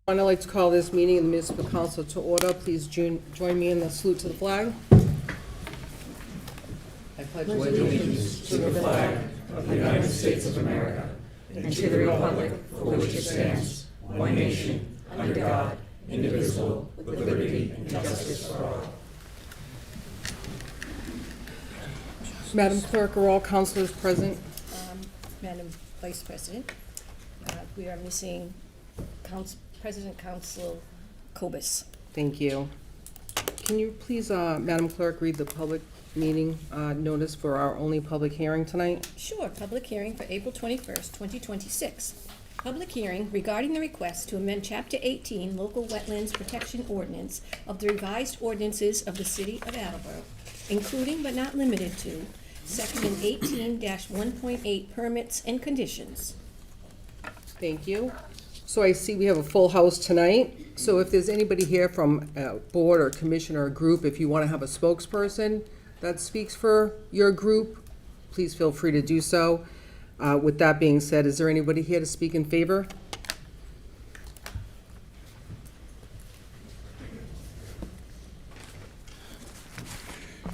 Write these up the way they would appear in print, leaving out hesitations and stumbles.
I'd like to call this meeting of the Municipal Council to order. Please join me in the salute to the flag. I pledge allegiance to the flag of the United States of America and to the republic for which it stands, one nation, under God, indivisible, with liberty and justice for all. Madam Clerk, are all councilors present? Madam Vice President, we are missing President Council Kobus. Thank you. Can you please, Madam Clerk, read the public meeting notice for our only public hearing tonight? Sure, public hearing for April 21st, 2026. Public hearing regarding the request to amend Chapter 18 Local Wetlands Protection Ordinance of the revised ordinances of the City of Attleboro, including but not limited to Section 18-1.8 permits and conditions. Thank you. So I see we have a full house tonight. So if there's anybody here from a board or commission or a group, if you want to have a spokesperson that speaks for your group, please feel free to do so. With that being said, is there anybody here to speak in favor?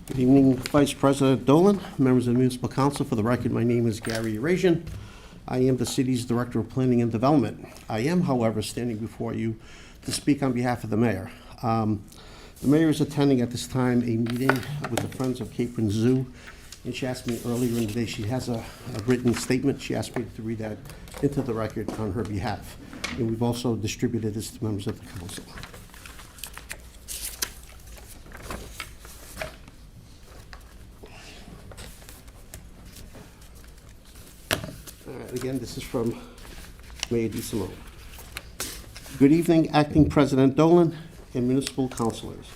Good evening, Vice President Dolan, members of the Municipal Council. For the record, my name is Gary Erasian. I am the city's Director of Planning and Development. I am, however, standing before you to speak on behalf of the mayor. The mayor is attending at this time a meeting with the Friends of Capron Zoo, and she asked me earlier in the day, she has a written statement. She asked me to read that into the record on her behalf. And we've also distributed this to members of the council. Again, this is from Mayor DeSimone. Good evening, Acting President Dolan and municipal councilors.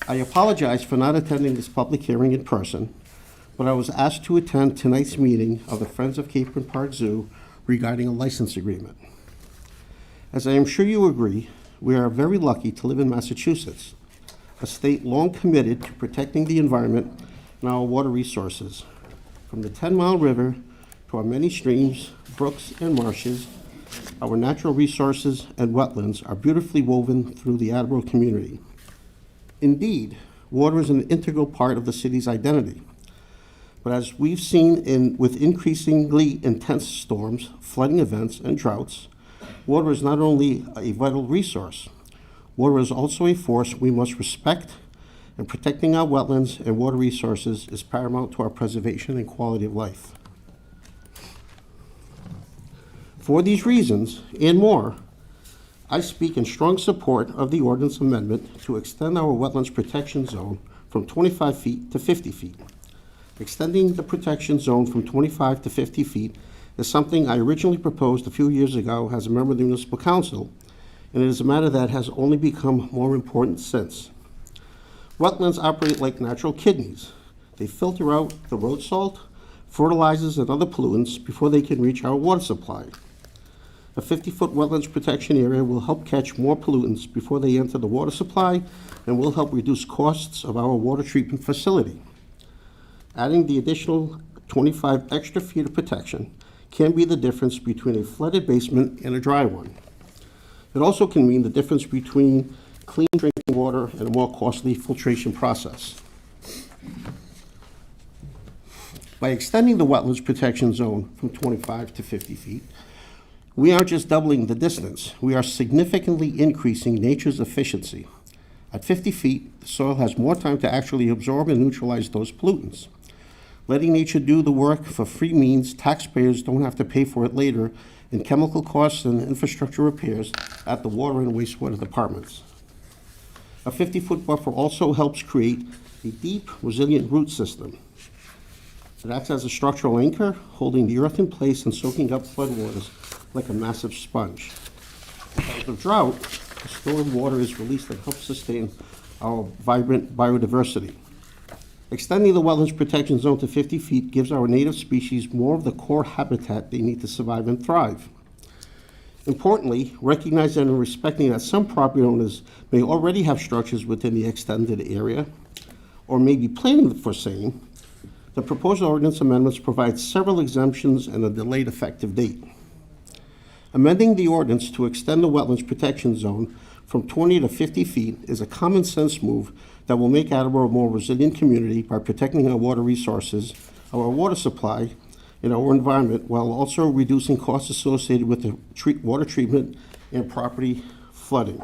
I apologize for not attending this public hearing in person, but I was asked to attend tonight's meeting of the Friends of Capron Park Zoo regarding a license agreement. As I am sure you agree, we are very lucky to live in Massachusetts, a state long committed to protecting the environment and our water resources, from the 10-mile river to our many streams, brooks, and marshes. Our natural resources and wetlands are beautifully woven through the Attleboro community. Indeed, water is an integral part of the city's identity. But as we've seen with increasingly intense storms, flooding events, and droughts, water is not only a vital resource, water is also a force we must respect, and protecting our wetlands and water resources is paramount to our preservation and quality of life. For these reasons, and more, I speak in strong support of the ordinance amendment to extend our wetlands protection zone from 25 feet to 50 feet. Extending the protection zone from 25 to 50 feet is something I originally proposed a few years ago as a member of the Municipal Council, and it is a matter that has only become more important since. Wetlands operate like natural kidneys. They filter out the road salt, fertilizers, and other pollutants before they can reach our water supply. A 50-foot wetlands protection area will help catch more pollutants before they enter the water supply and will help reduce costs of our water treatment facility. Adding the additional 25 extra feet of protection can be the difference between a flooded basement and a dry one. It also can mean the difference between clean drinking water and a more costly filtration process. By extending the wetlands protection zone from 25 to 50 feet, we aren't just doubling the distance, we are significantly increasing nature's efficiency. At 50 feet, the soil has more time to actually absorb and neutralize those pollutants. Letting nature do the work for free means taxpayers don't have to pay for it later in chemical costs and infrastructure repairs at the water and wastewater departments. A 50-foot buffer also helps create a deep, resilient root system. It acts as a structural anchor, holding the earth in place and soaking up floodwaters like a massive sponge. In times of drought, the stored water is released and helps sustain our vibrant biodiversity. Extending the wetlands protection zone to 50 feet gives our native species more of the core habitat they need to survive and thrive. Importantly, recognizing and respecting that some property owners may already have structures within the extended area or may be planning for same, the proposed ordinance amendments provide several exemptions and a delayed effective date. Amending the ordinance to extend the wetlands protection zone from 20 to 50 feet is a common sense move that will make Attleboro a more resilient community by protecting our water resources, our water supply, and our environment, while also reducing costs associated with the water treatment and property flooding.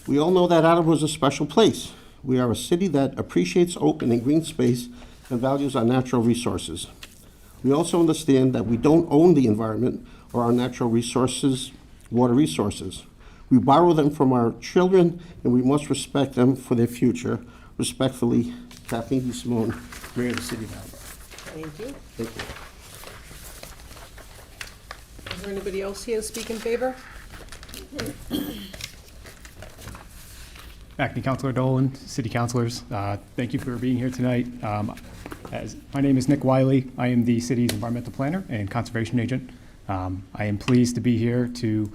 We all know that Attleboro is a special place. We are a city that appreciates open and green space and values our natural resources. We also understand that we don't own the environment or our natural resources, water resources. We borrow them from our children, and we must respect them for their future. Respectfully, Kathleen D. Simone, Mayor of the City of Attleboro. Thank you. Thank you. Is there anybody else here to speak in favor? Acting Councilor Dolan, City Councilors, thank you for being here tonight. My name is Nick Wiley. I am the city's environmental planner and conservation agent. I am pleased to be here to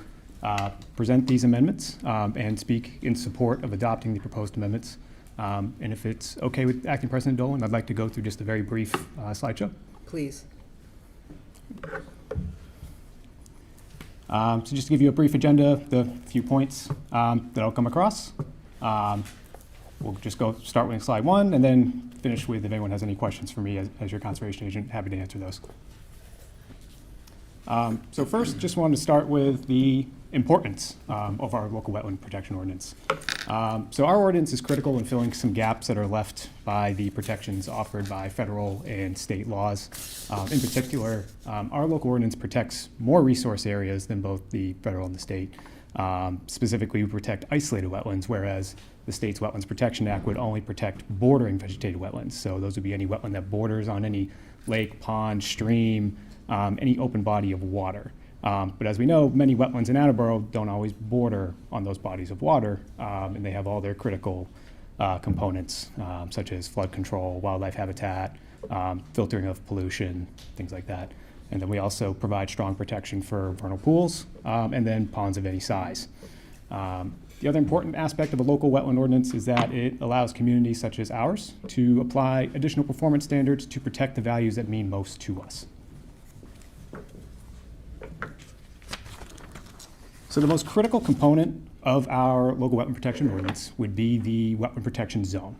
present these amendments and speak in support of adopting the proposed amendments. And if it's okay with Acting President Dolan, I'd like to go through just a very brief slideshow. Please. So just to give you a brief agenda, the few points that I'll come across. We'll just start with slide 1 and then finish with if anyone has any questions for me as your conservation agent, happy to answer those. So first, just wanted to start with the importance of our local wetland protection ordinance. So our ordinance is critical in filling some gaps that are left by the protections offered by federal and state laws. In particular, our local ordinance protects more resource areas than both the federal and the state. Specifically, we protect isolated wetlands, whereas the state's Wetlands Protection Act would only protect bordering vegetated wetlands. So those would be any wetland that borders on any lake, pond, stream, any open body of water. But as we know, many wetlands in Attleboro don't always border on those bodies of water, and they have all their critical components, such as flood control, wildlife habitat, filtering of pollution, things like that. And then we also provide strong protection for vernal pools and then ponds of any size. The other important aspect of a local wetland ordinance is that it allows communities such as ours to apply additional performance standards to protect the values that mean most to us. So the most critical component of our local wetland protection ordinance would be the wetland protection zone.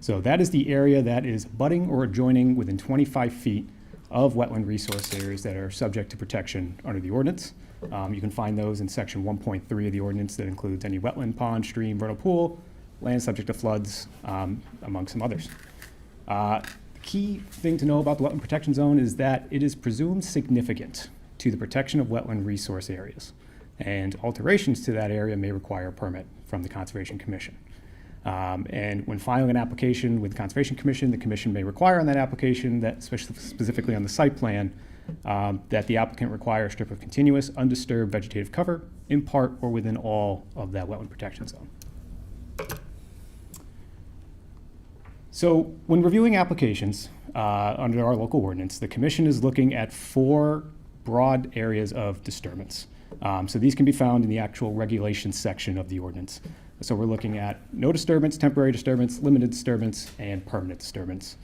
So that is the area that is abutting or adjoining within 25 feet of wetland resource areas that are subject to protection under the ordinance. You can find those in section 1.3 of the ordinance that includes any wetland, pond, stream, vernal pool, land subject to floods, among some others. The key thing to know about the wetland protection zone is that it is presumed significant to the protection of wetland resource areas, and alterations to that area may require a permit from the Conservation Commission. And when filing an application with the Conservation Commission, the Commission may require on that application, that specifically on the site plan, that the applicant require a strip of continuous, undisturbed vegetative cover in part or within all of that wetland protection zone. So when reviewing applications under our local ordinance, the Commission is looking at 4 broad areas of disturbance. So these can be found in the actual regulations section of the ordinance. So we're looking at no disturbance, temporary disturbance, limited disturbance, and permanent disturbance.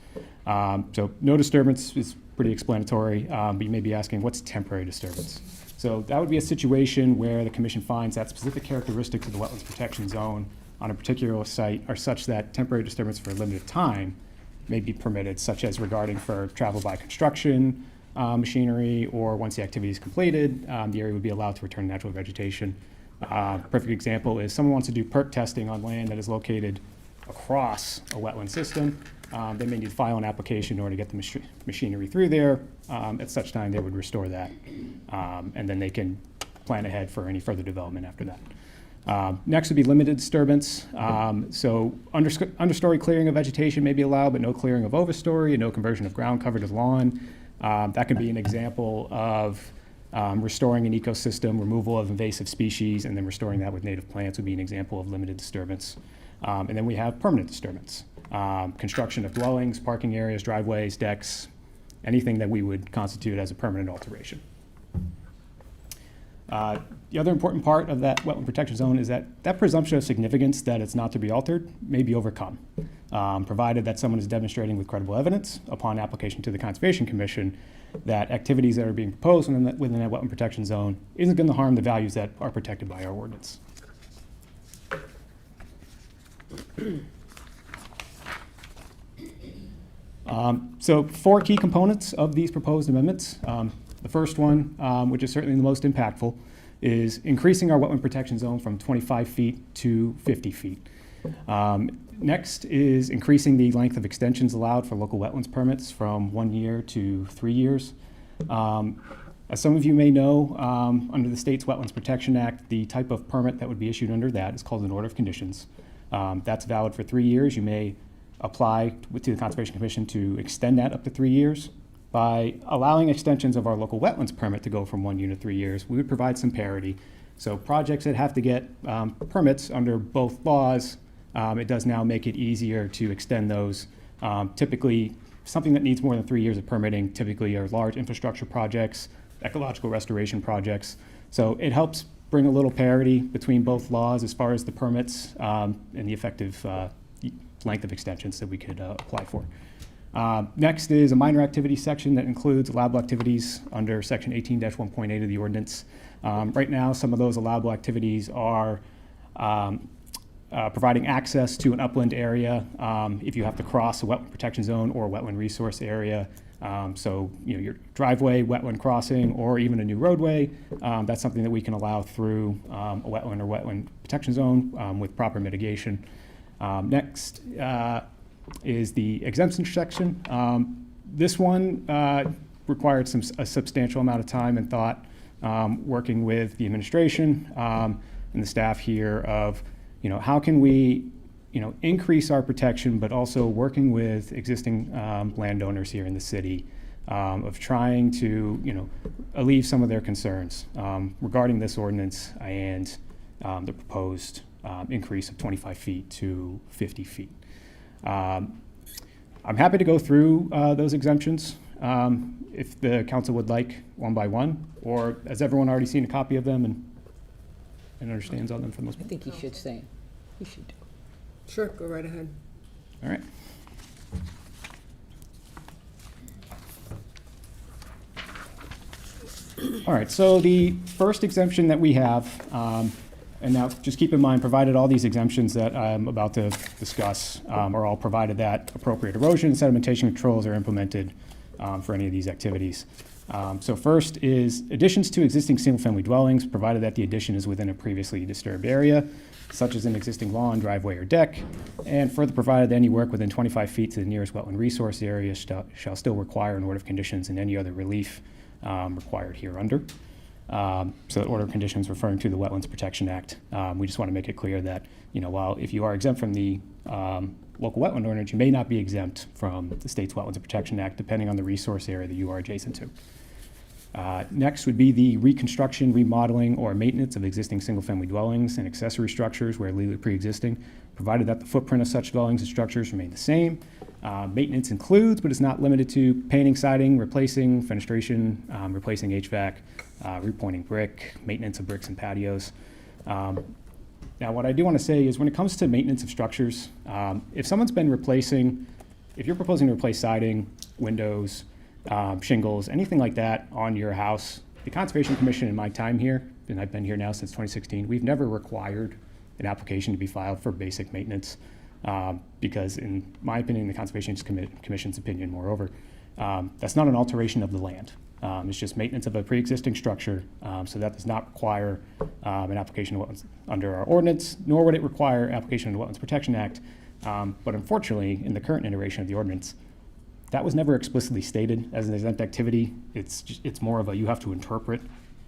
So no disturbance is pretty explanatory, but you may be asking, what's temporary disturbance? So that would be a situation where the Commission finds that specific characteristics of the wetlands protection zone on a particular site are such that temporary disturbance for a limited time may be permitted, such as regarding for travel by construction, machinery, or once the activity is completed, the area would be allowed to return to natural vegetation. Perfect example is someone wants to do perk testing on land that is located across a wetland system. They may need to file an application in order to get the machinery through there. At such time, they would restore that, and then they can plan ahead for any further development after that. Next would be limited disturbance. So understory clearing of vegetation may be allowed, but no clearing of overstory and no conversion of ground cover to lawn. That could be an example of restoring an ecosystem, removal of invasive species, and then restoring that with native plants would be an example of limited disturbance. And then we have permanent disturbance. Construction of dwellings, parking areas, driveways, decks, anything that we would constitute as a permanent alteration. The other important part of that wetland protection zone is that that presumption of significance that it's not to be altered may be overcome. provided that someone is demonstrating with credible evidence upon application to the Conservation Commission that activities that are being proposed within that wetland protection zone isn't going to harm the values that are protected by our ordinance. So 4 key components of these proposed amendments. The first one, which is certainly the most impactful, is increasing our wetland protection zone from 25 feet to 50 feet. Next is increasing the length of extensions allowed for local wetlands permits from 1 year to 3 years. As some of you may know, under the state's Wetlands Protection Act, the type of permit that would be issued under that is called an order of conditions. That's valid for 3 years. You may apply to the Conservation Commission to extend that up to 3 years. By allowing extensions of our local wetlands permit to go from 1 year to 3 years, we would provide some parity. So projects that have to get permits under both laws, it does now make it easier to extend those. Typically, something that needs more than 3 years of permitting typically are large infrastructure projects, ecological restoration projects. So it helps bring a little parity between both laws as far as the permits and the effective length of extensions that we could apply for. Next is a minor activity section that includes allowable activities under section 18-1.8 of the ordinance. Right now, some of those allowable activities are providing access to an upland area if you have to cross a wetland protection zone or a wetland resource area. So, your driveway, wetland crossing, or even a new roadway, that's something that we can allow through a wetland or wetland protection zone with proper mitigation. Next is the exemption section. This one required a substantial amount of time and thought working with the administration and the staff here of, how can we, increase our protection, but also working with existing landowners here in the city of trying to, alleviate some of their concerns regarding this ordinance and the proposed increase of 25 feet to 50 feet. I'm happy to go through those exemptions if the council would like one by one, or has everyone already seen a copy of them and understands on them for the most I part? think he should say, he should. Sure, go right ahead. All right. All right, so the first exemption that we have, and now just keep in mind, provided all these exemptions that I'm about to discuss are all provided that appropriate erosion and sedimentation controls are implemented for any of these activities. So first is additions to existing single-family dwellings, provided that the addition is within a previously disturbed area, such as an existing lawn, driveway, or deck, and further provided that any work within 25 feet to the nearest wetland resource area shall still require an order of conditions and any other relief required hereunder. So the order of conditions referring to the Wetlands Protection Act. We just want to make it clear that, while if you are exempt from the local wetland ordinance, you may not be exempt from the state's Wetlands Protection Act, depending on the resource area that you are adjacent to. Next would be the reconstruction, remodeling, or maintenance of existing single-family dwellings and accessory structures where legally pre-existing, provided that the footprint of such dwellings and structures remain the same. Maintenance includes, but is not limited to, painting, siding, replacing fenestration, replacing HVAC, repointing brick, maintenance of bricks and patios. Now, what I do want to say is when it comes to maintenance of structures, if you're proposing to replace siding, windows, shingles, anything like that on your house, the Conservation Commission in my time here, and I've been here now since 2016, we've never required an application to be filed for basic maintenance because in my opinion, the Conservation Commission's opinion, moreover, that's not an alteration of the land. It's just maintenance of a pre-existing structure, so that does not require an application to wetlands under our ordinance, nor would it require application to the Wetlands Protection Act. But unfortunately, in the current iteration of the ordinance, that was never explicitly stated as an exempt activity. It's more of a, you have to interpret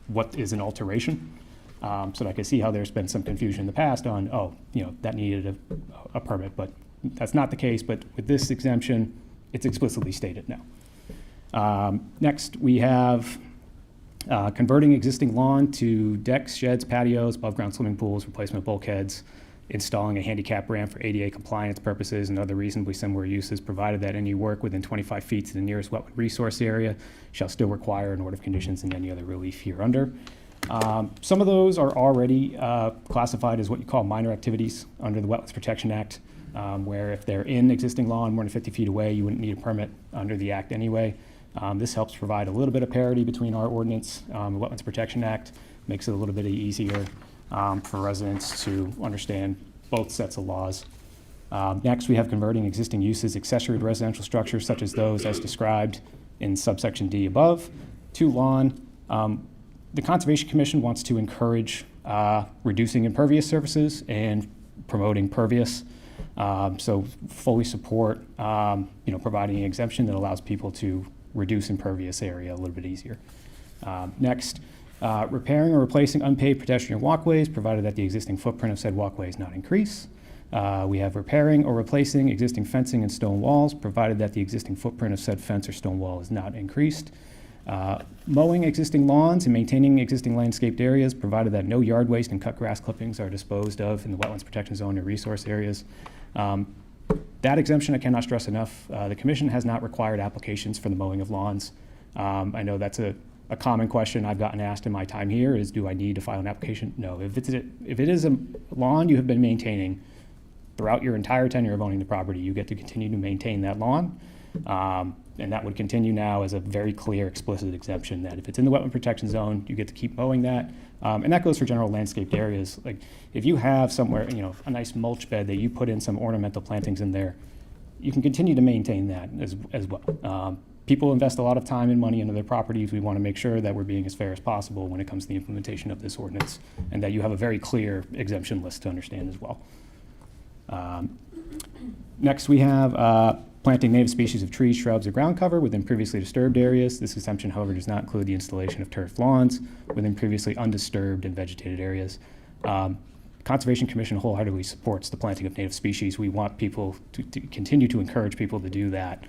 what is an alteration. So I can see how there's been some confusion in the past on, that needed a permit, but that's not the case. But with this exemption, it's explicitly stated now. Next, we have converting existing lawn to decks, sheds, patios, above-ground swimming pools, replacement of bulkheads, installing a handicap ramp for ADA compliance purposes and other reasonably similar uses, provided that any work within 25 feet to the nearest wetland resource area shall still require an order of conditions and any other relief hereunder. Some of those are already classified as what you call minor activities under the Wetlands Protection Act. where if they're in existing lawn more than 50 feet away, you wouldn't need a permit under the act anyway. This helps provide a little bit of parity between our ordinance, the Wetlands Protection Act, makes it a little bit easier for residents to understand both sets of laws. Next, we have converting existing uses accessory to residential structures such as those as described in subsection D above to lawn. The Conservation Commission wants to encourage reducing impervious surfaces and promoting pervious. So fully support providing an exemption that allows people to reduce impervious area a little bit easier. Next, repairing or replacing unpaved pedestrian walkways, provided that the existing footprint of said walkway is not increased. We have repairing or replacing existing fencing and stone walls, provided that the existing footprint of said fence or stone wall is not increased. Mowing existing lawns and maintaining existing landscaped areas, provided that no yard waste and cut grass clippings are disposed of in the Wetlands Protection Zone or resource areas. That exemption I cannot stress enough. The Commission has not required applications for the mowing of lawns. I know that's a common question I've gotten asked in my time here is, do I need to file an application? No. If it is a lawn you have been maintaining throughout your entire tenure of owning the property, you get to continue to maintain that lawn. And that would continue now as a very clear, explicit exemption that if it's in the Wetland Protection Zone, you get to keep mowing that. And that goes for general landscaped areas. Like if you have somewhere, a nice mulch bed that you put in some ornamental plantings in there, you can continue to maintain that as well. People invest a lot of time and money into their properties. We want to make sure that we're being as fair as possible when it comes to the implementation of this ordinance, and that you have a very clear exemption list to understand as well. Next, we have planting native species of trees, shrubs, or ground cover within previously disturbed areas. This exemption, however, does not include the installation of turf lawns within previously undisturbed and vegetated areas. Conservation Commission wholeheartedly supports the planting of native species. We want people to continue to encourage people to do that.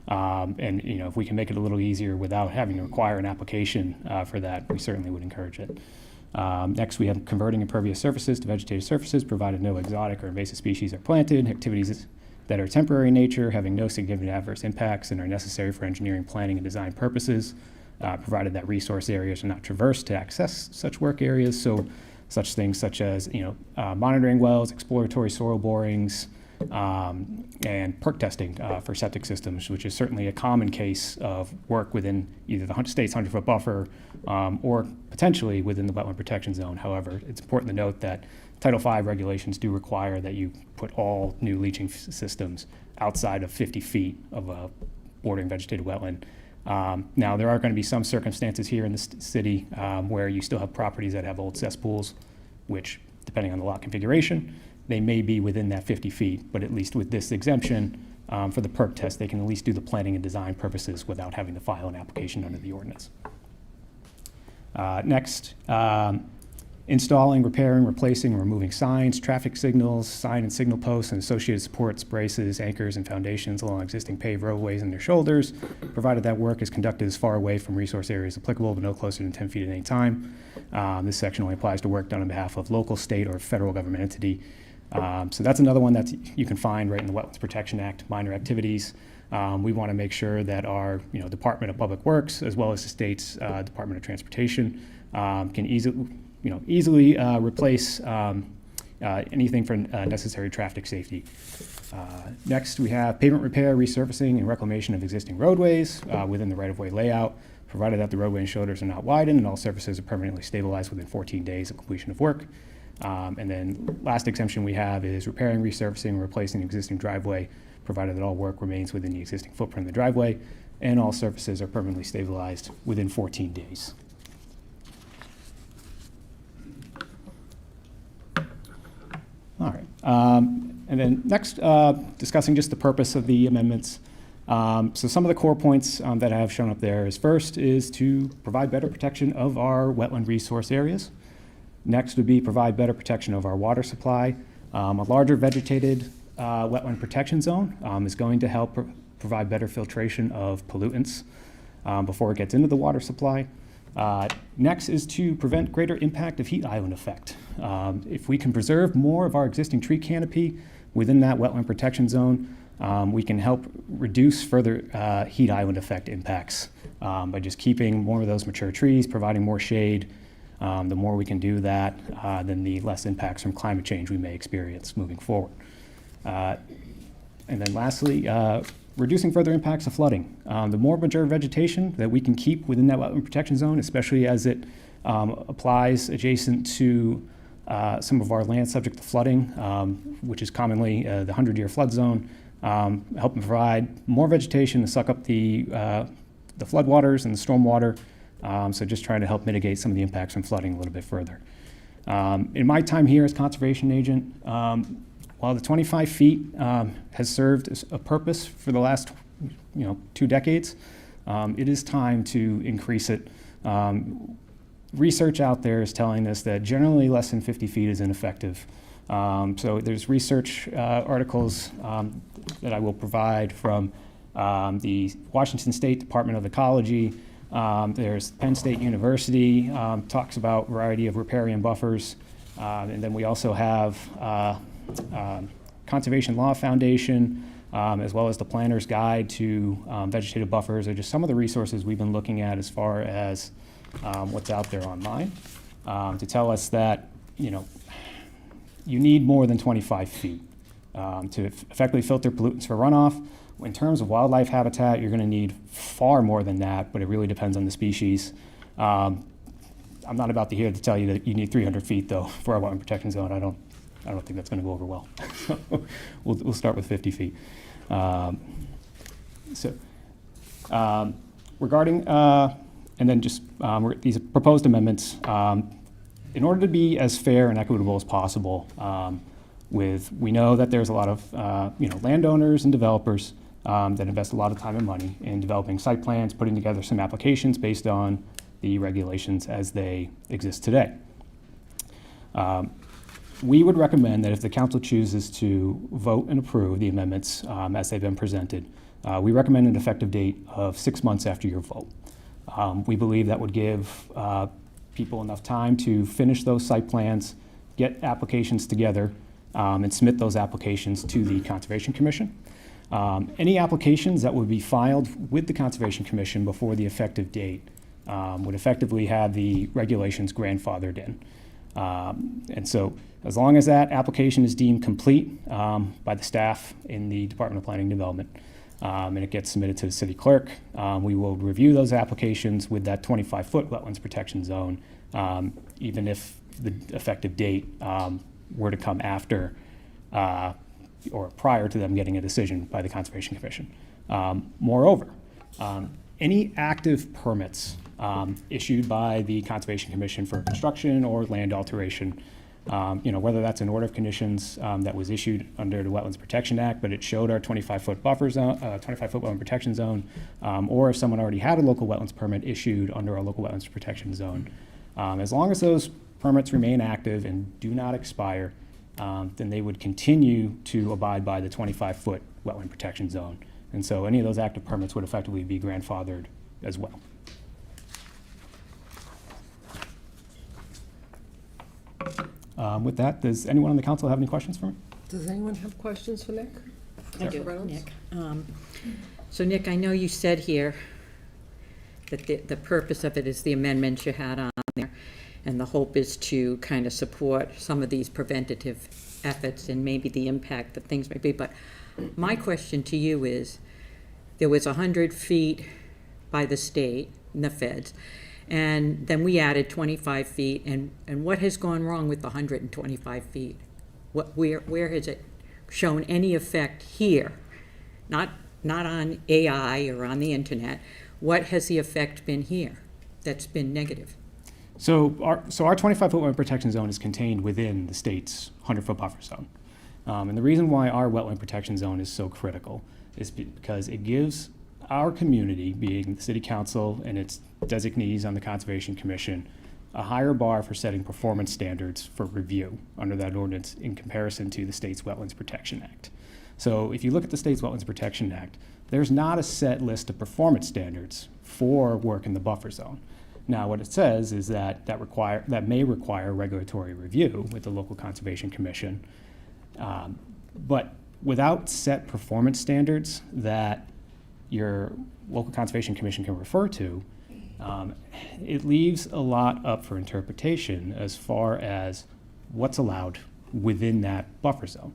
And if we can make it a little easier without having to require an application for that, we certainly would encourage it. Next, we have converting impervious surfaces to vegetated surfaces, provided no exotic or invasive species are planted. Activities that are temporary in nature, having no significant adverse impacts, and are necessary for engineering, planning, and design purposes, provided that resource areas are not traversed to access such work areas. So such things such as monitoring wells, exploratory soil borings, and perk testing for septic systems, which is certainly a common case of work within either the state's 100-foot buffer or potentially within the Wetland Protection Zone. However, it's important to note that Title V regulations do require that you put all new leaching systems outside of 50 feet of a bordering vegetated wetland. Now, there are going to be some circumstances here in the city where you still have properties that have old cesspools, which, depending on the lot configuration, they may be within that 50 feet, but at least with this exemption for the perk test, they can at least do the planning and design purposes without having to file an application under the ordinance. Next, installing, repairing, replacing, and removing signs, traffic signals, sign and signal posts, and associated supports, braces, anchors, and foundations along existing paved roadways and their shoulders, provided that work is conducted as far away from resource areas applicable, but no closer than 10 feet at any time. This section only applies to work done on behalf of local, state, or federal government entity. So that's another one that you can find right in the Wetlands Protection Act, minor activities. We want to make sure that our Department of Public Works, as well as the state's Department of Transportation, can easily replace anything for necessary traffic safety. Next, we have pavement repair, resurfacing, and reclamation of existing roadways within the right-of-way layout, provided that the roadway and shoulders are not widened and all surfaces are permanently stabilized within 14 days of completion of work. And then last exemption we have is repairing, resurfacing, and replacing existing driveway, provided that all work remains within the existing footprint of the driveway and all surfaces are permanently stabilized within 14 days. All right. And then next, discussing just the purpose of the amendments. So some of the core points that I have shown up there is first is to provide better protection of our wetland resource areas. Next would be provide better protection of our water supply. A larger vegetated wetland protection zone is going to help provide better filtration of pollutants before it gets into the water supply. Next is to prevent greater impact of heat island effect. If we can preserve more of our existing tree canopy within that wetland protection zone, we can help reduce further heat island effect impacts by just keeping more of those mature trees, providing more shade. The more we can do that, then the less impacts from climate change we may experience moving forward. And then lastly, reducing further impacts of flooding. The more mature vegetation that we can keep within that wetland protection zone, especially as it applies adjacent to some of our land subject to flooding, which is commonly the 100-year flood zone, helping provide more vegetation to suck up the floodwaters and the stormwater. So just trying to help mitigate some of the impacts from flooding a little bit further. In my time here as conservation agent, while the 25 feet has served as a purpose for the last 2 decades, it is time to increase it. Research out there is telling us that generally less than 50 feet is ineffective. So there's research articles that I will provide from the Washington State Department of Ecology. There's Penn State University, talks about a variety of riparian buffers. And then we also have Conservation Law Foundation, as well as the Planner's Guide to Vegetative Buffers, are just some of the resources we've been looking at as far as what's out there online to tell us that, you need more than 25 feet to effectively filter pollutants for runoff. In terms of wildlife habitat, you're going to need far more than that, but it really depends on the species. I'm not about to here to tell you that you need 300 feet, though, for our wetland protection zone. I don't think that's going to go over well. We'll start with 50 feet. Regarding, and then just these proposed amendments, in order to be as fair and equitable as possible, we know that there's a lot of landowners and developers that invest a lot of time and money in developing site plans, putting together some applications based on the regulations as they exist today. We would recommend that if the council chooses to vote and approve the amendments as they've been presented, we recommend an effective date of 6 months after your vote. We believe that would give people enough time to finish those site plans, get applications together, and submit those applications to the Conservation Commission. Any applications that would be filed with the Conservation Commission before the effective date would effectively have the regulations grandfathered in. And so as long as that application is deemed complete by the staff in the Department of Planning and Development, and it gets submitted to the city clerk, we will review those applications with that 25-foot wetlands protection zone, even if the effective date were to come after or prior to them getting a decision by the Conservation Commission. Moreover, any active permits issued by the Conservation Commission for construction or land alteration, whether that's an order of conditions that was issued under the Wetlands Protection Act, but it showed our 25-foot buffer zone, 25-foot wetland protection zone, or if someone already had a local wetlands permit issued under a local wetlands protection zone. As long as those permits remain active and do not expire, then they would continue to abide by the 25-foot wetland protection zone. And so any of those active permits would effectively be grandfathered as well. With that, does anyone on the council have any questions for me? Does anyone have questions for Nick? I do, Reynolds? Nick. So Nick, I know you said here that the purpose of it is the amendments you had on there, and the hope is to kind of support some of these preventative efforts and maybe the impact that things may be. But my question to you is, there was 100 feet by the state and the feds, and then we added 25 feet, and what has gone wrong with the 125 feet? Where has it shown any effect here? Not on AI or on the internet. What has the effect been here that's been negative? So our 25-foot wetland protection zone is contained within the state's 100-foot buffer zone. And the reason why our wetland protection zone is so critical is because it gives our community, being the city council and its designees on the Conservation Commission, a higher bar for setting performance standards for review under that ordinance in comparison to the state's Wetlands Protection Act. So if you look at the state's Wetlands Protection Act, there's not a set list of performance standards for work in the buffer zone. Now, what it says is that may require regulatory review with the local Conservation Commission, but without set performance standards that your local Conservation Commission can refer to, it leaves a lot up for interpretation as far as what's allowed within that buffer zone.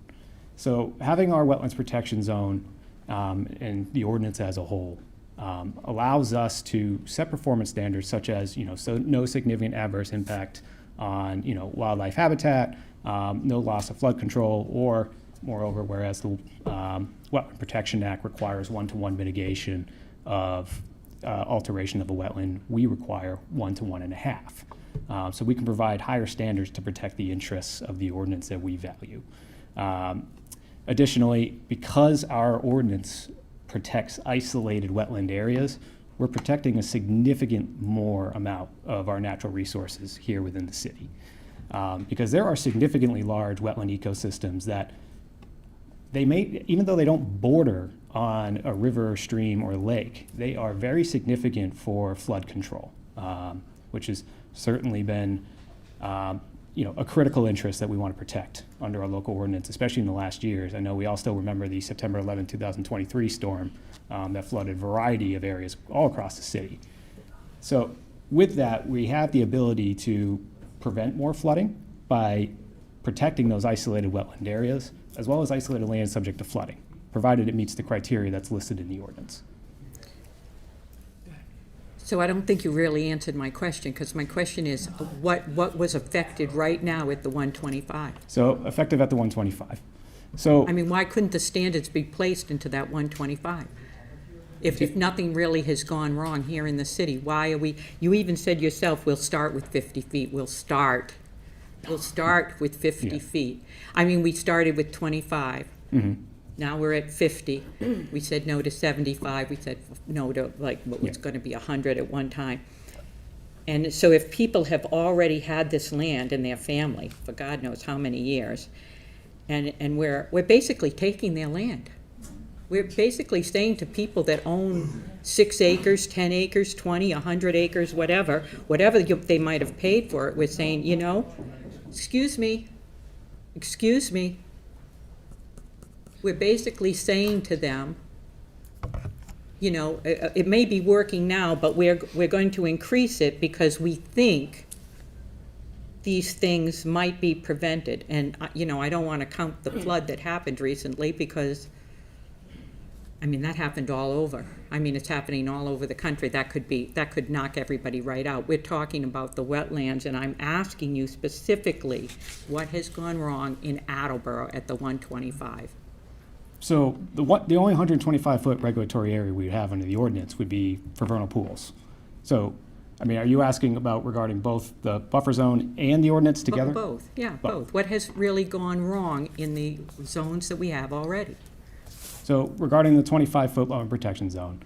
So having our wetlands protection zone and the ordinance as a whole allows us to set performance standards such as, so no significant adverse impact on, wildlife habitat, no loss of flood control, or moreover, whereas the Wetland Protection Act requires 1-to-1 mitigation of alteration of a wetland, we require 1 to 1.5. So we can provide higher standards to protect the interests of the ordinance that we value. Additionally, because our ordinance protects isolated wetland areas, we're protecting a significant more amount of our natural resources here within the city. Because there are significantly large wetland ecosystems that they may, even though they don't border on a river, stream, or lake, they are very significant for flood control, which has certainly been a critical interest that we want to protect under our local ordinance, especially in the last years. I know we all still remember the September 11, 2023 storm that flooded a variety of areas all across the city. So with that, we have the ability to prevent more flooding by protecting those isolated wetland areas, as well as isolated land subject to flooding, provided it meets the criteria that's listed in the ordinance. So I don't think you really answered my question, because my question is, what was affected right now at the 125? So effective at the 125. So I mean, why couldn't the standards be placed into that 125? If nothing really has gone wrong here in the city, why are we, you even said yourself, we'll start with 50 feet, we'll start with 50 Yeah. feet. I mean, we started with 25. Now we're at 50. We said no to 75. We said no to what was going to be 100 at one time. And so if people have already had this land in their family for God knows how many years, and we're basically taking their land. We're basically saying to people that own 6 acres, 10 acres, 20, 100 acres, whatever they might have paid for it, we're saying, excuse me, we're basically saying to them, it may be working now, but we're going to increase it because we think these things might be prevented. And, I don't want to count the flood that happened recently because, that happened all over. It's happening all over the country. That could knock everybody right out. We're talking about the wetlands, and I'm asking you specifically what has gone wrong in Attleboro at the 125. So the only 125-foot regulatory area we have under the ordinance would be for vernal pools. So, are you asking about regarding both the buffer zone and the ordinance together? Both, yeah, both. What has really gone wrong in the zones that we have already? So regarding the 25-foot wetland protection zone,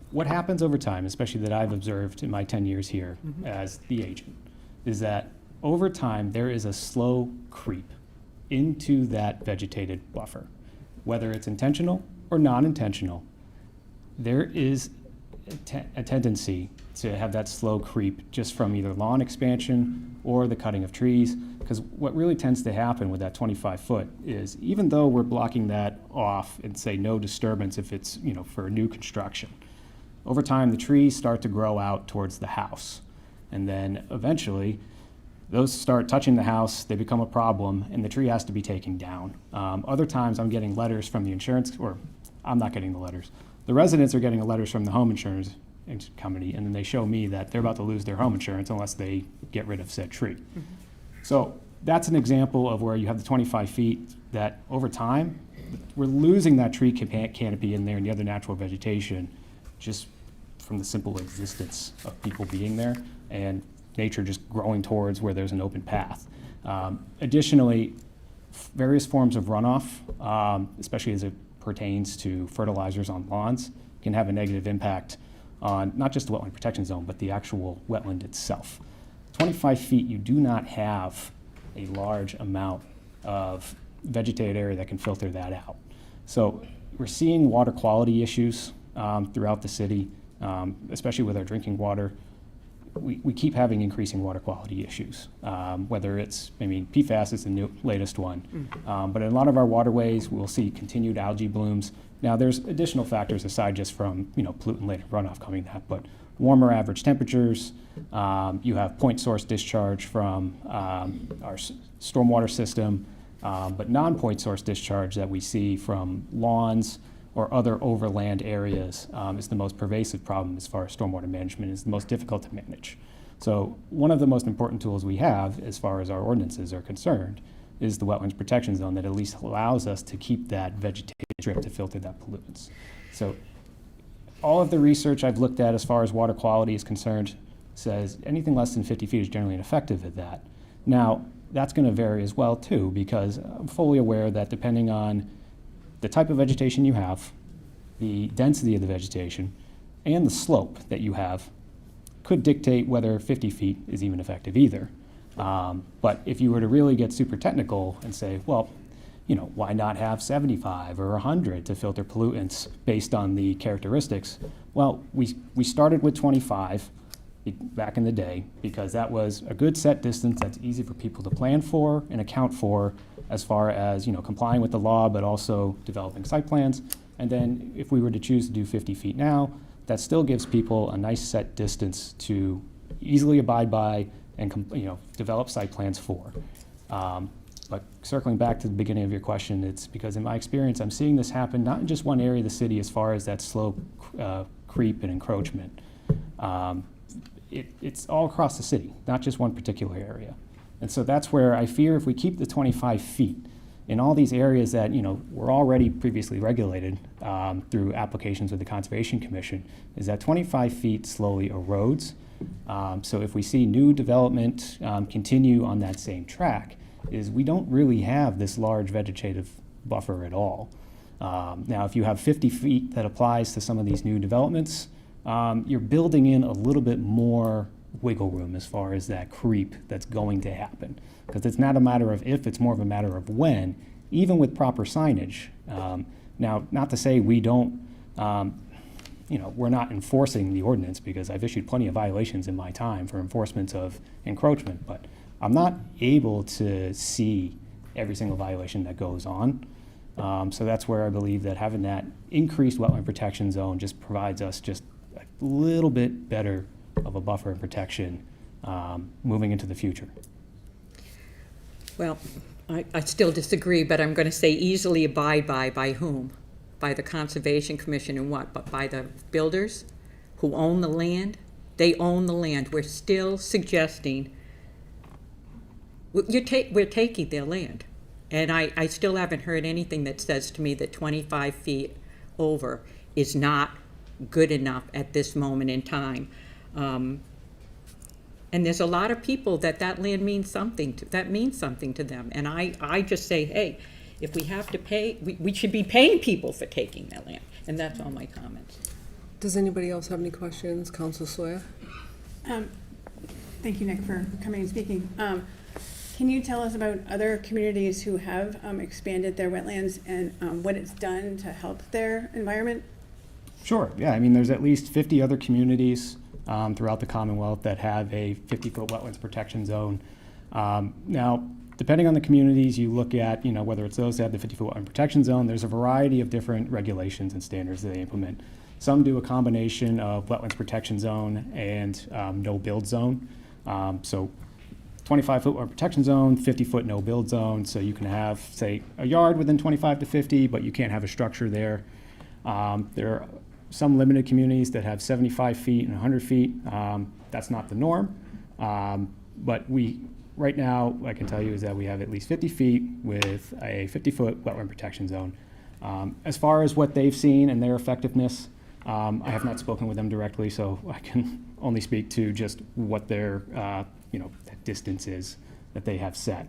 what happens over time, especially that I've observed in my 10 years here as the agent, is that over time there is a slow creep into that vegetated buffer. Whether it's intentional or non-intentional, there is a tendency to have that slow creep just from either lawn expansion or the cutting of trees, because what really tends to happen with that 25-foot is, even though we're blocking that off and say no disturbance if it's, for new construction, over time the trees start to grow out towards the house. And then eventually those start touching the house, they become a problem, and the tree has to be taken down. Other times I'm getting letters from the insurance, or I'm not getting the letters. The residents are getting letters from the home insurance company, and then they show me that they're about to lose their home insurance unless they get rid of said tree. So that's an example of where you have the 25 feet that over time, we're losing that tree canopy in there and the other natural vegetation just from the simple existence of people being there and nature just growing towards where there's an open path. Additionally, various forms of runoff, especially as it pertains to fertilizers on lawns, can have a negative impact on not just the wetland protection zone, but the actual wetland itself. 25 feet, you do not have a large amount of vegetated area that can filter that out. So we're seeing water quality issues throughout the city, especially with our drinking water. We keep having increasing water quality issues, whether it's, PFAS is the latest one, but in a lot of our waterways, we'll see continued algae blooms. Now, there's additional factors aside just from, pollutant-laden runoff coming that, but warmer average temperatures, you have point source discharge from our stormwater system, But non-point source discharge that we see from lawns or other overland areas is the most pervasive problem as far as stormwater management, is the most difficult to manage. So one of the most important tools we have as far as our ordinances are concerned is the wetlands protection zone that at least allows us to keep that vegetated strip to filter that pollutants. So all of the research I've looked at as far as water quality is concerned says anything less than 50 feet is generally ineffective at that. Now, that's going to vary as well too, because I'm fully aware that depending on the type of vegetation you have, the density of the vegetation, and the slope that you have could dictate whether 50 feet is even effective either. But if you were to really get super technical and say, well, you know, why not have 75 or 100 to filter pollutants based on the characteristics? Well, we started with 25 back in the day because that was a good set distance that's easy for people to plan for and account for as far as, you know, complying with the law, but also developing site plans. And then if we were to choose to do 50 feet now, that still gives people a nice set distance to easily abide by and, you know, develop site plans for. But circling back to the beginning of your question, it's because in my experience, I'm seeing this happen not in just one area of the city as far as that slope creep and encroachment. It's all across the city, not just one particular area. And so that's where I fear if we keep the 25 feet in all these areas that, you know, were already previously regulated through applications with the Conservation Commission, is that 25 feet slowly erodes. So if we see new development continue on that same track, is we don't really have this large vegetative buffer at all. Now, if you have 50 feet that applies to some of these new developments, you're building in a little bit more wiggle room as far as that creep that's going to happen. Because it's not a matter of if, it's more of a matter of when, even with proper signage. Now, not to say we don't, you know, we're not enforcing the ordinance, because I've issued plenty of violations in my time for enforcement of encroachment, but I'm not able to see every single violation that goes on. So that's where I believe that having that increased wetland protection zone just provides us just a little bit better of a buffer and protection moving into the future. Well, I still disagree, but I'm going to say easily abide by whom? By the Conservation Commission and what? But by the builders who own the land? They own the land. We're still suggesting, we're taking their land. And I still haven't heard anything that says to me that 25 feet over is not good enough at this moment in time. And there's a lot of people that land means something to, that means something to them. And I just say, hey, if we have to pay, we should be paying people for taking their land. And that's all my comments. Does anybody else have any questions? Council Sawyer? Thank you, Nick, for coming and speaking. Can you tell us about other communities who have expanded their wetlands and what it's done to help their environment? Sure, yeah, I mean, there's at least 50 other communities throughout the Commonwealth that have a 50-foot wetlands protection zone. Now, depending on the communities you look at, you know, whether it's those that have the 50-foot wetland protection zone, there's a variety of different regulations and standards that they implement. Some do a combination of wetlands protection zone and no-build zone. So 25-foot wetland protection zone, 50-foot no-build zone, so you can have, say, a yard within 25 to 50, but you can't have a structure there. There are some limited communities that have 75 feet and 100 feet. That's not the norm, but right now, what I can tell you is that we have at least 50 feet with a 50-foot wetland protection zone. As far as what they've seen and their effectiveness, I have not spoken with them directly, so I can only speak to just what their distance is that they have set.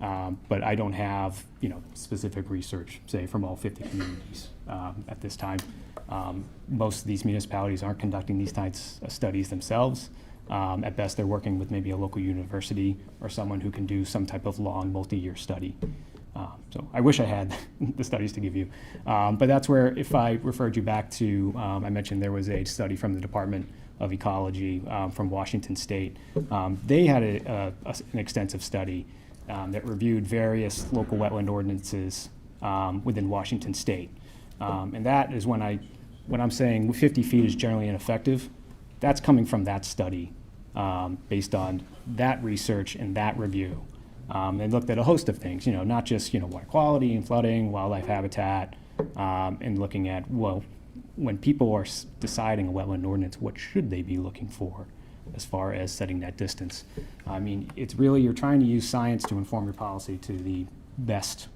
But I don't have specific research, say, from all 50 communities at this time. Most of these municipalities aren't conducting these types of studies themselves. At best, they're working with maybe a local university or someone who can do some type of long multi-year study. So I wish I had the studies to give you. But that's where, if I referred you back to, I mentioned there was a study from the Department of Ecology from Washington State. They had an extensive study that reviewed various local wetland ordinances within Washington State. And that is when I'm saying 50 feet is generally ineffective, that's coming from that study based on that research and that review. They looked at a host of things, not just, water quality and flooding, wildlife habitat, and looking at, well, when people are deciding a wetland ordinance, what should they be looking for as far as setting that distance? I mean, it's really, you're trying to use science to inform your policy to the best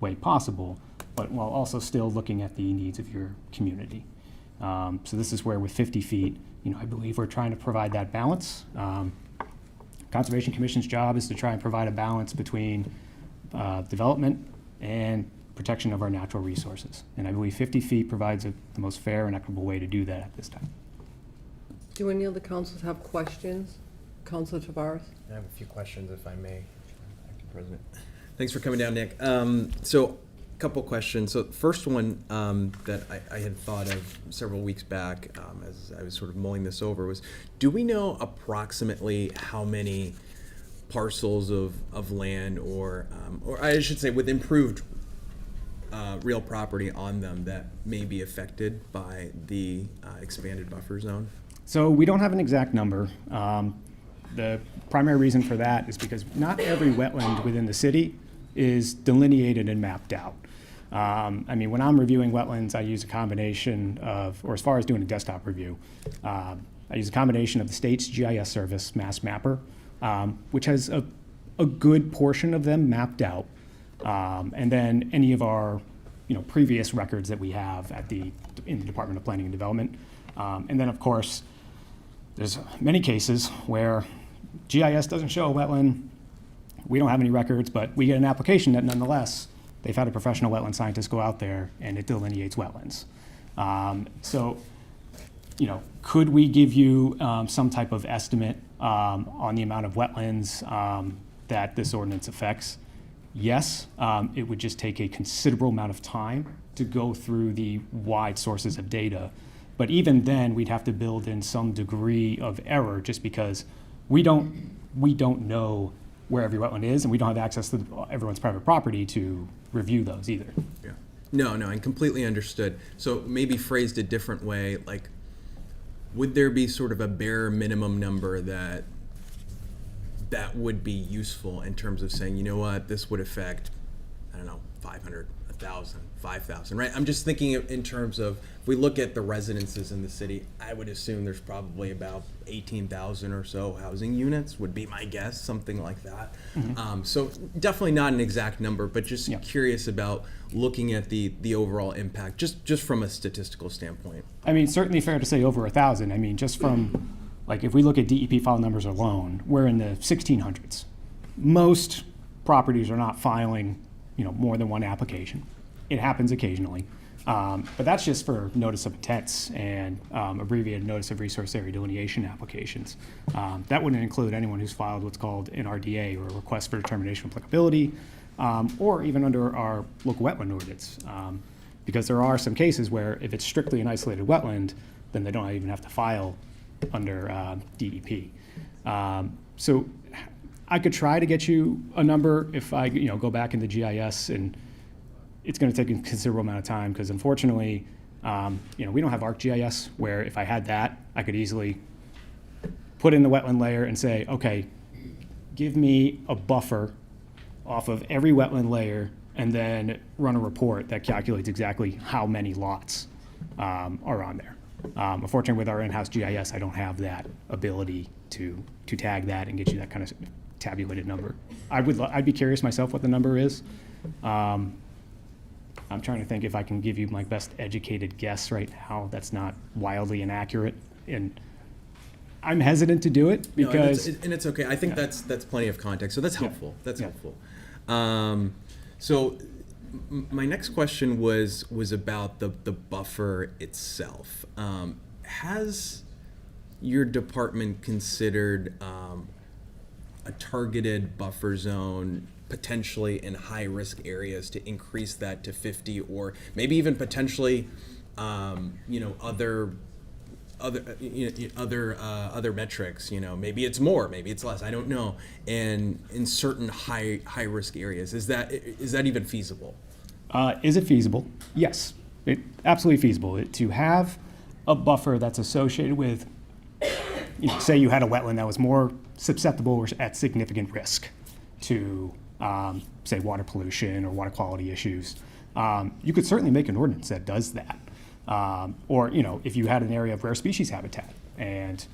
way possible, but while also still looking at the needs of your community. So this is where with 50 feet, I believe we're trying to provide that balance. Conservation Commission's job is to try and provide a balance between development and protection of our natural resources. And I believe 50 feet provides the most fair and equitable way to do that at this time. Do any of the councils have questions? Councilor Tavares? I have a few questions, if I may, Acting President. Thanks for coming down, Nick. So, a couple questions. So, first one that I had thought of several weeks back as I was sort of mulling this over was, do we know approximately how many parcels of land or I should say with improved real property on them that may be affected by the expanded buffer zone? So we don't have an exact number. The primary reason for that is because not every wetland within the city is delineated and mapped out. I mean, when I'm reviewing wetlands, I use a combination of, or as far as doing a desktop review, I use a combination of the state's GIS service, Mass Mapper, which has a good portion of them mapped out, and then any of our previous records that we have in the Department of Planning and Development. And then, of course, there's many cases where GIS doesn't show a wetland. We don't have any records, but we get an application that nonetheless, they've had a professional wetland scientist go out there and it delineates wetlands. So, could we give you some type of estimate on the amount of wetlands that this ordinance affects? Yes, it would just take a considerable amount of time to go through the wide sources of data. But even then, we'd have to build in some degree of error just because we don't know where every wetland is, and we don't have access to everyone's private property to review those either. Yeah. No, and completely understood. So maybe phrased a different way, like, would there be sort of a bare minimum number that would be useful in terms of saying, you know what, this would affect, 500, 1,000, 5,000, right? I'm just thinking in terms of, if we look at the residences in the city, I would assume there's probably about 18,000 or so housing units, would be my guess, something like that. Mm-hmm. So definitely not an exact number, but just curious about looking at the overall impact, just from a statistical standpoint. I mean, certainly fair to say over 1,000. I mean, just from, like, if we look at DEP file numbers alone, we're in the 1600s. Most properties are not filing more than one application. It happens occasionally, but that's just for notice of intents and abbreviated notice of resource area delineation applications. That wouldn't include anyone who's filed what's called an RDA, or a request for determination of applicability, or even under our local wetland ordinance, because there are some cases where if it's strictly an isolated wetland, then they don't even have to file under DEP. So I could try to get you a number if I go back into GIS, and it's going to take a considerable amount of time because unfortunately, we don't have ArcGIS where if I had that, I could easily put in the wetland layer and say, okay, give me a buffer off of every wetland layer and then run a report that calculates exactly how many lots are on there. Unfortunately, with our in-house GIS, I don't have that ability to tag that and get you that kind of tabulated number. I'd be curious myself what the number is. I'm trying to think if I can give you my best educated guess right now. That's not wildly inaccurate, and I'm hesitant to do it because. No, and it's okay. I think that's plenty of context. So that's helpful. That's helpful. So my next question was about the buffer itself. Has your department considered a targeted buffer zone potentially in high-risk areas to increase that to 50, or maybe even potentially, other metrics? Maybe it's more, maybe it's less. I don't know. And in certain high-risk areas, is that even feasible? Is it feasible? Yes, it absolutely feasible. To have a buffer that's associated with, say you had a wetland that was more susceptible or at significant risk. to, say, water pollution or water quality issues, you could certainly make an ordinance that does that. Or, if you had an area of rare species habitat, and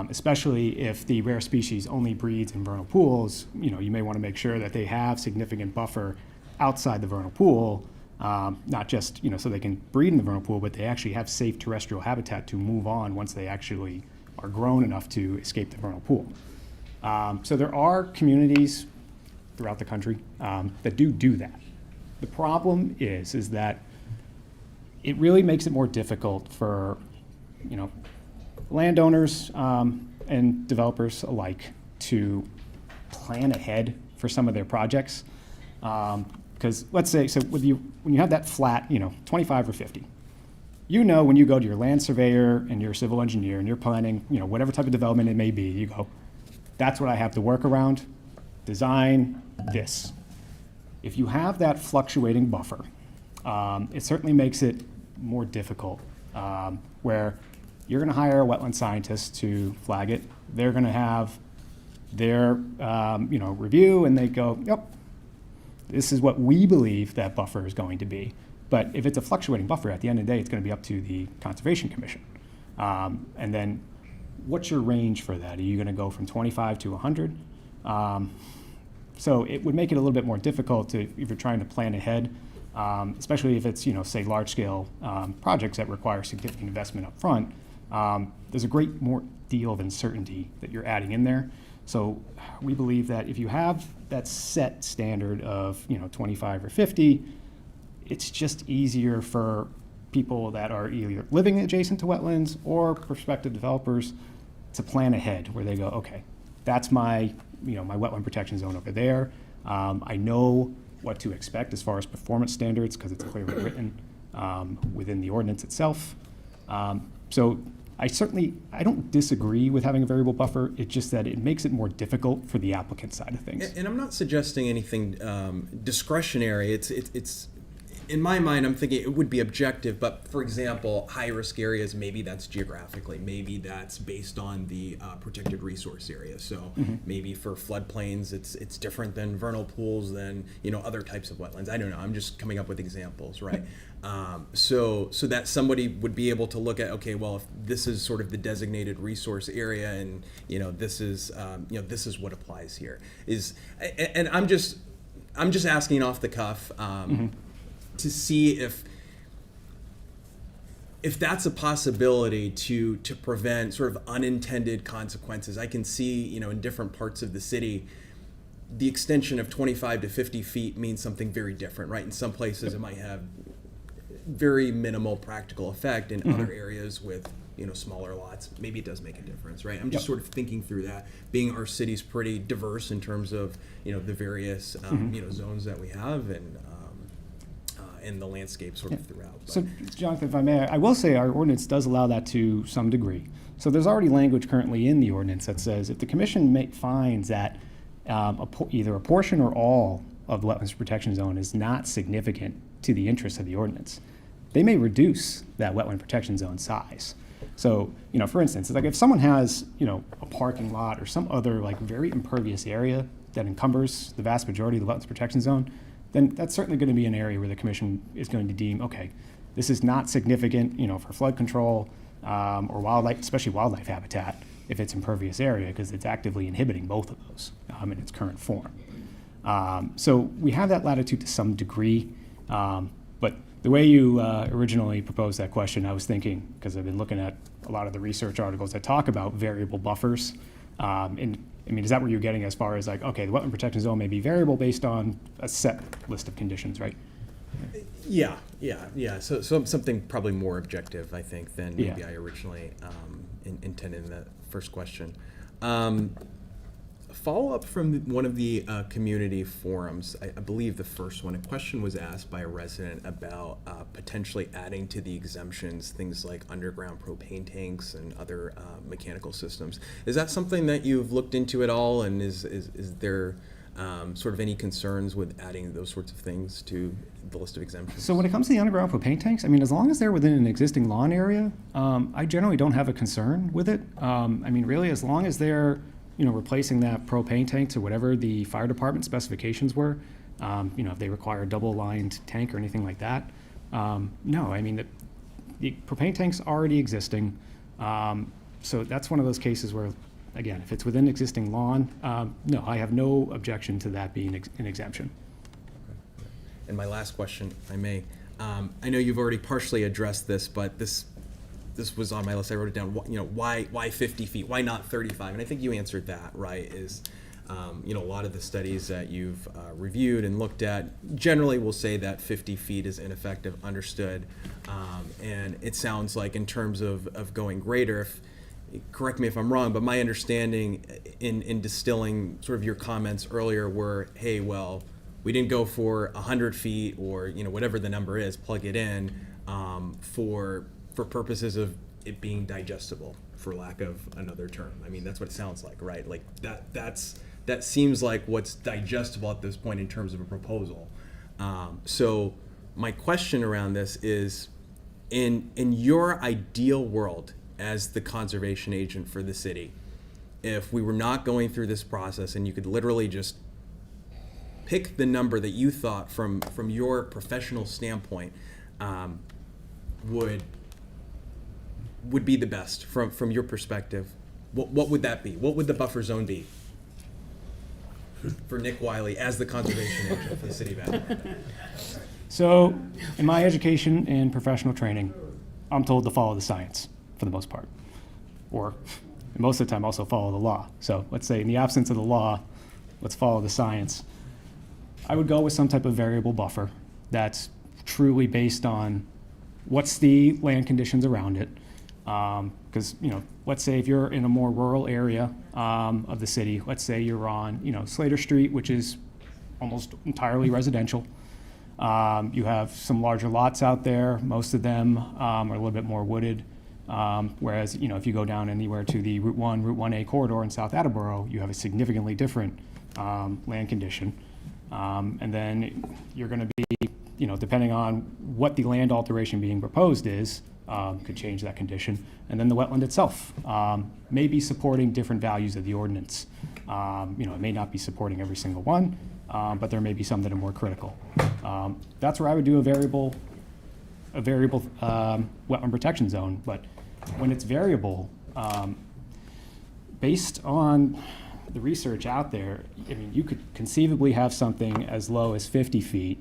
especially if the rare species only breeds in vernal pools, you may want to make sure that they have significant buffer outside the vernal pool, not just, so they can breed in the vernal pool, but they actually have safe terrestrial habitat to move on once they actually are grown enough to escape the vernal pool. So there are communities throughout the country that do that. The problem is that it really makes it more difficult for, landowners and developers alike to plan ahead for some of their projects. Because let's say, so when you have that flat, 25 or 50, when you go to your land surveyor and your civil engineer and you're planning, whatever type of development it may be, you go, that's what I have to work around, design this. If you have that fluctuating buffer, it certainly makes it more difficult, where you're going to hire a wetland scientist to flag it. They're going to have their, review, and they go, yep, this is what we believe that buffer is going to be. But if it's a fluctuating buffer, at the end of the day, it's going to be up to the Conservation Commission. And then what's your range for that? Are you going to go from 25 to 100? So it would make it a little bit more difficult if you're trying to plan ahead, especially if it's, say, large-scale projects that require significant investment up front. There's a great more deal of uncertainty that you're adding in there. So we believe that if you have that set standard of 25 or 50, it's just easier for people that are either living adjacent to wetlands or prospective developers to plan ahead, where they go, okay, that's my my wetland protection zone over there. I know what to expect as far as performance standards because it's clearly written within the ordinance itself. So I don't disagree with having a variable buffer. It's just that it makes it more difficult for the applicant side of things. And I'm not suggesting anything discretionary. It's in my mind, I'm thinking it would be objective, but for example, high-risk areas, maybe that's geographically, maybe that's based on the protected resource area. So maybe for floodplains, it's different than vernal pools than other types of wetlands. I don't know. I'm just coming up with examples, right? So that somebody would be able to look at, okay, well, if this is sort of the designated resource area, and this is what applies here. And I'm just asking off the cuff. To see if that's a possibility to prevent sort of unintended consequences. I can see, in different parts of the city, the extension of 25 to 50 feet means something very different, right? In some places, it might have very minimal practical effect. In other areas with smaller lots, maybe it does make a difference, right? I'm just sort of thinking through that. Being our city's pretty diverse in terms of the various zones that we have, and the landscape sort of throughout. But. So, Jonathan, if I may, I will say our ordinance does allow that to some degree. So there's already language currently in the ordinance that says if the commission finds that either a portion or all of the wetlands protection zone is not significant to the interests of the ordinance, they may reduce that wetland protection zone size. So, for instance, like if someone has, a parking lot or some other very impervious area that encumbers the vast majority of the wetlands protection zone, then that's certainly going to be an area where the commission is going to deem, okay, this is not significant, for flood control or wildlife, especially wildlife habitat, if it's impervious area, because it's actively inhibiting both of those in its current form. So we have that latitude to some degree, but the way you originally proposed that question, I was thinking, because I've been looking at a lot of the research articles that talk about variable buffers, and is that where you're getting as far as okay, the wetland protection zone may be variable based on a set list of conditions, right? Yeah. So something probably more objective, I think, than maybe I originally intended in that first question. Follow up from one of the community forums, I believe the first one, a question was asked by a resident about potentially adding to the exemptions things like underground propane tanks and other mechanical systems. Is that something that you've looked into at all, and is there sort of any concerns with adding those sorts of things to the list of exemptions? So when it comes to the underground propane tanks, as long as they're within an existing lawn area, I generally don't have a concern with it. Really, as long as they're replacing that propane tank to whatever the fire department specifications were, if they require a double-lined tank or anything like that. No, I mean, the propane tank's already existing. So that's one of those cases where, again, if it's within existing lawn, no, I have no objection to that being an exemption. And my last question, if I may, I know you've already partially addressed this, but this was on my list. I wrote it down. Why 50 feet? Why not 35? And I think you answered that, right? Is a lot of the studies that you've reviewed and looked at generally will say that 50 feet is ineffective, understood. And it sounds like in terms of going greater, correct me if I'm wrong, but my understanding in distilling sort of your comments earlier were, hey, well, we didn't go for 100 feet or whatever the number is, plug it in for purposes of it being digestible, for lack of another term. I mean, that's what it sounds like, right? Like that seems like what's digestible at this point in terms of a proposal. So my question around this is, in your ideal world as the conservation agent for the city, if we were not going through this process and you could literally just pick the number that you thought from your professional standpoint would be the best from your perspective, what would that be? What would the buffer zone be for Nick Wiley as the conservation agent for the city of Attleboro? So in my education and professional training, I'm told to follow the science for the most part, or most of the time also follow the law. So let's say in the absence of the law, let's follow the science. I would go with some type of variable buffer that's truly based on what's the land conditions around it. Because, let's say if you're in a more rural area of the city, let's say you're on, Slater Street, which is almost entirely residential. You have some larger lots out there. Most of them are a little bit more wooded. Whereas, if you go down anywhere to the Route 1A corridor in South Attleboro, you have a significantly different land condition. And then you're going to be, depending on what the land alteration being proposed is, could change that condition. And then the wetland itself may be supporting different values of the ordinance. It may not be supporting every single one, but there may be some that are more critical. That's where I would do a variable wetland protection zone. But when it's variable, based on the research out there, you could conceivably have something as low as 50 feet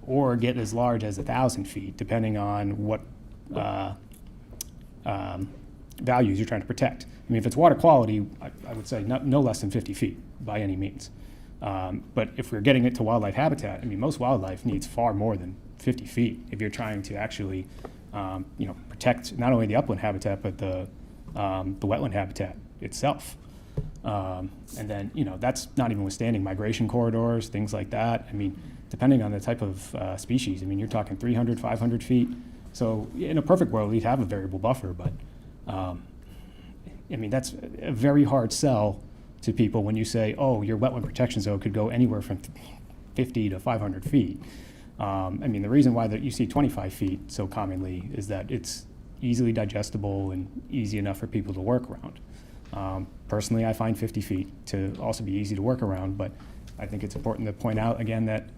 or get as large as 1,000 feet, depending on what values you're trying to protect. If it's water quality, I would say no less than 50 feet by any means. But if we're getting it to wildlife habitat, most wildlife needs far more than 50 feet if you're trying to actually protect not only the upland habitat, but the wetland habitat itself. And then, that's not even withstanding migration corridors, things like that. Depending on the type of species, you're talking 300, 500 feet. So in a perfect world, we'd have a variable buffer, but that's a very hard sell to people when you say, oh, your wetland protection zone could go anywhere from 50 to 500 feet. The reason why that you see 25 feet so commonly is that it's easily digestible and easy enough for people to work around. Personally, I find 50 feet to also be easy to work around, but I think it's important to point out again that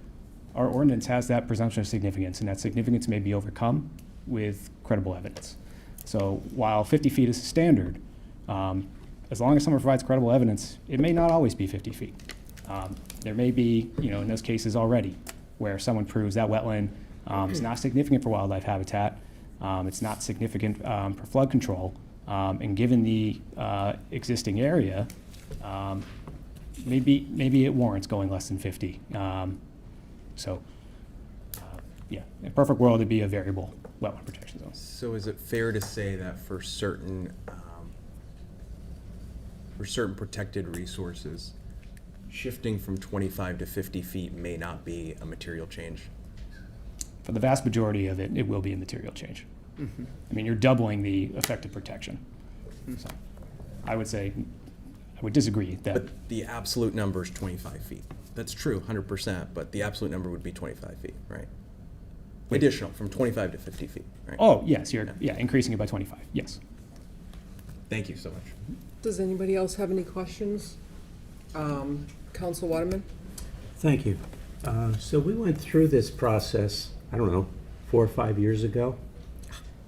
our ordinance has that presumption of significance, and that significance may be overcome with credible evidence. So while 50 feet is standard, as long as someone provides credible evidence, it may not always be 50 feet. There may be, in those cases already, where someone proves that wetland is not significant for wildlife habitat, it's not significant for flood control, and given the existing area, maybe it warrants going less than 50. In a perfect world, it'd be a variable wetland protection zone. So is it fair to say that for certain protected resources, shifting from 25 to 50 feet may not be a material change? For the vast majority of it, it will be a material change. Mm-hmm. You're doubling the effective protection. So I would disagree that. But the absolute number is 25 feet. That's true, 100%, but the absolute number would be 25 feet, right? Additional, from 25 to 50 feet, right? Oh, yes, you're increasing it by 25, yes. Thank you so much. Does anybody else have any questions? Council Waterman? Thank you. So we went through this process, I don't know, 4 or 5 years ago,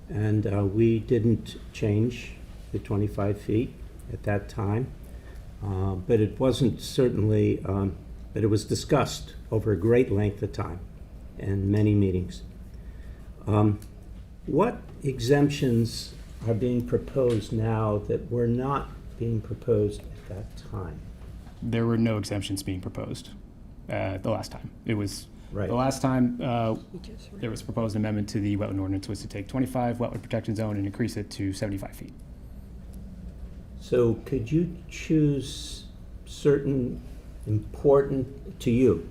and we didn't change the 25 feet at that time, but it wasn't certainly, but it was discussed over a great length of time and many meetings. What exemptions are being proposed now that were not being proposed at that time? There were no exemptions being proposed the last time. It was, Right. the last time there was proposed amendment to the wetland ordinance was to take 25 wetland protection zone and increase it to 75 feet. So could you choose certain important, to you,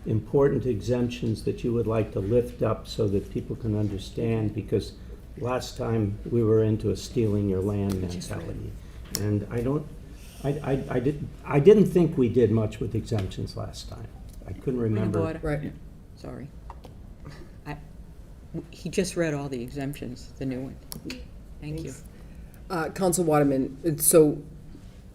important exemptions that you would like to lift up so that people can understand? Because last time we were into a stealing your land mentality. And I didn't think we did much with exemptions last time. I couldn't remember. Right. Sorry. He just read all the exemptions, the new one. Thank you. Council Waterman, so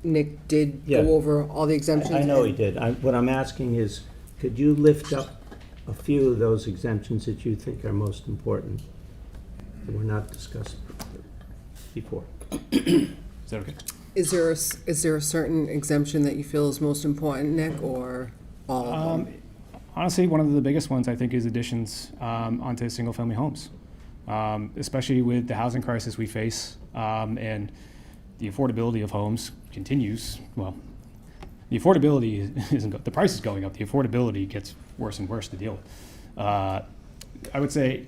Nick did Yeah. go over all the exemptions? I know he did. What I'm asking is, could you lift up a few of those exemptions that you think are most important that were not discussed before? Is that okay? Is there a certain exemption that you feel is most important, Nick, or all of them? Honestly, one of the biggest ones I think is additions onto single-family homes, especially with the housing crisis we face and the affordability of homes continues. Well, the affordability isn't, the price is going up. The affordability gets worse and worse to deal with. I would say,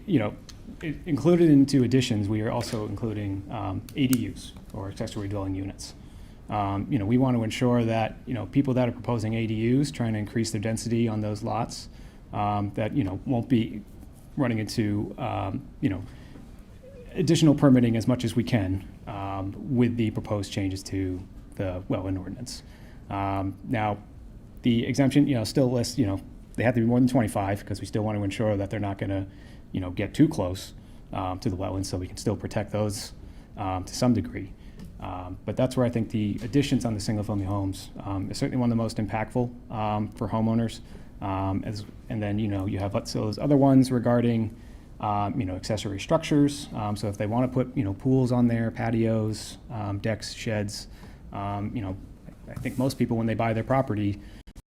included into additions, we are also including ADUs, or accessory dwelling units. We want to ensure that, people that are proposing ADUs, trying to increase their density on those lots, that, won't be running into, additional permitting as much as we can with the proposed changes to the wetland ordinance. Now, the exemption, still lists, they have to be more than 25 because we still want to ensure that they're not going to, get too close to the wetlands, so we can still protect those to some degree. But that's where I think the additions on the single-family homes is certainly one of the most impactful for homeowners. And then, you have those other ones regarding, accessory structures. So if they want to put, pools on there, patios, decks, sheds, I think most people, when they buy their property,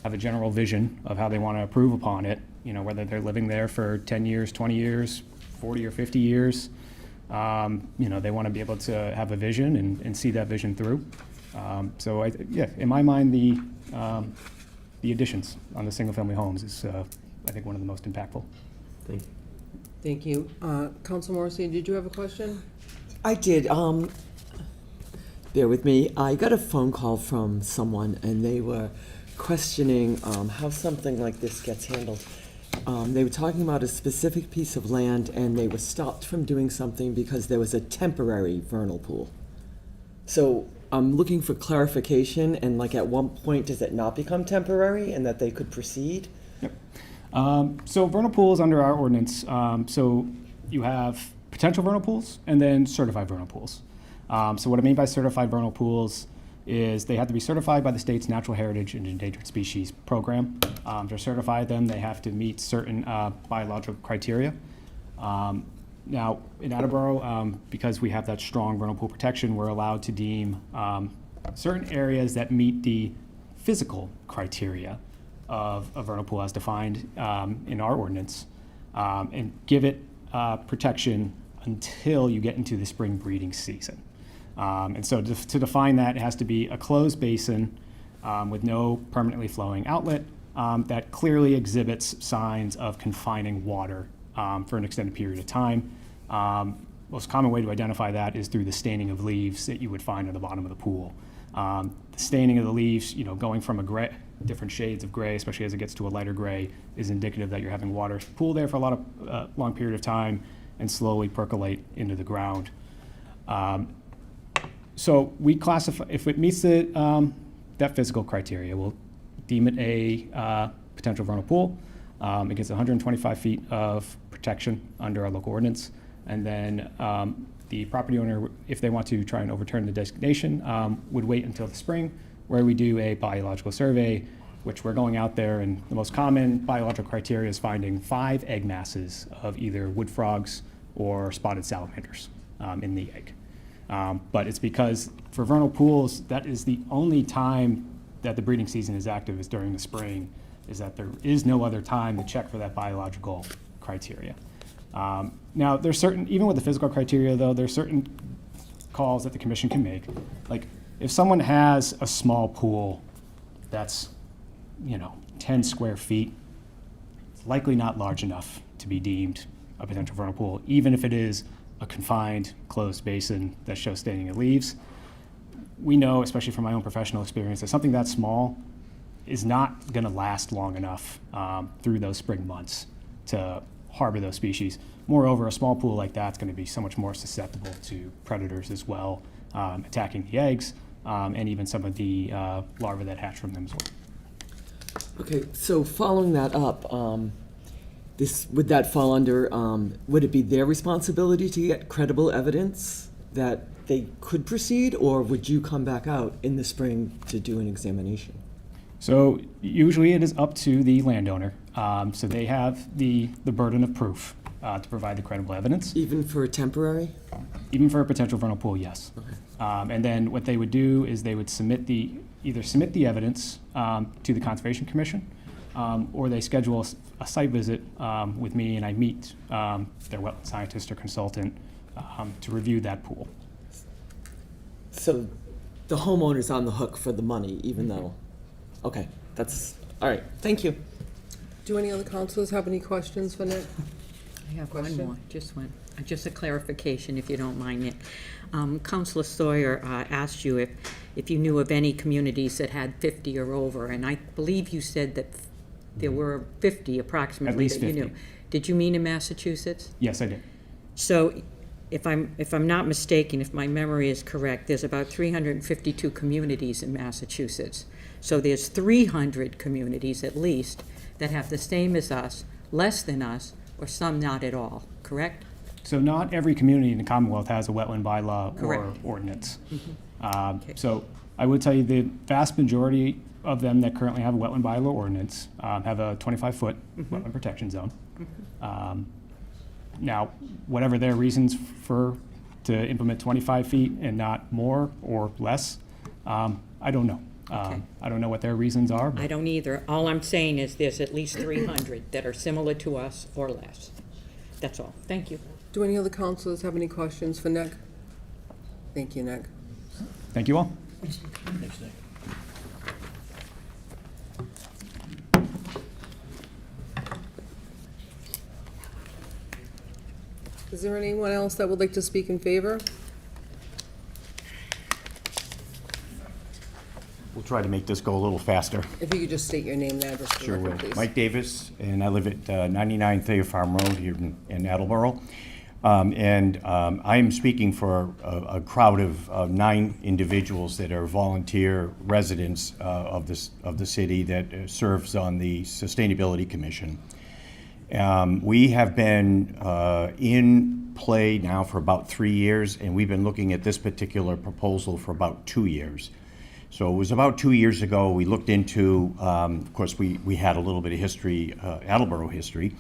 have a general vision of how they want to improve upon it, whether they're living there for 10 years, 20 years, 40 or 50 years. They want to be able to have a vision and see that vision through. So in my mind, the additions on the single-family homes is, I think, one of the most impactful. Thank you. Thank you. Council Morrissey, did you have a question? I did. Bear with me. I got a phone call from someone, and they were questioning how something like this gets handled. They were talking about a specific piece of land, and they were stopped from doing something because there was a temporary vernal pool. So I'm looking for clarification, and at what point does it not become temporary and that they could proceed? So vernal pools under our ordinance, so you have potential vernal pools and then certified vernal pools. So what I mean by certified vernal pools is they have to be certified by the state's Natural Heritage and Endangered Species Program. To certify them, they have to meet certain biological criteria. Now, in Attleboro, because we have that strong vernal pool protection, we're allowed to deem certain areas that meet the physical criteria of a vernal pool as defined in our ordinance, and give it protection until you get into the spring breeding season. And so to define that, it has to be a closed basin with no permanently flowing outlet that clearly exhibits signs of confining water for an extended period of time. Most common way to identify that is through the staining of leaves that you would find at the bottom of the pool. The staining of the leaves, going from a gray, different shades of gray, especially as it gets to a lighter gray, is indicative that you're having water pool there for a long period of time and slowly percolate into the ground. So we classify, if it meets that physical criteria, we'll deem it a potential vernal pool. It gets 125 feet of protection under our local ordinance. And then the property owner, if they want to try and overturn the designation, would wait until the spring, where we do a biological survey, which we're going out there, and the most common biological criteria is finding 5 egg masses of either wood frogs or spotted salamanders in the egg. But it's because for vernal pools, that is the only time that the breeding season is active, is during the spring, is that there is no other time to check for that biological criteria. Now, there's certain, even with the physical criteria though, there's certain calls that the commission can make. Like if someone has a small pool that's, 10 square feet, it's likely not large enough to be deemed a potential vernal pool, even if it is a confined, closed basin that shows standing of leaves. We know, especially from my own professional experience, that something that small is not going to last long enough through those spring months to harbor those species. Moreover, a small pool like that's going to be so much more susceptible to predators as well, attacking the eggs, and even some of the larvae that hatch from them as well. Okay, so following that up, would that fall under, would it be their responsibility to get credible evidence that they could proceed, or would you come back out in the spring to do an examination? So usually it is up to the landowner. So they have the burden of proof to provide the credible evidence. Even for a temporary? Even for a potential vernal pool, yes. Okay. And then what they would do is they would either submit the evidence to the Conservation Commission, or they schedule a site visit with me, and I meet their wetland scientist or consultant to review that pool. So the homeowner's on the hook for the money, even though, okay, that's, all right, thank you. Do any other councilors have any questions for Nick? I have Question? one more, just a clarification, if you don't mind it. Councilor Sawyer asked you if you knew of any communities that had 50 or over, and I believe you said that there were 50 approximately. At least that you 50. knew. Did you mean in Massachusetts? Yes, I did. So if I'm not mistaken, if my memory is correct, there's about 352 communities in Massachusetts. So there's 300 communities at least that have the same as us, less than us, or some not at all, correct? So not every community in the Commonwealth has a wetland bylaw or Correct. ordinance. Okay. So I would tell you the vast majority of them that currently have a wetland bylaw ordinance have a 25-foot wetland protection zone. Now, whatever their reasons to implement 25 feet and not more or less, I don't know. Okay. I don't know what their reasons are. I don't either. All I'm saying is there's at least 300 that are similar to us or less. That's all. Thank you. Do any other councilors have any questions for Nick? Thank you, Nick. Thank you all. Is there anyone else that would like to speak in favor? We'll try to make this go a little faster. If you could just state your name and address for the Sure will. record, please. Mike Davis, and I live at 99 Thayer Farm Road here in Attleboro. I am speaking for a crowd of 9 individuals that are volunteer residents of the city that serves on the Sustainability Commission. We have been in play now for about 3 years, and we've been looking at this particular proposal for about 2 years. So it was about 2 years ago, we looked into, of course, we had a little bit of history, Attleboro history,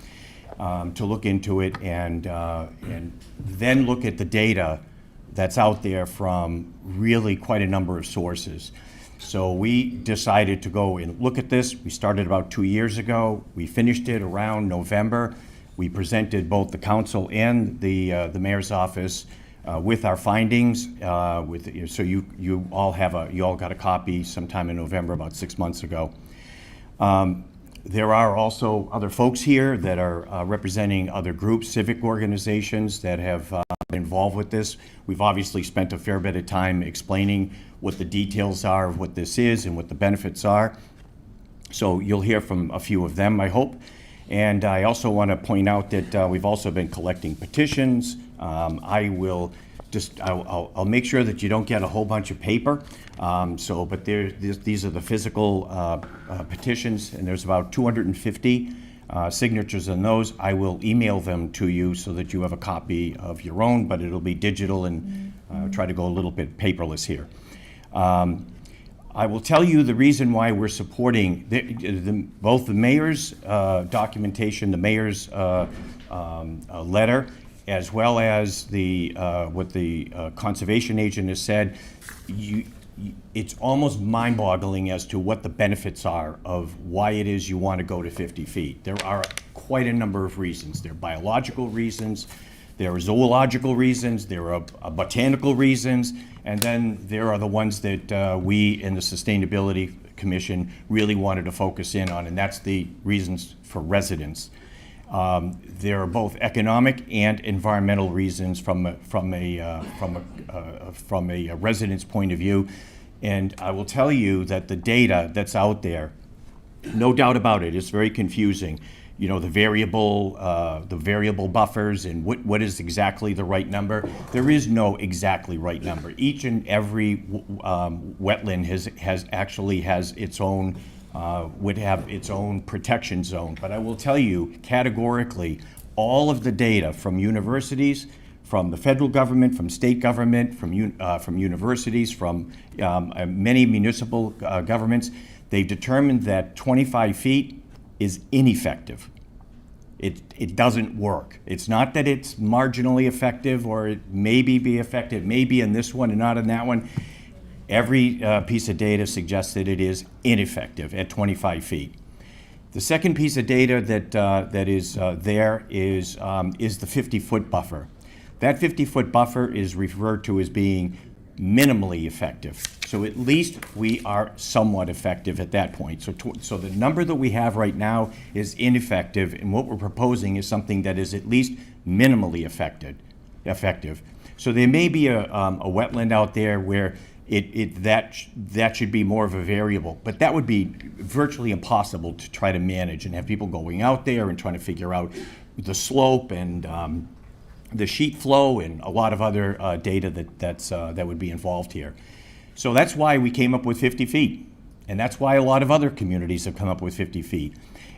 to look into it and then look at the data that's out there from really quite a number of sources. So we decided to go and look at this. We started about 2 years ago. We finished it around November. We presented both the council and the mayor's office with our findings. So you all got a copy sometime in November, about 6 months ago. There are also other folks here that are representing other groups, civic organizations that have been involved with this. We've obviously spent a fair bit of time explaining what the details are of what this is and what the benefits are. So you'll hear from a few of them, I hope. And I also want to point out that we've also been collecting petitions. I'll make sure that you don't get a whole bunch of paper. But these are the physical petitions, and there's about 250 signatures on those. I will email them to you so that you have a copy of your own, but it'll be digital and try to go a little bit paperless here. I will tell you the reason why we're supporting both the mayor's documentation, the mayor's letter, as well as what the conservation agent has said. It's almost mind-boggling as to what the benefits are of why it is you want to go to 50 feet. There are quite a number of reasons. There are biological reasons, there are zoological reasons, there are botanical reasons, and then there are the ones that we in the Sustainability Commission really wanted to focus in on, and that's the reasons for residents. There are both economic and environmental reasons from a resident's point of view. And I will tell you that the data that's out there, no doubt about it, is very confusing. You know, the variable buffers and what is exactly the right number. There is no exactly right number. Each and every wetland has its own. Would have its own protection zone. But I will tell you categorically, all of the data from universities, from the federal government, from state government, from universities, from many municipal governments, they've determined that 25 feet is ineffective. It doesn't work. It's not that it's marginally effective or it maybe be effective, maybe in this one and not in that one. Every piece of data suggests that it is ineffective at 25 feet. The second piece of data that is there is the 50-foot buffer. That 50-foot buffer is referred to as being minimally effective. So at least we are somewhat effective at that point. So the number that we have right now is ineffective, and what we're proposing is something that is at least minimally effective. So there may be a wetland out there where that should be more of a variable, but that would be virtually impossible to try to manage and have people going out there and trying to figure out the slope and the sheet flow and a lot of other data that would be involved here. So that's why we came up with 50 feet, and that's why a lot of other communities have come up with 50 feet.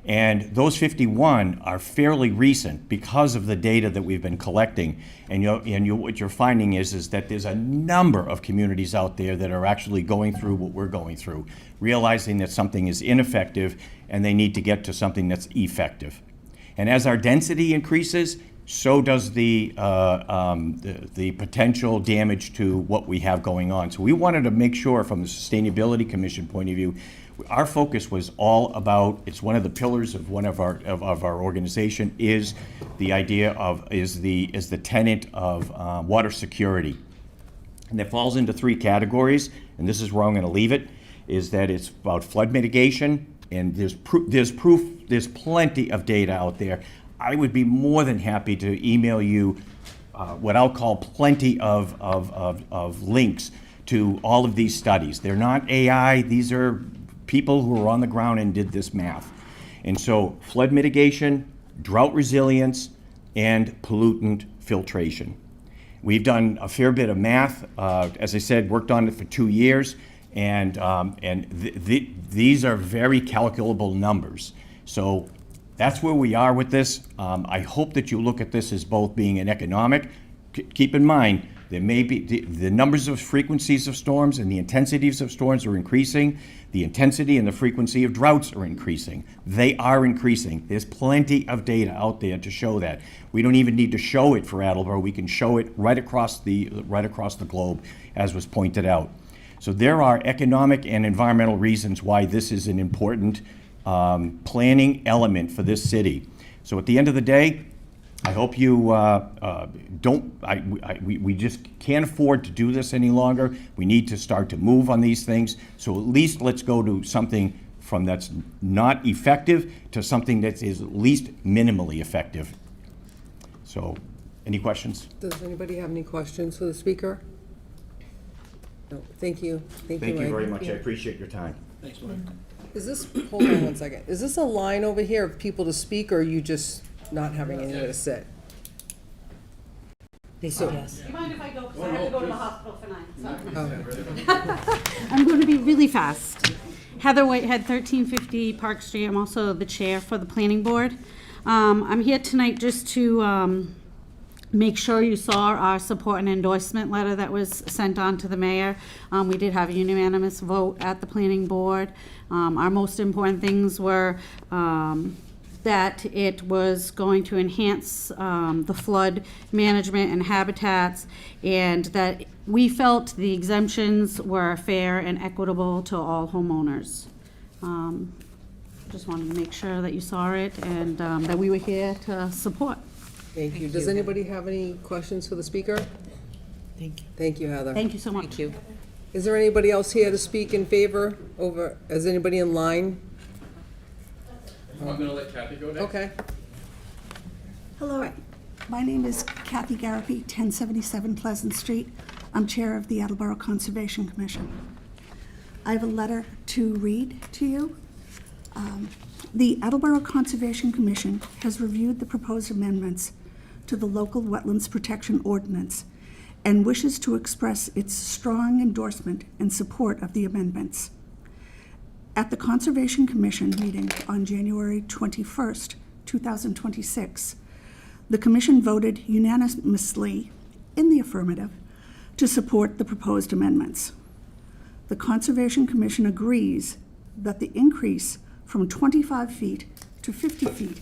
And those 51 are fairly recent because of the data that we've been collecting. And what you're finding is that there's a number of communities out there that are actually going through what we're going through, realizing that something is ineffective and they need to get to something that's effective. And as our density increases, so does the potential damage to what we have going on. So we wanted to make sure from the Sustainability Commission point of view, our focus was all about, it's one of the pillars of one of our organization, is the idea of, is the tenet of water security. And that falls into three categories, and this is where I'm going to leave it, is that it's about flood mitigation, and there's plenty of data out there. I would be more than happy to email you what I'll call plenty of links to all of these studies. They're not AI, these are people who are on the ground and did this math. And so flood mitigation, drought resilience, and pollutant filtration. We've done a fair bit of math. As I said, worked on it for 2 years, and these are very calculable numbers. So that's where we are with this. I hope that you look at this as both being an economic. Keep in mind, there may be the numbers of frequencies of storms and the intensities of storms are increasing. The intensity and the frequency of droughts are increasing. They are increasing. There's plenty of data out there to show that. We don't even need to show it for Attleboro. We can show it right across the globe, as was pointed out. So there are economic and environmental reasons why this is an important planning element for this city. So at the end of the day, I hope you we just can't afford to do this any longer. We need to start to move on these things. So at least let's go to something from that's not effective to something that is at least minimally effective. So, any questions? Does anybody have any questions for the speaker? No, thank you. Thank you very much. I appreciate your time. Thanks, Mike. Is this, hold on one second, is this a line over here of people to speak, or are you just not having anywhere to sit? They said yes. Do you mind if I go, because I have to go to the hospital for 9? Sorry. Okay. I'm going to be really fast. Heather Whitehead, 1350 Park Street. I'm also the chair for the planning board. I'm here tonight just to make sure you saw our support and endorsement letter that was sent on to the mayor. We did have a unanimous vote at the planning board. Our most important things were that it was going to enhance the flood management and habitats, and that we felt the exemptions were fair and equitable to all homeowners. Just wanted to make sure that you saw it and that we were here to support. Thank you. Does anybody have any questions for the speaker? Thank you. Thank you, Heather. Thank you so much. Thank you. Is there anybody else here to speak in favor over, is anybody in line? I'm gonna let Kathy go next. Okay. Hello, my name is Kathy Garapi, 1077 Pleasant Street. I'm chair of the Attleboro Conservation Commission. I have a letter to read to you. The Attleboro Conservation Commission has reviewed the proposed amendments to the local wetlands protection ordinance and wishes to express its strong endorsement and support of the amendments. At the Conservation Commission meeting on January 21st, 2026, the Commission voted unanimously in the affirmative to support the proposed amendments. The Conservation Commission agrees that the increase from 25 feet to 50 feet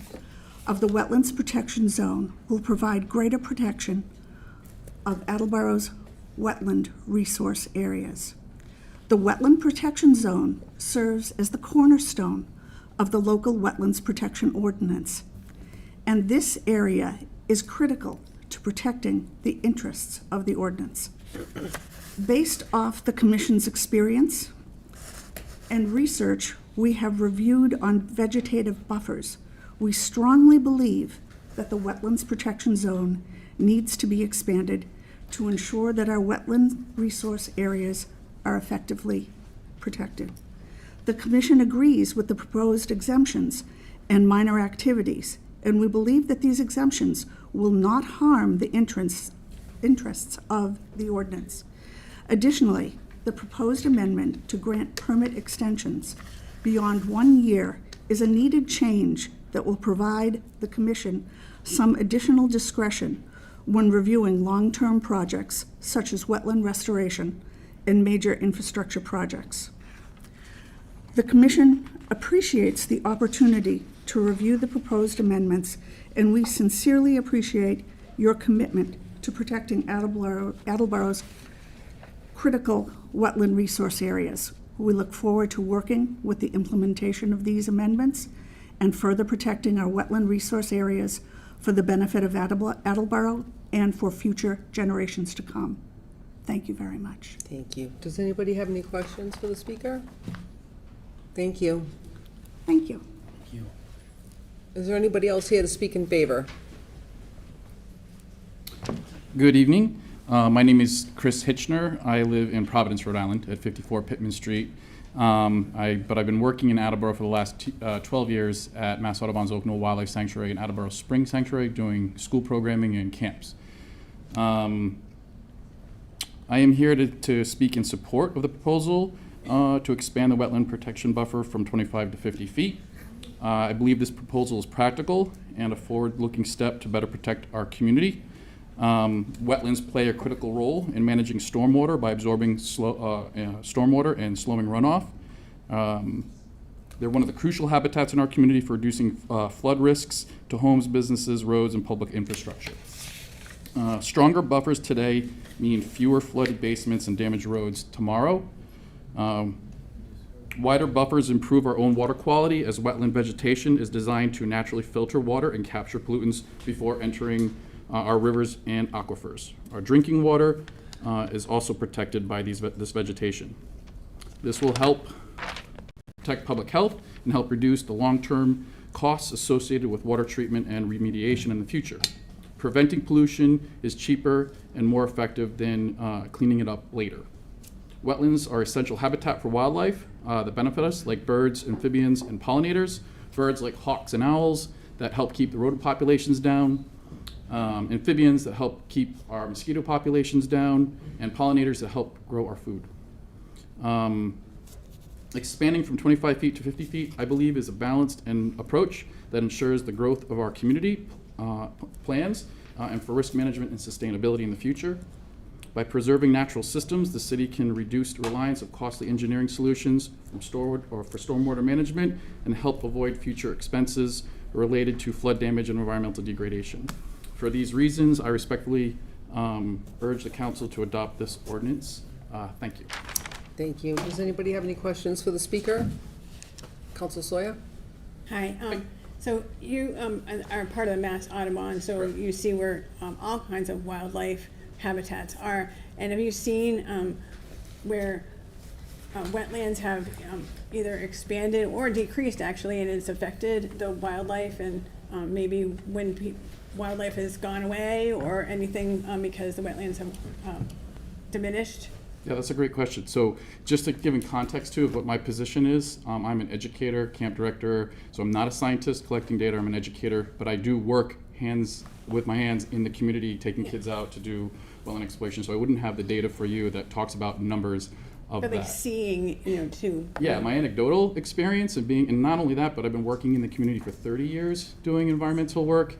of the Wetlands Protection Zone will provide greater protection of Attleboro's wetland resource areas. The Wetland Protection Zone serves as the cornerstone of the local Wetlands Protection Ordinance, and this area is critical to protecting the interests of the ordinance. Based off the Commission's experience and research we have reviewed on vegetative buffers, we strongly believe that the Wetlands Protection Zone needs to be expanded to ensure that our wetland resource areas are effectively protected. The Commission agrees with the proposed exemptions and minor activities, and we believe that these exemptions will not harm the interests of the ordinance. Additionally, the proposed amendment to grant permit extensions beyond 1 year is a needed change that will provide the Commission some additional discretion when reviewing long-term projects such as wetland restoration and major infrastructure projects. The Commission appreciates the opportunity to review the proposed amendments, and we sincerely appreciate your commitment to protecting Attleboro's critical wetland resource areas. We look forward to working with the implementation of these amendments and further protecting our wetland resource areas for the benefit of Attleboro and for future generations to come. Thank you very much. Thank you. Does anybody have any questions for the speaker? Thank you. Thank you. Is there anybody else here to speak in favor? Good evening. My name is Chris Hitchner. I live in Providence, Rhode Island at 54 Pittman Street. But I've been working in Attleboro for the last 12 years at Mass Audubon's Oak Knoll Wildlife Sanctuary and Attleboro Spring Sanctuary doing school programming and camps. I am here to speak in support of the proposal to expand the wetland protection buffer from 25 to 50 feet. I believe this proposal is practical and a forward-looking step to better protect our community. Wetlands play a critical role in managing stormwater by absorbing stormwater and slowing runoff. They're one of the crucial habitats in our community for reducing flood risks to homes, businesses, roads, and public infrastructure. Stronger buffers today mean fewer flooded basements and damaged roads tomorrow. Wider buffers improve our own water quality, as wetland vegetation is designed to naturally filter water and capture pollutants before entering our rivers and aquifers. Our drinking water is also protected by this vegetation. This will help protect public health and help reduce the long-term costs associated with water treatment and remediation in the future. Preventing pollution is cheaper and more effective than cleaning it up later. Wetlands are essential habitat for wildlife that benefit us, like birds, amphibians, and pollinators. Birds like hawks and owls that help keep the rodent populations down. Amphibians that help keep our mosquito populations down, and pollinators that help grow our food. Expanding from 25 feet to 50 feet, I believe, is a balanced and approach that ensures the growth of our community plans and for risk management and sustainability in the future. By preserving natural systems, the city can reduce reliance of costly engineering solutions for stormwater management and help avoid future expenses related to flood damage and environmental degradation. For these reasons, I respectfully urge the council to adopt this ordinance. Thank you. Thank you. Does anybody have any questions for the speaker? Council Sawyer? Hi, so you are part of the Mass Audubon, so you see where all kinds of wildlife habitats are. And have you seen where wetlands have either expanded or decreased actually, and it's affected the wildlife, and maybe when wildlife has gone away or anything because the wetlands have diminished? Yeah, that's a great question. So just to give in context too of what my position is, I'm an educator, camp director, so I'm not a scientist collecting data, I'm an educator, but I do work with my hands in the community, taking kids out to do wetland exploration, so I wouldn't have the data for you that talks about numbers of But that. like seeing, too. Yeah, my anecdotal experience of and not only that, but I've been working in the community for 30 years doing environmental work.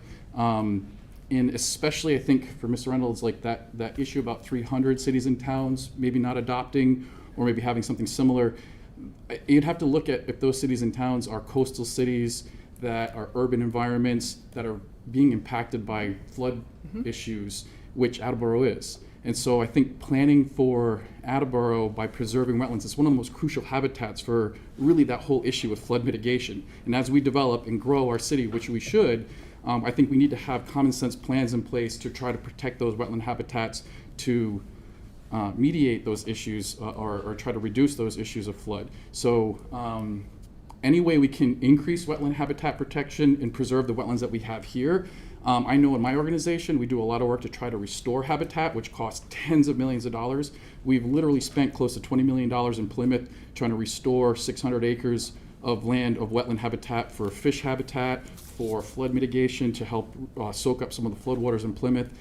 And especially, I think, for Mr. Reynolds, like that issue about 300 cities and towns maybe not adopting or maybe having something similar, you'd have to look at if those cities and towns are coastal cities that are urban environments that are being impacted by flood issues, which Attleboro is. And so I think planning for Attleboro by preserving wetlands is one of the most crucial habitats for really that whole issue of flood mitigation. And as we develop and grow our city, which we should, I think we need to have common sense plans in place to try to protect those wetland habitats to mediate those issues or try to reduce those issues of flood. So any way we can increase wetland habitat protection and preserve the wetlands that we have here. I know in my organization, we do a lot of work to try to restore habitat, which costs tens of millions of dollars. We've literally spent close to $20 million in Plymouth trying to restore 600 acres of land of wetland habitat for fish habitat, for flood mitigation to help soak up some of the floodwaters in Plymouth.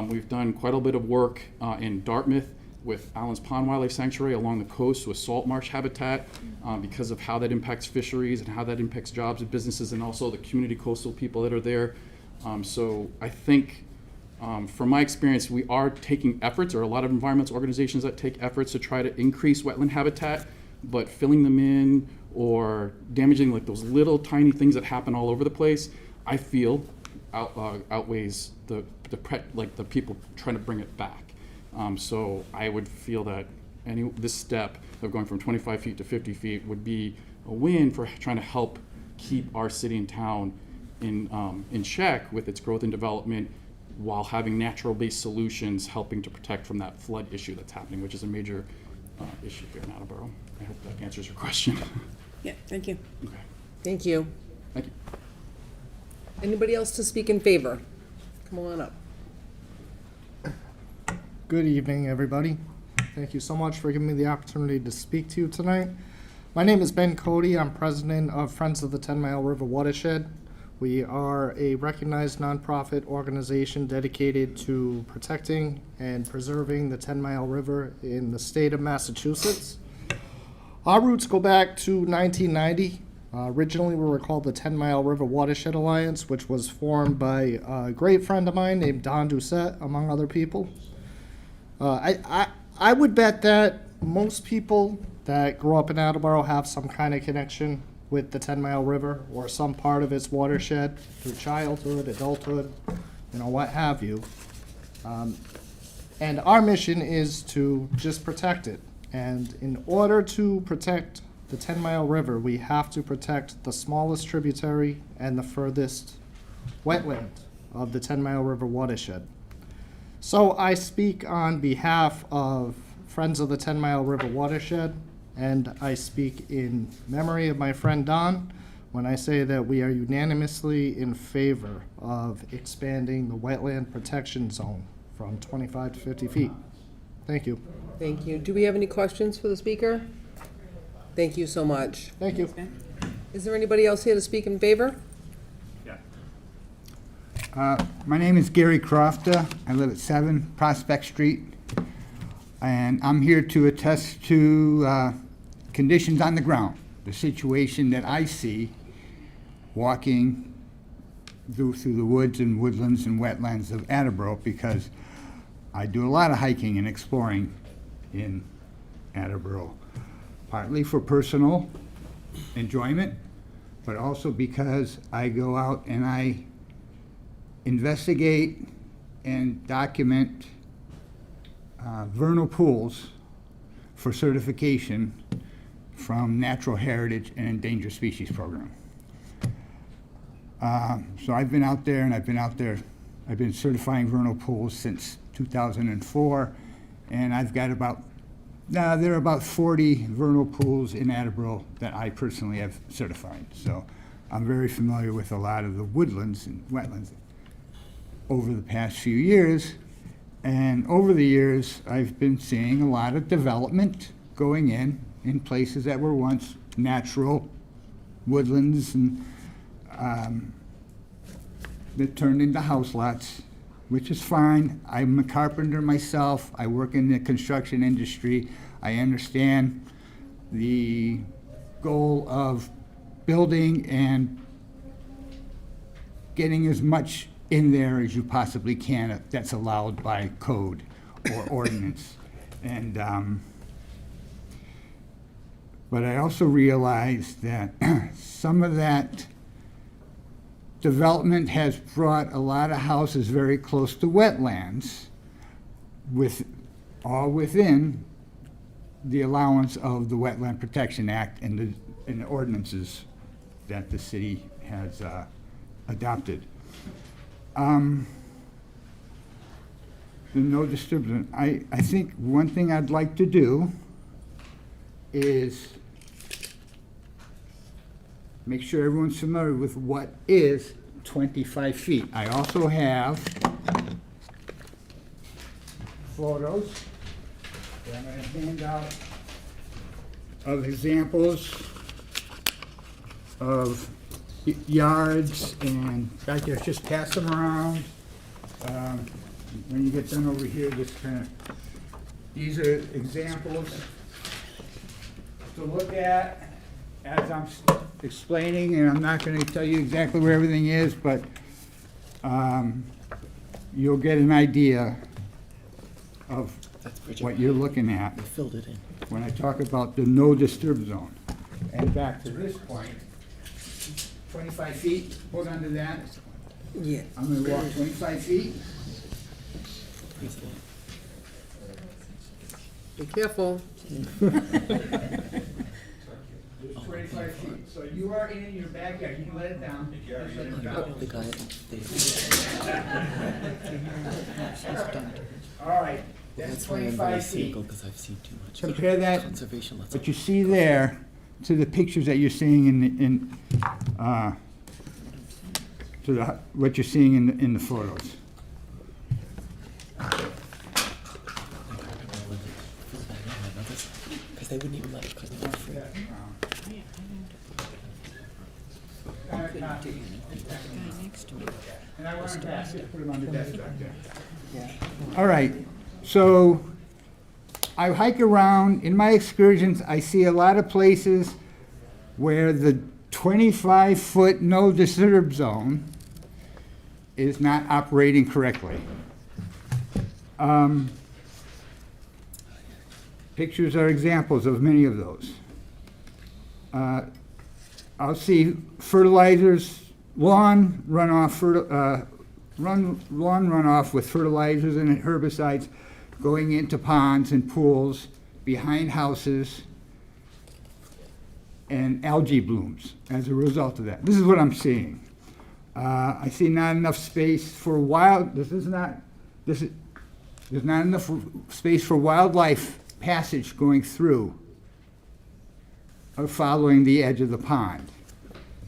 We've done quite a bit of work in Dartmouth with Allen's Pond Wildlife Sanctuary along the coast with salt marsh habitat because of how that impacts fisheries and how that impacts jobs and businesses and also the community coastal people that are there. So I think from my experience, we are taking efforts, or a lot of environmental organizations that take efforts to try to increase wetland habitat, but filling them in or damaging like those little tiny things that happen all over the place, I feel outweighs the people trying to bring it back. So I would feel that this step of going from 25 feet to 50 feet would be a win for trying to help keep our city and town in check with its growth and development while having natural-based solutions helping to protect from that flood issue that's happening, which is a major issue here in Attleboro. I hope that answers your question. Yeah, thank you. Okay. Thank you. Thank you. Anybody else to speak in favor? Come on up. Good evening, everybody. Thank you so much for giving me the opportunity to speak to you tonight. My name is Ben Cody. I'm president of Friends of the 10 Mile River Watershed. We are a recognized nonprofit organization dedicated to protecting and preserving the 10 Mile River in the state of Massachusetts. Our roots go back to 1990. Originally, we were called the 10 Mile River Watershed Alliance, which was formed by a great friend of mine named Don Doucette, among other people. I would bet that most people that grow up in Attleboro have some kind of connection with the 10 Mile River or some part of its watershed through childhood, adulthood, what have you. And our mission is to just protect it. And in order to protect the 10 Mile River, we have to protect the smallest tributary and the furthest wetland of the 10 Mile River watershed. So I speak on behalf of Friends of the 10 Mile River Watershed, and I speak in memory of my friend Don when I say that we are unanimously in favor of expanding the wetland protection zone from 25 to 50 feet. Thank you. Thank you. Do we have any questions for the speaker? Thank you so much. Thank you. Is there anybody else here to speak in favor? My name is Gary Crofter. I live at 7 Prospect Street. And I'm here to attest to conditions on the ground, the situation that I see walking through the woods and woodlands and wetlands of Attleboro, because I do a lot of hiking and exploring in Attleboro, partly for personal enjoyment, but also because I go out and I investigate and document vernal pools for certification from Natural Heritage and Endangered Species Program. So I've been out there, and I've been certifying vernal pools since 2004, and I've got there are about 40 vernal pools in Attleboro that I personally have certified. So I'm very familiar with a lot of the woodlands and wetlands over the past few years. And over the years, I've been seeing a lot of development going in places that were once natural woodlands, and that turned into house lots, which is fine. I'm a carpenter myself. I work in the construction industry. I understand the goal of building and getting as much in there as you possibly can that's allowed by code or ordinance. And but I also realize that some of that development has brought a lot of houses very close to wetlands, all within the allowance of the Wetland Protection Act and the ordinances that the city has adopted. The no disturbance. I think one thing I'd like to do is make sure everyone's familiar with what is 25 feet. I also have photos that I'm going to hand out of examples of yards, and back there, just pass them around. When you get done over here, just kind of, these are examples to look at as I'm explaining, and I'm not going to tell you exactly where everything is, but you'll get an idea of what you're looking at Filled it in. when I talk about the no disturb zone. And back to this point, 25 feet, hold on to that. Yeah. I'm going to walk 25 feet. Be careful. Just 25 feet. So you are in your backyard. You can let it down. Just let it go. The guy All right. That's why I'm very cynical, because I've seen too much. Compare that, Conservation, let's what you see there, to the pictures that you're seeing what you're seeing in the photos. because they wouldn't even let it, because they were free. And I want to pass it, put them on the desk back there. All right, so I hike around. In my excursions, I see a lot of places where the 25-foot no disturb zone is not operating correctly. Pictures are examples of many of those. I'll see fertilizers, lawn runoff with fertilizers and herbicides going into ponds and pools behind houses, and algae blooms as a result of that. This is what I'm seeing. I see not enough space for there's not enough space for wildlife passage going through or following the edge of the pond.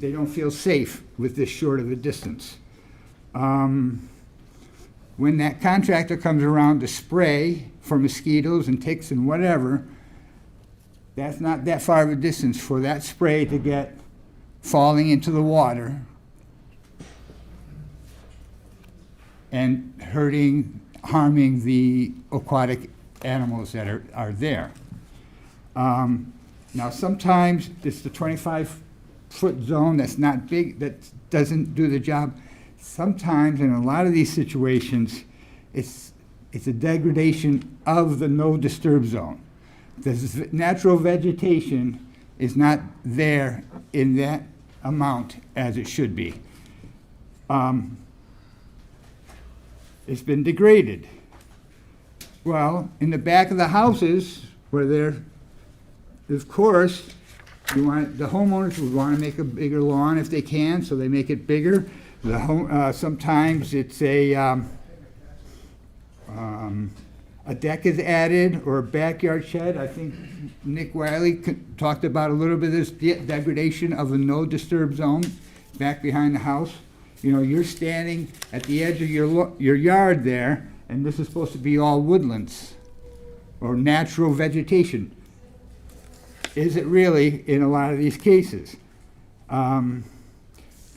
They don't feel safe with this short of a distance. When that contractor comes around to spray for mosquitoes and ticks and whatever, that's not that far of a distance for that spray to get falling into the water and harming the aquatic animals that are there. Now, sometimes it's the 25-foot zone that's not big, that doesn't do the job. Sometimes, in a lot of these situations, it's a degradation of the no disturb zone. The natural vegetation is not there in that amount as it should be. It's been degraded. Well, in the back of the houses where they're, of course, the homeowners would want to make a bigger lawn if they can, so they make it bigger. Sometimes it's a deck is added or a backyard shed. I think Nick Wiley talked about a little bit of this degradation of a no disturb zone back behind the house. You know, you're standing at the edge of your yard there, and this is supposed to be all woodlands or natural vegetation. Is it really in a lot of these cases? The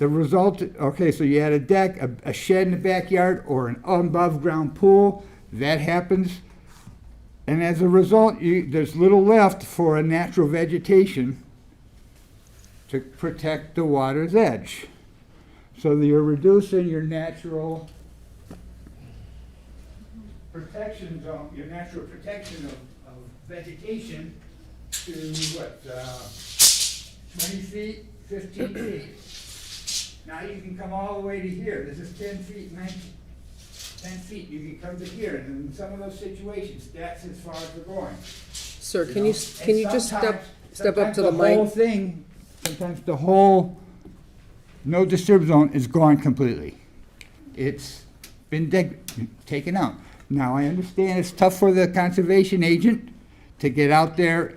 result, okay, so you had a deck, a shed in the backyard, or an above ground pool. That happens. And as a result, there's little left for a natural vegetation to protect the water's edge. So you're reducing your natural protection zone, your natural protection of vegetation to what, 20 feet, 15 feet. Now you can come all the way to here. This is 10 feet, 10 feet. You can come to here. And in some of those situations, that's as far as we're going. Sir, can you just step up Sometimes to the the whole mic? thing, sometimes the whole no disturb zone is gone completely. It's been taken out. Now, I understand it's tough for the conservation agent to get out there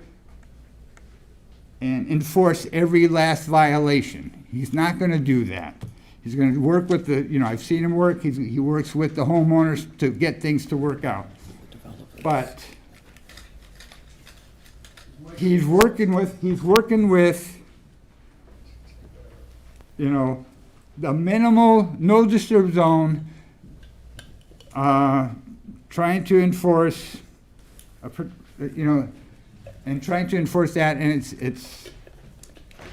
and enforce every last violation. He's not going to do that. He's going to work with I've seen him work. He works with the homeowners to get things to work out. But he's working with the minimal no disturb zone, trying to enforce, and trying to enforce that, and it's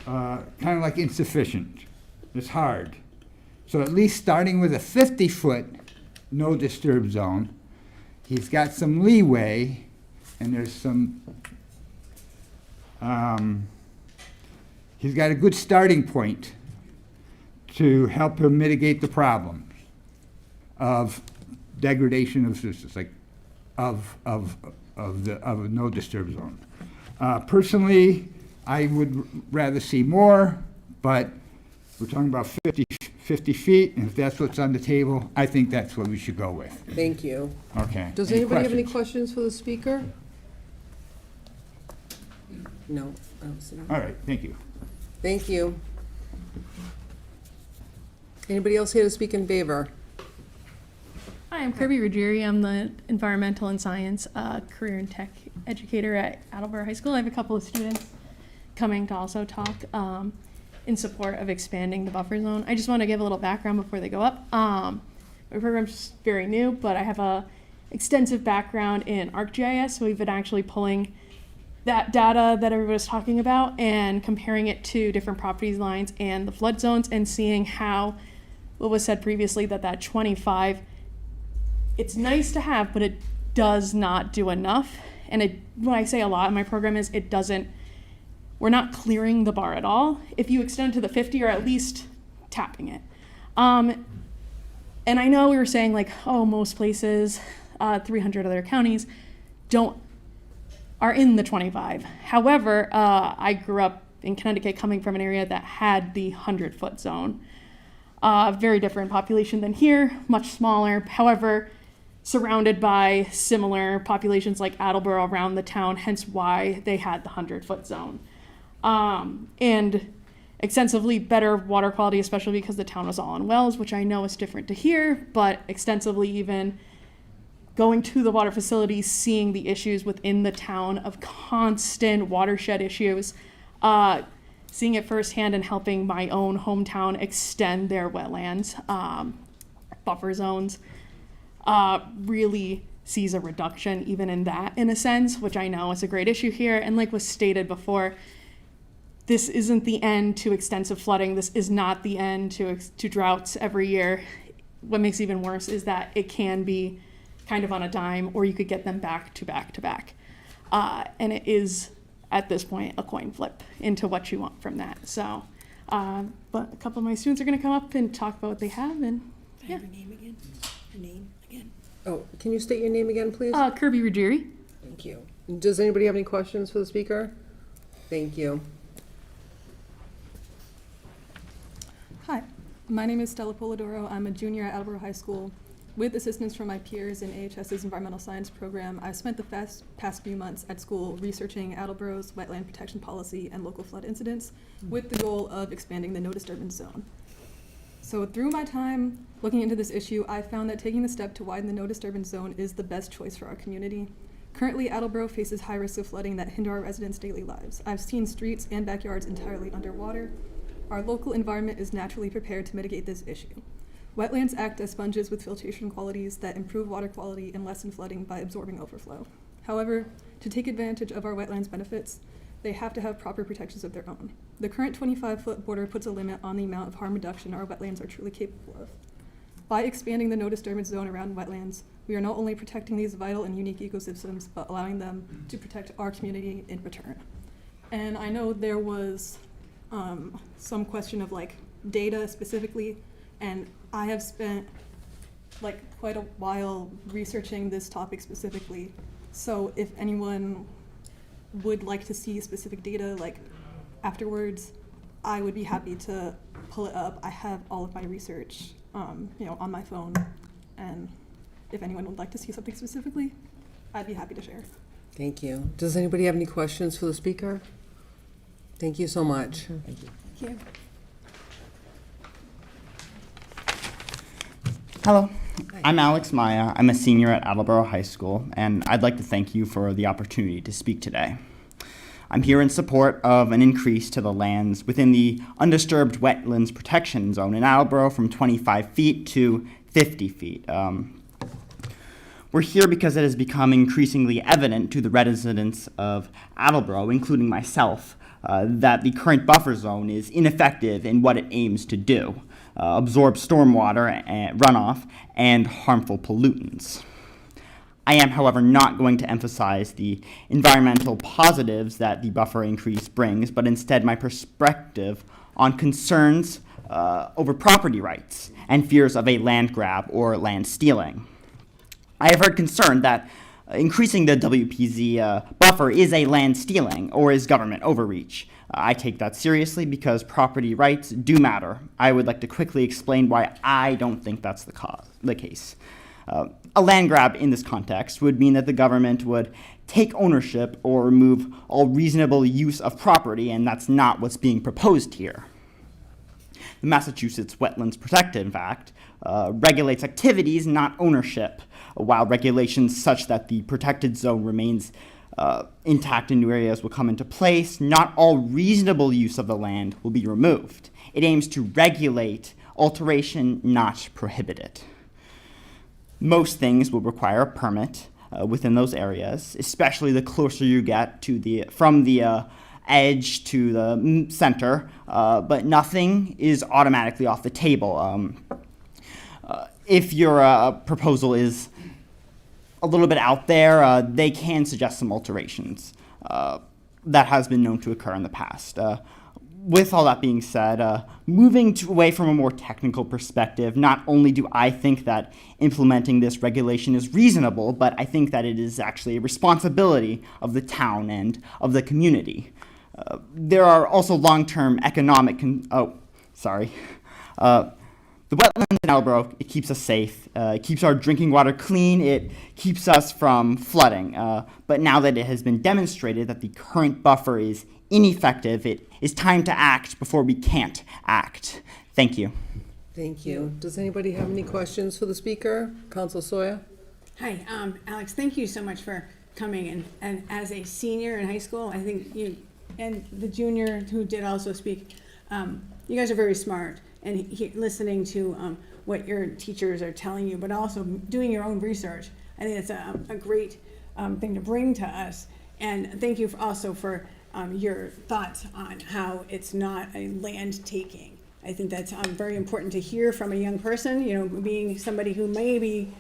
kind of like insufficient. It's hard. So at least starting with a 50-foot no disturb zone, he's got some leeway, and there's some, he's got a good starting point to help him mitigate the problem of degradation of systems, like of a no disturb zone. Personally, I would rather see more, but we're talking about 50 feet, and if that's what's on the table, I think that's what we should go with. Thank you. Okay. Does anybody have any questions for the speaker? No, I don't see any. All right, thank you. Thank you. Anybody else here to speak in favor? Hi, I'm Kirby Ruggieri. I'm the Environmental and Science Career and Tech Educator at Attleboro High School. I have a couple of students coming to also talk in support of expanding the buffer zone. I just want to give a little background before they go up. My program's very new, but I have a extensive background in ArcGIS, so we've been actually pulling that data that everybody's talking about and comparing it to different property lines and the flood zones and seeing how what was said previously that 25, it's nice to have, but it does not do enough. And what I say a lot in my program is we're not clearing the bar at all. If you extend to the 50, you're at least tapping it. And I know we were saying most places, 300 other counties are in the 25. However, I grew up in Connecticut coming from an area that had the 100-foot zone. Very different population than here, much smaller. However, surrounded by similar populations like Attleboro around the town, hence why they had the 100-foot zone. And extensively better water quality, especially because the town was all on wells, which I know is different to here, but extensively even going to the water facilities, seeing the issues within the town of constant watershed issues, seeing it firsthand and helping my own hometown extend their wetlands, buffer zones, really sees a reduction even in that, in a sense, which I know is a great issue here. And like was stated before, this isn't the end to extensive flooding. This is not the end to droughts every year. What makes it even worse is that it can be kind of on a dime, or you could get them back to back to back. And it is, at this point, a coin flip into what you want from that. So, but a couple of my students are going to come up and talk about what they have. And yeah. Her name again? Her name again? Oh, can you state your name again, please? Kirby Ruggieri. Thank you. Does anybody have any questions for the speaker? Thank you. Hi, my name is Stella Polidoro. I'm a junior at Attleboro High School. With assistance from my peers in AHS's environmental science program, I've spent the past few months at school researching Attleboro's wetland protection policy and local flood incidents with the goal of expanding the no disturbance zone. So through my time looking into this issue, I found that taking the step to widen the no disturbance zone is the best choice for our community. Currently, Attleboro faces high risks of flooding that hinder our residents' daily lives. I've seen streets and backyards entirely underwater. Our local environment is naturally prepared to mitigate this issue. Wetlands act as sponges with filtration qualities that improve water quality and lessen flooding by absorbing overflow. However, to take advantage of our wetlands benefits, they have to have proper protections of their own. The current 25-foot border puts a limit on the amount of harm reduction our wetlands are truly capable of. By expanding the no disturbance zone around wetlands, we are not only protecting these vital and unique ecosystems, but allowing them to protect our community in return. And I know there was some question of like data specifically, and I have spent like quite a while researching this topic specifically. So if anyone would like to see specific data like afterwards, I would be happy to pull it up. I have all of my research on my phone, and if anyone would like to see something specifically, I'd be happy to share. Thank you. Does anybody have any questions for the speaker? Thank you so much. Thank you. Thank you. Hello, I'm Alex Maya. I'm a senior at Attleboro High School, and I'd like to thank you for the opportunity to speak today. I'm here in support of an increase to the lands within the undisturbed wetlands protection zone in Attleboro from 25 feet to 50 feet. We're here because it has become increasingly evident to the residents of Attleboro, including myself, that the current buffer zone is ineffective in what it aims to do. Absorb stormwater and runoff and harmful pollutants. I am, however, not going to emphasize the environmental positives that the buffer increase brings, but instead my perspective on concerns over property rights and fears of a land grab or land stealing. I have heard concern that increasing the WPZ buffer is a land stealing or is government overreach. I take that seriously because property rights do matter. I would like to quickly explain why I don't think that's the case. A land grab in this context would mean that the government would take ownership or remove all reasonable use of property, and that's not what's being proposed here. The Massachusetts Wetlands Protective Act regulates activities, not ownership, while regulations such that the protected zone remains intact and new areas will come into place. Not all reasonable use of the land will be removed. It aims to regulate alteration, not prohibit it. Most things will require a permit within those areas, especially the closer you get to from the edge to the center, but nothing is automatically off the table. If your proposal is a little bit out there, they can suggest some alterations. That has been known to occur in the past. With all that being said, moving away from a more technical perspective, not only do I think that implementing this regulation is reasonable, but I think that it is actually a responsibility of the town and of the community. There are also long-term economic the wetlands in Attleboro, it keeps us safe, it keeps our drinking water clean, it keeps us from flooding. But now that it has been demonstrated that the current buffer is ineffective, it is time to act before we can't act. Thank you. Thank you. Does anybody have any questions for the speaker? Council Sawyer? Hi, Alex, thank you so much for coming. And as a senior in high school, I think you and the junior who did also speak, you guys are very smart. And listening to what your teachers are telling you, but also doing your own research. I think it's a great thing to bring to us. And thank you also for your thoughts on how it's not a land taking. I think that's very important to hear from a young person, you know, being somebody who may be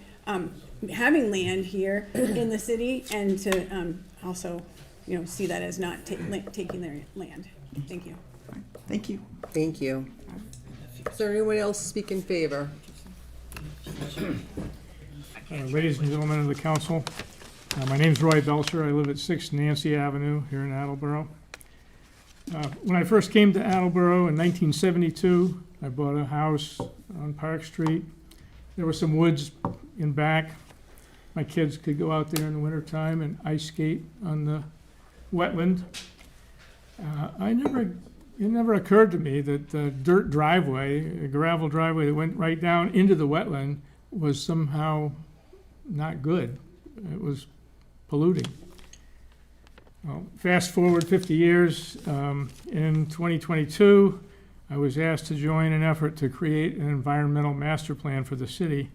having land here in the city, and to also, you know, see that as not taking their land. Thank you. Thank you. Thank you. Is there anyone else speak in favor? Ladies and gentlemen of the council, my name's Roy Belcher. I live at 6 Nancy Avenue here in Attleboro. When I first came to Attleboro in 1972, I bought a house on Park Street. There were some woods in back. My kids could go out there in the wintertime and ice skate on the wetland. It never occurred to me that the dirt driveway, a gravel driveway that went right down into the wetland, was somehow not good. It was polluting. Well, fast forward 50 years, in 2022, I was asked to join an effort to create an environmental master plan for the city.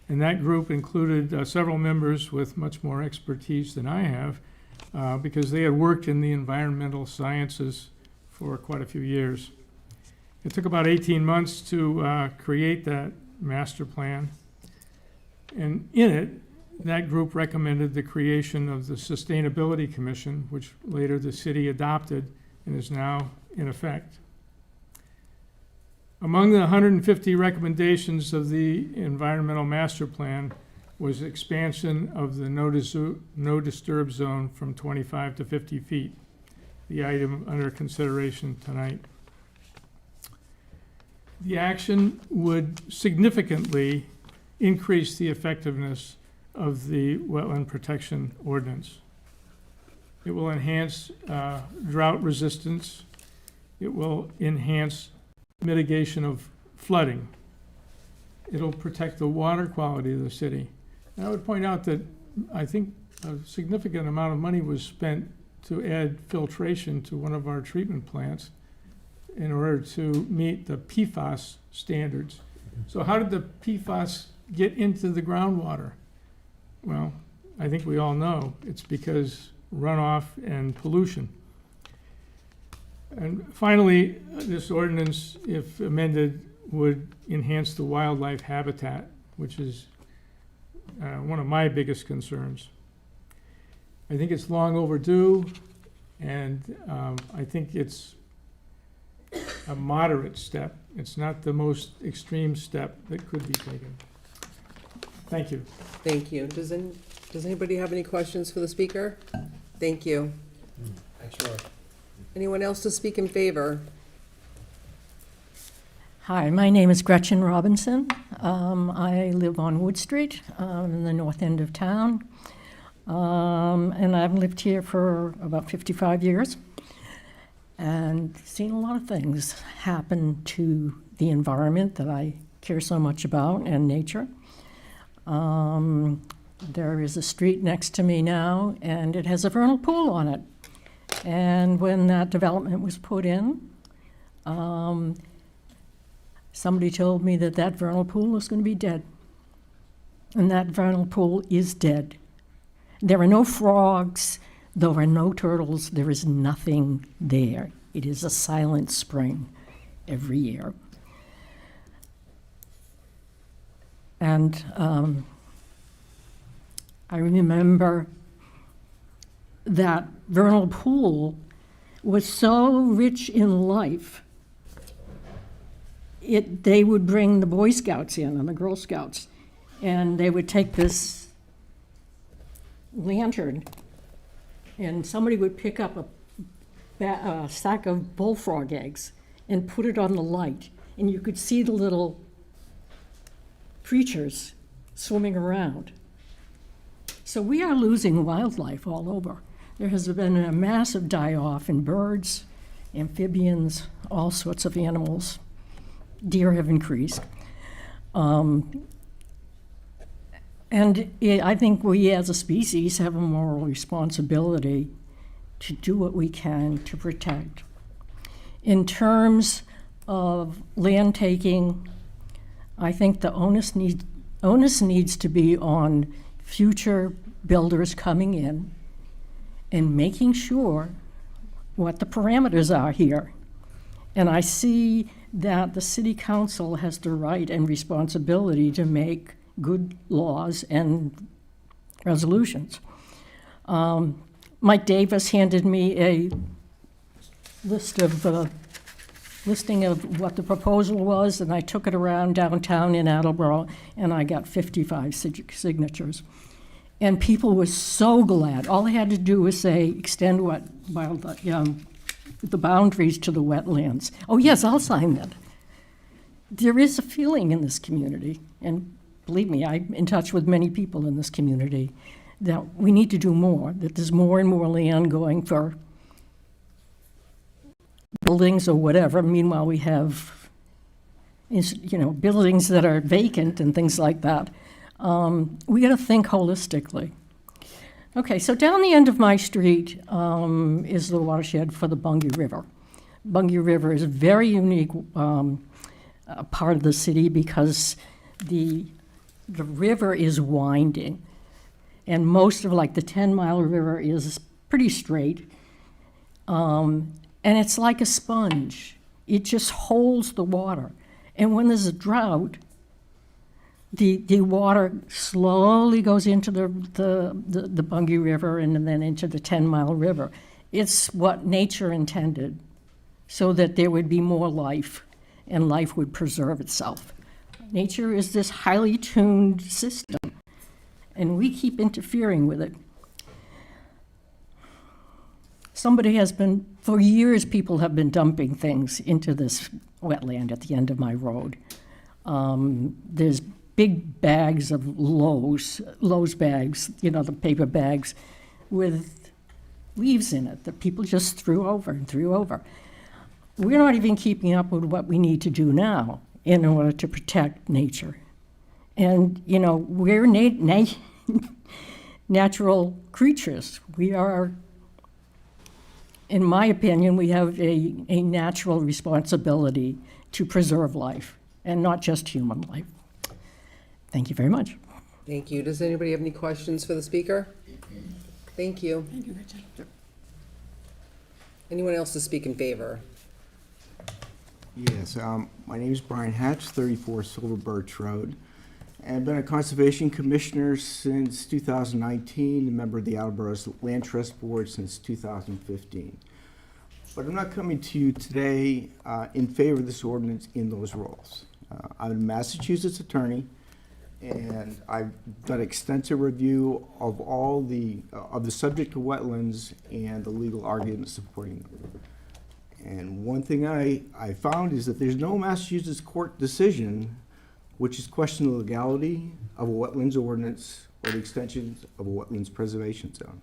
And that group included several members with much more expertise than I have, because they had worked in the environmental sciences for quite a few years. It took about 18 months to create that master plan. And in it, that group recommended the creation of the Sustainability Commission, which later the city adopted and is now in effect. Among the 150 recommendations of the environmental master plan was expansion of the no disturb zone from 25 to 50 feet, the item under consideration tonight. The action would significantly increase the effectiveness of the wetland protection ordinance. It will enhance drought resistance. It will enhance mitigation of flooding. It'll protect the water quality of the city. And I would point out that I think a significant amount of money was spent to add filtration to one of our treatment plants in order to meet the PFAS standards. So how did the PFAS get into the groundwater? Well, I think we all know it's because runoff and pollution. And finally, this ordinance, if amended, would enhance the wildlife habitat, which is one of my biggest concerns. I think it's long overdue, and I think it's a moderate step. It's not the most extreme step that could be taken. Thank you. Thank you. Does anybody have any questions for the speaker? Thank you. Thanks, Roy. Anyone else to speak in favor? Hi, my name is Gretchen Robinson. I live on Wood Street in the north end of town. And I've lived here for about 55 years and seen a lot of things happen to the environment that I care so much about, and nature. There is a street next to me now, and it has a vernal pool on it. And when that development was put in, somebody told me that that vernal pool was going to be dead. And that vernal pool is dead. There are no frogs, there are no turtles, there is nothing there. It is a silent spring every year. And I remember that vernal pool was so rich in life, they would bring the Boy Scouts in and the Girl Scouts, and they would take this lantern, and somebody would pick up a sack of bullfrog eggs and put it on the light, and you could see the little creatures swimming around. So we are losing wildlife all over. There has been a massive die-off in birds, amphibians, all sorts of animals. Deer have increased. And I think we as a species have a moral responsibility to do what we can to protect. In terms of land taking, I think the onus needs to be on future builders coming in and making sure what the parameters are here. And I see that the city council has the right and responsibility to make good laws and resolutions. Mike Davis handed me a listing of what the proposal was, and I took it around downtown in Attleboro, and I got 55 signatures. And people were so glad. All they had to do was say, extend the boundaries to the wetlands. Oh, yes, I'll sign that. There is a feeling in this community, and believe me, I'm in touch with many people in this community, that we need to do more, that there's more and more land going for buildings or whatever. Meanwhile, we have, buildings that are vacant and things like that. We got to think holistically. Okay, so down the end of my street is the watershed for the Bungay River. Bungay River is a very unique part of the city because the river is winding, and most of the 10-mile river is pretty straight, and it's like a sponge. It just holds the water, and when there's a drought, the water slowly goes into the Bungay River and then into the 10-mile river. It's what nature intended, so that there would be more life, and life would preserve itself. Nature is this highly tuned system, and we keep interfering with it. For years, people have been dumping things into this wetland at the end of my road. There's big bags of Lowe's bags, the paper bags with leaves in it that people just threw over and threw over. We're not even keeping up with what we need to do now in order to protect nature. And, we're natural creatures. We are, in my opinion, we have a natural responsibility to preserve life, and not just human life. Thank you very much. Thank you. Does anybody have any questions for the speaker? Thank you. Thank you, Richard. Anyone else to speak in favor? Yes, my name is Brian Hatch, 34 Silver Birch Road, and I've been a conservation commissioner since 2019, a member of the Attleboro's Land Trust Board since 2015. But I'm not coming to you today in favor of this ordinance in those roles. I'm a Massachusetts attorney, and I've done extensive review of all the subject of wetlands and the legal arguments supporting them. And one thing I found is that there's no Massachusetts court decision which has questioned the legality of a wetlands ordinance or the extensions of a wetlands preservation zone.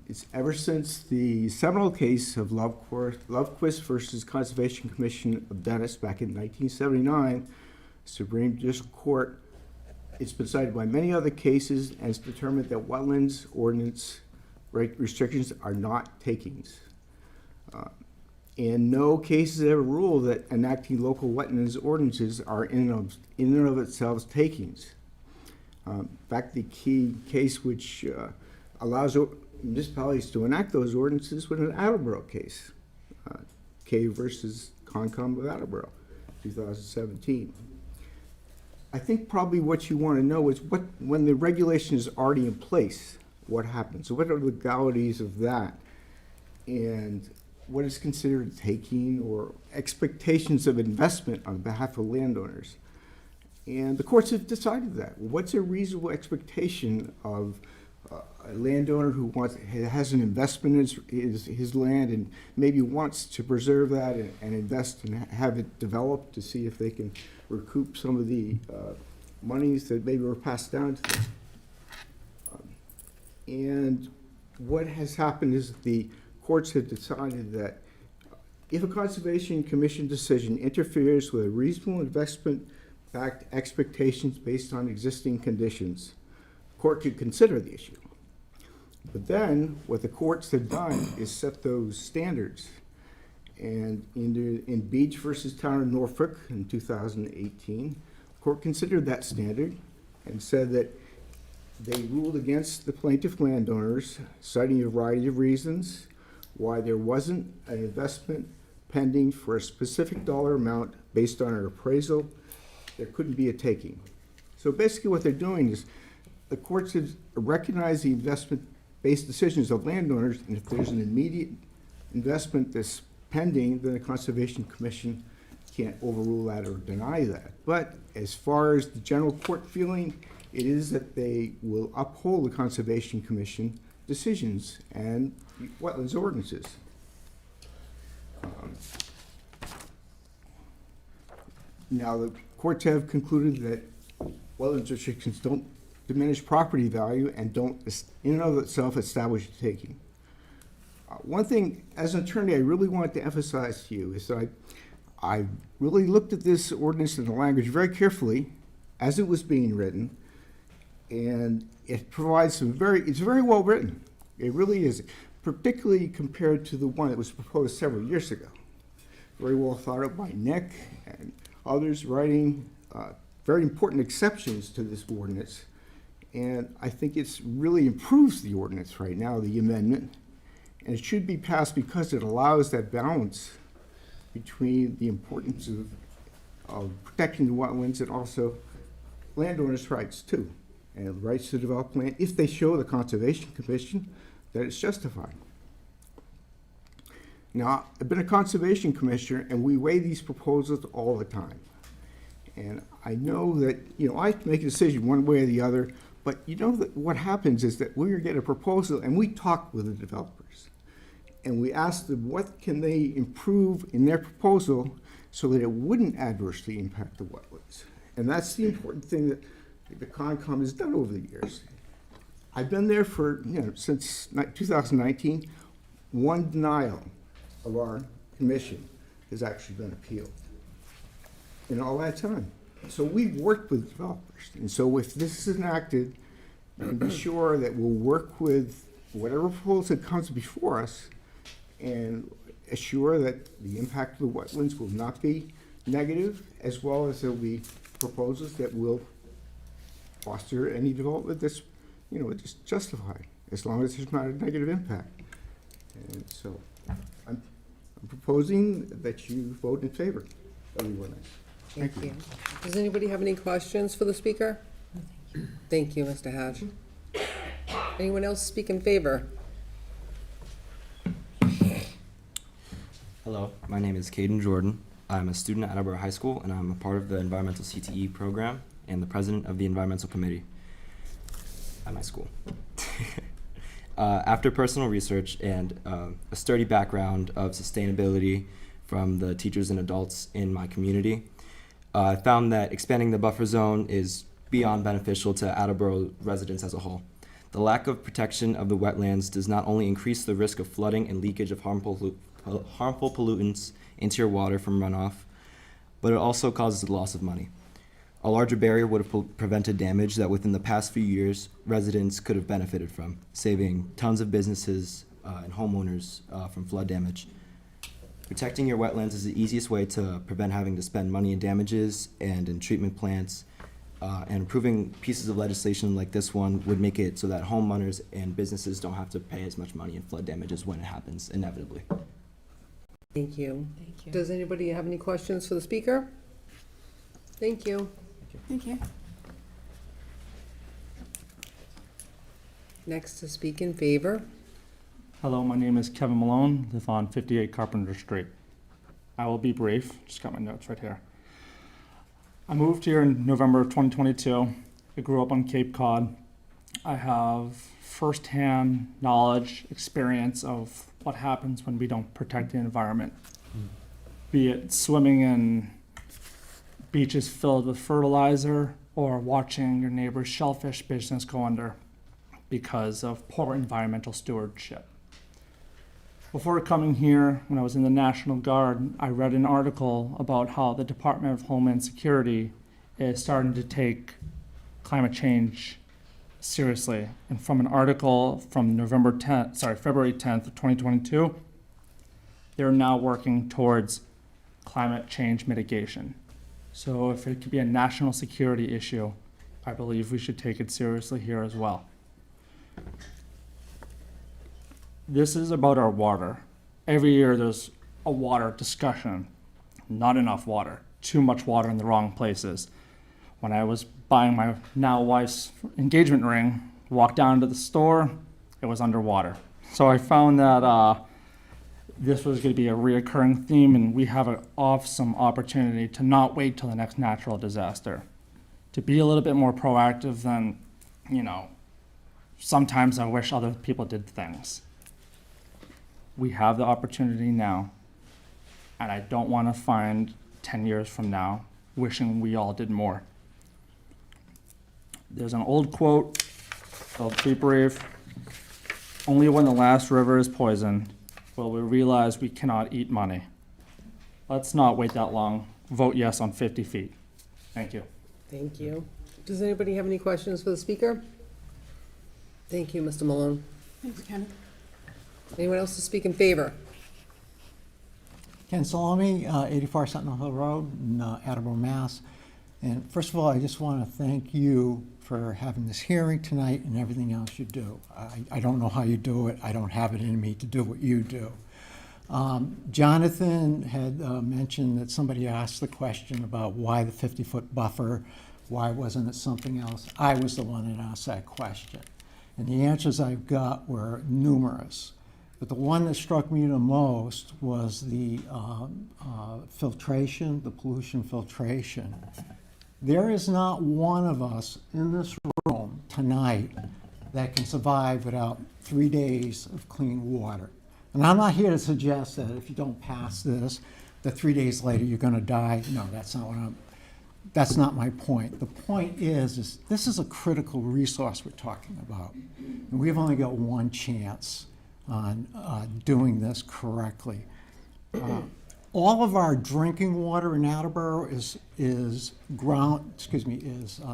It's ever since the seminal case of Lovequist versus Conservation Commission of Dennis back in 1979, Supreme Judicial Court, it's been cited by many other cases and it's determined that wetlands ordinance restrictions are not takings. And no cases ever rule that enacting local wetlands ordinances are in and of themselves takings. In fact, the key case which allows municipalities to enact those ordinances was an Attleboro case, K versus Concom of Attleboro, 2017. I think probably what you want to know is when the regulation is already in place, what happens? So what are the legalities of that? And what is considered taking or expectations of investment on behalf of landowners? And the courts have decided that. What's a reasonable expectation of a landowner who has an investment in his land and maybe wants to preserve that and invest and have it developed to see if they can recoup some of the monies that maybe were passed down to them? And what has happened is the courts have decided that if a Conservation Commission decision interferes with a reasonable investment-backed expectations based on existing conditions, the court could consider the issue. But then what the courts have done is set those standards. And in Beach versus Town of Norfolk in 2018, the court considered that standard and said that They ruled against the plaintiff landowners, citing a variety of reasons why there wasn't an investment pending for a specific dollar amount based on an appraisal. There couldn't be a taking. So basically what they're doing is the courts have recognized the investment-based decisions of landowners, and if there's an immediate investment that's pending, then the Conservation Commission can't overrule that or deny that. But as far as the general court feeling, it is that they will uphold the Conservation Commission decisions and wetlands ordinances. Now, the courts have concluded that wetlands restrictions don't diminish property value and don't, in and of itself, establish a taking. One thing, as an attorney, I really wanted to emphasize to you is that I really looked at this ordinance and the language very carefully as it was being written, and it provides it's very well written. It really is, particularly compared to the one that was proposed several years ago. Very well thought out by Nick and others writing very important exceptions to this ordinance. And I think it's really improves the ordinance right now, the amendment. And it should be passed because it allows that balance between the importance of protecting the wetlands and also landowners' rights too, and rights to develop land if they show the Conservation Commission that it's justified. Now, I've been a Conservation Commissioner, and we weigh these proposals all the time. And I know that, I have to make a decision one way or the other, but that what happens is that we get a proposal and we talk with the developers. And we ask them what can they improve in their proposal so that it wouldn't adversely impact the wetlands. And that's the important thing that the Concom has done over the years. I've been there for, since 2019. One denial of our commission has actually been appealed in all that time. So we've worked with developers. And so if this is enacted, we can be sure that we'll work with whatever proposal comes before us and assure that the impact of the wetlands will not be negative, as well as there'll be proposals that will foster any development that's, it's justified, as long as there's not a negative impact. And so I'm proposing that you vote in favor of the ordinance. Thank you. Does anybody have any questions for the speaker? Thank you, Mr. Hatch. Anyone else speak in favor? Hello, my name is Caden Jordan. I'm a student at Attleboro High School, and I'm a part of the Environmental CTE program and the president of the Environmental Committee at my school. After personal research and a sturdy background of sustainability from the teachers and adults in my community, I found that expanding the buffer zone is beyond beneficial to Attleboro residents as a whole. The lack of protection of the wetlands does not only increase the risk of flooding and leakage of harmful pollutants into your water from runoff, but it also causes the loss of money. A larger barrier would have prevented damage that within the past few years residents could have benefited from, saving tons of businesses and homeowners from flood damage. Protecting your wetlands is the easiest way to prevent having to spend money in damages and in treatment plants, and approving pieces of legislation like this one would make it so that homeowners and businesses don't have to pay as much money in flood damages when it happens inevitably. Thank you. Thank you. Does anybody have any questions for the speaker? Thank you. Thank you. Next to speak in favor. Hello, my name is Kevin Malone, live on 58 Carpenter Street. I will be brief, just got my notes right here. I moved here in November of 2022. I grew up on Cape Cod. I have firsthand knowledge, experience of what happens when we don't protect the environment. Be it swimming in beaches filled with fertilizer or watching your neighbor's shellfish business go under because of poor environmental stewardship. Before coming here, when I was in the National Guard, I read an article about how the Department of Homeland Security is starting to take climate change seriously. And from an article from February 10th of 2022, they're now working towards climate change mitigation. So if it could be a national security issue, I believe we should take it seriously here as well. This is about our water. Every year there's a water discussion. Not enough water, too much water in the wrong places. When I was buying my now wife's engagement ring, walked down to the store, it was underwater. So I found that this was going to be a reoccurring theme, and we have an awesome opportunity to not wait till the next natural disaster, to be a little bit more proactive than, sometimes I wish other people did things. We have the opportunity now, and I don't want to find 10 years from now wishing we all did more. There's an old quote, I'll be brief. Only when the last river is poisoned will we realize we cannot eat money. Let's not wait that long. Vote yes on 50 feet. Thank you. Thank you. Does anybody have any questions for the speaker? Thank you, Mr. Malone. Thanks, Ken. Anyone else to speak in favor? Ken Salami, 84 Sentinel Hill Road in Attleboro, Mass. And first of all, I just want to thank you for having this hearing tonight and everything else you do. I don't know how you do it. I don't have it in me to do what you do. Jonathan had mentioned that somebody asked the question about why the 50-foot buffer, why wasn't it something else? I was the one that asked that question. And the answers I got were numerous. But the one that struck me the most was the filtration, the pollution filtration. There is not one of us in this room tonight that can survive without 3 days of clean water. And I'm not here to suggest that if you don't pass this, that 3 days later you're going to die. No, that's not my point. The point is this is a critical resource we're talking about. And we've only got one chance on doing this correctly. All of our drinking water in Attleboro is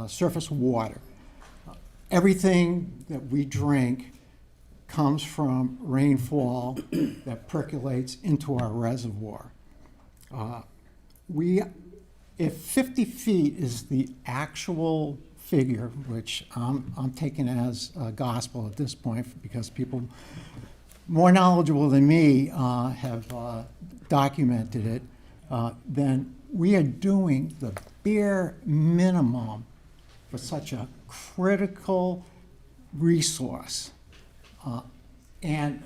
surface water. Everything that we drink comes from rainfall that percolates into our reservoir. If 50 feet is the actual figure, which I'm taking as gospel at this point because people more knowledgeable than me have documented it, then we are doing the bare minimum for such a critical resource. And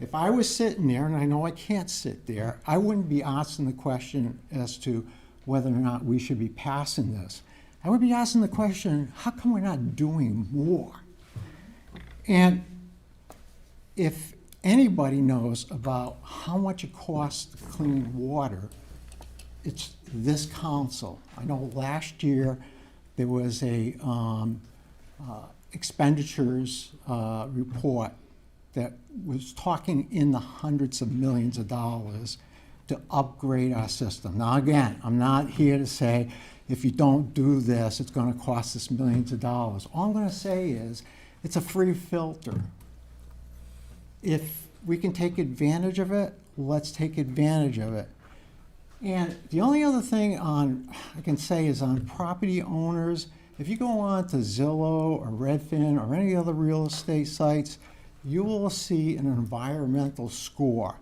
if I was sitting there, and I know I can't sit there, I wouldn't be asking the question as to whether or not we should be passing this. I would be asking the question, how come we're not doing more? And if anybody knows about how much it costs to clean water, it's this council. I know last year there was a expenditures report that was talking in the hundreds of millions of dollars to upgrade our system. Now again, I'm not here to say if you don't do this, it's going to cost us millions of dollars. All I'm going to say is it's a free filter. If we can take advantage of it, let's take advantage of it. And the only other thing I can say is on property owners, if you go on to Zillow or Redfin or any other real estate sites, you will see an environmental score.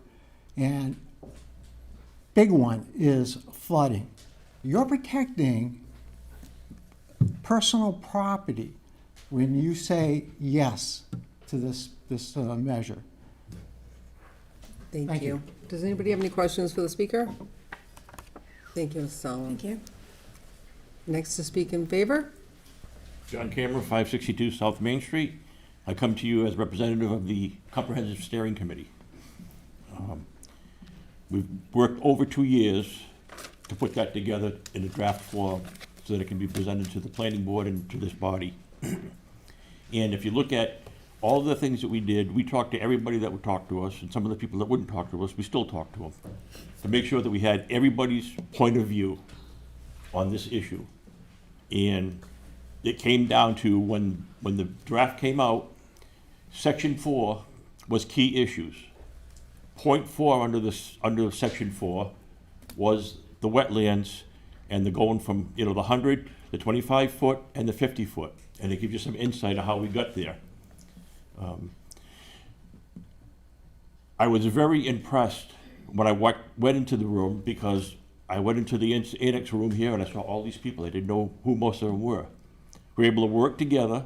And big one is flooding. You're protecting personal property when you say yes to this measure. Thank you. Does anybody have any questions for the speaker? Thank you, Ms. Solomon. Thank you. Next to speak in favor? John Cameron, 562 South Main Street. I come to you as representative of the Comprehensive Steering Committee. We've worked over 2 years to put that together in a draft form so that it can be presented to the planning board and to this body. And if you look at all the things that we did, we talked to everybody that would talk to us, and some of the people that wouldn't talk to us, we still talked to them, to make sure that we had everybody's point of view on this issue. And it came down to when the draft came out, Section 4 was key issues. Point 4 under Section 4 was the wetlands And they're going from, the 100, the 25 foot, and the 50 foot. And it gives you some insight of how we got there. I was very impressed when I went into the room, because I went into the annex room here and I saw all these people. I didn't know who most of them were. We were able to work together,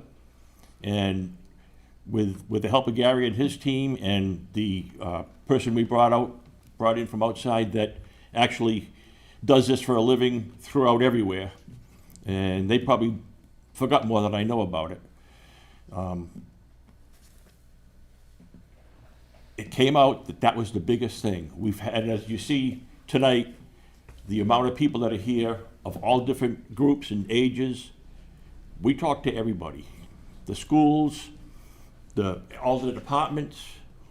and with the help of Gary and his team and the person we brought in from outside that actually does this for a living throughout everywhere. And they probably forgot more than I know about it. It came out that was the biggest thing. We've had, as you see tonight, the amount of people that are here of all different groups and ages. We talked to everybody, the schools, all the departments.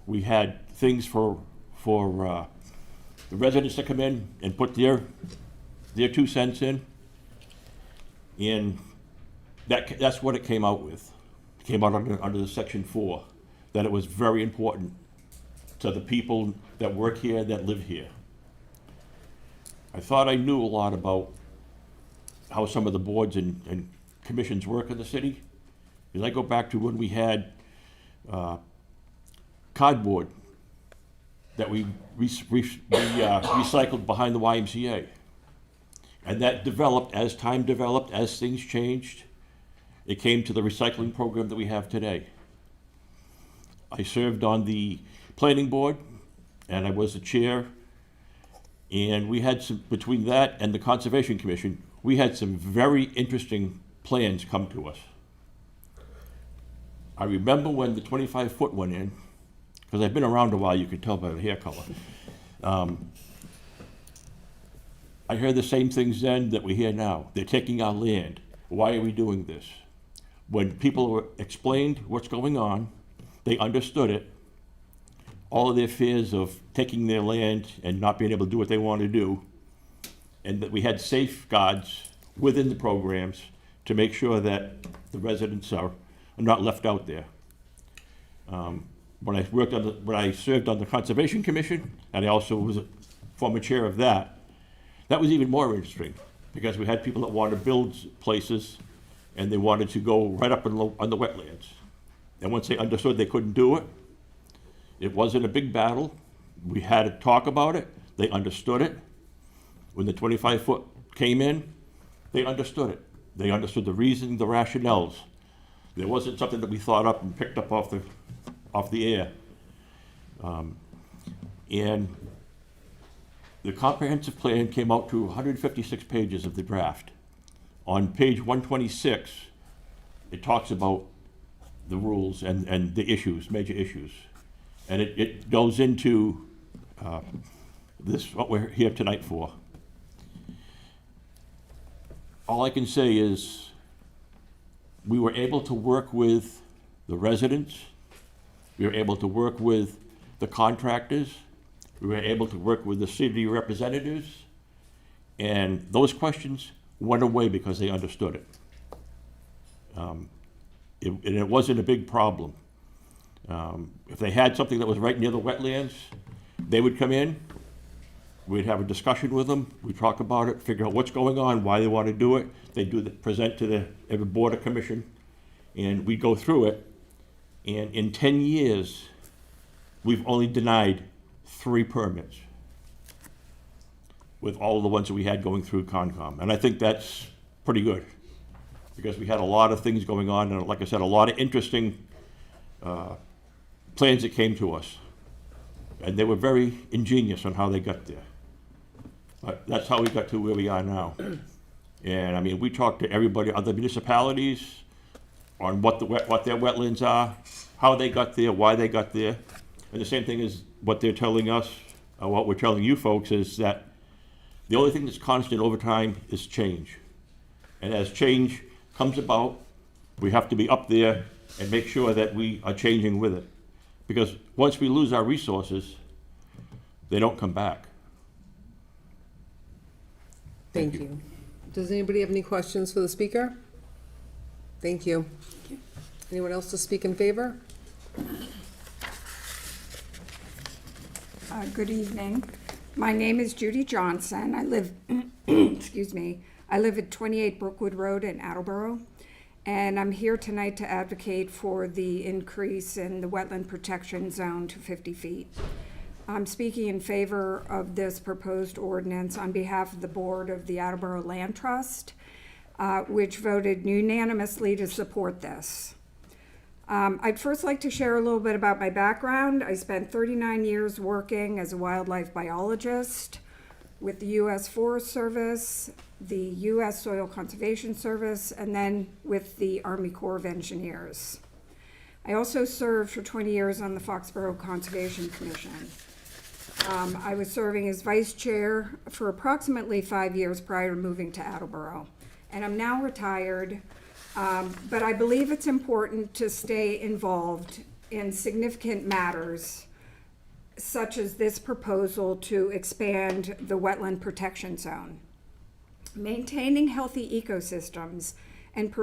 We had things for the residents to come in and put their 2 cents in, and that's what it came out with. It came out under the Section 4, that it was very important to the people that work here, that live here. I thought I knew a lot about how some of the boards and commissions work in the city. Because I go back to when we had cardboard that we recycled behind the YMCA. And that developed, as time developed, as things changed, it came to the recycling program that we have today. I served on the planning board, and I was the chair, and we had some, between that and the Conservation Commission, we had some very interesting plans come to us. I remember when the 25 foot went in, because I've been around a while, you can tell by the hair color. I heard the same things then that we hear now. They're taking our land. Why are we doing this? When people were explained what's going on, they understood it. All of their fears of taking their land and not being able to do what they want to do, and that we had safeguards within the programs to make sure that the residents are not left out there. When I served on the Conservation Commission, and I also was a former chair of that was even more interesting, because we had people that wanted to build places, and they wanted to go right up on the wetlands. And once they understood they couldn't do it, it wasn't a big battle. We had to talk about it. They understood it. When the 25 foot came in, they understood it. They understood the reasoning, the rationales. There wasn't something that we thought up and picked up off the air. And the comprehensive plan came out to 156 pages of the draft. On page 126, it talks about the rules and the issues, major issues. And it goes into what we're here tonight for. All I can say is we were able to work with the residents. We were able to work with the contractors. We were able to work with the city representatives. And those questions went away because they understood it. And it wasn't a big problem. If they had something that was right near the wetlands, they would come in, we'd have a discussion with them, we'd talk about it, figure out what's going on, why they want to do it. They'd present to every board or commission, and we'd go through it. And in 10 years, we've only denied 3 permits with all of the ones that we had going through Concom. And I think that's pretty good, because we had a lot of things going on, and like I said, a lot of interesting plans that came to us. And they were very ingenious on how they got there. But that's how we got to where we are now. And I mean, we talked to everybody, other municipalities, on what their wetlands are, how they got there, why they got there. And the same thing is what they're telling us, what we're telling you folks, is that the only thing that's constant over time is change. And as change comes about, we have to be up there and make sure that we are changing with it. Because once we lose our resources, they don't come back. Thank you. Does anybody have any questions for the speaker? Thank you. Anyone else to speak in favor? Good evening. My name is Judy Johnson. I live excuse me, I live at 28 Brookwood Road in Attleboro, and I'm here tonight to advocate for the increase in the wetland protection zone to 50 feet. I'm speaking in favor of this proposed ordinance on behalf of the board of the Attleboro Land Trust, which voted unanimously to support this. I'd first like to share a little bit about my background. I spent 39 years working as a wildlife biologist with the U.S. Forest Service, the U.S. Soil Conservation Service, and then with the Army Corps of Engineers. I also served for 20 years on the Foxborough Conservation Commission. I was serving as vice chair for approximately 5 years prior to moving to Attleboro. And I'm now retired, but I believe it's important to stay involved in significant matters such as this proposal to expand the wetland protection zone. Maintaining healthy ecosystems and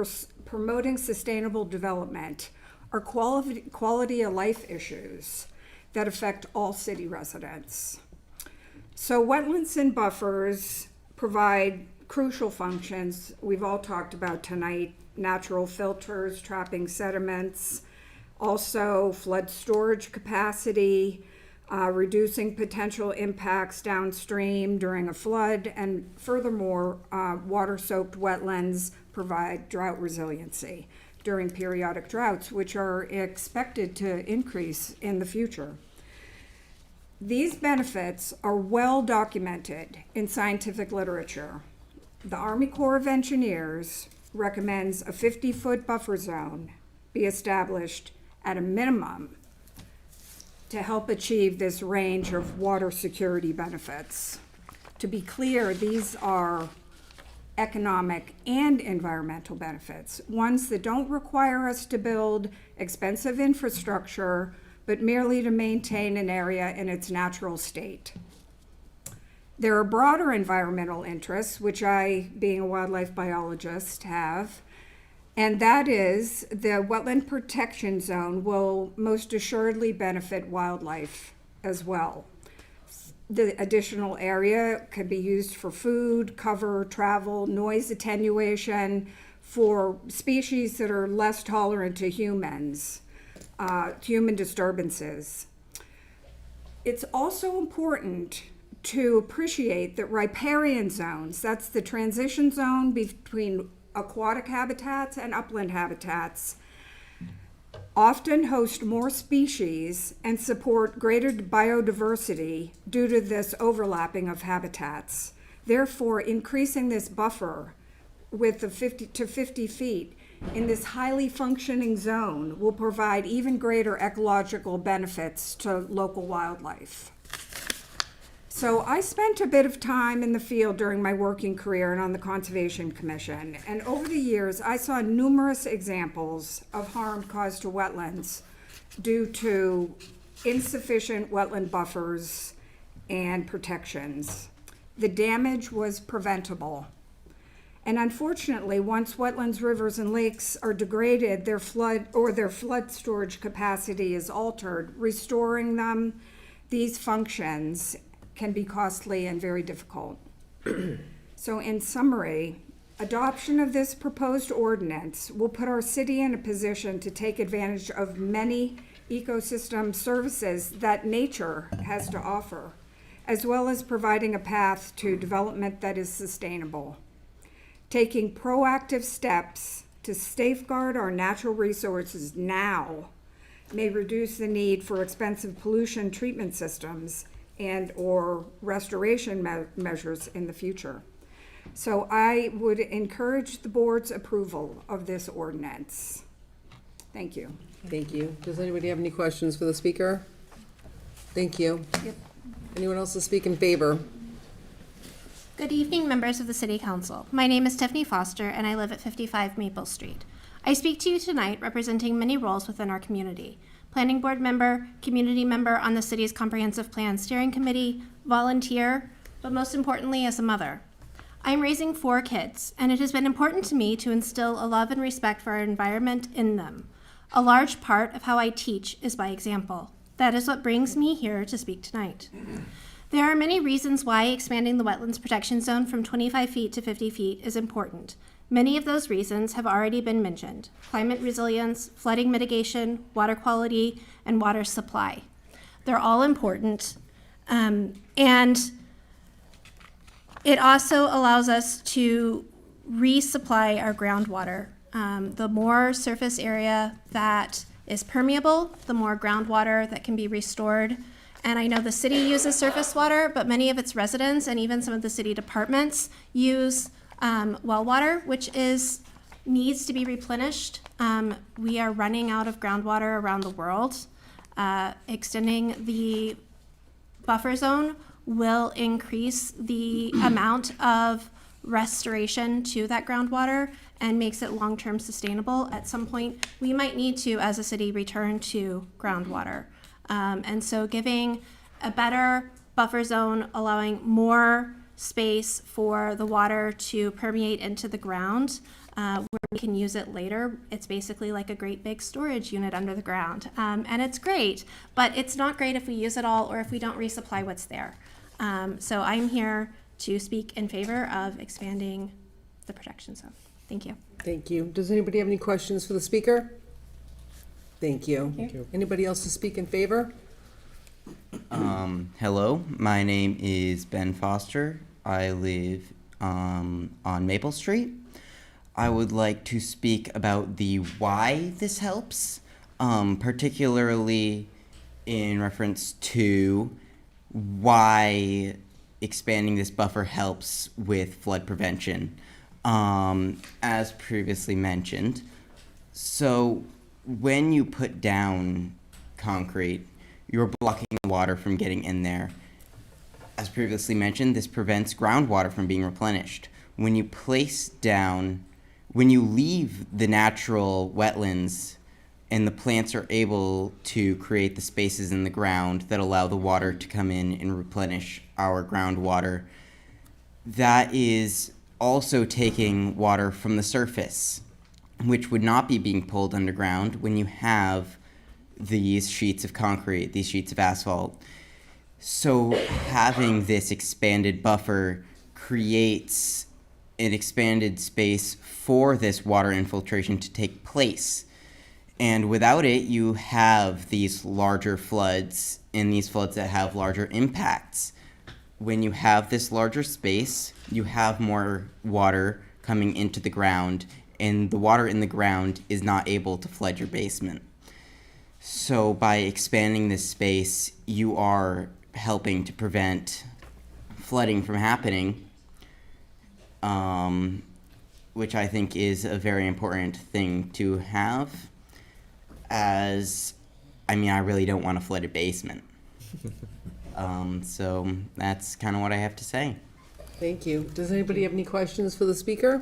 promoting sustainable development are quality of life issues that affect all city residents. So wetlands and buffers provide crucial functions we've all talked about tonight: natural filters, trapping sediments, also flood storage capacity, reducing potential impacts downstream during a flood, and furthermore, water-soaked wetlands provide drought resiliency during periodic droughts, which are expected to increase in the future. These benefits are well documented in scientific literature. The Army Corps of Engineers recommends a 50-foot buffer zone be established at a minimum to help achieve this range of water security benefits. To be clear, these are economic and environmental benefits, ones that don't require us to build expensive infrastructure, but merely to maintain an area in its natural state. There are broader environmental interests, which I, being a wildlife biologist, have, and that is the wetland protection zone will most assuredly benefit wildlife as well. The additional area could be used for food, cover, travel, noise attenuation for species that are less tolerant to humans, human disturbances. It's also important to appreciate that riparian zones, that's the transition zone between aquatic habitats and upland habitats, often host more species and support greater biodiversity due to this overlapping of habitats. Therefore, increasing this buffer with the 50 to 50 feet in this highly functioning zone will provide even greater ecological benefits to local wildlife. So I spent a bit of time in the field during my working career and on the Conservation Commission, and over the years I saw numerous examples of harm caused to wetlands due to insufficient wetland buffers and protections. The damage was preventable. And unfortunately, once wetlands, rivers, and lakes are degraded, their flood storage capacity is altered. Restoring them, these functions can be costly and very difficult. So in summary, adoption of this proposed ordinance will put our city in a position to take advantage of many ecosystem services that nature has to offer, as well as providing a path to development that is sustainable. Taking proactive steps to safeguard our natural resources now may reduce the need for expensive pollution treatment systems and or restoration measures in the future. So I would encourage the board's approval of this ordinance. Thank you. Thank you. Does anybody have any questions for the speaker? Thank you. Yep. Anyone else to speak in favor? Good evening, members of the City Council. My name is Tiffany Foster, and I live at 55 Maple Street. I speak to you tonight representing many roles within our community: planning board member, community member on the city's comprehensive plan steering committee, volunteer, but most importantly, as a mother. I'm raising 4 kids, and it has been important to me to instill a love and respect for our environment in them. A large part of how I teach is by example. That is what brings me here to speak tonight. There are many reasons why expanding the wetlands protection zone from 25 feet to 50 feet is important. Many of those reasons have already been mentioned: climate resilience, flooding mitigation, water quality, and water supply. They're all important. And it also allows us to resupply our groundwater. The more surface area that is permeable, the more groundwater that can be restored. And I know the city uses surface water, but many of its residents and even some of the city departments use well water, which needs to be replenished. We are running out of groundwater around the world. Extending the buffer zone will increase the amount of restoration to that groundwater and makes it long-term sustainable. At some point, we might need to, as a city, return to groundwater. And so giving a better buffer zone, allowing more space for the water to permeate into the ground, where we can use it later. It's basically like a great big storage unit under the ground. And it's great, but it's not great if we use it all or if we don't resupply what's there. So I'm here to speak in favor of expanding the protection zone. Thank you. Thank you. Does anybody have any questions for the speaker? Thank you. Thank you. Anybody else to speak in favor? Hello, my name is Ben Foster. I live on Maple Street. I would like to speak about the why this helps, particularly in reference to why expanding this buffer helps with flood prevention, as previously mentioned. So when you put down concrete, you're blocking the water from getting in there. As previously mentioned, this prevents groundwater from being replenished. When you leave the natural wetlands and the plants are able to create the spaces in the ground that allow the water to come in and replenish our groundwater, that is also taking water from the surface, which would not be being pulled underground when you have these sheets of concrete, these sheets of asphalt. So having this expanded buffer creates an expanded space for this water infiltration to take place. And without it, you have these larger floods, and these floods that have larger impacts. When you have this larger space, you have more water coming into the ground, and the water in the ground is not able to flood your basement. So by expanding this space, you are helping to prevent flooding from happening, which I think is a very important thing to have, as, I mean, I really don't want a flooded basement. So that's kind of what I have to say. Thank you. Does anybody have any questions for the speaker?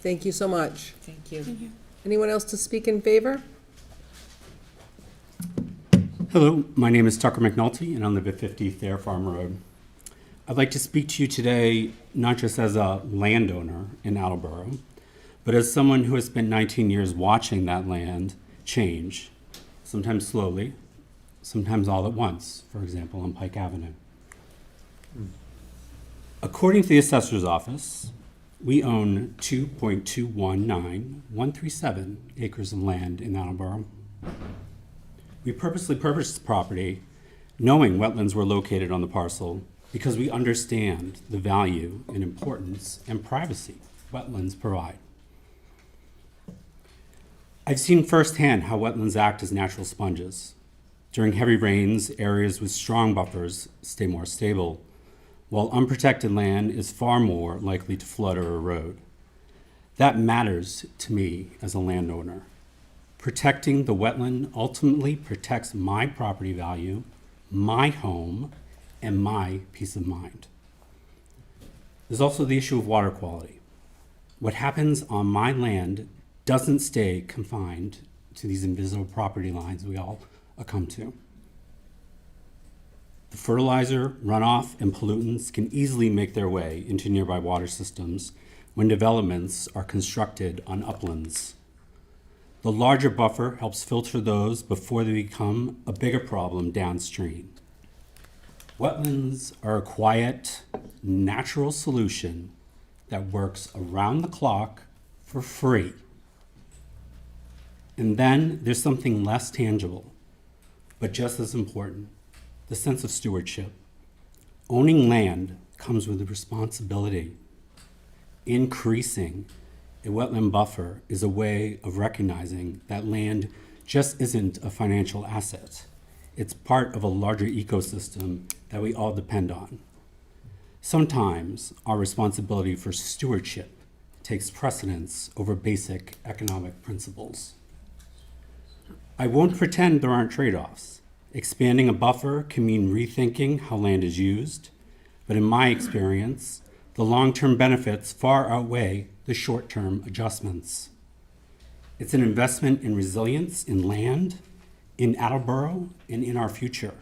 Thank you so much. Thank you. Thank you. Anyone else to speak in favor? Hello, my name is Tucker McNulty, and I live at 50 Thayer Farm Road. I'd like to speak to you today not just as a landowner in Attleboro, but as someone who has spent 19 years watching that land change, sometimes slowly, sometimes all at once, for example, on Pike Avenue. According to the assessor's office, we own 2.219137 acres of land in Attleboro. We purposely purchased the property knowing wetlands were located on the parcel because we understand the value and importance and privacy wetlands provide. I've seen firsthand how wetlands act as natural sponges. During heavy rains, areas with strong buffers stay more stable, while unprotected land is far more likely to flood or erode. That matters to me as a landowner. Protecting the wetland ultimately protects my property value, my home, and my peace of mind. There's also the issue of water quality. What happens on my land doesn't stay confined to these invisible property lines we all come to. The fertilizer, runoff, and pollutants can easily make their way into nearby water systems when developments are constructed on uplands. The larger buffer helps filter those before they become a bigger problem downstream. Wetlands are a quiet, natural solution that works around the clock for free. And then there's something less tangible, but just as important, the sense of stewardship. Owning land comes with a responsibility. Increasing a wetland buffer is a way of recognizing that land just isn't a financial asset. It's part of a larger ecosystem that we all depend on. Sometimes our responsibility for stewardship takes precedence over basic economic principles. I won't pretend there aren't trade-offs. Expanding a buffer can mean rethinking how land is used, but in my experience, the long-term benefits far outweigh the short-term adjustments. It's an investment in resilience in land, in Attleboro, and in our future.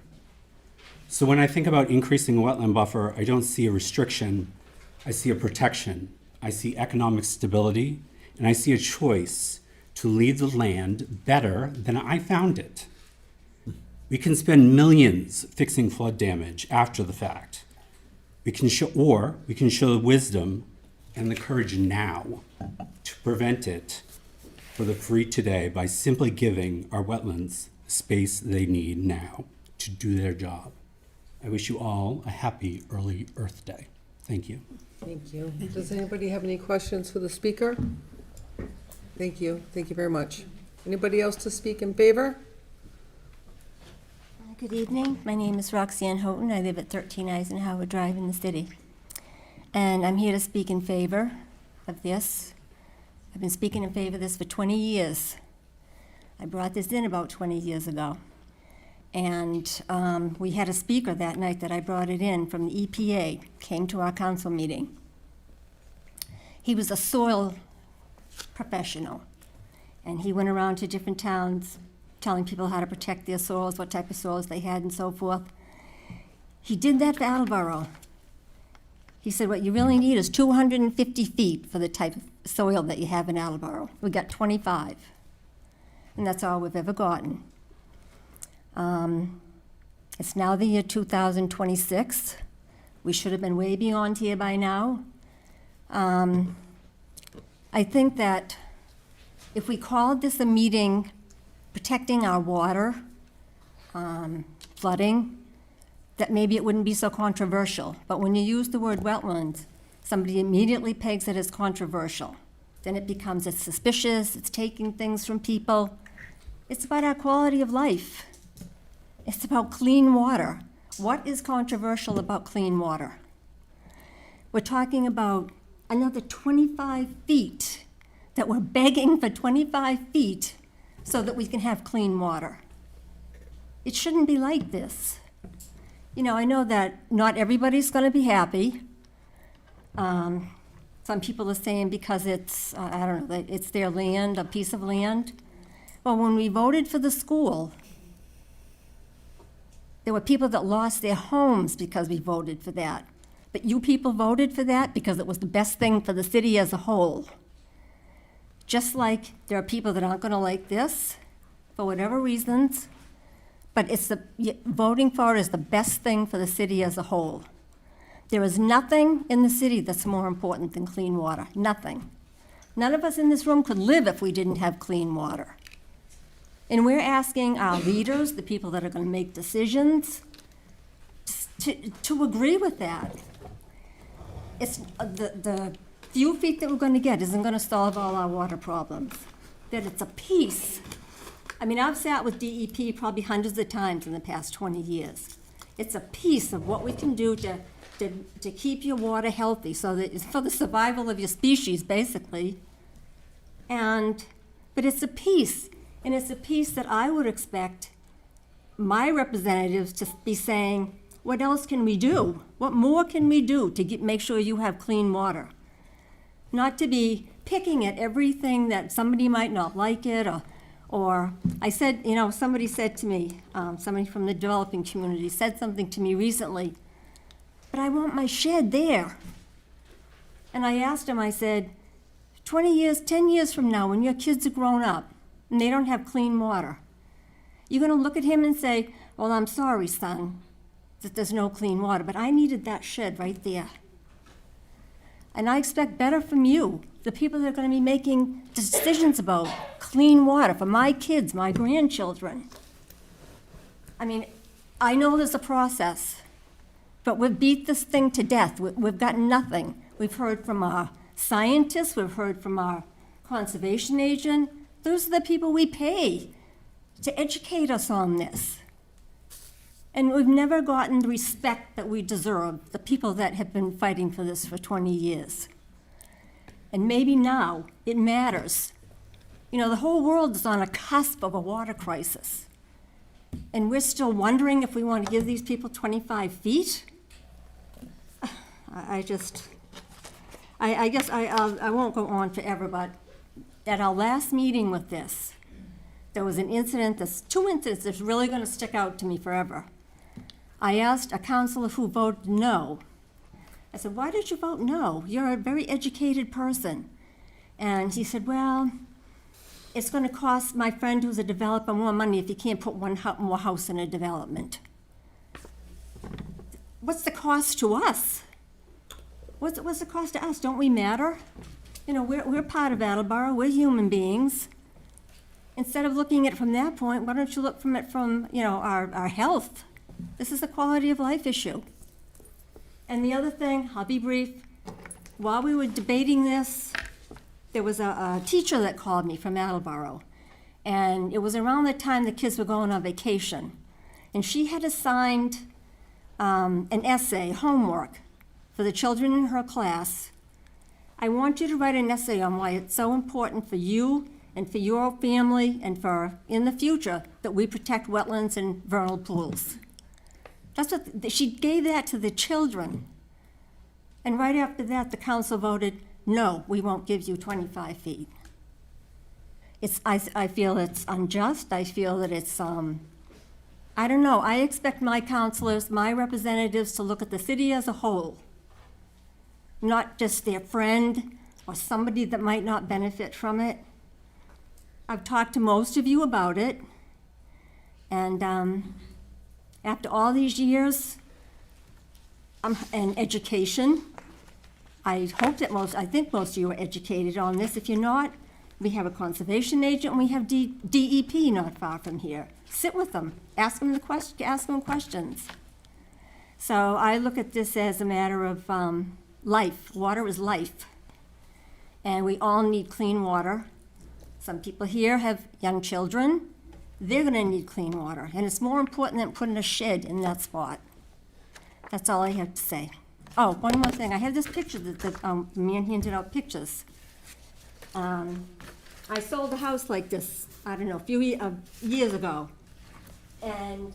So when I think about increasing a wetland buffer, I don't see a restriction, I see a protection. I see economic stability, and I see a choice to leave the land better than I found it. We can spend millions fixing flood damage after the fact. We can show the wisdom and the courage now to prevent it for the free today by simply giving our wetlands the space they need now to do their job. I wish you all a happy early Earth Day. Thank you. Thank you. Does anybody have any questions for the speaker? Thank you. Thank you very much. Anybody else to speak in favor? Good evening. My name is Roxanne Houghton. I live at 13 Eisenhower Drive in the city. And I'm here to speak in favor of this. I've been speaking in favor of this for 20 years. I brought this in about 20 years ago. And we had a speaker that night that I brought it in from the EPA, came to our council meeting. He was a soil professional, and he went around to different towns telling people how to protect their soils, what type of soils they had, and so forth. He did that for Attleboro. He said, what you really need is 250 feet for the type of soil that you have in Attleboro. We got 25, and that's all we've ever gotten. It's now the year 2026. We should have been way beyond here by now. I think that if we called this a meeting protecting our water, flooding, that maybe it wouldn't be so controversial. But when you use the word wetlands, somebody immediately pegs it as controversial. Then it becomes it's suspicious, it's taking things from people. It's about our quality of life. It's about clean water. What is controversial about clean water? We're talking about another 25 feet, that we're begging for 25 feet so that we can have clean water. It shouldn't be like this. You know, I know that not everybody's going to be happy. Some people are saying because it's, I don't know, it's their land, a piece of land. Well, when we voted for the school, there were people that lost their homes because we voted for that. But you people voted for that because it was the best thing for the city as a whole. Just like there are people that aren't going to like this for whatever reasons, but voting for it is the best thing for the city as a whole. There is nothing in the city that's more important than clean water, nothing. None of us in this room could live if we didn't have clean water. And we're asking our leaders, the people that are going to make decisions, to agree with that. It's the few feet that we're going to get isn't going to solve all our water problems. That it's a piece. I mean, I've sat with DEP probably hundreds of times in the past 20 years. It's a piece of what we can do to keep your water healthy, so that it's for the survival of your species, basically. But it's a piece. And it's a piece that I would expect my representatives to be saying, what else can we do? What more can we do to make sure you have clean water? Not to be picking at everything that somebody might not like it, or I said, you know, somebody said to me, somebody from the developing community said something to me recently, but I want my shed there. And I asked him, I said, 20 years, 10 years from now, when your kids are grown up, and they don't have clean water, you're going to look at him and say, well, I'm sorry, son, that there's no clean water, but I needed that shed right there. And I expect better from you, the people that are going to be making decisions about clean water for my kids, my grandchildren. I mean, I know there's a process, but we've beat this thing to death. We've got nothing. We've heard from our scientists, we've heard from our conservation agent. Those are the people we pay to educate us on this. And we've never gotten the respect that we deserve, the people that have been fighting for this for 20 years. And maybe now it matters. You know, the whole world is on a cusp of a water crisis. And we're still wondering if we want to give these people 25 feet? I guess I won't go on forever, but at our last meeting with this, there was an incident, there's two incidents that's really going to stick out to me forever. I asked a counselor who voted no. I said, why did you vote no? You're a very educated person. And he said, well, it's going to cost my friend who's a developer more money if he can't put one more house in a development. What's the cost to us? What's the cost to us? Don't we matter? You know, we're part of Attleboro. We're human beings. Instead of looking at it from that point, why don't you look from it from, you know, our health? This is a quality of life issue. And the other thing, I'll be brief, while we were debating this, there was a teacher that called me from Attleboro, and it was around the time the kids were going on vacation. And she had assigned an essay, homework, for the children in her class. I want you to write an essay on why it's so important for you and for your family and for, in the future, that we protect wetlands and vernal pools. That's what, she gave that to the children. And right after that, the council voted, no, we won't give you 25 feet. I feel it's unjust. I feel that it's, I don't know. I expect my councilors, my representatives to look at the city as a whole, not just their friend or somebody that might not benefit from it. I've talked to most of you about it, and after all these years and education, I think most of you are educated on this. If you're not, we have a conservation agent and we have DEP not far from here. Sit with them, ask them questions. So I look at this as a matter of life. Water is life, and we all need clean water. Some people here have young children. They're going to need clean water, and it's more important than putting a shed in that spot. That's all I have to say. Oh, one more thing. I have this picture that the man handed out pictures. I sold a house like this, I don't know, a few years ago. And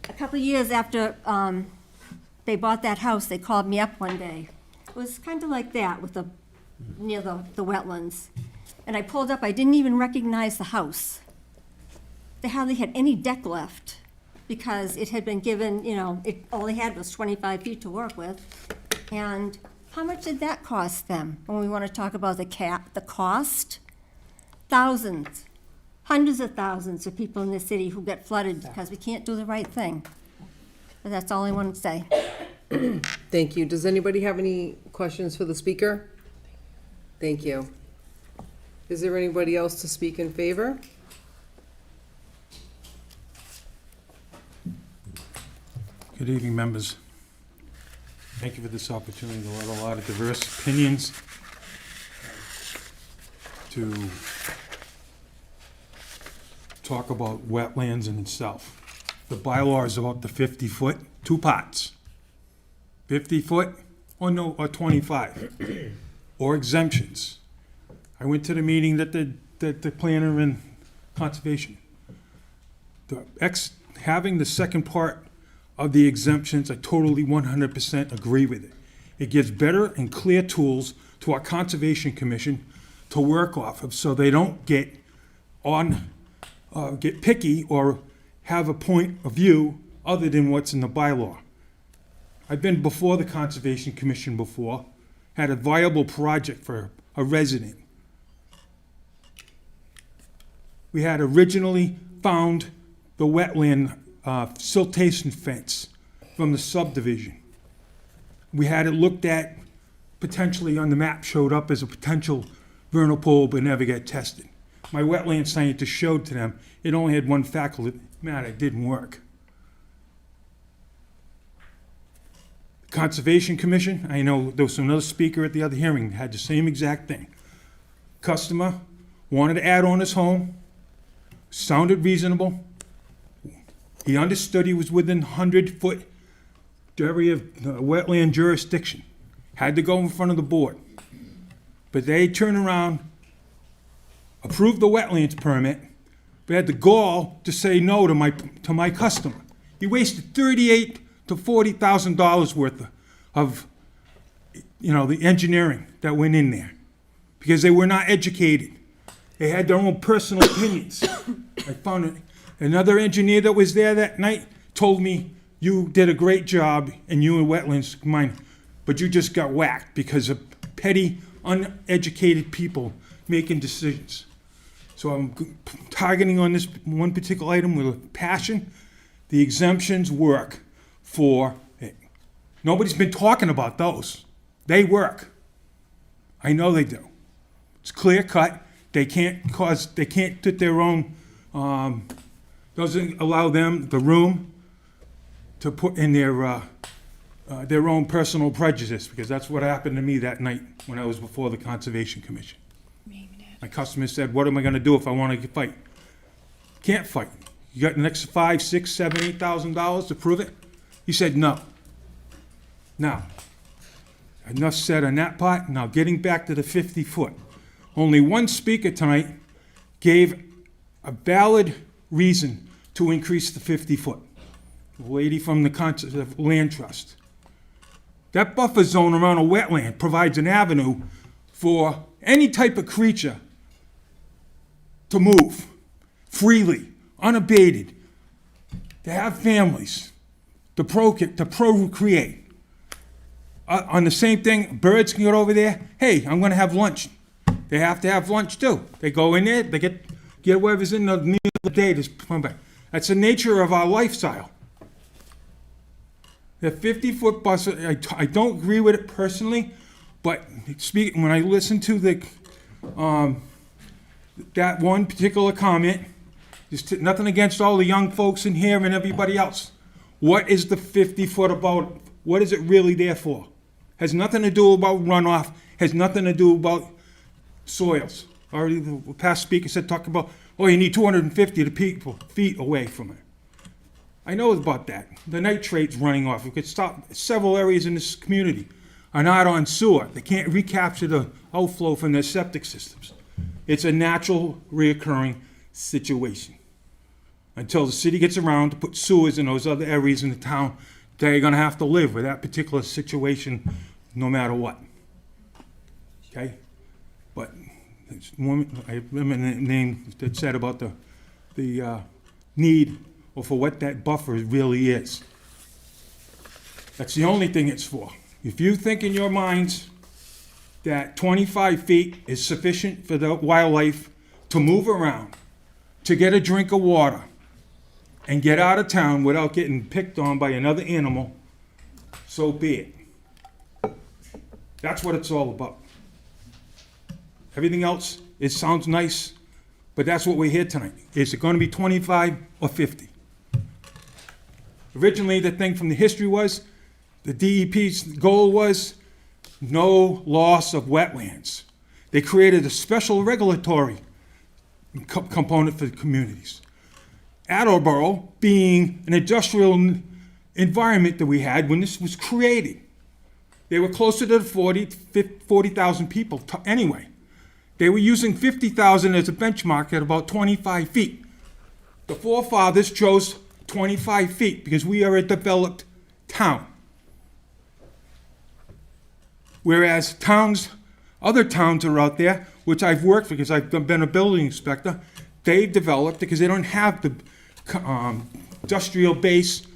a couple of years after they bought that house, they called me up one day. It was kind of like that with near the wetlands. And I pulled up, I didn't even recognize the house. They hardly had any deck left because it had been given, you know, all they had was 25 feet to work with. And how much did that cost them when we want to talk about the cost? Thousands, hundreds of thousands of people in the city who get flooded because we can't do the right thing. But that's all I want to say. Thank you. Does anybody have any questions for the speaker? Thank you. Is there anybody else to speak in favor? Good evening, members. Thank you for this opportunity to let a lot of diverse opinions to talk about wetlands in itself. The bylaw is about the 50-foot, two parts. 50 foot or 25, or exemptions. I went to the meeting that the planner and conservation. Having the second part of the exemptions, I totally 100% agree with it. It gives better and clear tools to our Conservation Commission to work off of, so they don't get picky or have a point of view other than what's in the bylaw. I've been before the Conservation Commission before, had a viable project for a resident. We had originally found the wetland siltation fence from the subdivision. We had it looked at, potentially on the map showed up as a potential vernal pool, but never got tested. My wetland scientist showed to them, it only had one faculty matter, it didn't work. Conservation Commission, I know there was another speaker at the other hearing that had the same exact thing. Customer wanted to add on his home, sounded reasonable. He understood he was within 100-foot area of wetland jurisdiction. Had to go in front of the board. But they turned around, approved the wetlands permit, but had the gall to say no to my customer. He wasted $38,000 to $40,000 worth of the engineering that went in there because they were not educated. They had their own personal opinions. I found another engineer that was there that night told me, you did a great job and you and wetlands mine, but you just got whacked because of petty, uneducated people making decisions. So I'm targeting on this one particular item with a passion. The exemptions work for it. Nobody's been talking about those. They work. I know they do. It's clear cut. They can't put their own, doesn't allow them the room to put in their own personal prejudice, because that's what happened to me that night when I was before the Conservation Commission. My customer said, what am I gonna do if I want to fight? Can't fight. You got an extra $5,000, $6,000, $7,000, $8,000 to prove it? He said, no. Now, enough said on that part. Now, getting back to the 50-foot. Only one speaker tonight gave a valid reason to increase the 50-foot. The lady from the Land Trust. That buffer zone around a wetland provides an avenue for any type of creature to move freely, unabated, to have families, to procreate. On the same thing, birds can get over there. Hey, I'm going to have lunch. They have to have lunch too. They go in there, they get whatever's in the meal of the day. That's the nature of our lifestyle. The 50-foot bus, I don't agree with it personally, but when I listen to that one particular comment, there's nothing against all the young folks in here and everybody else. What is the 50-foot about? What is it really there for? Has nothing to do about runoff, has nothing to do about soils. Already the past speaker said, talk about, you need 250 feet away from it. I know about that. The nitrates running off. We could stop. Several areas in this community are not on sewer. They can't recapture the outflow from their septic systems. It's a natural, reoccurring situation. Until the city gets around to put sewers in those other areas in the town, they're going to have to live with that particular situation no matter what. Okay? But I remember the name that said about the need or for what that buffer really is. That's the only thing it's for. If you think in your minds that 25 feet is sufficient for the wildlife to move around, to get a drink of water, and get out of town without getting picked on by another animal, so be it. That's what it's all about. Everything else, it sounds nice, but that's what we're here tonight. Is it going to be 25 or 50? Originally, the thing from the history was, the DEP's goal was no loss of wetlands. They created a special regulatory component for the communities. Attleboro being an industrial environment that we had when this was created. They were closer to the 40,000 people anyway. They were using 50,000 as a benchmark at about 25 feet. The forefathers chose 25 feet because we are a developed town. Whereas other towns are out there, which I've worked because I've been a building inspector, they've developed because they don't have the industrial base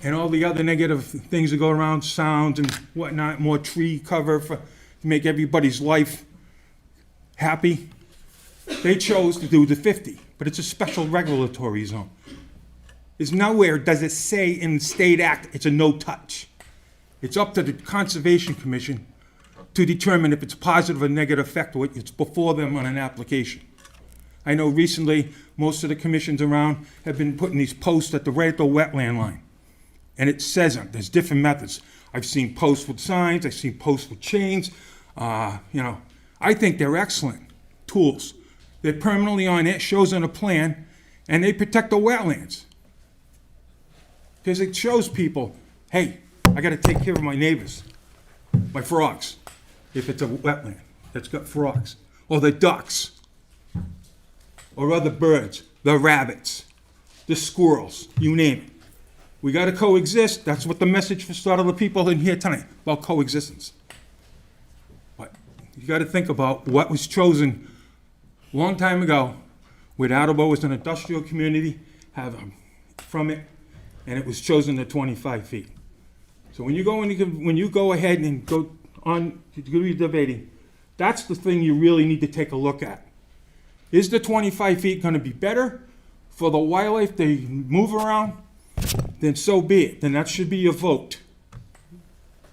and all the other negative things that go around, sounds and whatnot, more tree cover to make everybody's life happy. They chose to do the 50, but it's a special regulatory zone. is nowhere does it say in the state act it's a no-touch. It's up to the Conservation Commission to determine if it's positive or negative effect, or it's before them on an application. I know recently, most of the commissions around have been putting these posts right at the wetland line. And it says them, there's different methods. I've seen posts with signs, I've seen posts with chains. I think they're excellent tools. They're permanently on it, shows on a plan, and they protect the wetlands. Because it shows people, hey, I gotta take care of my neighbors, my frogs, if it's a wetland that's got frogs, or the ducks, or other birds, the rabbits, the squirrels, you name it. We gotta coexist. That's what the message for started the people in here tonight, about coexistence. But you gotta think about what was chosen a long time ago, where Attleboro was an industrial community, from it, and it was chosen to 25 feet. So when you go ahead and go on to do your debating, that's the thing you really need to take a look at. Is the 25 feet gonna be better for the wildlife they move around? Then so be it. Then that should be your vote.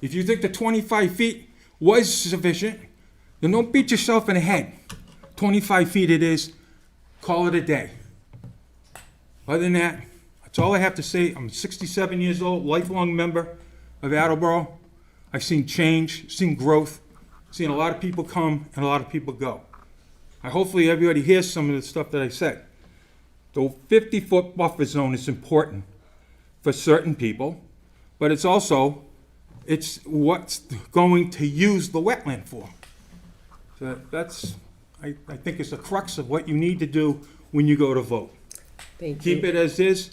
If you think the 25 feet was sufficient, then don't beat yourself in the head. 25 feet it is, call it a day. Other than that, that's all I have to say. I'm 67 years old, lifelong member of Attleboro. I've seen change, seen growth, seen a lot of people come and a lot of people go. Hopefully everybody hears some of the stuff that I said. The 50-foot buffer zone is important for certain people, but it's what's going to use the wetland for. So I think it's the crux of what you need to do when you go to vote. Thank you. Keep it as is,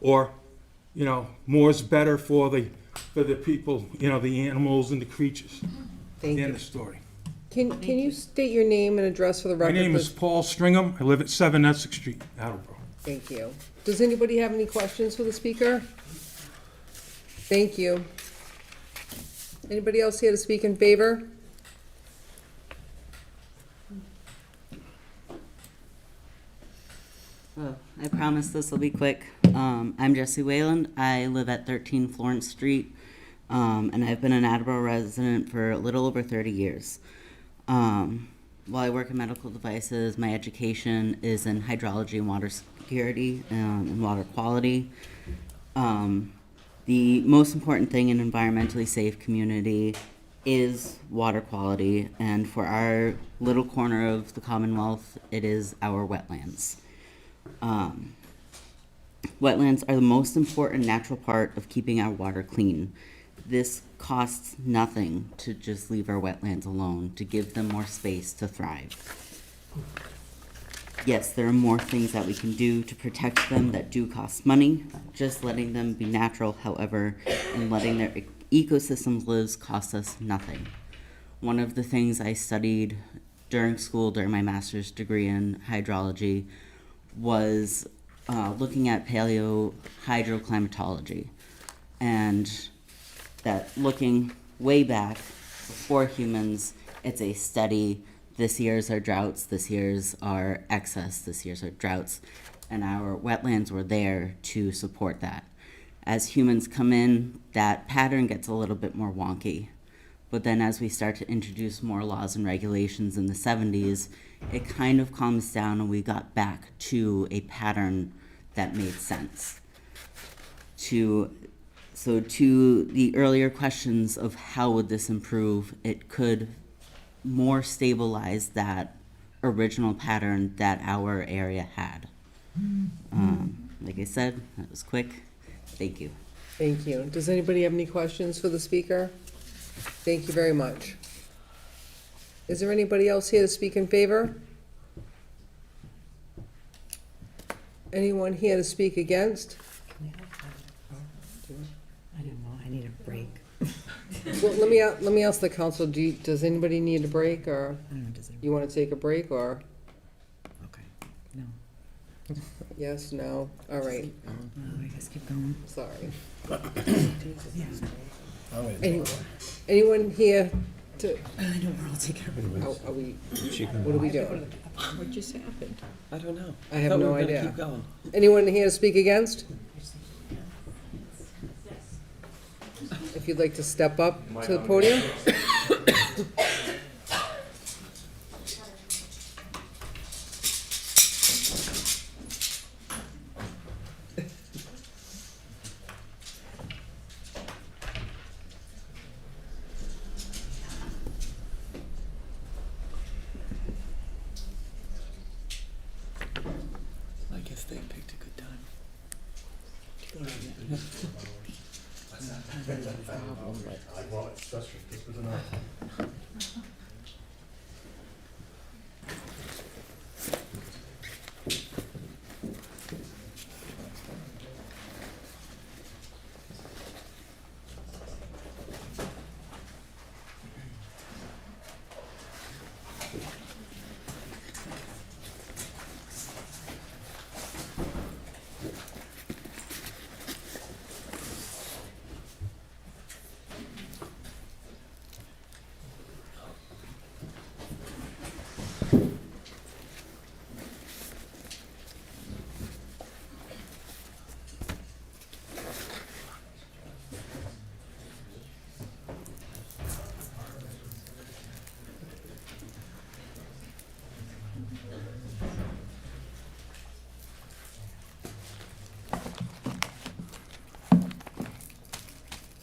or, more's better for the people, the animals and the creatures. Thank End you. of story. Can you state your name and address for the My record? name is Paul Stringham. I live at 7 Essex Street, Attleboro. Thank you. Does anybody have any questions for the speaker? Thank you. Anybody else here to speak in favor? Well, I promise this will be quick. I'm Jessie Wayland. I live at 13 Florence Street, and I've been an Attleboro resident for a little over 30 years. While I work in medical devices, my education is in hydrology and water security and water quality. The most important thing in an environmentally safe community is water quality, and for our little corner of the Commonwealth, it is our wetlands. Wetlands are the most important natural part of keeping our water clean. This costs nothing to just leave our wetlands alone, to give them more space to thrive. Yes, there are more things that we can do to protect them that do cost money. Just letting them be natural, however, and letting their ecosystems live costs us nothing. One of the things I studied during school, during my master's degree in hydrology, was looking at paleohydroclimatology, and that looking way back before humans, it's a steady, this year's our droughts, this year's our excess, this year's our droughts, and our wetlands were there to support that. As humans come in, that pattern gets a little bit more wonky. But then as we start to introduce more laws and regulations in the 70s, it kind of calms down and we got back to a pattern that made sense. So to the earlier questions of how would this improve, it could more stabilize that original pattern that our area had. Like I said, that was quick. Thank you. Thank you. Does anybody have any questions for the speaker? Thank you very much. Is there anybody else here to speak in favor? Anyone here to speak against? I don't know, I need a break. Well, let me ask the council, does anybody need a break, or you want to take a break, or? No. Yes, no, all right. I guess keep going. Sorry. Anyone here I know we're all together. Are we, what are we doing? What just happened? I don't know. I have Thought we no were gonna idea. keep going. Anyone here to speak against? If you'd like to step up to the podium. I guess they picked a good time.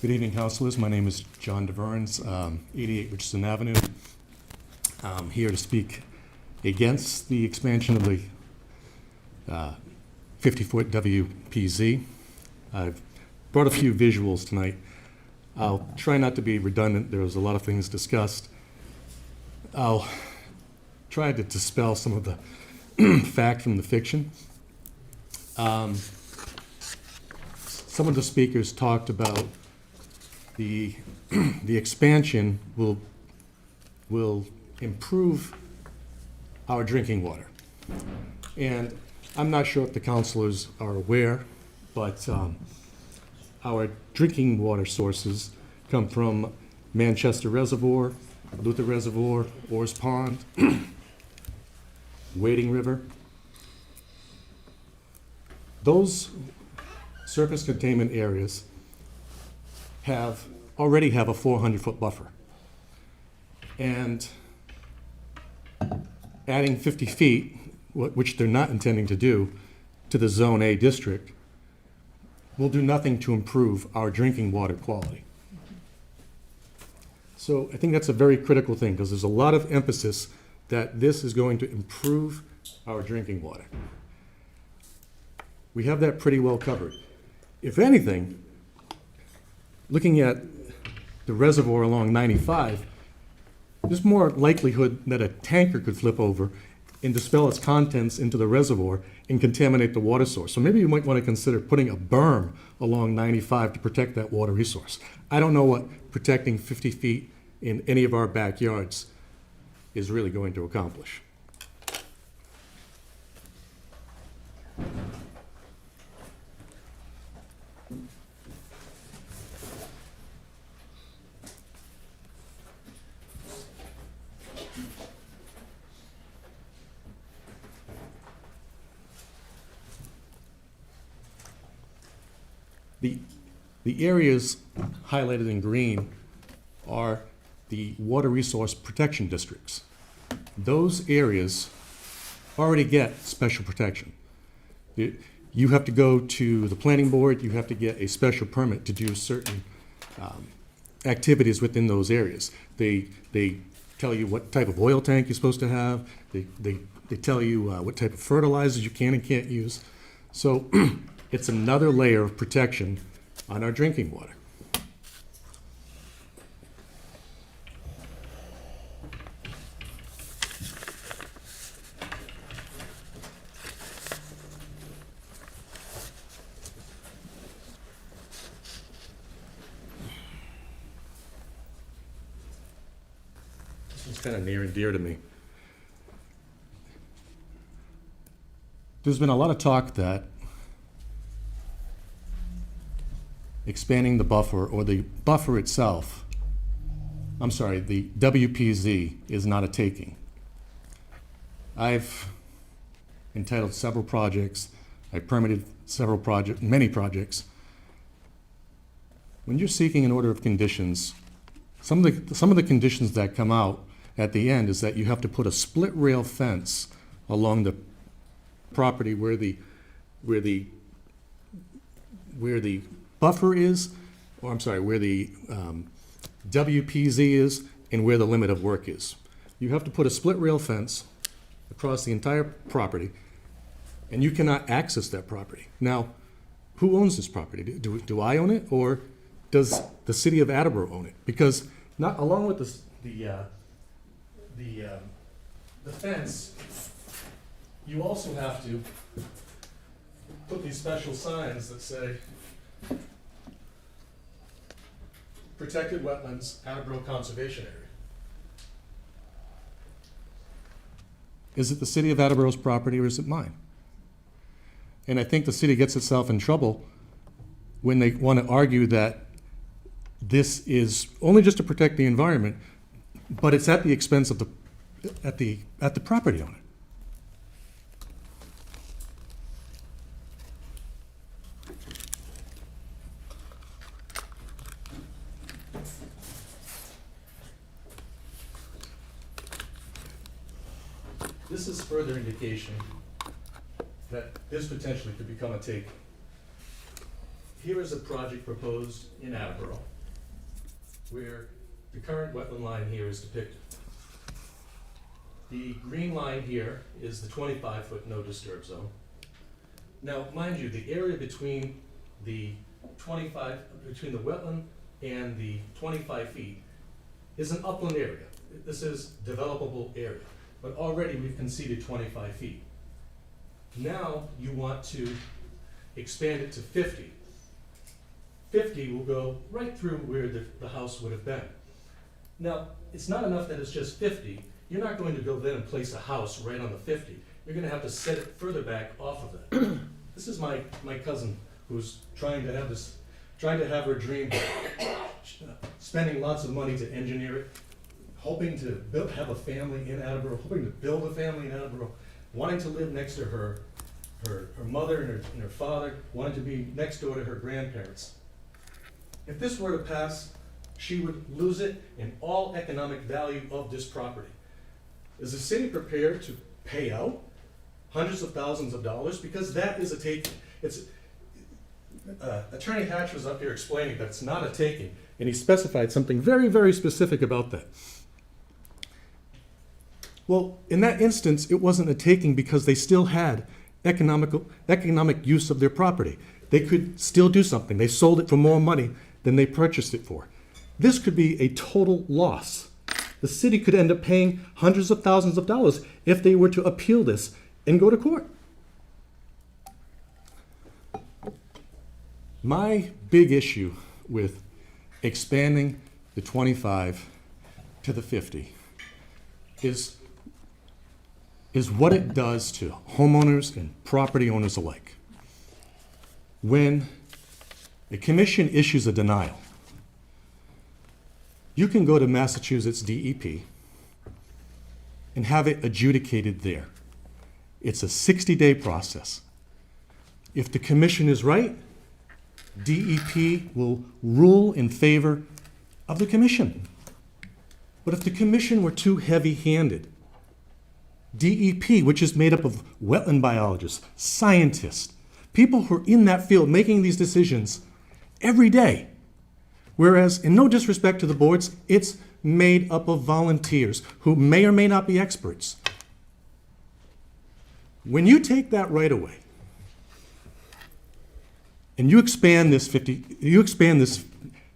Good evening, councilors. My name is John DeVerns, 88 Richardson Avenue. I'm here to speak against the expansion of the 50-foot WPZ. I've brought a few visuals tonight. I'll try not to be redundant. There was a lot of things discussed. I'll try to dispel some of the fact from the fiction. Some of the speakers talked about the expansion will improve our drinking water. And I'm not sure if the councilors are aware, but our drinking water sources come from Manchester Reservoir, Luther Reservoir, Orrs Pond, Wading River. Those surface containment areas already have a 400-foot buffer. And adding 50 feet, which they're not intending to do, to the Zone A district will do nothing to improve our drinking water quality. So I think that's a very critical thing, because there's a lot of emphasis that this is going to improve our drinking water. We have that pretty well covered. If anything, looking at the reservoir along 95, there's more likelihood that a tanker could flip over and dispel its contents into the reservoir and contaminate the water source. So maybe you might want to consider putting a berm along 95 to protect that water resource. I don't know what protecting 50 feet in any of our backyards is really going to accomplish. The areas highlighted in green are the water resource protection districts. Those areas already get special protection. You have to go to the planning board, you have to get a special permit to do certain activities within those areas. They tell you what type of oil tank you're supposed to have, they tell you what type of fertilizers you can and can't use. So it's another layer of protection on our drinking water. This is kind of near and dear to me. There's been a lot of talk that expanding the buffer, or the buffer itself, the WPZ is not a taking. I've entitled several projects. I permitted many projects. When you're seeking an order of conditions, some of the conditions that come out at the end is that you have to put a split rail fence along the property where the buffer is, or I'm sorry, where the WPZ is and where the limit of work is. You have to put a split rail fence across the entire property, and you cannot access that property. Now, who owns this property? Do I own it, or does the city of Attleboro own it? Because not along with the fence, you also have to put these special signs that say protected wetlands, Attleboro Conservation Area. Is it the city of Attleboro's property, or is it mine? And I think the city gets itself in trouble when they want to argue that this is only just to protect the environment, but it's at the expense of the property owner. This is further indication that this potentially could become a take. Here is a project proposed in Attleboro where the current wetland line here is depicted. The green line here is the 25-foot no disturb zone. Now, mind you, the area between the wetland and the 25 feet is an upland area. This is developable area, but already we've conceded 25 feet. Now you want to expand it to 50. 50 will go right through where the house would have been. Now, it's not enough that it's just 50. You're not going to go then and place a house right on the 50. You're going to have to set it further back off of that. This is my cousin who's trying to have her dream, spending lots of money to engineer it, hoping to have a family in Attleboro, hoping to build a family in Attleboro, wanting to live next to her mother and her father, wanting to be next door to her grandparents. If this were to pass, she would lose it in all economic value of this property. Is the city prepared to pay out hundreds of thousands of dollars? Because that is a taking. Attorney Hatch was up here explaining that it's not a taking, and he specified something very, very specific about that. Well, in that instance, it wasn't a taking because they still had economic use of their property. They could still do something. They sold it for more money than they purchased it for. This could be a total loss. The city could end up paying hundreds of thousands of dollars if they were to appeal this and go to court. My big issue with expanding the 25 to the 50 is what it does to homeowners and property owners alike. When the commission issues a denial, you can go to Massachusetts DEP and have it adjudicated there. It's a 60-day process. If the commission is right, DEP will rule in favor of the commission. But if the commission were too heavy-handed, DEP, which is made up of wetland biologists, scientists, people who are in that field making these decisions every day, whereas, in no disrespect to the boards, it's made up of volunteers who may or may not be experts. When you take that right away, and you expand this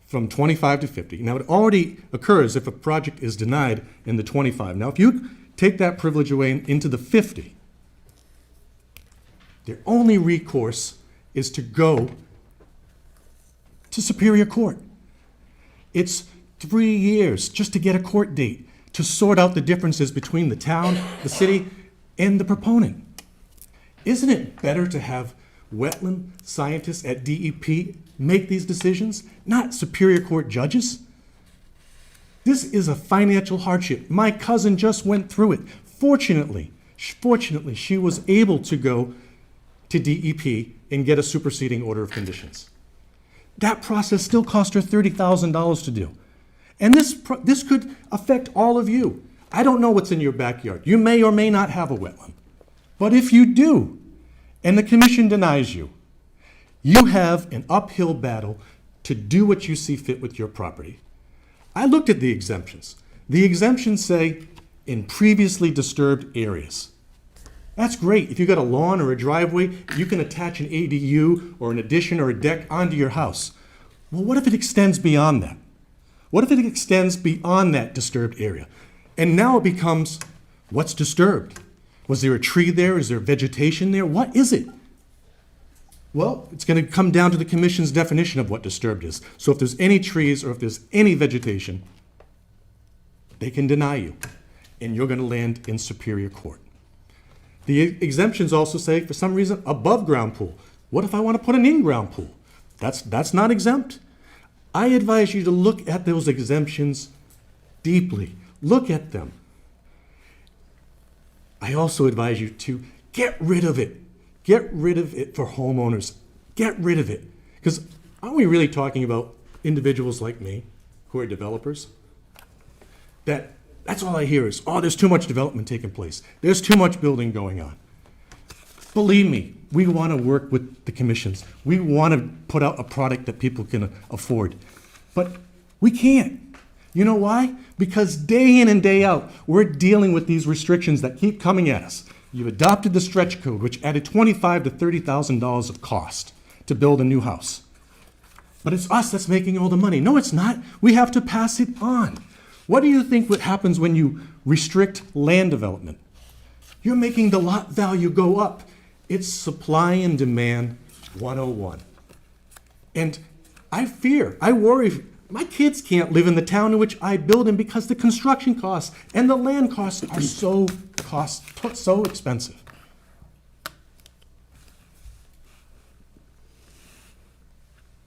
from 25 to 50. Now, it already occurs if a project is denied in the 25. Now, if you take that privilege away into the 50, their only recourse is to go to Superior Court. It's 3 years just to get a court date to sort out the differences between the town, the city, and the proponent. Isn't it better to have wetland scientists at DEP make these decisions, not Superior Court judges? This is a financial hardship. My cousin just went through it. Fortunately, she was able to go to DEP and get a superseding order of conditions. That process still cost her $30,000 to do. And this could affect all of you. I don't know what's in your backyard. You may or may not have a wetland. But if you do, and the commission denies you, you have an uphill battle to do what you see fit with your property. I looked at the exemptions. The exemptions say in previously disturbed areas. That's great. If you've got a lawn or a driveway, you can attach an ADU or an addition or a deck onto your house. Well, what if it extends beyond that? What if it extends beyond that disturbed area? And now it becomes, what's disturbed? Was there a tree there? Is there vegetation there? What is it? Well, it's going to come down to the commission's definition of what disturbed is. So if there's any trees or if there's any vegetation, they can deny you, and you're going to land in Superior Court. The exemptions also say, for some reason, above ground pool. What if I want to put an in-ground pool? That's not exempt. I advise you to look at those exemptions deeply. Look at them. I also advise you to get rid of it. Get rid of it for homeowners. Get rid of it. Because aren't we really talking about individuals like me who are developers? That's all I hear is, oh, there's too much development taking place. There's too much building going on. Believe me, we want to work with the commissions. We want to put out a product that people can afford. But we can't. You know why? Because day in and day out, we're dealing with these restrictions that keep coming at us. You've adopted the stretch code, which added $25,000 to $30,000 of cost to build a new house. But it's us that's making all the money. No, it's not. We have to pass it on. What do you think what happens when you restrict land development? You're making the lot value go up. It's supply and demand 101. And I worry, my kids can't live in the town in which I build in because the construction costs and the land costs are so expensive.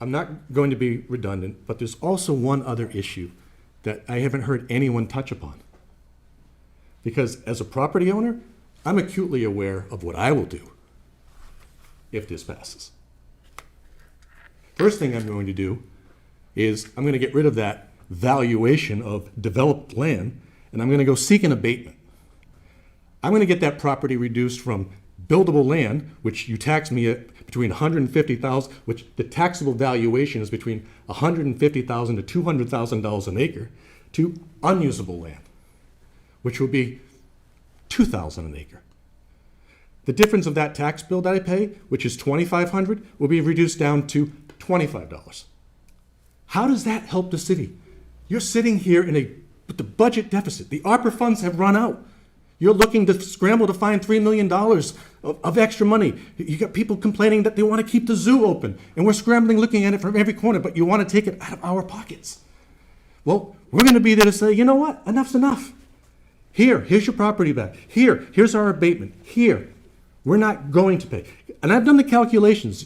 I'm not going to be redundant, but there's also one other issue that I haven't heard anyone touch upon. Because as a property owner, I'm acutely aware of what I will do if this passes. First thing I'm going to do is I'm going to get rid of that valuation of developed land, and I'm going to go seek an abatement. I'm going to get that property reduced from buildable land, which you tax me at between $150,000, which the taxable valuation is between $150,000 to $200,000 an acre, to unusable land, which will be $2,000 an acre. The difference of that tax bill that I pay, which is $2,500, will be reduced down to $25. How does that help the city? You're sitting here with the budget deficit. The ARPA funds have run out. You're looking to scramble to find $3 million of extra money. You got people complaining that they want to keep the zoo open, and we're scrambling looking at it from every corner, but you want to take it out of our pockets. Well, we're going to be there to say, you know what? Enough's enough. Here's your property back. Here's our abatement. Here, we're not going to pay. And I've done the calculations.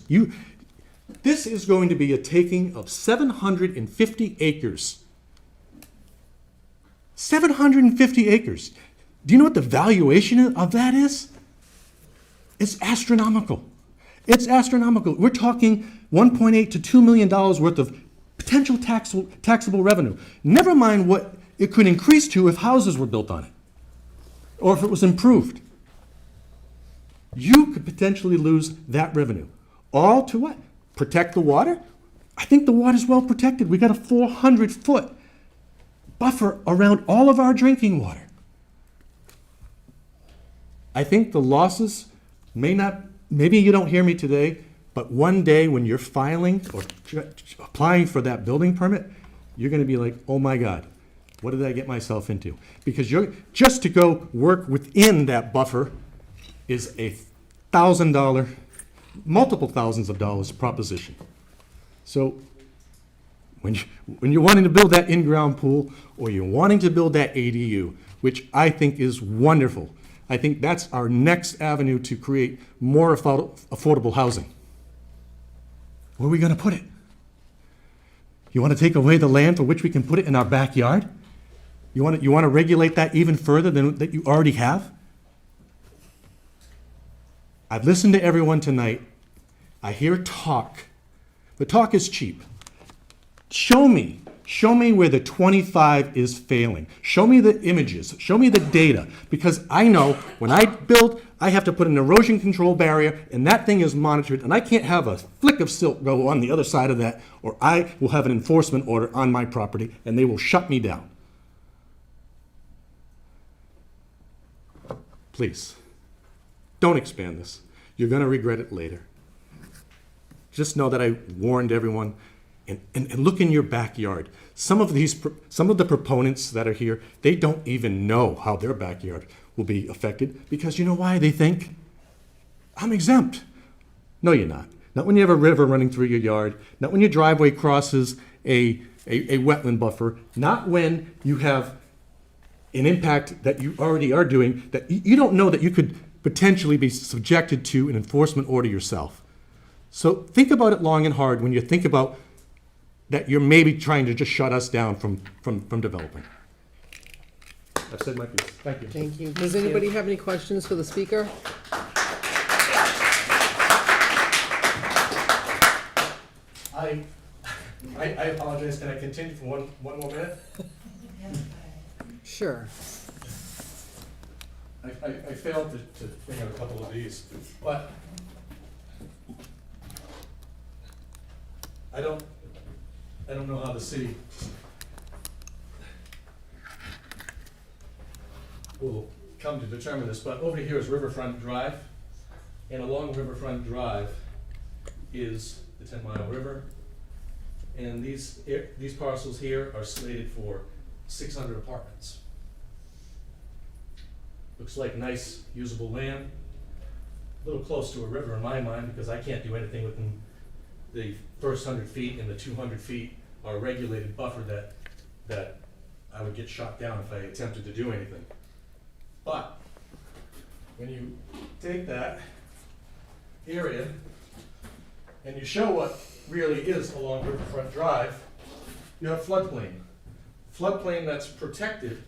This is going to be a taking of 750 acres. 750 acres. Do you know what the valuation of that is? It's astronomical. It's astronomical. We're talking $1.8 to $2 million worth of potential taxable revenue. Never mind what it could increase to if houses were built on it, or if it was improved. You could potentially lose that revenue. All to what? Protect the water? I think the water's well protected. We got a 400-foot buffer around all of our drinking water. I think the losses maybe you don't hear me today, but one day when you're filing or applying for that building permit, you're going to be like, oh my God, what did I get myself into? Because just to go work within that buffer is a $1,000, multiple thousands of dollars proposition. So when you're wanting to build that in-ground pool or you're wanting to build that ADU, which I think is wonderful, I think that's our next avenue to create more affordable housing. Where are we going to put it? You want to take away the land for which we can put it in our backyard? You want to regulate that even further than that you already have? I've listened to everyone tonight. I hear talk, but talk is cheap. Show me where the 25 is failing. Show me the images. Show me the data. Because I know when I build, I have to put an erosion control barrier, and that thing is monitored, and I can't have a flick of silk go on the other side of that, or I will have an enforcement order on my property, and they will shut me down. Please, don't expand this. You're going to regret it later. Just know that I warned everyone. And look in your backyard. Some of the proponents that are here, they don't even know how their backyard will be affected, because you know why? They think, I'm exempt. No, you're not. Not when you have a river running through your yard. Not when your driveway crosses a wetland buffer. Not when you have an impact that you already are doing that you don't know that you could potentially be subjected to an enforcement order yourself. So think about it long and hard when you think about that you're maybe trying to just shut us down from developing. I've said my piece. Thank you. Thank you. Does anybody have any questions for the speaker? I apologize. Can I continue for one more minute? Sure. I failed to bring out a couple of these, but I don't know how the city will come to determine this, but over here is Riverfront Drive, and along Riverfront Drive is the 10 Mile River, and these parcels here are slated for 600 apartments. Looks like nice, usable land. A little close to a river in my mind, because I can't do anything within the first 100 feet, and the 200 feet are a regulated buffer that I would get shot down if I attempted to do anything. But when you take that area and you show what really is along Riverfront Drive, you have floodplain. Floodplain that's protected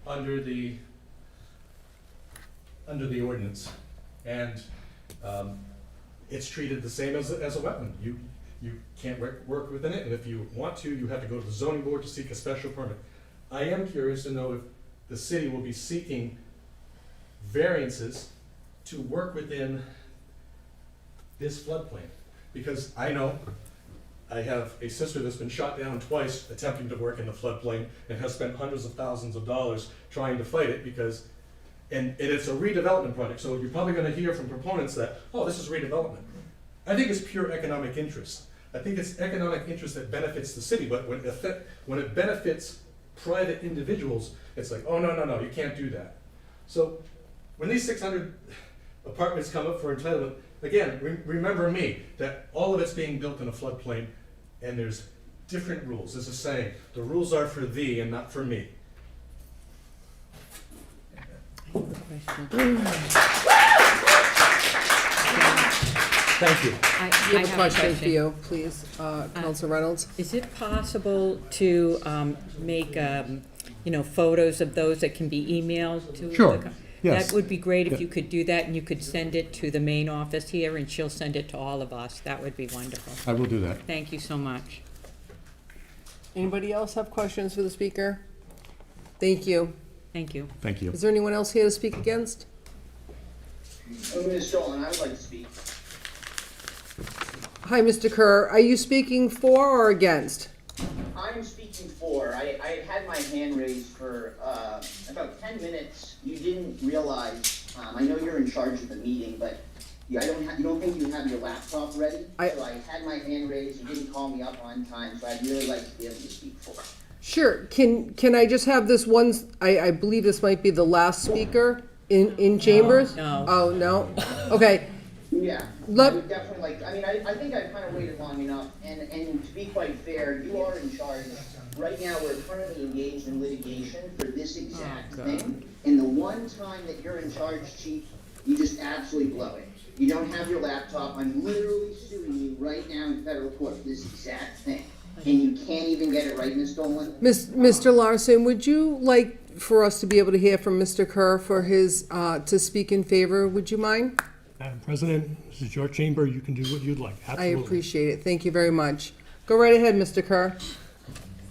under the ordinance, and it's treated the same as a wetland. You can't work within it, and if you want to, you have to go to the zoning board to seek a special permit. I am curious to know if the city will be seeking variances to work within this floodplain, because I know I have a sister that's been shot down twice attempting to work in the floodplain and has spent hundreds of thousands of dollars trying to fight it, because and it's a redevelopment project, so you're probably going to hear from proponents that, oh, this is redevelopment. I think it's pure economic interest. I think it's economic interest that benefits the city, but when it benefits private individuals, it's like, oh, no, you can't do that. So when these 600 apartments come up for entitlement, again, remember me, that all of it's being built in a floodplain, and there's different rules. There's a saying, the rules are for thee and not for me. Thank you. We have a question for you, please, Councilor Reynolds. Is it possible to make, photos of those that can be emailed to? Sure. Yes. That would be great if you could do that, and you could send it to the main office here, and she'll send it to all of us. That would be wonderful. I will do that. Thank you so much. Anybody else have questions for the speaker? Thank you. Thank you. Thank you. Is there anyone else here to speak against? Ms. Dolan, I would like to speak. Hi, Mr. Kerr. Are you speaking for or against? I'm speaking for. I had my hand raised for about 10 minutes. You didn't realize, I know you're in charge of the meeting, but you don't think you have your laptop ready? So I had my hand raised. You didn't call me up on time, so I'd really like to be able to speak for. Sure. Can I just have this one? I believe this might be the last speaker in chambers. No. Oh, no? Okay. Yeah, I would definitely like, I think I've kind of waited long enough, and to be quite fair, you are in charge. Right now, we're currently engaged in litigation for this exact thing, and the one time that you're in charge, Chief, you just absolutely blow it. You don't have your laptop. I'm literally suing you right now in federal court for this exact thing. and you can't even get it right, Ms. Dolan? Mr. Larson, would you like for us to be able to hear from Mr. Kerr for his, to speak in favor? Would you mind? Madam President, this is your chamber. You can do what you'd like. I Absolutely. appreciate it. Thank you very much. Go right ahead, Mr. Kerr.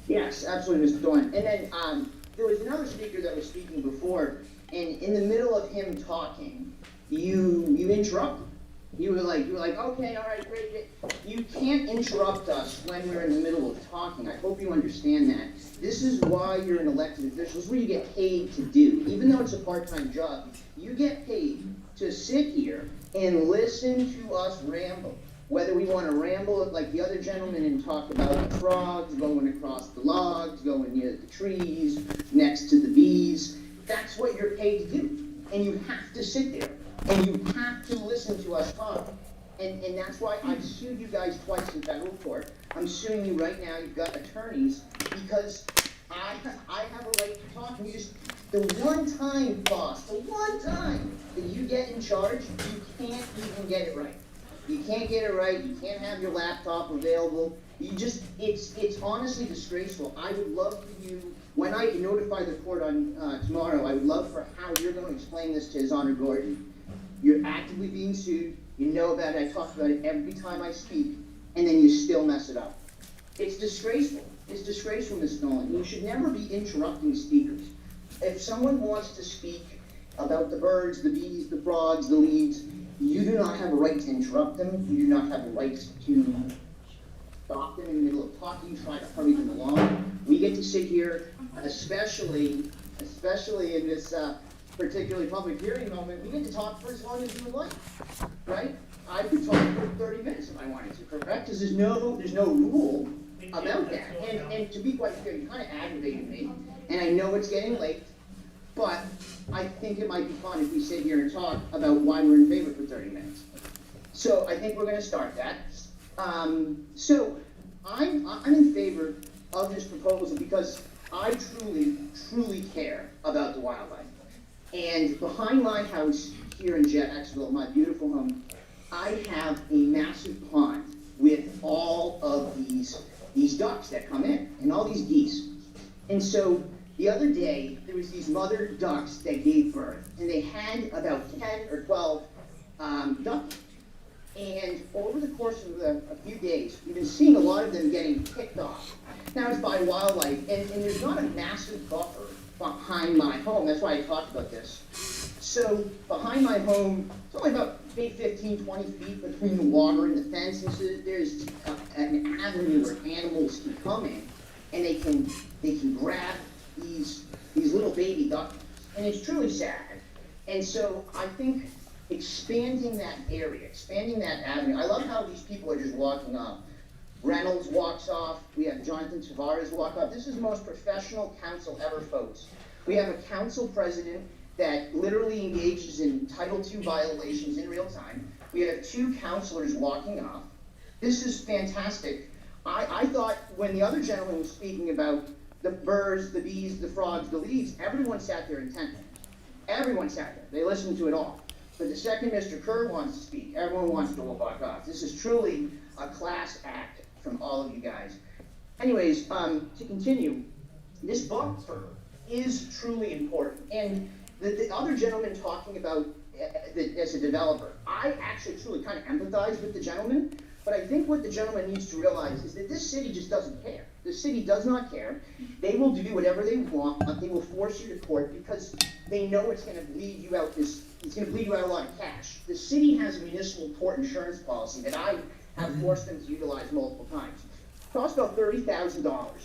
Yes, absolutely, Mr. Dolan. And then, there was another speaker that was speaking before, and in the middle of him talking, you interrupted. You were like, okay, all right, great. You can't interrupt us when we're in the middle of talking. I hope you understand that. This is why you're an elected official. This is what you get paid to do. Even though it's a part-time job, you get paid to sit here and listen to us ramble. Whether we want to ramble like the other gentleman and talk about the frogs going across the logs, going near the trees, next to the bees, that's what you're paid to do. And you have to sit there. And you have to listen to us talk. And that's why I've sued you guys twice in federal court. I'm suing you right now. You've got attorneys because I have a right to talk. And you just, the one time, boss, the one time that you get in charge, you can't even get it right. You can't get it right. You can't have your laptop available. You just, it's honestly disgraceful. I would love for you, when I notify the court on tomorrow, I would love for how you're going to explain this to His Honor Gordon. You're actively being sued. You know about it. I talk about it every time I speak, and then you still mess it up. It's disgraceful. It's disgraceful, Ms. Nolan. You should never be interrupting speakers. If someone wants to speak about the birds, the bees, the frogs, the leaves, you do not have a right to interrupt them. You do not have a right to stop them in the middle of talking, try to hurry them along. We get to sit here, especially in this particularly public hearing moment, we get to talk for as long as you would like, right? I could talk for 30 minutes if I wanted to, correct? Because there's no rule about that. And to be quite fair, you kind of aggravated me, and I know it's getting late, but I think it might be fun if we sit here and talk about why we're in favor for 30 minutes. So I think we're going to start that. So I'm in favor of this proposal because I truly care about the wildlife. And behind my house here in Jacksonville, my beautiful home, I have a massive pond with all of these ducks that come in and all these geese. And so the other day, there was these mother ducks that gave birth, and they had about 10 or 12 ducks. And over the course of a few days, we've been seeing a lot of them getting picked off. Now it's by wildlife, and there's not a massive buffer behind my home. That's why I talked about this. So behind my home, it's only about maybe 15, 20 feet between the water and the fence. And so there's an avenue where animals can come in, and they can grab these little baby ducks. And it's truly sad. And so I think expanding that area, expanding that avenue. I love how these people are just walking off. Reynolds walks off. We have Jonathan Tavares walk off. This is the most professional council ever, folks. We have a council president that literally engages in Title II violations in real time. We have 2 councilors walking off. This is fantastic. I thought when the other gentleman was speaking about the birds, the bees, the frogs, the leaves, everyone sat there intently. Everyone sat there. They listened to it all. But the second Mr. Kerr wants to speak, everyone wants to walk off. This is truly a class act from all of you guys. Anyways, to continue, this buffer is truly important. And the other gentleman talking about as a developer, I actually truly kind of empathize with the gentleman, but I think what the gentleman needs to realize is that this city just doesn't care. The city does not care. They will do whatever they want. They will force you to court because they know it's going to bleed you out it's going to bleed you out a lot of cash. The city has a municipal tort insurance policy that I have forced them to utilize multiple times. It costs about $30,000,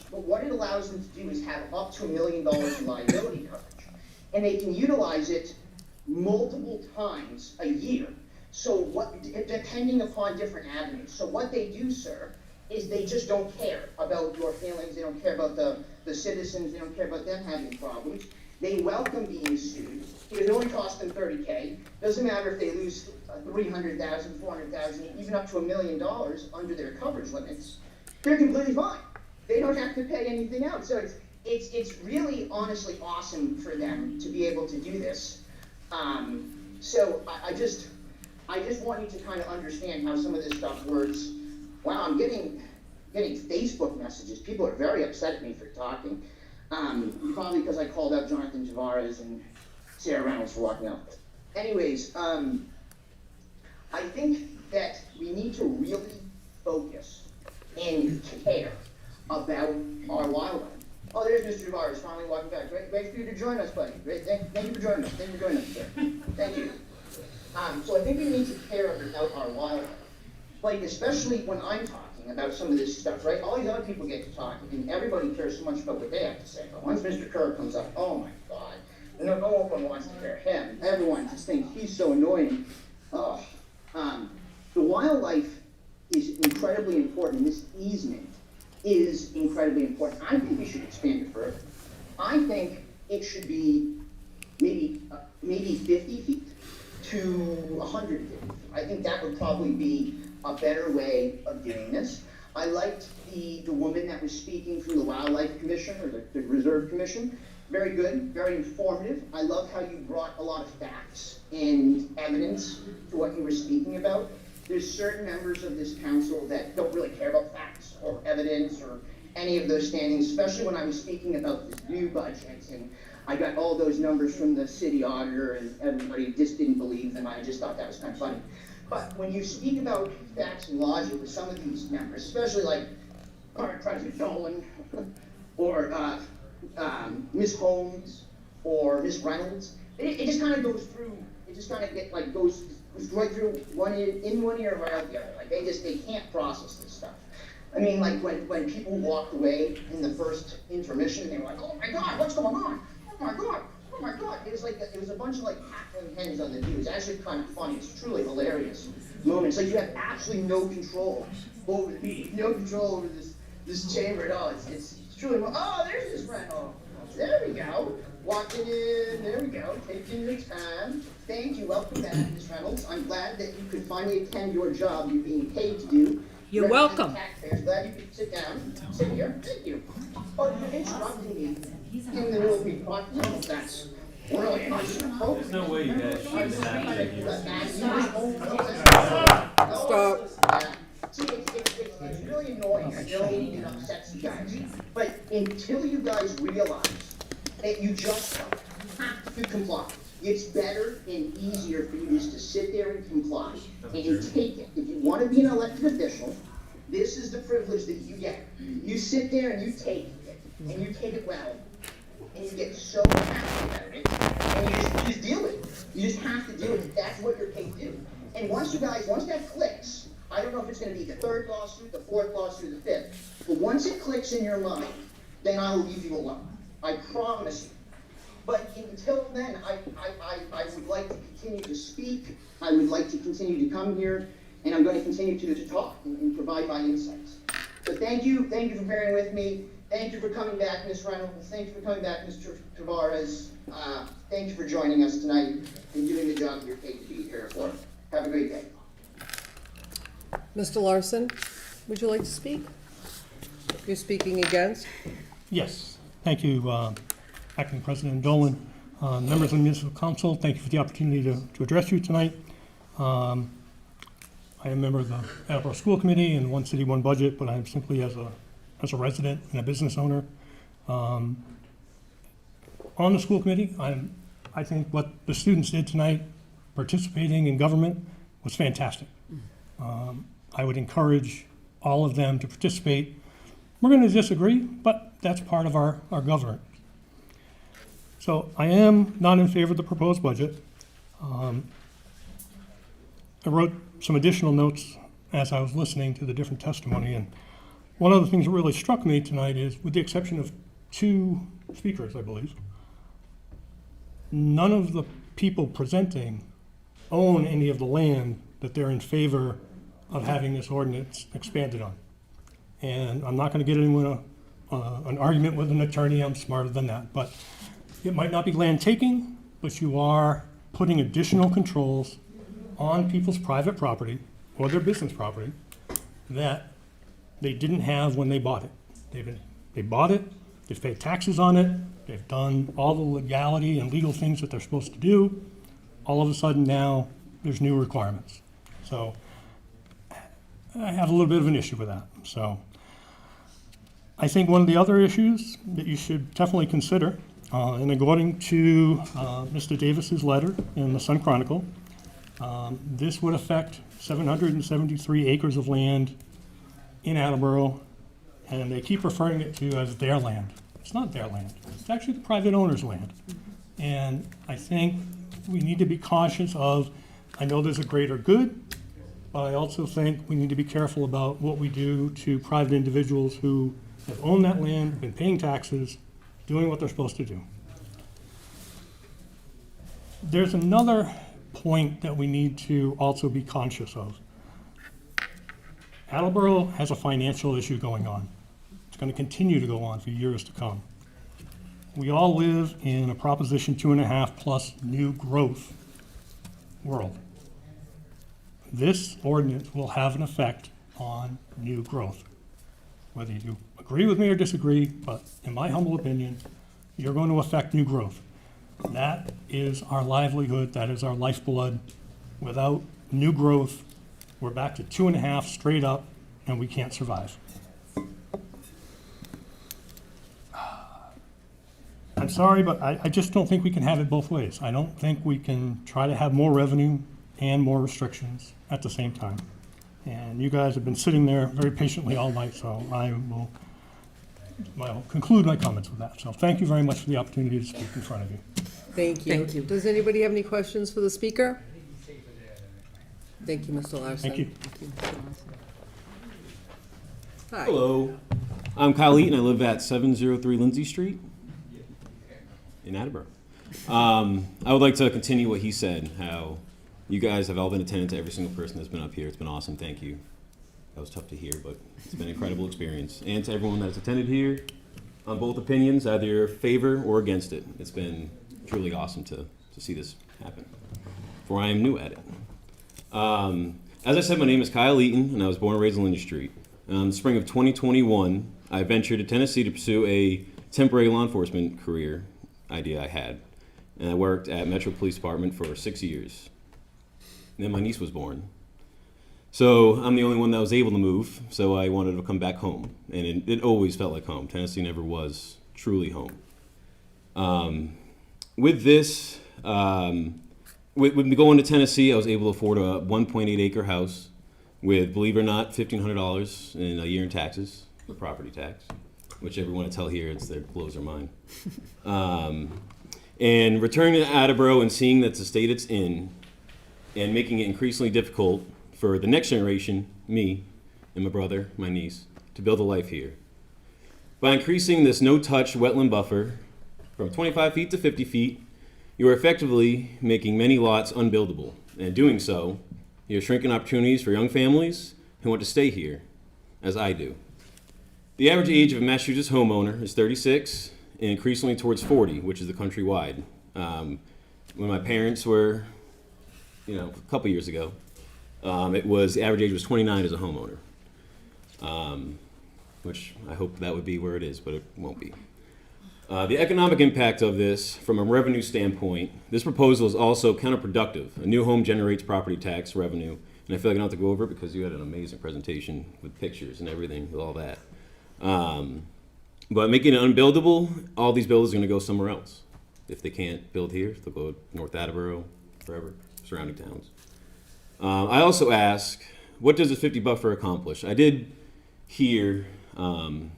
but what it allows them to do is have up to $1 million in liability coverage. And they can utilize it multiple times a year. So depending upon different avenues. So what they do, sir, is they just don't care about your feelings. They don't care about the citizens. They don't care about them having problems. They welcome being sued because it only costs them $30K. Doesn't matter if they lose $300,000, $400,000, even up to $1 million under their coverage limits. They're completely fine. They don't have to pay anything out. So it's really honestly awesome for them to be able to do this. So I just want you to kind of understand how some of this stuff works. Wow, I'm getting getting Facebook messages. People are very upset at me for talking. Probably because I called out Jonathan Tavares and Sarah Reynolds for walking out. Anyways, I think that we need to really focus and care about our wildlife. Oh, there's Mr. Tavares finally walking back. Great for you to join us, buddy. Great, thank you for joining us. Thank you for joining us, sir. Thank you. So I think we need to care about our wildlife. Like, especially when I'm talking about some of this stuff, right? All these other people get to talk, and everybody cares so much about what they have to say. But once Mr. Kerr comes up, oh my God. No one wants to hear him. Everyone just thinks he's so annoying. Oh. The wildlife is incredibly important. This easement is incredibly important. I think we should expand it further. I think it should be maybe 50 feet to 150 feet. I think that would probably be a better way of doing this. I liked the woman that was speaking from the Wildlife Commission, or the Reserve Commission. Very good, very informative. I love how you brought a lot of facts and evidence to what you were speaking about. There's certain members of this council that don't really care about facts or evidence or any of those standings, especially when I was speaking about this new budget, and I got all those numbers from the city auditor and everybody just didn't believe them. I just thought that was kind of funny. But when you speak about facts and logic with some of these members, especially like current President Dolan or Ms. Holmes or Ms. Reynolds, it just kind of goes through, it just kind of goes right through one ear and right out the other. Like they can't process this stuff. I mean, like when people walked away in the first intermission, they were like, oh my God, what's going on? Oh my God, oh my God. It was a bunch of like cackling hens on the news. It's actually kind of funny. It's truly hilarious moments. Like you have absolutely no control over the meeting, no control over this chamber at all. It's truly, oh, there's this friend. Oh, there we go. Walking in, there we go, taking your time. Thank you, welcome back, Ms. Reynolds. I'm glad that you could finally attend your job you're being paid to do. You're welcome. Taxpayers, glad you could sit down, sit here, thank you. Oh, you're interrupting me in the middle of me talking, that's really nice. There's no way you guys should Stop. See, it's really annoying. I know it upsets you guys. But until you guys realize that you just have to comply, it's better and easier for you just to sit there and comply and take it. If you want to be an elected official, this is the privilege that you get. You sit there and you take it, and you take it well, and you get so happy about it, and you just deal with it. You just have to deal with it. That's what you're paid to do. And once that clicks, I don't know if it's going to be the third lawsuit, the fourth lawsuit, the fifth, but once it clicks in your mind, then I'll leave you alone. I promise you. But until then, I would like to continue to speak. I would like to continue to come here, and I'm going to continue to talk and provide my insights. So thank you for bearing with me. Thank you for coming back, Ms. Reynolds. Thank you for coming back, Mr. Tavares. Thank you for joining us tonight and doing the job you're paid to be here for. Have a great day. Mr. Larson, would you like to speak? You're speaking against? Yes, thank you, Acting President Dolan. Members of the Municipal Council, thank you for the opportunity to address you tonight. I am a member of the Attleboro School Committee and One City, One Budget, but I'm simply as a resident and a business owner. On the school committee, I think what the students did tonight, participating in government, was fantastic. I would encourage all of them to participate. We're going to disagree, but that's part of our government. So I am not in favor of the proposed budget. I wrote some additional notes as I was listening to the different testimony, and one of the things that really struck me tonight is, with the exception of 2 speakers, I believe, none of the people presenting own any of the land that they're in favor of having this ordinance expanded on. And I'm not going to get into an argument with an attorney. I'm smarter than that. But it might not be land taking, but you are putting additional controls on people's private property or their business property that they didn't have when they bought it. They bought it, they've paid taxes on it, they've done all the legality and legal things that they're supposed to do. All of a sudden now, there's new requirements. So I have a little bit of an issue with that. So I think one of the other issues that you should definitely consider, and according to Mr. Davis's letter in the Sun Chronicle, this would affect 773 acres of land in Attleboro, and they keep referring it to as their land. It's not their land. It's actually the private owner's land. And I think we need to be cautious of, I know there's a greater good, but I also think we need to be careful about what we do to private individuals who have owned that land, been paying taxes, doing what they're supposed to do. There's another point that we need to also be conscious of. Attleboro has a financial issue going on. It's going to continue to go on for years to come. We all live in a Proposition 2.5 plus new growth world. This ordinance will have an effect on new growth. Whether you agree with me or disagree, but in my humble opinion, you're going to affect new growth. That is our livelihood, that is our lifeblood. Without new growth, we're back to 2.5 straight up, and we can't survive. I'm sorry, but I just don't think we can have it both ways. I don't think we can try to have more revenue and more restrictions at the same time. And you guys have been sitting there very patiently all night, so I'll conclude my comments with that. So thank you very much for the opportunity to speak in front of you. Thank you. Thank you. Does anybody have any questions for the speaker? Thank you, Mr. Larson. Thank you. Hi. Hello, I'm Kyle Eaton. I live at 703 Lindsay Street in Attleboro. I would like to continue what he said, how you guys have all been attentive to every single person that's been up here. It's been awesome. Thank you. That was tough to hear, but it's been an incredible experience. And to everyone that's attended here on both opinions, either favor or against it. It's been truly awesome to see this happen, for I am new at it. As I said, my name is Kyle Eaton, and I was born and raised in Lindsay Street. In the spring of 2021, I ventured to Tennessee to pursue a temporary law enforcement career idea I had. And I worked at Metro Police Department for 6 years. And then my niece was born. So I'm the only one that was able to move, so I wanted to come back home. And it always felt like home. Tennessee never was truly home. With this, with me going to Tennessee, I was able to afford a 1.8 acre house with, believe it or not, $1,500 in a year in taxes, for property tax, which everyone I tell here, it blows their mind. And returning to Attleboro and seeing that's the state it's in, and making it increasingly difficult for the next generation, me and my brother, my niece, to build a life here. By increasing this no-touch wetland buffer from 25 feet to 50 feet, you are effectively making many lots unbuildable. And in doing so, you're shrinking opportunities for young families who want to stay here, as I do. The average age of a Massachusetts homeowner is 36 and increasingly towards 40, which is the countrywide. When my parents were, a couple years ago, the average age was 29 as a homeowner, which I hope that would be where it is, but it won't be. The economic impact of this, from a revenue standpoint, this proposal is also counterproductive. A new home generates property tax revenue, and I feel like I don't have to go over it because you had an amazing presentation with pictures and everything, with all that. But making it unbuildable, all these builders are going to go somewhere else. If they can't build here, they'll go North Attleboro, forever, surrounding towns. I also ask, what does this 50 buffer accomplish? I did hear some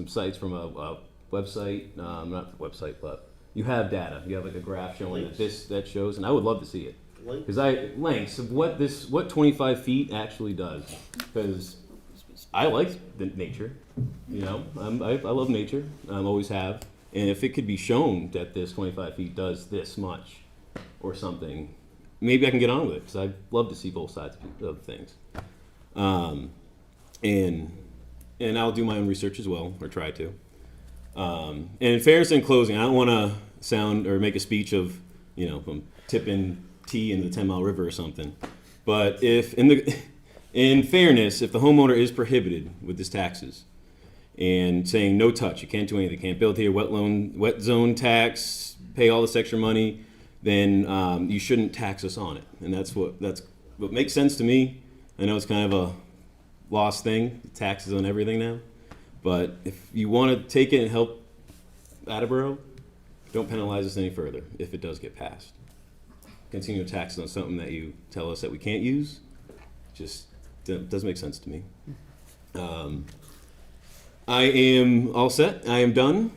sites from a website, not the website, but you have data. You have like a graph showing that shows, and I would love to see it. Because lengths of what 25 feet actually does. Because I like the nature, I love nature, always have. And if it could be shown that this 25 feet does this much or something, maybe I can get on with it, because I'd love to see both sides of things. And I'll do my own research as well, or try to. And in fairness, in closing, I don't want to sound or make a speech of, from tipping tea in the 10-mile river or something. But if, in fairness, if the homeowner is prohibited with his taxes and saying no touch, you can't do anything, can't build here, wet zone tax, pay all this extra money, then you shouldn't tax us on it. And that's what makes sense to me. I know it's kind of a lost thing, taxes on everything now. But if you want to take it and help Attleboro, don't penalize us any further if it does get passed. Continue taxes on something that you tell us that we can't use, just doesn't make sense to me. I am all set. I am done.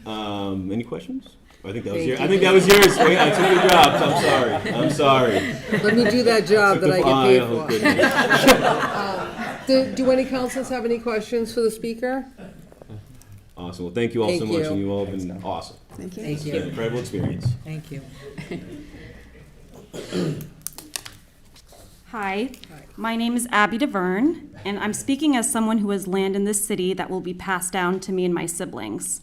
Any questions? I think that was yours. I think that was yours. Wait, I took your job. So I'm sorry. I'm sorry. Let me do that job that I get paid for. Do any councilors have any questions for the speaker? Awesome. Well, thank you all so much, and you all have been awesome. Thank you. It's been an incredible experience. Thank you. Hi, my name is Abby DeVerne, and I'm speaking as someone who has land in this city that will be passed down to me and my siblings.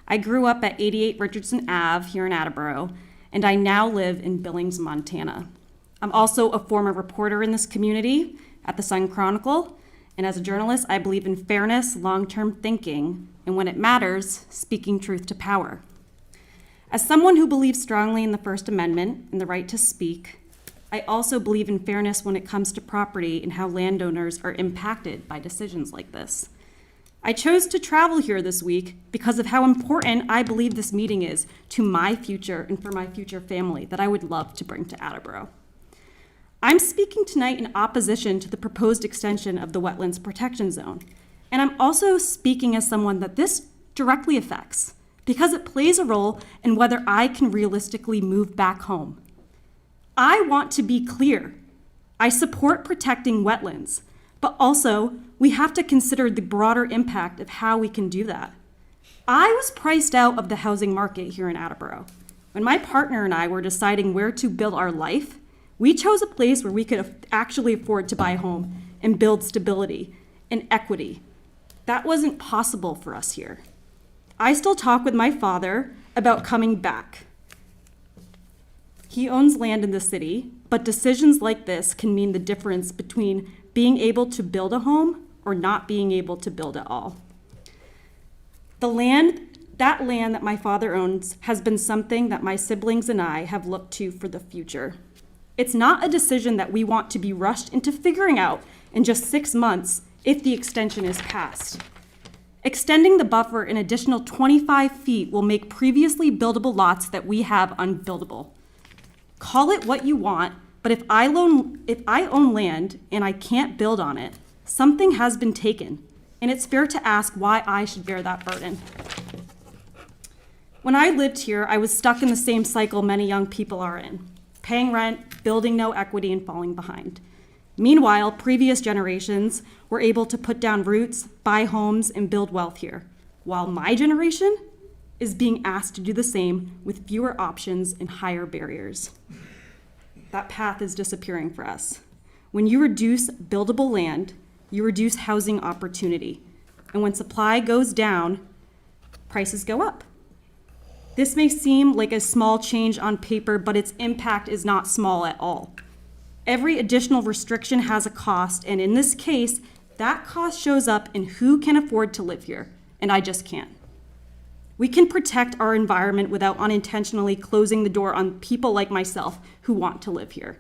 I grew up at 88 Richardson Ave here in Attleboro, and I now live in Billings, Montana. I'm also a former reporter in this community at the Sun Chronicle, and as a journalist, I believe in fairness, long-term thinking, and when it matters, speaking truth to power. As someone who believes strongly in the First Amendment and the right to speak, I also believe in fairness when it comes to property and how landowners are impacted by decisions like this. I chose to travel here this week because of how important I believe this meeting is to my future and for my future family that I would love to bring to Attleboro. I'm speaking tonight in opposition to the proposed extension of the Wetlands Protection Zone, and I'm also speaking as someone that this directly affects because it plays a role in whether I can realistically move back home. I want to be clear. I support protecting wetlands, but also we have to consider the broader impact of how we can do that. I was priced out of the housing market here in Attleboro. When my partner and I were deciding where to build our life, we chose a place where we could actually afford to buy a home and build stability and equity. That wasn't possible for us here. I still talk with my father about coming back. He owns land in the city, but decisions like this can mean the difference between being able to build a home or not being able to build at all. That land that my father owns has been something that my siblings and I have looked to for the future. It's not a decision that we want to be rushed into figuring out in just 6 months if the extension is passed. Extending the buffer an additional 25 feet will make previously buildable lots that we have unbuildable. Call it what you want, but if I own land and I can't build on it, something has been taken, and it's fair to ask why I should bear that burden. When I lived here, I was stuck in the same cycle many young people are in, paying rent, building no equity, and falling behind. Meanwhile, previous generations were able to put down roots, buy homes, and build wealth here, while my generation is being asked to do the same with fewer options and higher barriers. That path is disappearing for us. When you reduce buildable land, you reduce housing opportunity. And when supply goes down, prices go up. This may seem like a small change on paper, but its impact is not small at all. Every additional restriction has a cost, and in this case, that cost shows up in who can afford to live here, and I just can't. We can protect our environment without unintentionally closing the door on people like myself who want to live here.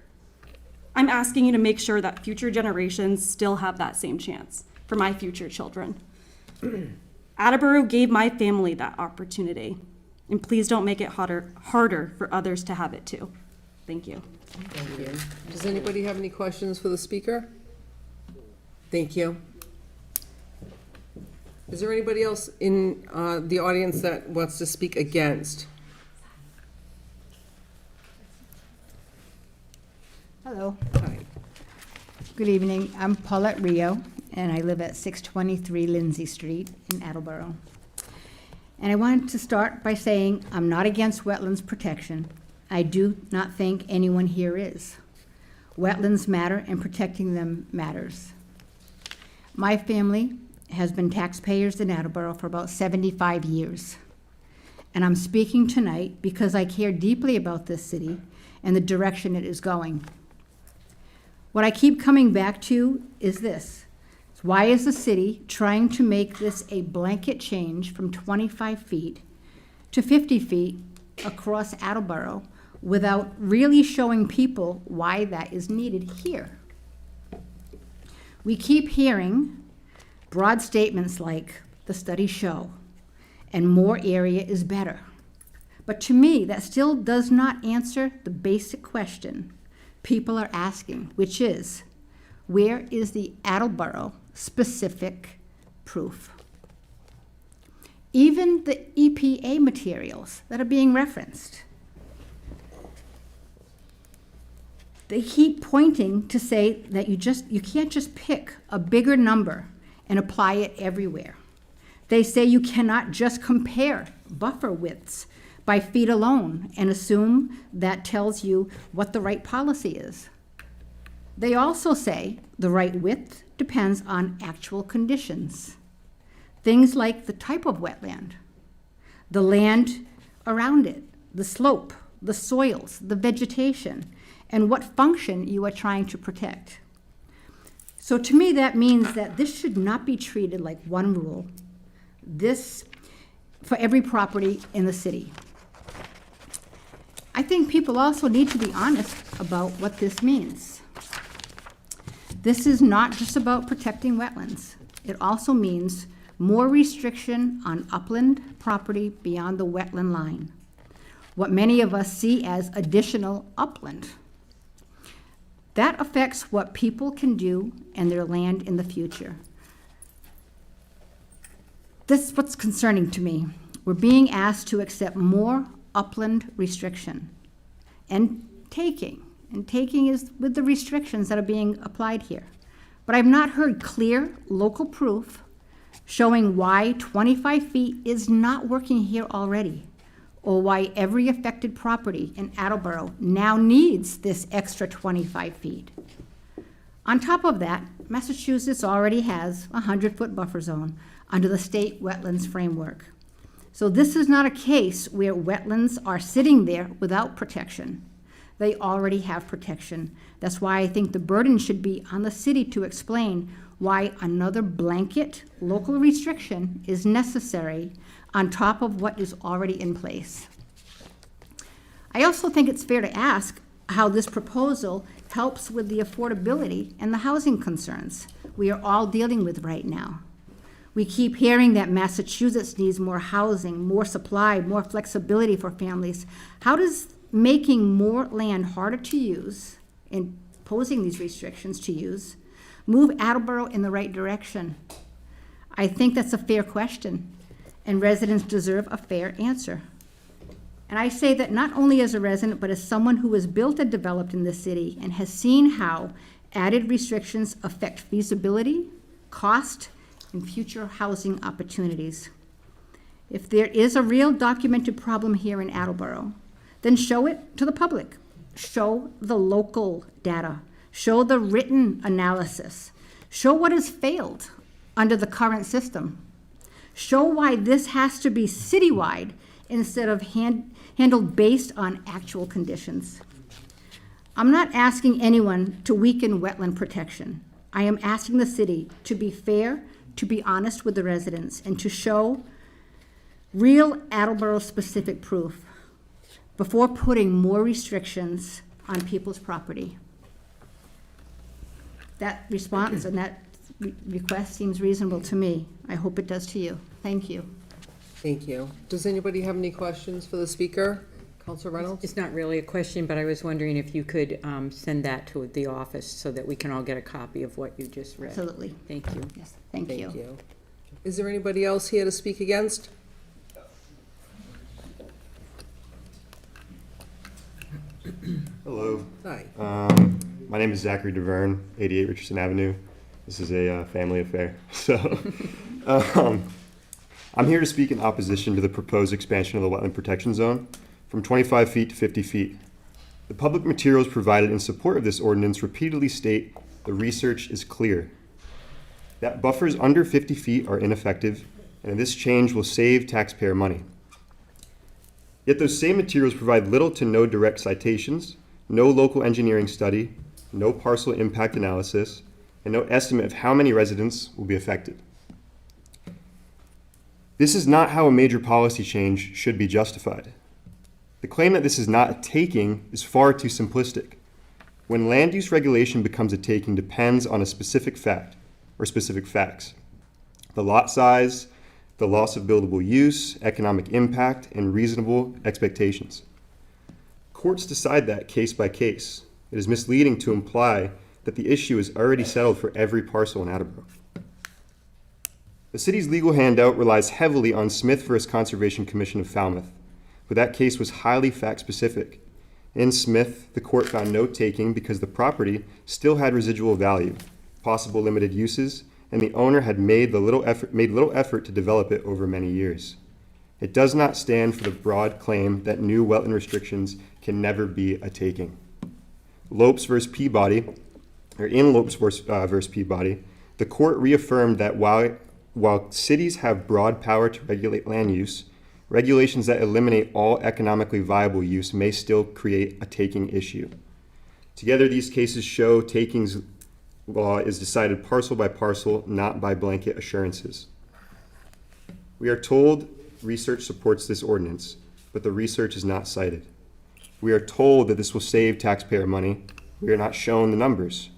I'm asking you to make sure that future generations still have that same chance for my future children. Attleboro gave my family that opportunity, and please don't make it harder for others to have it too. Thank you. Thank you. Does anybody have any questions for the speaker? Thank you. Is there anybody else in the audience that wants to speak against? Hello. Hi. Good evening. I'm Paulette Rio, and I live at 623 Lindsay Street in Attleboro. And I wanted to start by saying I'm not against wetlands protection. I do not think anyone here is. Wetlands matter, and protecting them matters. My family has been taxpayers in Attleboro for about 75 years. And I'm speaking tonight because I care deeply about this city and the direction it is going. What I keep coming back to is this. Why is the city trying to make this a blanket change from 25 feet to 50 feet across Attleboro without really showing people why that is needed here? We keep hearing broad statements like the studies show, and more area is better. But to me, that still does not answer the basic question people are asking, which is, where is the Attleboro specific proof? Even the EPA materials that are being referenced, they keep pointing to say that you can't just pick a bigger number and apply it everywhere. They say you cannot just compare buffer widths by feet alone and assume that tells you what the right policy is. They also say the right width depends on actual conditions. Things like the type of wetland, the land around it, the slope, the soils, the vegetation, and what function you are trying to protect. So to me, that means that this should not be treated like one rule, this for every property in the city. I think people also need to be honest about what this means. This is not just about protecting wetlands. It also means more restriction on upland property beyond the wetland line, what many of us see as additional upland. That affects what people can do and their land in the future. This is what's concerning to me. We're being asked to accept more upland restriction and taking is with the restrictions that are being applied here. But I've not heard clear local proof showing why 25 feet is not working here already, or why every affected property in Attleboro now needs this extra 25 feet. On top of that, Massachusetts already has a 100-foot buffer zone under the state wetlands framework. So this is not a case where wetlands are sitting there without protection. They already have protection. That's why I think the burden should be on the city to explain why another blanket local restriction is necessary on top of what is already in place. I also think it's fair to ask how this proposal helps with the affordability and the housing concerns we are all dealing with right now. We keep hearing that Massachusetts needs more housing, more supply, more flexibility for families. How does making more land harder to use and posing these restrictions to use move Attleboro in the right direction? I think that's a fair question, and residents deserve a fair answer. And I say that not only as a resident, but as someone who has built and developed in this city and has seen how added restrictions affect feasibility, cost, and future housing opportunities. If there is a real documented problem here in Attleboro, then show it to the public. Show the local data. Show the written analysis. Show what has failed under the current system. Show why this has to be citywide instead of handled based on actual conditions. I'm not asking anyone to weaken wetland protection. I am asking the city to be fair, to be honest with the residents, and to show real Attleboro-specific proof before putting more restrictions on people's property. That response and that request seems reasonable to me. I hope it does to you. Thank you. Thank you. Does anybody have any questions for the speaker? Councilor Reynolds? It's not really a question, but I was wondering if you could send that to the office so that we can all get a copy of what you just read. Absolutely. Thank you. Yes, thank you. Is there anybody else here to speak against? Hello. Hi. My name is Zachary DeVerne, 88 Richardson Avenue. This is a family affair. So, I'm here to speak in opposition to the proposed expansion of the wetland protection zone from 25 feet to 50 feet. The public materials provided in support of this ordinance repeatedly state the research is clear, that buffers under 50 feet are ineffective, and this change will save taxpayer money. Yet those same materials provide little to no direct citations, no local engineering study, no parcel impact analysis, and no estimate of how many residents will be affected. This is not how a major policy change should be justified. The claim that this is not a taking is far too simplistic. When land use regulation becomes a taking depends on a specific fact or specific facts. The lot size, the loss of buildable use, economic impact, and reasonable expectations. Courts decide that case by case. It is misleading to imply that the issue is already settled for every parcel in Attleboro. The city's legal handout relies heavily on Smith v. Conservation Commission of Falmouth, but that case was highly fact-specific. In Smith, the court found no taking because the property still had residual value, possible limited uses, and the owner had made little effort to develop it over many years. It does not stand for the broad claim that new wetland restrictions can never be a taking. Lopes v. Peabody, in Lopes v. Peabody, the court reaffirmed that while cities have broad power to regulate land use, regulations that eliminate all economically viable use may still create a taking issue. Together, these cases show takings law is decided parcel by parcel, not by blanket assurances. We are told research supports this ordinance, but the research is not cited. We are told that this will save taxpayer money. We are not shown the numbers.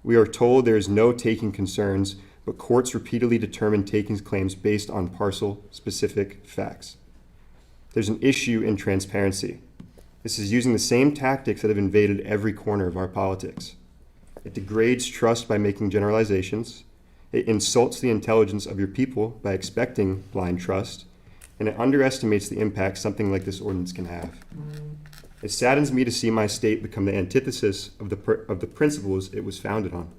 We are told there is no taking concerns, but courts repeatedly determine takings claims based on parcel-specific facts. There's an issue in transparency. This is using the same tactics that have invaded every corner of our politics. It degrades trust by making generalizations. It insults the intelligence of your people by expecting blind trust, and it underestimates the impact something like this ordinance can have. It saddens me to see my state become the antithesis of the principles it was founded on.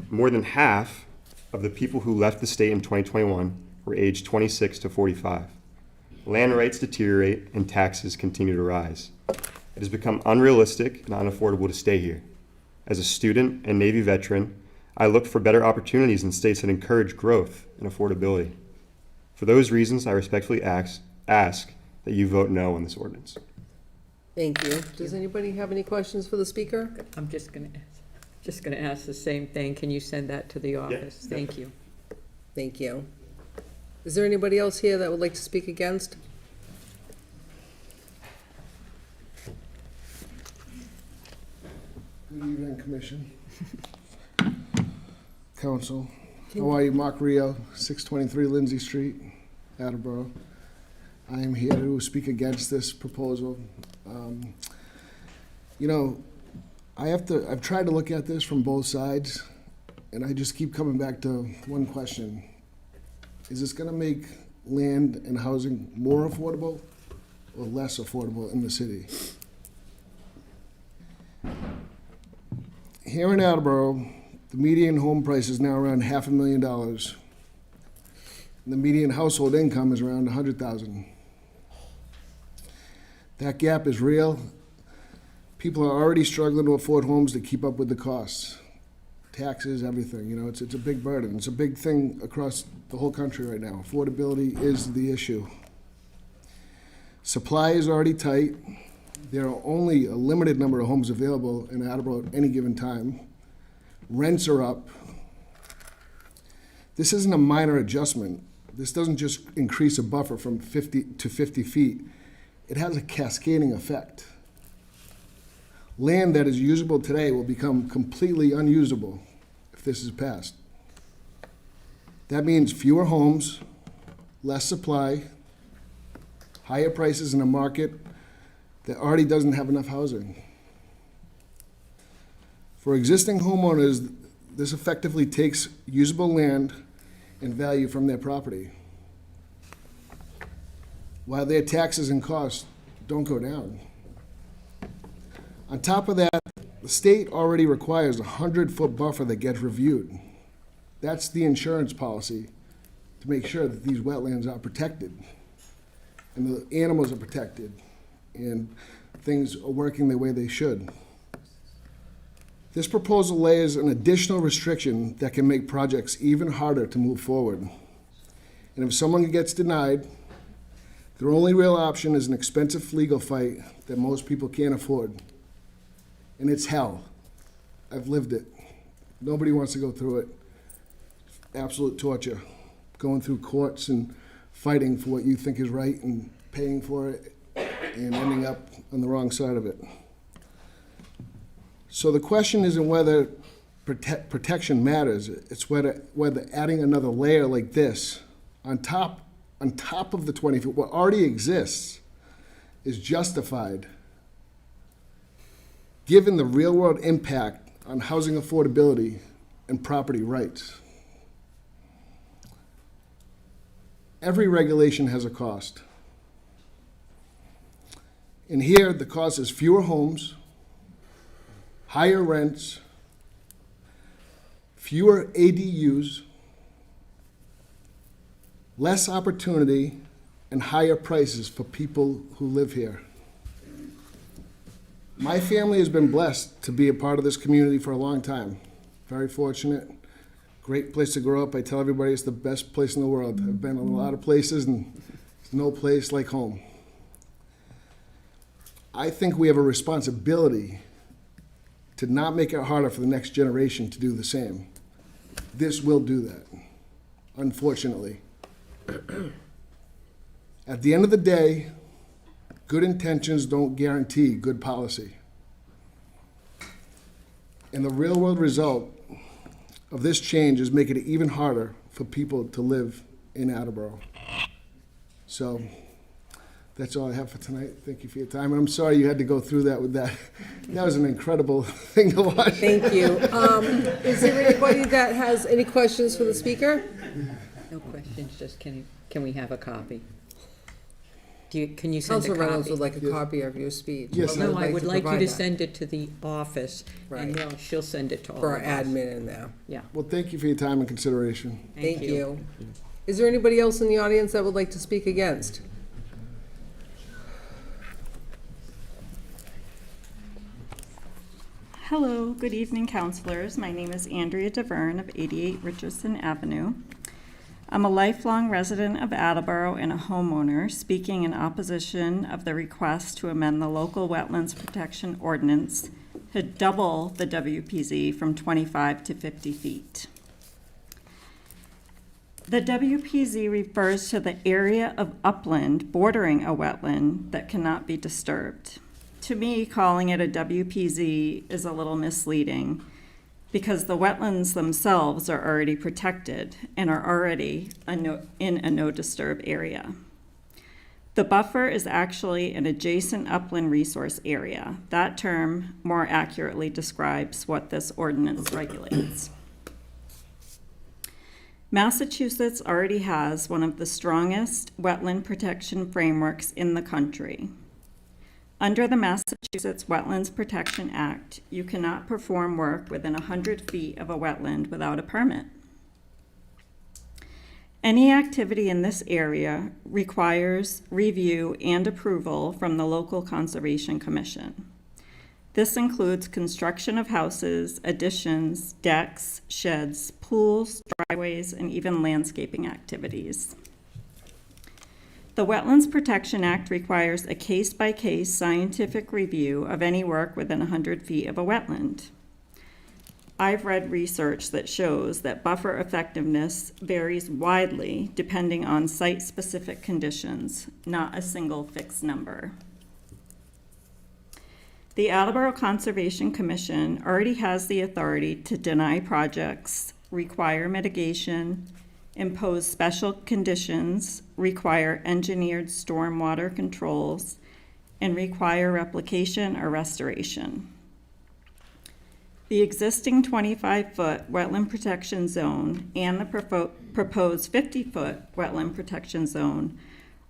More than half of the people who left the state in 2021 were aged 26 to 45. Land rights deteriorate and taxes continue to rise. It has become unrealistic and unaffordable to stay here. As a student and Navy veteran, I look for better opportunities in states that encourage growth and affordability. For those reasons, I respectfully ask that you vote no on this ordinance. Thank you. Does anybody have any questions for the speaker? I'm just gonna ask the same thing. Can you send that to the office? Thank you. Thank you. Is there anybody else here that would like to speak against? Good evening, Commission. Council. How are you? Mark Rio, 623 Lindsay Street, Attleboro. I am here to speak against this proposal. I've tried to look at this from both sides, and I just keep coming back to one question. Is this gonna make land and housing more affordable or less affordable in the city? Here in Attleboro, the median home price is now around $500,000. And the median household income is around $100,000. That gap is real. People are already struggling to afford homes to keep up with the costs. Taxes, everything, it's a big burden. It's a big thing across the whole country right now. Affordability is the issue. Supply is already tight. There are only a limited number of homes available in Attleboro at any given time. Rents are up. This isn't a minor adjustment. This doesn't just increase a buffer from 50 to 50 feet. It has a cascading effect. Land that is usable today will become completely unusable if this is passed. That means fewer homes, less supply, higher prices in a market that already doesn't have enough housing. For existing homeowners, this effectively takes usable land and value from their property, while their taxes and costs don't go down. On top of that, the state already requires a 100-foot buffer that gets reviewed. That's the insurance policy to make sure that these wetlands are protected and the animals are protected and things are working the way they should. This proposal layers an additional restriction that can make projects even harder to move forward. And if someone gets denied, their only real option is an expensive legal fight that most people can't afford. And it's hell. I've lived it. Nobody wants to go through it. Absolute torture. Going through courts and fighting for what you think is right and paying for it and ending up on the wrong side of it. So the question isn't whether protection matters. It's whether adding another layer like this on top of the 20 feet, what already exists, is justified given the real-world impact on housing affordability and property rights. Every regulation has a cost. And here, the cost is fewer homes, higher rents, fewer ADUs, less opportunity, and higher prices for people who live here. My family has been blessed to be a part of this community for a long time. Very fortunate. Great place to grow up. I tell everybody it's the best place in the world. I've been in a lot of places, and there's no place like home. I think we have a responsibility to not make it harder for the next generation to do the same. This will do that, unfortunately. At the end of the day, good intentions don't guarantee good policy. And the real-world result of this change is making it even harder for people to live in Attleboro. So that's all I have for tonight. Thank you for your time. And I'm sorry you had to go through that with that. That was an incredible thing to watch. Thank you. Is there anybody that has any questions for the speaker? No questions, just can we have a copy? Can you send a Councilor Reynolds copy? would like a copy of your speech. Yes, No, I would like you provide to that send it to the office, and Right. she'll send it to all for of our us. admin in there. Yeah. Well, thank you for your time and consideration. Thank you. Is there anybody else in the audience that would like to speak against? Hello, good evening, counselors. My name is Andrea DeVerne of 88 Richardson Avenue. I'm a lifelong resident of Attleboro and a homeowner speaking in opposition of the request to amend the local wetlands protection ordinance to double the WPZ from 25 to 50 feet. The WPZ refers to the area of upland bordering a wetland that cannot be disturbed. To me, calling it a WPZ is a little misleading because the wetlands themselves are already protected and are already in a no disturb area. The buffer is actually an adjacent upland resource area. That term more accurately describes what this ordinance regulates. Massachusetts already has one of the strongest wetland protection frameworks in the country. Under the Massachusetts Wetlands Protection Act, you cannot perform work within 100 feet of a wetland without a permit. Any activity in this area requires review and approval from the local Conservation Commission. This includes construction of houses, additions, decks, sheds, pools, driveways, and even landscaping activities. The Wetlands Protection Act requires a case-by-case scientific review of any work within 100 feet of a wetland. I've read research that shows that buffer effectiveness varies widely depending on site-specific conditions, not a single fixed number. The Attleboro Conservation Commission already has the authority to deny projects, require mitigation, impose special conditions, require engineered stormwater controls, and require replication or restoration. The existing 25-foot wetland protection zone and the proposed 50-foot wetland protection zone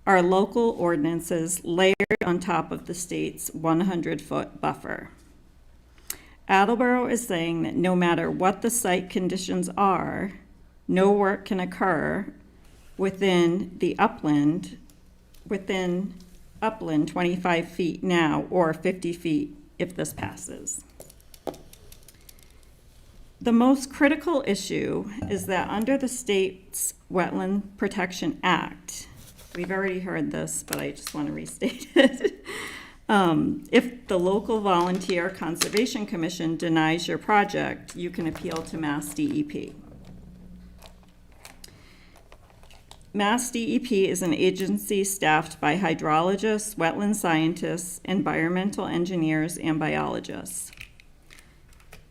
are local ordinances layered on top of the state's 100-foot buffer. Attleboro is saying that no matter what the site conditions are, no work can occur within upland 25 feet now or 50 feet if this passes. The most critical issue is that under the state's Wetland Protection Act, we've already heard this, but I just want to restate it. If the local volunteer conservation commission denies your project, you can appeal to Mass DEP. Mass DEP is an agency staffed by hydrologists, wetland scientists, environmental engineers, and biologists.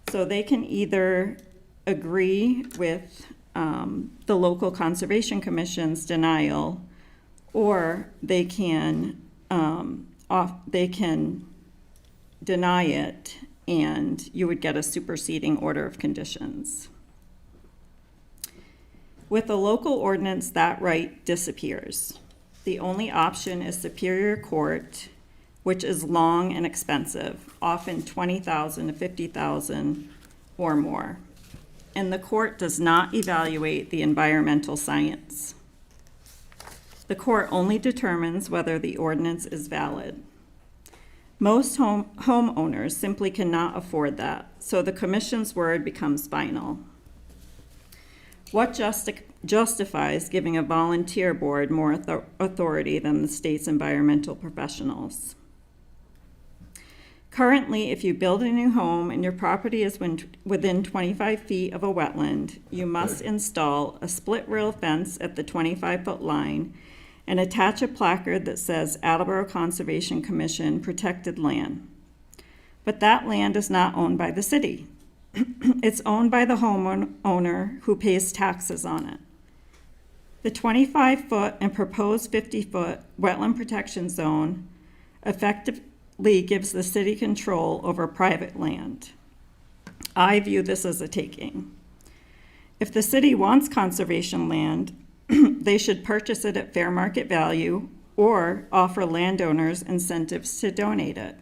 So they can either agree with the local conservation commission's denial, or they can deny it, and you would get a superseding order of conditions. With a local ordinance, that right disappears. The only option is Superior Court, which is long and expensive, often $20,000 to $50,000 or more. And the court does not evaluate the environmental science. The court only determines whether the ordinance is valid. Most homeowners simply cannot afford that, so the commission's word becomes final. What justifies giving a volunteer board more authority than the state's environmental professionals? Currently, if you build a new home and your property is within 25 feet of a wetland, you must install a split rail fence at the 25-foot line and attach a placard that says Attleboro Conservation Commission protected land. But that land is not owned by the city. It's owned by the homeowner who pays taxes on it. The 25-foot and proposed 50-foot wetland protection zone effectively gives the city control over private land. I view this as a taking. If the city wants conservation land, they should purchase it at fair market value or offer landowners incentives to donate it.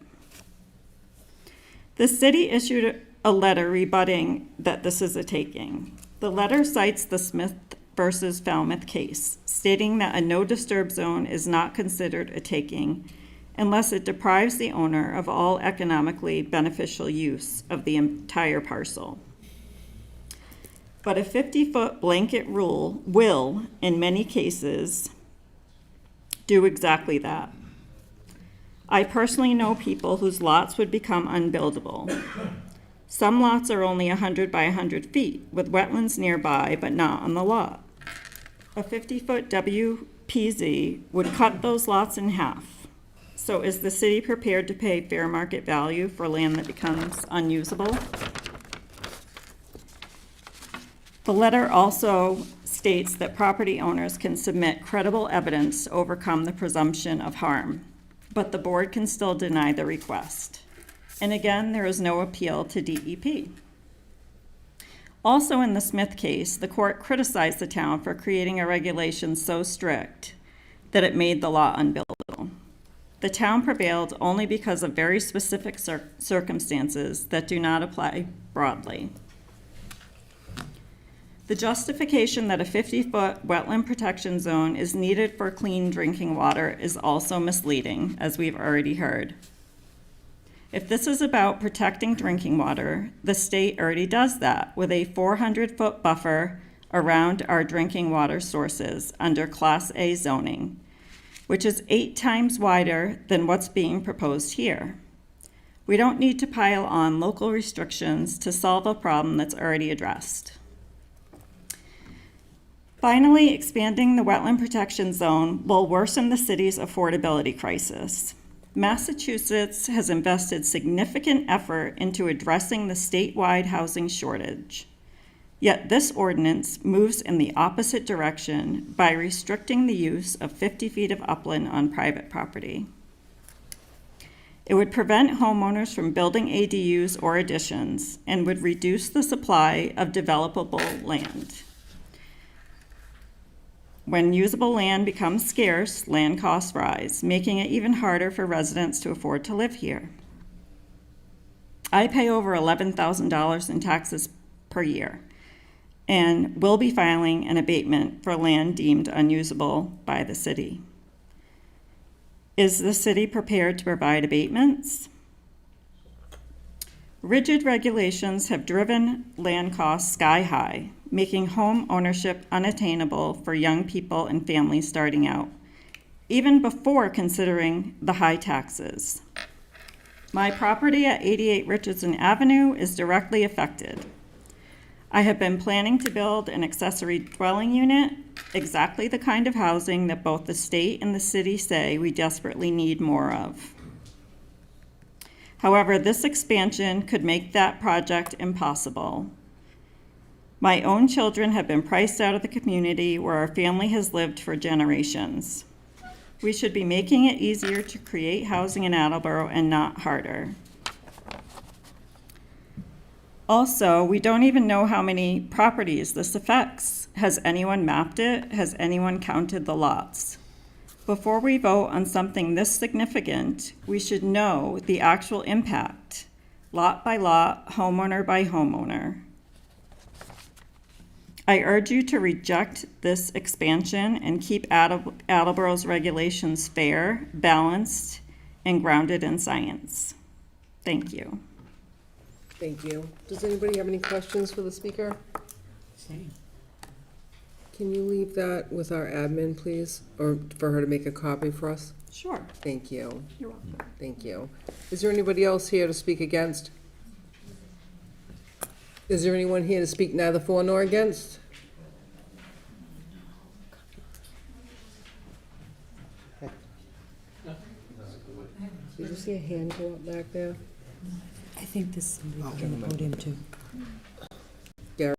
The city issued a letter rebutting that this is a taking. The letter cites the Smith versus Falmouth case, stating that a no disturb zone is not considered a taking unless it deprives the owner of all economically beneficial use of the entire parcel. But a 50-foot blanket rule will, in many cases, do exactly that. I personally know people whose lots would become unbuildable. Some lots are only 100 by 100 feet, with wetlands nearby, but not on the lot. A 50-foot WPZ would cut those lots in half. So is the city prepared to pay fair market value for land that becomes unusable? The letter also states that property owners can submit credible evidence to overcome the presumption of harm, but the board can still deny the request. And again, there is no appeal to DEP. Also in the Smith case, the court criticized the town for creating a regulation so strict that it made the law unbuildable. The town prevailed only because of very specific circumstances that do not apply broadly. The justification that a 50-foot wetland protection zone is needed for clean drinking water is also misleading, as we've already heard. If this is about protecting drinking water, the state already does that with a 400-foot buffer around our drinking water sources under Class A zoning, which is 8 times wider than what's being proposed here. We don't need to pile on local restrictions to solve a problem that's already addressed. Finally, expanding the wetland protection zone will worsen the city's affordability crisis. Massachusetts has invested significant effort into addressing the statewide housing shortage. Yet this ordinance moves in the opposite direction by restricting the use of 50 feet of upland on private property. It would prevent homeowners from building ADUs or additions and would reduce the supply of developable land. When usable land becomes scarce, land costs rise, making it even harder for residents to afford to live here. I pay over $11,000 in taxes per year and will be filing an abatement for land deemed unusable by the city. Is the city prepared to provide abatements? Rigid regulations have driven land costs sky high, making home ownership unattainable for young people and families starting out, even before considering the high taxes. My property at 88 Richardson Avenue is directly affected. I have been planning to build an accessory dwelling unit, exactly the kind of housing that both the state and the city say we desperately need more of. However, this expansion could make that project impossible. My own children have been priced out of the community where our family has lived for generations. We should be making it easier to create housing in Attleboro and not harder. Also, we don't even know how many properties this affects. Has anyone mapped it? Has anyone counted the lots? Before we vote on something this significant, we should know the actual impact, lot by lot, homeowner by homeowner. I urge you to reject this expansion and keep Attleboro's regulations fair, balanced, and grounded in science. Thank you. Thank you. Does anybody have any questions for the speaker? Same. Can you leave that with our admin, please? Or for her to make a copy for us? Sure. Thank you. You're welcome. Thank you. Is there anybody else here to speak against? Is there anyone here to speak neither for nor against? Did you see a hand go up back there? I think this is somebody can vote him too. Gary,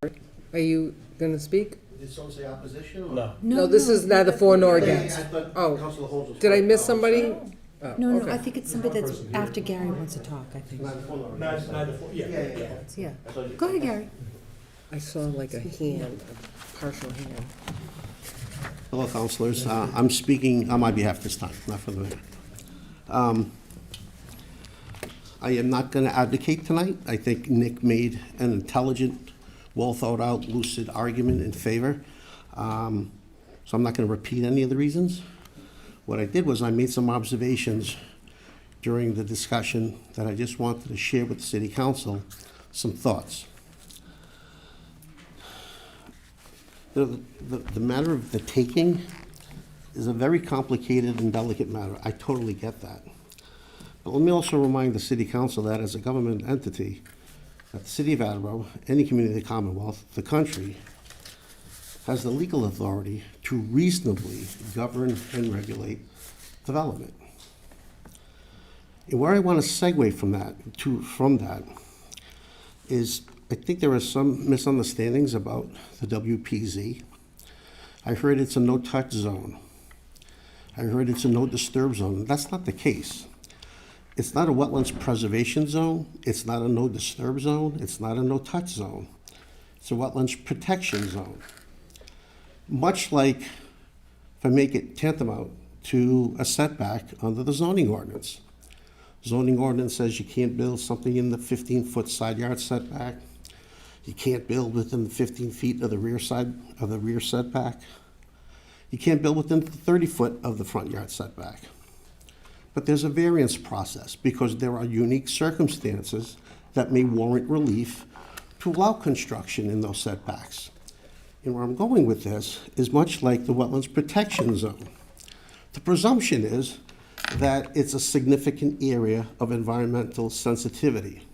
are you gonna speak? Did someone say opposition or? No, this is neither for nor Yeah, against. I thought Oh, Councilor Holmes was. did I miss Oh, somebody? sorry. Oh, No, okay. I think it's somebody that's after Gary wants to talk, I think. Neither for nor Neither against. for, yeah. Yeah. I thought you- Go ahead, Gary. I saw like a hand, a partial hand. Hello, councilors. I'm speaking on my behalf this time, not for the mayor. I am not going to advocate tonight. I think Nick made an intelligent, well-thought-out, lucid argument in favor. So I'm not going to repeat any of the reasons. What I did was I made some observations during the discussion that I just wanted to share with the city council, some thoughts. The matter of the taking is a very complicated and delicate matter. I totally get that. But let me also remind the city council that as a government entity, that the city of Attleboro, any community of the Commonwealth, the country, has the legal authority to reasonably govern and regulate development. And where I want to segue from that is I think there are some misunderstandings about the WPZ. I heard it's a no-touch zone. I heard it's a no-disturb zone. That's not the case. It's not a wetlands preservation zone. It's not a no-disturb zone. It's not a no-touch zone. It's a wetlands protection zone. Much like, if I make it tantamount to a setback under the zoning ordinance. Zoning ordinance says you can't build something in the 15-foot side yard setback. You can't build within the 15 feet of the rear side of the rear setback. You can't build within 30 foot of the front yard setback. But there's a variance process because there are unique circumstances that may warrant relief to allow construction in those setbacks. And where I'm going with this is much like the wetlands protection zone. The presumption is that it's a significant area of environmental sensitivity.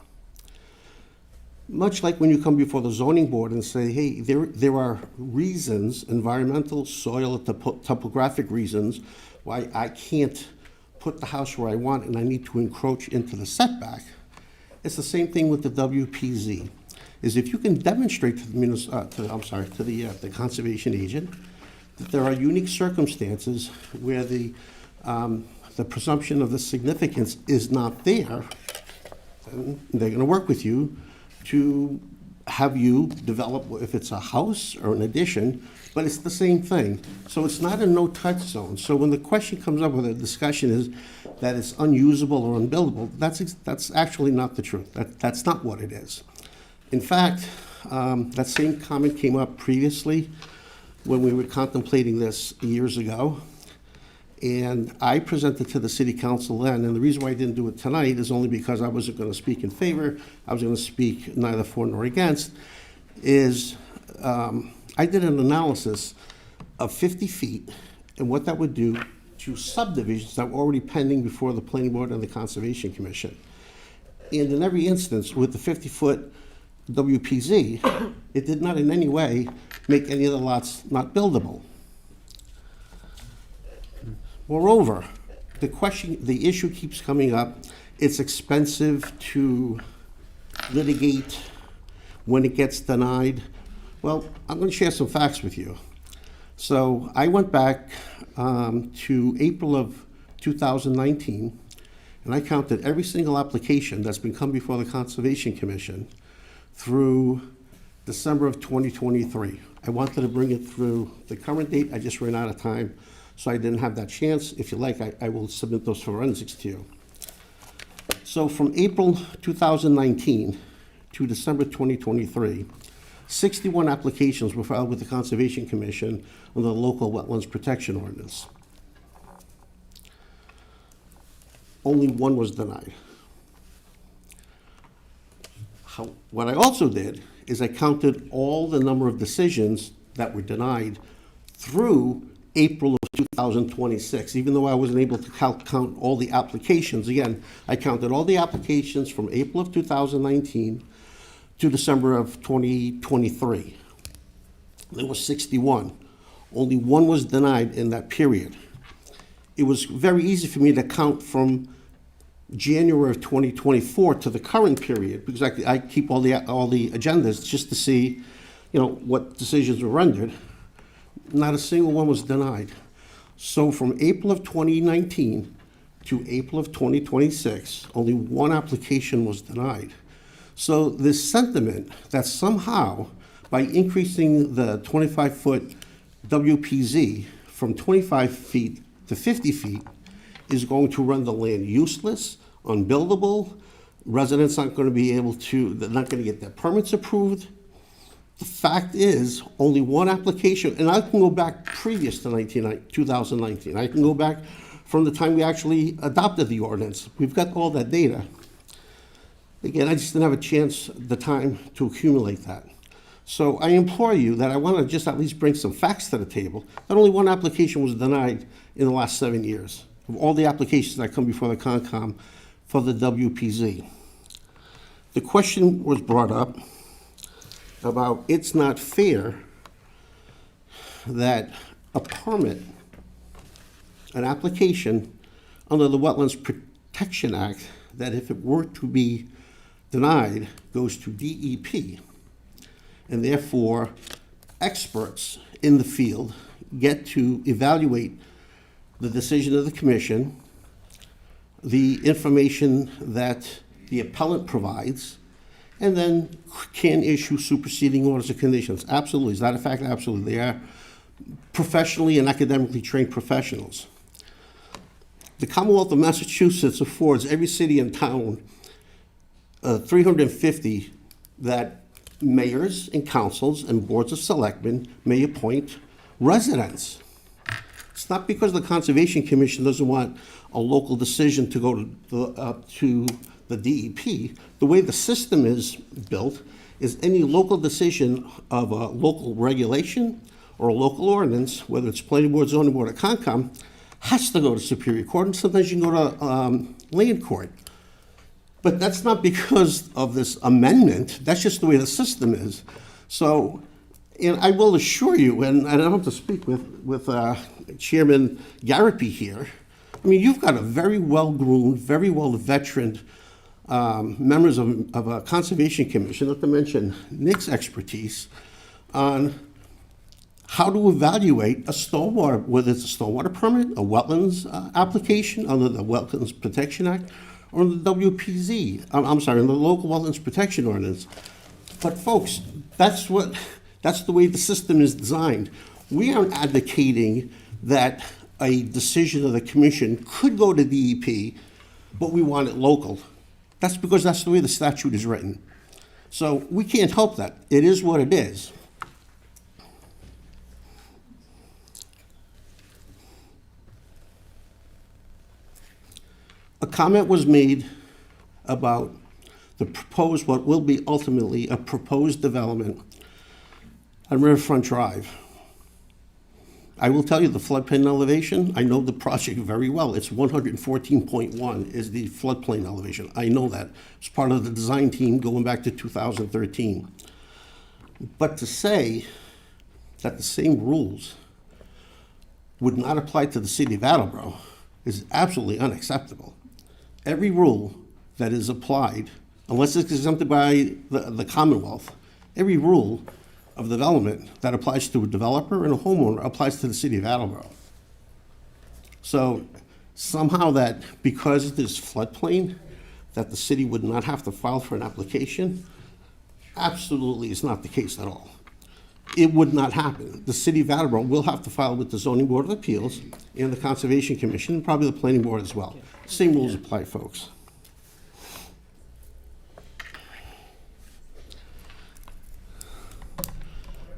Much like when you come before the zoning board and say, hey, there are reasons, environmental, soil, topographic reasons, why I can't put the house where I want and I need to encroach into the setback. It's the same thing with the WPZ. Is if you can demonstrate to the conservation agent that there are unique circumstances where the presumption of the significance is not there, then they're going to work with you to have you develop, if it's a house or an addition, but it's the same thing. So it's not a no-touch zone. So when the question comes up with a discussion is that it's unusable or unbuildable, that's actually not the truth. That's not what it is. In fact, that same comment came up previously when we were contemplating this years ago. And I presented to the city council then, and the reason why I didn't do it tonight is only because I wasn't going to speak in favor, I was going to speak neither for nor against, is I did an analysis of 50 feet and what that would do to subdivisions that were already pending before the Planning Board and the Conservation Commission. And in every instance, with the 50-foot WPZ, it did not in any way make any of the lots not buildable. Moreover, the issue keeps coming up it's expensive to litigate when it gets denied. Well, I'm going to share some facts with you. So I went back to April of 2019, and I counted every single application that's been come before the Conservation Commission through December of 2023. I wanted to bring it through the current date. I just ran out of time, so I didn't have that chance. If you like, I will submit those forensics to you. So from April 2019 to December 2023, 61 applications were filed with the Conservation Commission under the Local Wetlands Protection Ordinance. Only one was denied. What I also did is I counted all the number of decisions that were denied through April of 2026. Even though I wasn't able to count all the applications, again, I counted all the applications from April of 2019 to December of 2023. There were 61. Only one was denied in that period. It was very easy for me to count from January of 2024 to the current period, because I keep all the agendas just to see, what decisions were rendered. Not a single one was denied. So from April of 2019 to April of 2026, only one application was denied. So this sentiment that somehow by increasing the 25-foot WPZ from 25 feet to 50 feet is going to render land useless, unbuildable, residents aren't going to be able to, they're not going to get their permits approved. The fact is, only one application, and I can go back previous to 2019. I can go back from the time we actually adopted the ordinance. We've got all that data. Again, I just didn't have a chance, the time to accumulate that. So I implore you that I want to just at least bring some facts to the table. That only one application was denied in the last 7 years of all the applications that come before the Concom for the WPZ. The question was brought up about it's not fair that a permit, an application under the Wetlands Protection Act, that if it were to be denied, goes to DEP. And therefore, experts in the field get to evaluate the decision of the commission, the information that the appellant provides, and then can issue superseding orders of conditions. Absolutely. Is that a fact? Absolutely. They are professionally and academically trained professionals. The Commonwealth of Massachusetts affords every city and town 350 that mayors and councils and boards of selectmen may appoint residents. It's not because the Conservation Commission doesn't want a local decision to go to the DEP. The way the system is built is any local decision of a local regulation or a local ordinance, whether it's planning board, zoning board, or Concom, has to go to Superior Court, and sometimes you can go to land court. But that's not because of this amendment. That's just the way the system is. So, and I will assure you, and I don't have to speak with Chairman Garapi here. I mean, you've got a very well-groomed, very well-veteraned members of a Conservation Commission, not to mention Nick's expertise on how to evaluate a stormwater, whether it's a stormwater permit, a wetlands application under the Wetlands Protection Act, or the WPZ, I'm sorry, the Local Wetlands Protection Ordinance. But folks, that's the way the system is designed. We aren't advocating that a decision of the commission could go to DEP, but we want it local. That's because that's the way the statute is written. So we can't help that. It is what it is. A comment was made about the proposed, what will be ultimately a proposed development on Riverfront Drive. I will tell you the floodplain elevation, I know the project very well. It's 114.1 is the floodplain elevation. I know that. It's part of the design team going back to 2013. But to say that the same rules would not apply to the city of Attleboro is absolutely unacceptable. Every rule that is applied, unless it's exempted by the Commonwealth, every rule of development that applies to a developer and a homeowner applies to the city of Attleboro. So somehow that because there's floodplain, that the city would not have to file for an application, absolutely is not the case at all. It would not happen. The city of Attleboro will have to file with the Zoning Board of Appeals and the Conservation Commission, and probably the Planning Board as well. Same rules apply, folks.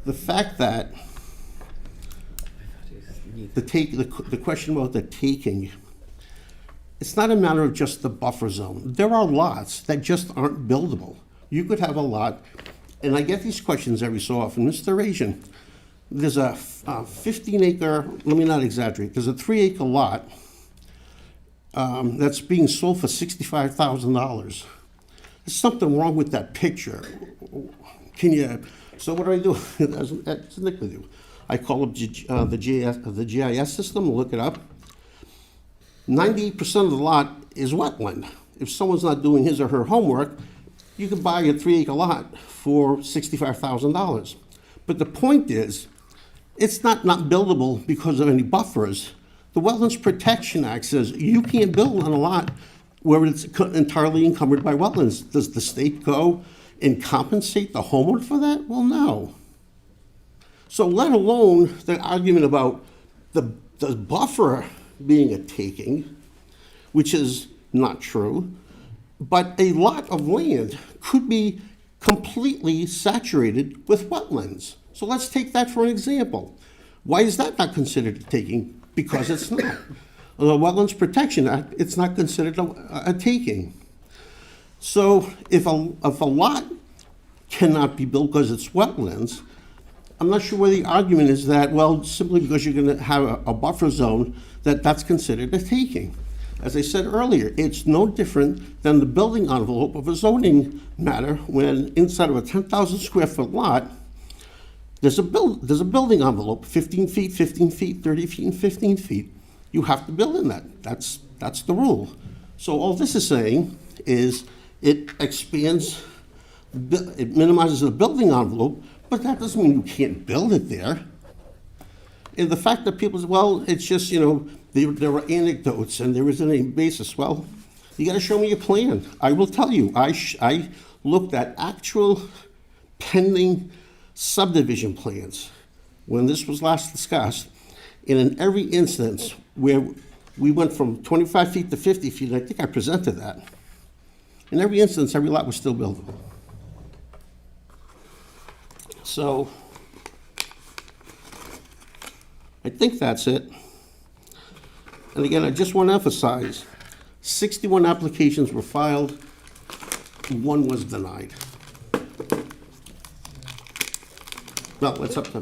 The fact that the question about the taking, it's not a matter of just the buffer zone. There are lots that just aren't buildable. You could have a lot, and I get these questions every so often. Mr. Asian, there's a 15-acre, let me not exaggerate, there's a 3-acre lot that's being sold for $65,000. There's something wrong with that picture. Can you, so what do? That's Nick with you. I call up the GIS system, look it up. 98% of the lot is wetland. If someone's not doing his or her homework, you could buy a 3-acre lot for $65,000. But the point is, it's not buildable because of any buffers. The Wetlands Protection Act says you can't build on a lot where it's entirely encumbered by wetlands. Does the state go and compensate the homeowner for that? Well, no. So let alone the argument about the buffer being a taking, which is not true, but a lot of land could be completely saturated with wetlands. So let's take that for an example. Why is that not considered a taking? Because it's not. The Wetlands Protection Act, it's not considered a taking. So if a lot cannot be built because it's wetlands, I'm not sure where the argument is that, well, simply because you're going to have a buffer zone, that's considered a taking. As I said earlier, it's no different than the building envelope of a zoning matter when inside of a 10,000 square foot lot, there's a building envelope, 15 feet, 15 feet, 30 feet, and 15 feet. You have to build in that. That's the rule. So all this is saying is it expands, it minimizes the building envelope, but that doesn't mean you can't build it there. And the fact that people say, well, it's just, there were anecdotes and there isn't any basis. Well, you got to show me a plan. I will tell you, I looked at actual pending subdivision plans when this was last discussed, and in every instance where we went from 25 feet to 50 feet, I think I presented that. In every instance, every lot was still buildable. So I think that's it. And again, I just want to emphasize, 61 applications were filed, 1 was denied. Well, let's up to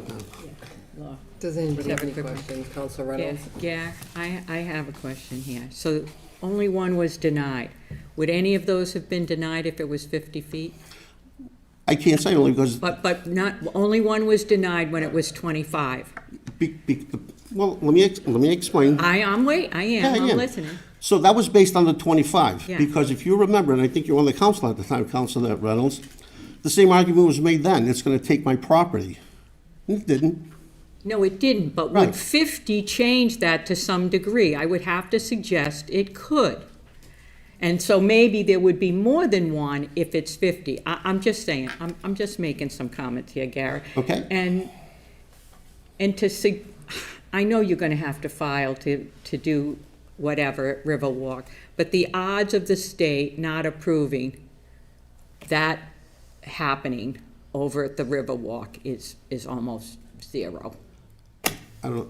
now. Does anybody have any questions? Councilor Reynolds? Yeah, I have a question here. So only 1 was denied. Would any of those have been denied if it was 50 feet? I can't say only because... But not, only 1 was denied when it was 25. Well, let me explain. I'm listening. So that was based on the 25. Yeah. Because if you remember, and I think you were on the council at the time, Councilor Reynolds, the same argument was made then. It's going to take my property. And it didn't. No, it didn't, but Right. would 50 change that to some degree? I would have to suggest it could. And so maybe there would be more than 1 if it's 50. I'm just saying, I'm just making some comments here, Gary. Okay. And I know you're gonna have to file to do whatever at Riverwalk, but the odds of the state not approving that happening over at the Riverwalk is almost 0. I don't...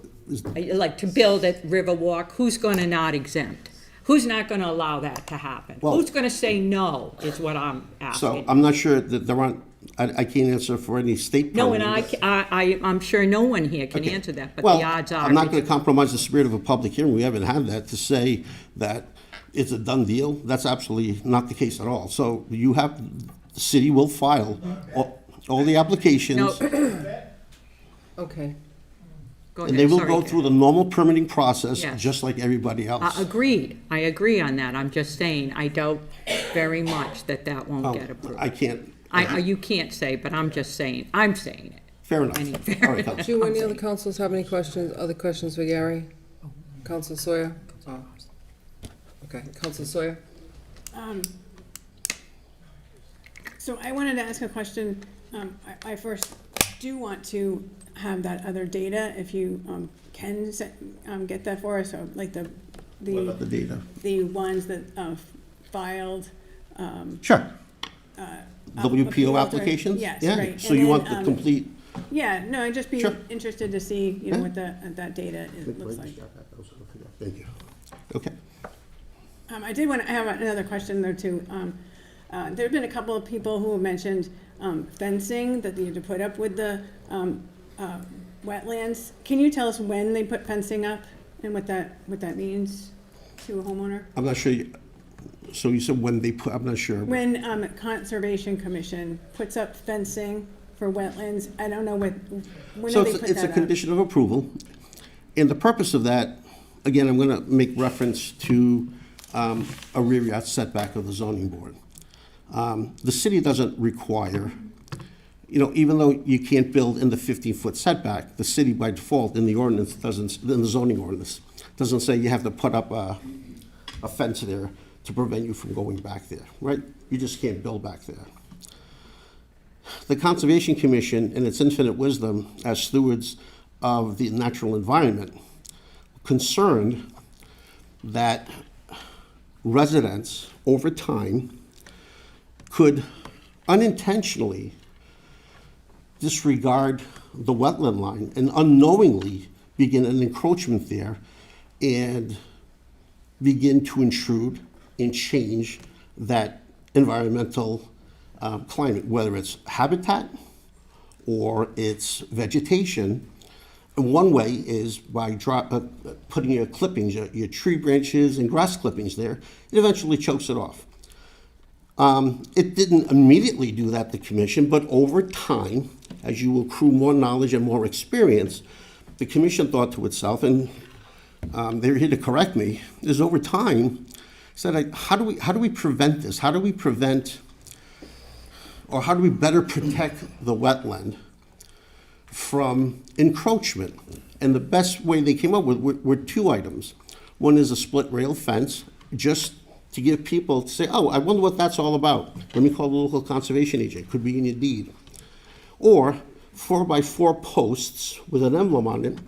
Like to build at Riverwalk, who's gonna not exempt? Who's not gonna allow that to happen? Well- Who's gonna say no, is what I'm asking. So I'm not sure that there aren't... I can't answer for any state... No, and permit. I'm sure no one here can Okay. answer that, but Well, the odds are. I'm not going to compromise the spirit of a public hearing. We haven't had that to say that it's a done deal. That's absolutely not the case at all. So you have, the city will file all the applications, Go Okay. ahead, and they will sorry, go Gary. through the normal permitting process, Yes. just like everybody else. Agreed, I agree on that, I'm just saying, I don't, very much that that won't get approved. I can't. You can't say, but I'm just saying, I'm saying it. Fair enough. All right, Counsel. Do any other councils have any questions, other questions for Gary? Council Sawyer? Oh. Okay, Council Sawyer? So I wanted to ask a question. I first do want to have that other data, if you can get that for us, so like What about the data? the ones that filed. Sure. appeal WPO applications? Yes, Yeah. right. So And you then, want the complete? Yeah, no, I'd just be Sure. interested to see, you know, Yeah. what that data looks like. Thank you. Okay. I did want to have another question though too. There have been a couple of people who have mentioned fencing that they had to put up with the wetlands. Can you tell us when they put fencing up and what that means to a homeowner? I'm not sure. So you said when they put, I'm not sure. When Conservation Commission puts up fencing for wetlands, I don't know when So do they put it's a that up? condition of approval. And the purpose of that, again, I'm going to make reference to a rear yard setback of the zoning board. The city doesn't require, you know, even though you can't build in the 15-foot setback, the city by default in the ordinance doesn't, in the zoning ordinance, doesn't say you have to put up a fence there to prevent you from going back there, right? You just can't build back there. The Conservation Commission, in its infinite wisdom as stewards of the natural environment, concerned that residents over time could unintentionally disregard the wetland line and unknowingly begin an encroachment there and begin to intrude and change that environmental climate, whether it's habitat or it's vegetation. And one way is by putting your clippings, your tree branches and grass clippings there. It eventually chokes it off. It didn't immediately do that, the commission, but over time, as you accrue more knowledge and more experience, the commission thought to itself, and they're here to correct me, is over time, said, how do we prevent this? How do we prevent, or how do we better protect the wetland from encroachment? And the best way they came up with were two items. One is a split rail fence, just to give people to say, oh, I wonder what that's all about. Let me call the local conservation agent, could be in your deed. Or 4x4 posts with an emblem on it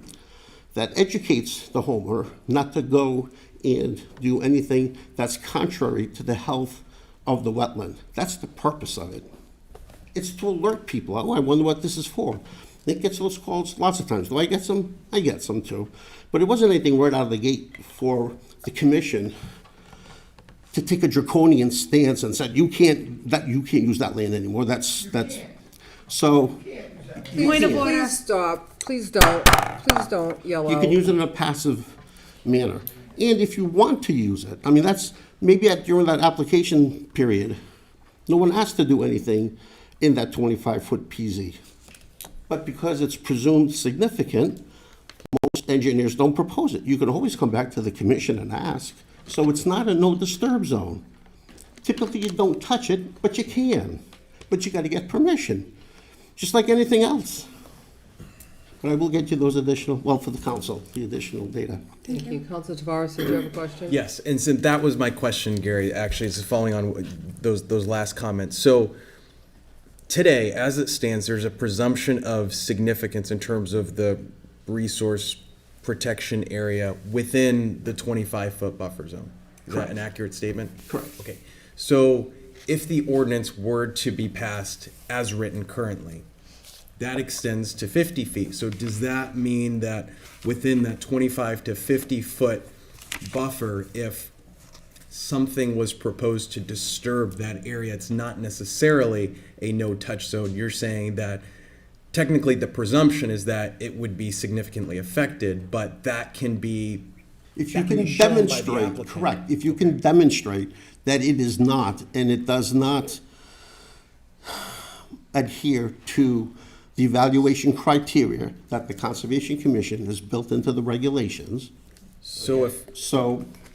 that educates the homeowner not to go and do anything that's contrary to the health of the wetland. That's the purpose of it. It's to alert people. Oh, I wonder what this is for. Nick gets those calls lots of times. Do I get some? I get some too. But it wasn't anything right out of the gate for the commission to take a draconian stance and said, you can't use that land anymore. That's so. Point of order. Please stop. Please don't yell out. You can use it in a passive manner. And if you want to use it, I mean, that's maybe during that application period, no one asked to do anything in that 25-foot PZ. But because it's presumed significant, most engineers don't propose it. You can always come back to the commission and ask. So it's not a no disturb zone. Typically you don't touch it, but you can. But you got to get permission, just like anything else. But I will get you those additional, well, for the council, the additional data. Thank you. Councilor Tavares, did you have a question? Yes, and since that was my question, Gary, actually, it's following on those last comments. So today, as it stands, there's a presumption of significance in terms of the resource protection area within the 25-foot buffer zone. Is that an accurate statement? Correct. Okay. So if the ordinance were to be passed as written currently, that extends to 50 feet. So does that mean that within that 25 to 50 foot buffer, if something was proposed to disturb that area, it's not necessarily a no-touch zone? You're saying that technically the presumption is that it would be significantly affected, but that can be If you can demonstrate, correct, if you can demonstrate that it is not, and it does not adhere to the evaluation criteria that the Conservation Commission has built into the regulations. So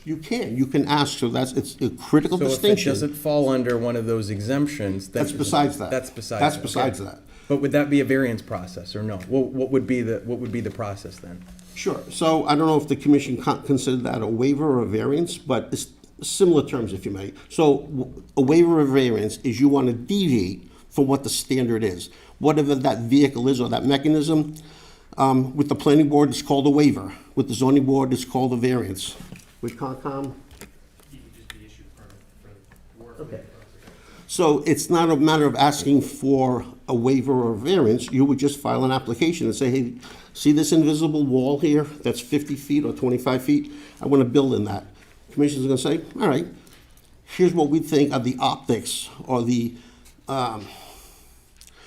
You can ask, so it's a critical So if it distinction. doesn't fall under one of those exemptions, then. That's besides that. That's besides. That's that, besides okay. that. But would that be a variance process or no? What would be the process then? Sure, so I don't know if the commission considered that a waiver or a variance, but it's similar terms, if you may. So a waiver or variance is you want to deviate from what the standard is. Whatever that vehicle is or that mechanism, with the planning board, it's called a waiver. With the zoning board, it's called a variance. With Concom? Okay. So it's not a matter of asking for a waiver or a variance. You would just file an application and say, hey, see this invisible wall here that's 50 feet or 25 feet? I want to build in that. Commission's going to say, all right, here's what we think are the optics or the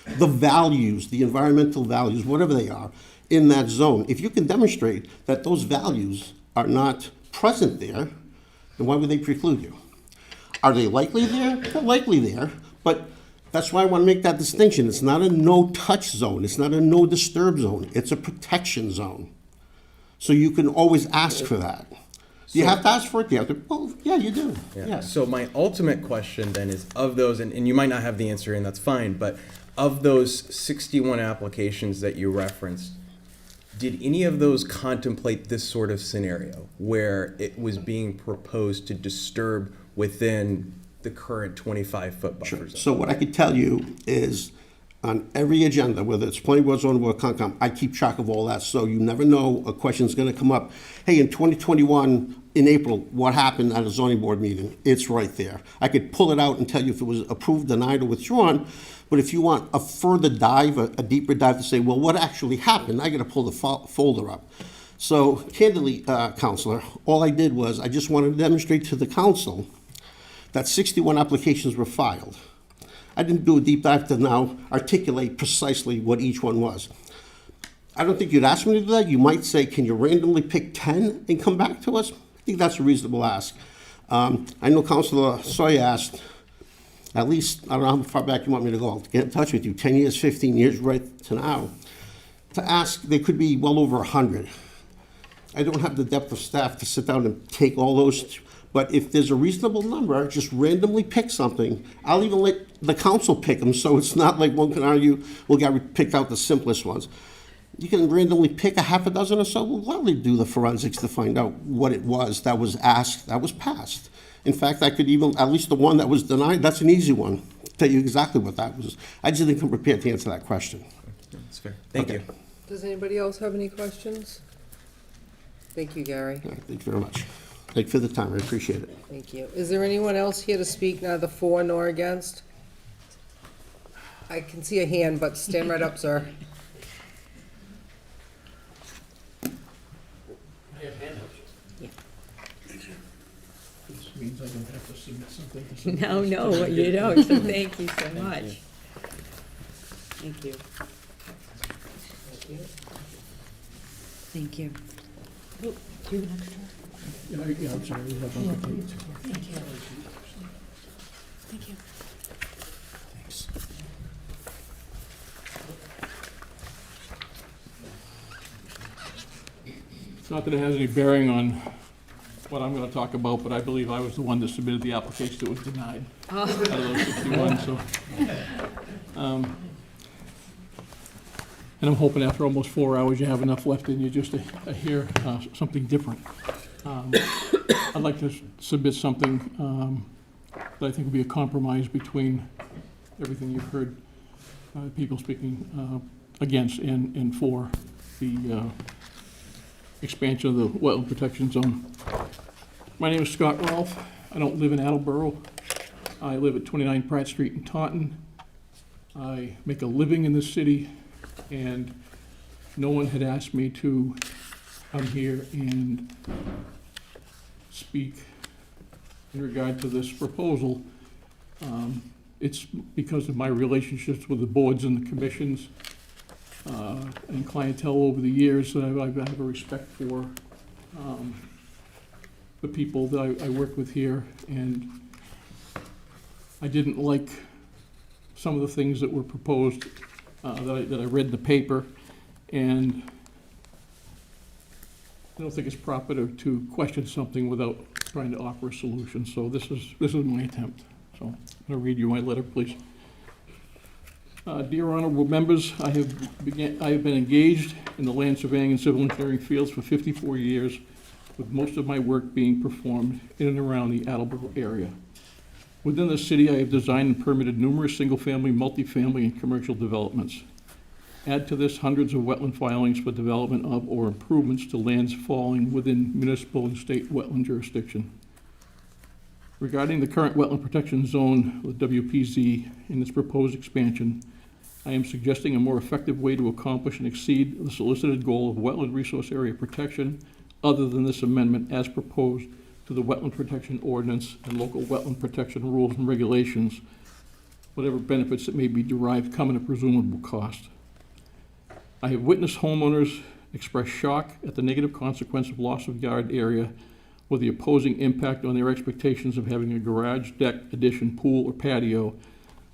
values, the environmental values, whatever they are, in that zone. If you can demonstrate that those values are not present there, then why would they preclude you? Are they likely there? They're likely there, but that's why I want to make that distinction. It's not a no-touch zone. It's not a no-disturb zone. It's a protection zone. So you can always ask for that. Do you have to ask for it? Do you have to? Well, yeah, you do. Yeah. So my ultimate question then is, of those, and you might not have the answer, and that's fine, but of those 61 applications that you referenced, did any of those contemplate this sort of scenario where it was being proposed to disturb within the current 25-foot buffer zone? So what I could tell you is on every agenda, whether it's planning board, zoning board, Concom, I keep track of all that. So you never know a question's going to come up. Hey, in 2021, in April, what happened at a zoning board meeting? It's right there. I could pull it out and tell you if it was approved, denied, or withdrawn. But if you want a further dive, a deeper dive to say, well, what actually happened? I got to pull the folder up. So candidly, Counselor, all I did was I just wanted to demonstrate to the council that 61 applications were filed. I didn't do a deep dive to now articulate precisely what each one was. I don't think you'd ask me to do that. You might say, can you randomly pick 10 and come back to us? I think that's a reasonable ask. I know Councilor Sawyer asked, at least, I don't know how far back you want me to go, I'll get in touch with you, 10 years, 15 years, right to now, to ask, there could be well over 100. I don't have the depth of staff to sit down and take all those, but if there's a reasonable number, just randomly pick something. I'll even let the council pick them, so it's not like one can argue, we'll get to pick out the simplest ones. You can randomly pick a half a dozen or so. We'll gladly do the forensics to find out what it was that was asked, that was passed. In fact, I could even, at least the one that was denied, that's an easy one. Tell you exactly what that was. I just didn't come prepared to answer that question. That's fair. Thank you. Does anybody else have any questions? Thank you, Gary. All right, thank you very much. Thank you for the time, I appreciate it. Thank you. Is there anyone else here to speak neither for nor against? I can see a hand, but stand right up, sir. Means I don't have to submit something. No, you don't, so thank you so much. Thank you. Thank you. Oh, do you have an extra? Yeah, I'm sorry. You have one complete. Thank you. Thank you. Thanks. It's not that it has any bearing on what I'm going to talk about, but I believe I was the one that submitted the application that was denied out of those 61, so. And I'm hoping after almost 4 hours, you have enough left in you just to hear something different. I'd like to submit something that I think would be a compromise between everything you've heard people speaking against and for the expansion of the wetland protection zone. My name is Scott Rolfe. I don't live in Attleboro. I live at 29 Pratt Street in Taunton. I make a living in this city, and no one had asked me to come here and speak in regard to this proposal. It's because of my relationships with the boards and the commissions and clientele over the years that I have a respect for the people that I work with here, and I didn't like some of the things that were proposed that I read in the paper, and I don't think it's proper to question something without trying to offer a solution. So this is my attempt. So I'm going to read you my letter, please. Dear honorable members, I have been engaged in the land surveying and civil engineering fields for 54 years, with most of my work being performed in and around the Attleboro area. Within the city, I have designed and permitted numerous single-family, multifamily, and commercial developments. Add to this hundreds of wetland filings for development of or improvements to lands falling within municipal and state wetland jurisdiction. Regarding the current wetland protection zone with WPZ and its proposed expansion, I am suggesting a more effective way to accomplish and exceed the solicited goal of wetland resource area protection other than this amendment as proposed to the Wetland Protection Ordinance and local wetland protection rules and regulations, whatever benefits that may be derived come at a presumable cost. I have witnessed homeowners express shock at the negative consequence of loss of yard area with the opposing impact on their expectations of having a garage, deck, addition, pool, or patio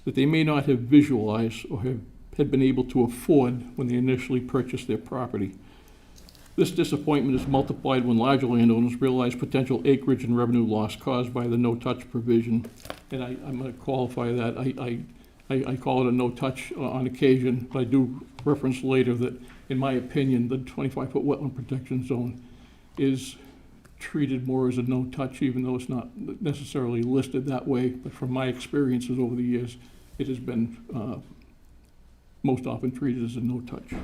that they may not have visualized or had been able to afford when they initially purchased their property. This disappointment is multiplied when larger landowners realize potential acreage and revenue loss caused by the no-touch provision. And I'm going to qualify that. I call it a no-touch on occasion, but I do reference later that, in my opinion, the 25-foot wetland protection zone is treated more as a no-touch, even though it's not necessarily listed that way. But from my experiences over the years, it has been most often treated as a no-touch.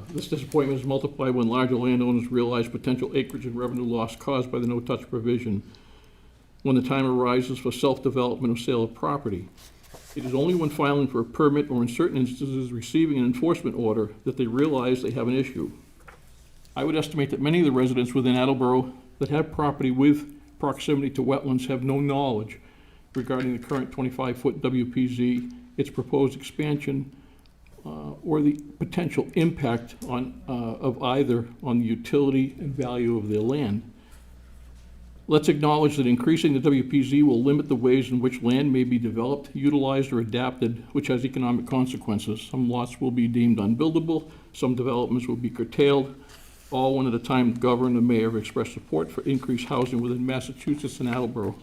This disappointment is multiplied when larger landowners realize potential acreage and revenue loss caused by the no-touch provision when the time arises for self-development or sale of property. It is only when filing for a permit or in certain instances receiving an enforcement order that they realize they have an issue. I would estimate that many of the residents within Attleboro that have property with proximity to wetlands have no knowledge regarding the current 25-foot WPZ, its proposed expansion, or the potential impact of either on the utility and value of their land. Let's acknowledge that increasing the WPZ will limit the ways in which land may be developed, utilized, or adapted, which has economic consequences. Some lots will be deemed unbuildable, some developments will be curtailed, all when at a time the governor and the mayor have expressed support for increased housing within Massachusetts and Attleboro.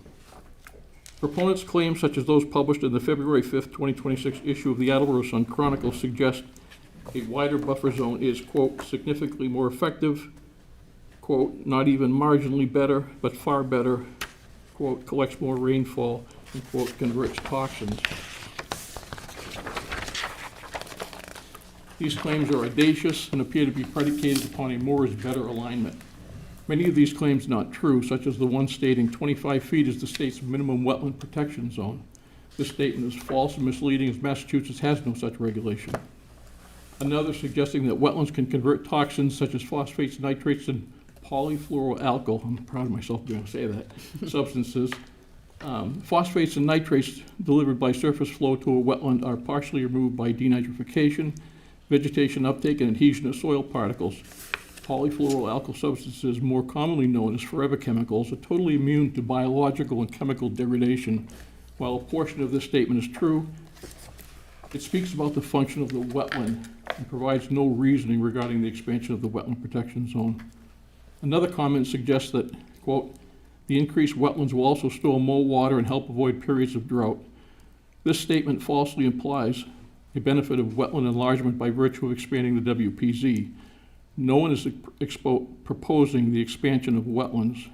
Proponents' claims, such as those published in the February 5th, 2026 issue of the Attleboro Sun Chronicle, suggest a wider buffer zone is, quote, significantly more effective, quote, not even marginally better, but far better, quote, collects more rainfall, and, quote, converts toxins. These claims are audacious and appear to be predicated upon a more is better alignment. Many of these claims not true, such as the one stating 25 feet is the state's minimum wetland protection zone. This statement is false and misleading, as Massachusetts has no such regulation. Another suggesting that wetlands can convert toxins such as phosphates, nitrates, and polyfluoroalkyl, I'm proud of myself being able to say that, substances. Phosphates and nitrates delivered by surface flow to a wetland are partially removed by denitrification, vegetation uptake, and adhesion of soil particles. Polyfluoroalkyl substances, more commonly known as forever chemicals, are totally immune to biological and chemical degradation. While a portion of this statement is true, it speaks about the function of the wetland and provides no reasoning regarding the expansion of the wetland protection zone. Another comment suggests that, quote, the increased wetlands will also store more water and help avoid periods of drought. This statement falsely implies a benefit of wetland enlargement by virtue of expanding the WPZ. No one is proposing the expansion of wetlands.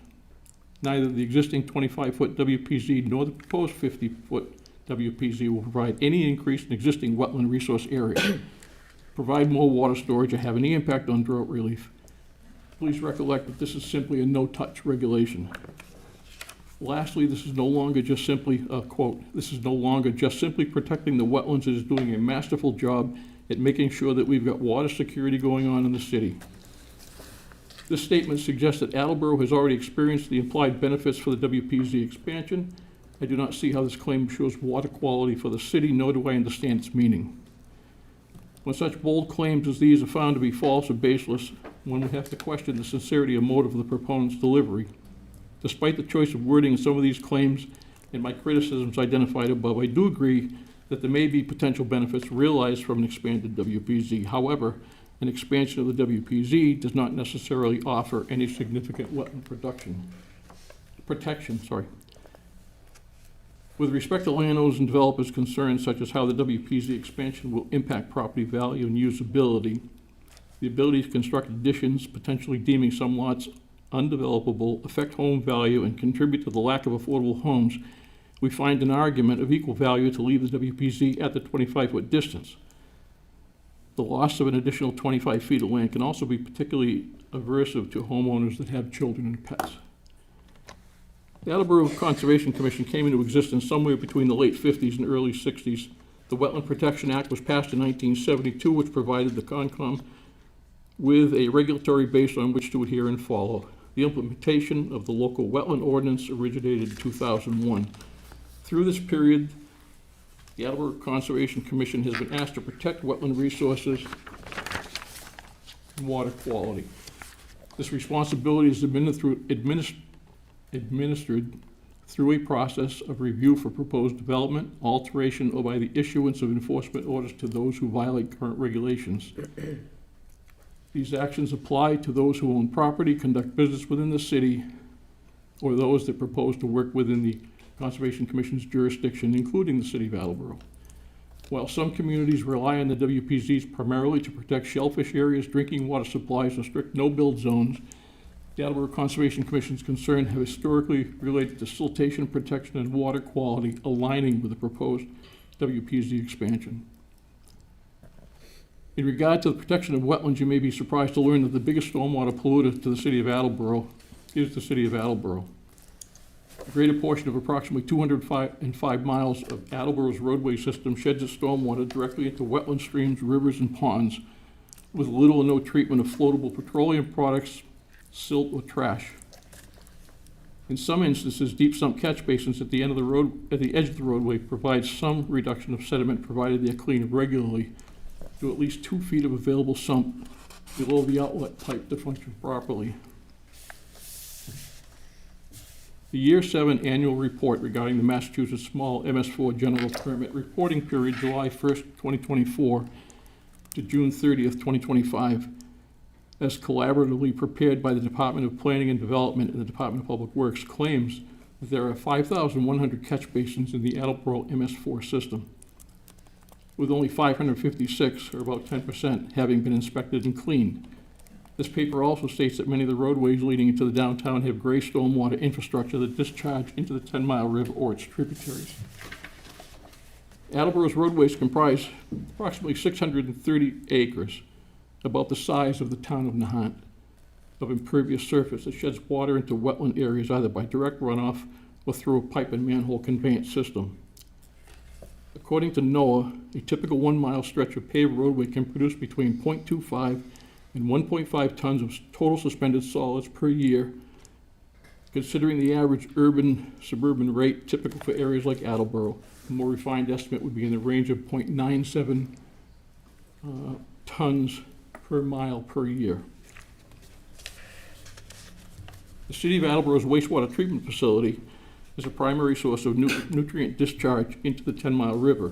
Neither the existing 25-foot WPZ nor the proposed 50-foot WPZ will provide any increase in existing wetland resource area, provide more water storage, or have any impact on drought relief. Please recollect that this is simply a no-touch regulation. Lastly, this is no longer just simply, quote, this is no longer just simply protecting the wetlands. It is doing a masterful job at making sure that we've got water security going on in the city. This statement suggests that Attleboro has already experienced the implied benefits for the WPZ expansion. I do not see how this claim shows water quality for the city, nor do I understand its meaning. When such bold claims as these are found to be false or baseless, one would have to question the sincerity or motive of the proponent's delivery. Despite the choice of wording in some of these claims and my criticisms identified above, I do agree that there may be potential benefits realized from an expanded WPZ. However, an expansion of the WPZ does not necessarily offer any significant wetland protection. With respect to landowners and developers' concerns such as how the WPZ expansion will impact property value and usability, the ability to construct additions, potentially deeming some lots undevelopable, affect home value, and contribute to the lack of affordable homes, we find an argument of equal value to leave the WPZ at the 25-foot distance. The loss of an additional 25 feet of land can also be particularly aversive to homeowners that have children and pets. The Attleboro Conservation Commission came into existence somewhere between the late 50s and early 60s. The Wetland Protection Act was passed in 1972, which provided the Concom with a regulatory base on which to adhere and follow. The implementation of the local wetland ordinance originated in 2001. Through this period, the Attleboro Conservation Commission has been asked to protect wetland resources and water quality. This responsibility is administered through a process of review for proposed development, alteration, or by the issuance of enforcement orders to those who violate current regulations. These actions apply to those who own property, conduct business within the city, or those that propose to work within the Conservation Commission's jurisdiction, including the city of Attleboro. While some communities rely on the WPZs primarily to protect shellfish areas, drinking water supplies, and strict no-build zones, the Attleboro Conservation Commission's concerns have historically related to siltation protection and water quality, aligning with the proposed WPZ expansion. In regard to the protection of wetlands, you may be surprised to learn that the biggest stormwater polluter to the city of Attleboro is the city of Attleboro. A greater portion of approximately 205 miles of Attleboro's roadway system sheds its stormwater directly into wetland streams, rivers, and ponds, with little or no treatment of floatable petroleum products, silt, or trash. In some instances, deep sump catch basins at the edge of the roadway provide some reduction of sediment, provided they are cleaned regularly to at least 2 feet of available sump below the outlet pipe to function properly. The Year 7 annual report regarding the Massachusetts Small MS4 General Permit reporting period July 1st, 2024 to June 30th, 2025, as collaboratively prepared by the Department of Planning and Development and the Department of Public Works, claims that there are 5,100 catch basins in the Attleboro MS4 system, with only 556, or about 10%, having been inspected and cleaned. This paper also states that many of the roadways leading into the downtown have gray stormwater infrastructure that discharge into the 10-mile river or its tributaries. Attleboro's roadways comprise approximately 630 acres, about the size of the town of Nahant, of impervious surface that sheds water into wetland areas either by direct runoff or through a pipe and manhole conveyance system. According to NOAA, a typical 1-mile stretch of paved roadway can produce between 0.25 and 1.5 tons of total suspended solids per year, considering the average urban-suburban rate typical for areas like Attleboro. A more refined estimate would be in the range of 0.97 tons per mile per year. The City of Attleboro's wastewater treatment facility is a primary source of nutrient discharge into the 10-mile river.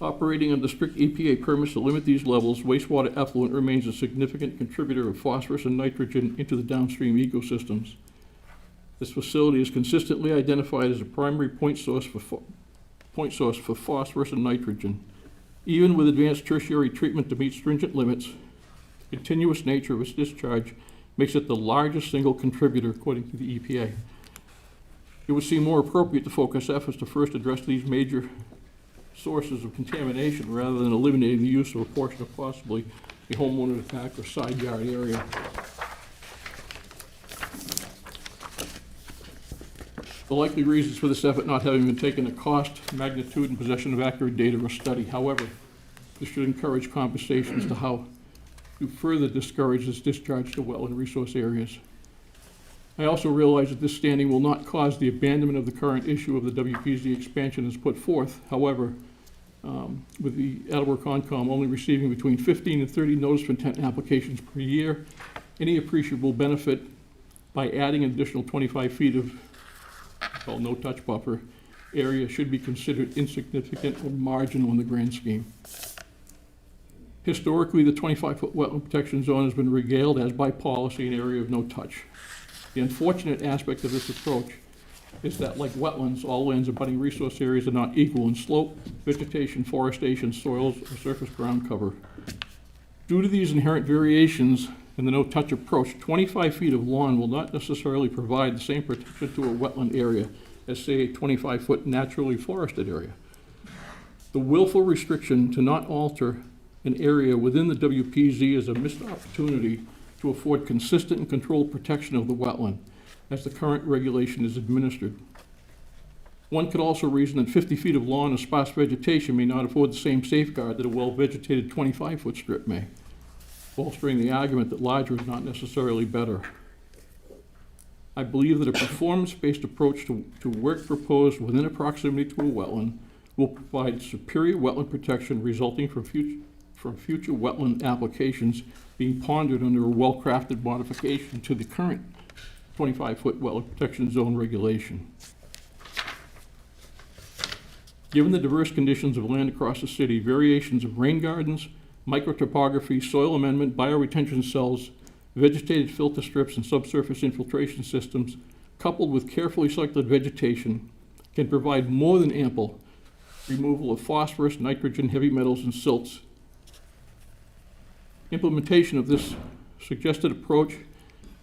Operating under strict EPA permits to limit these levels, wastewater effluent remains a significant contributor of phosphorus and nitrogen into the downstream ecosystems. This facility is consistently identified as a primary point source for phosphorus and nitrogen. Even with advanced tertiary treatment to meet stringent limits, the continuous nature of its discharge makes it the largest single contributor, according to the EPA. It would seem more appropriate to focus efforts to first address these major sources of contamination rather than eliminating the use of a portion of possibly a homeowner's back or side yard area. The likely reasons for this effort not having been taken are cost, magnitude, and possession of accurate data or study. However, this should encourage conversations to how to further discourage this discharge to wetland resource areas. I also realize that this standing will not cause the abandonment of the current issue of the WPZ expansion as put forth. However, with the Attleboro Concom only receiving between 15 and 30 notice of intent applications per year, any appreciable benefit by adding an additional 25 feet of called no-touch buffer area should be considered insignificant or marginal in the grand scheme. Historically, the 25-foot wetland protection zone has been regaled as by policy an area of no touch. The unfortunate aspect of this approach is that, like wetlands, all lands abutting resource areas are not equal in slope, vegetation, forestation, soils, or surface ground cover. Due to these inherent variations in the no-touch approach, 25 feet of lawn will not necessarily provide the same protection to a wetland area as, say, a 25-foot naturally forested area. The willful restriction to not alter an area within the WPZ is a missed opportunity to afford consistent and controlled protection of the wetland as the current regulation is administered. One could also reason that 50 feet of lawn or sparse vegetation may not afford the same safeguard that a well-vegetated 25-foot strip may, bolstering the argument that larger is not necessarily better. I believe that a performance-based approach to work proposed within a proximity to a wetland will provide superior wetland protection resulting from future wetland applications being pondered under a well-crafted modification to the current 25-foot wetland protection zone regulation. Given the diverse conditions of land across the city, variations of rain gardens, microtopography, soil amendment, bioretention cells, vegetated filter strips, and subsurface infiltration systems, coupled with carefully selected vegetation, can provide more than ample removal of phosphorus, nitrogen, heavy metals, and silts. Implementation of this suggested approach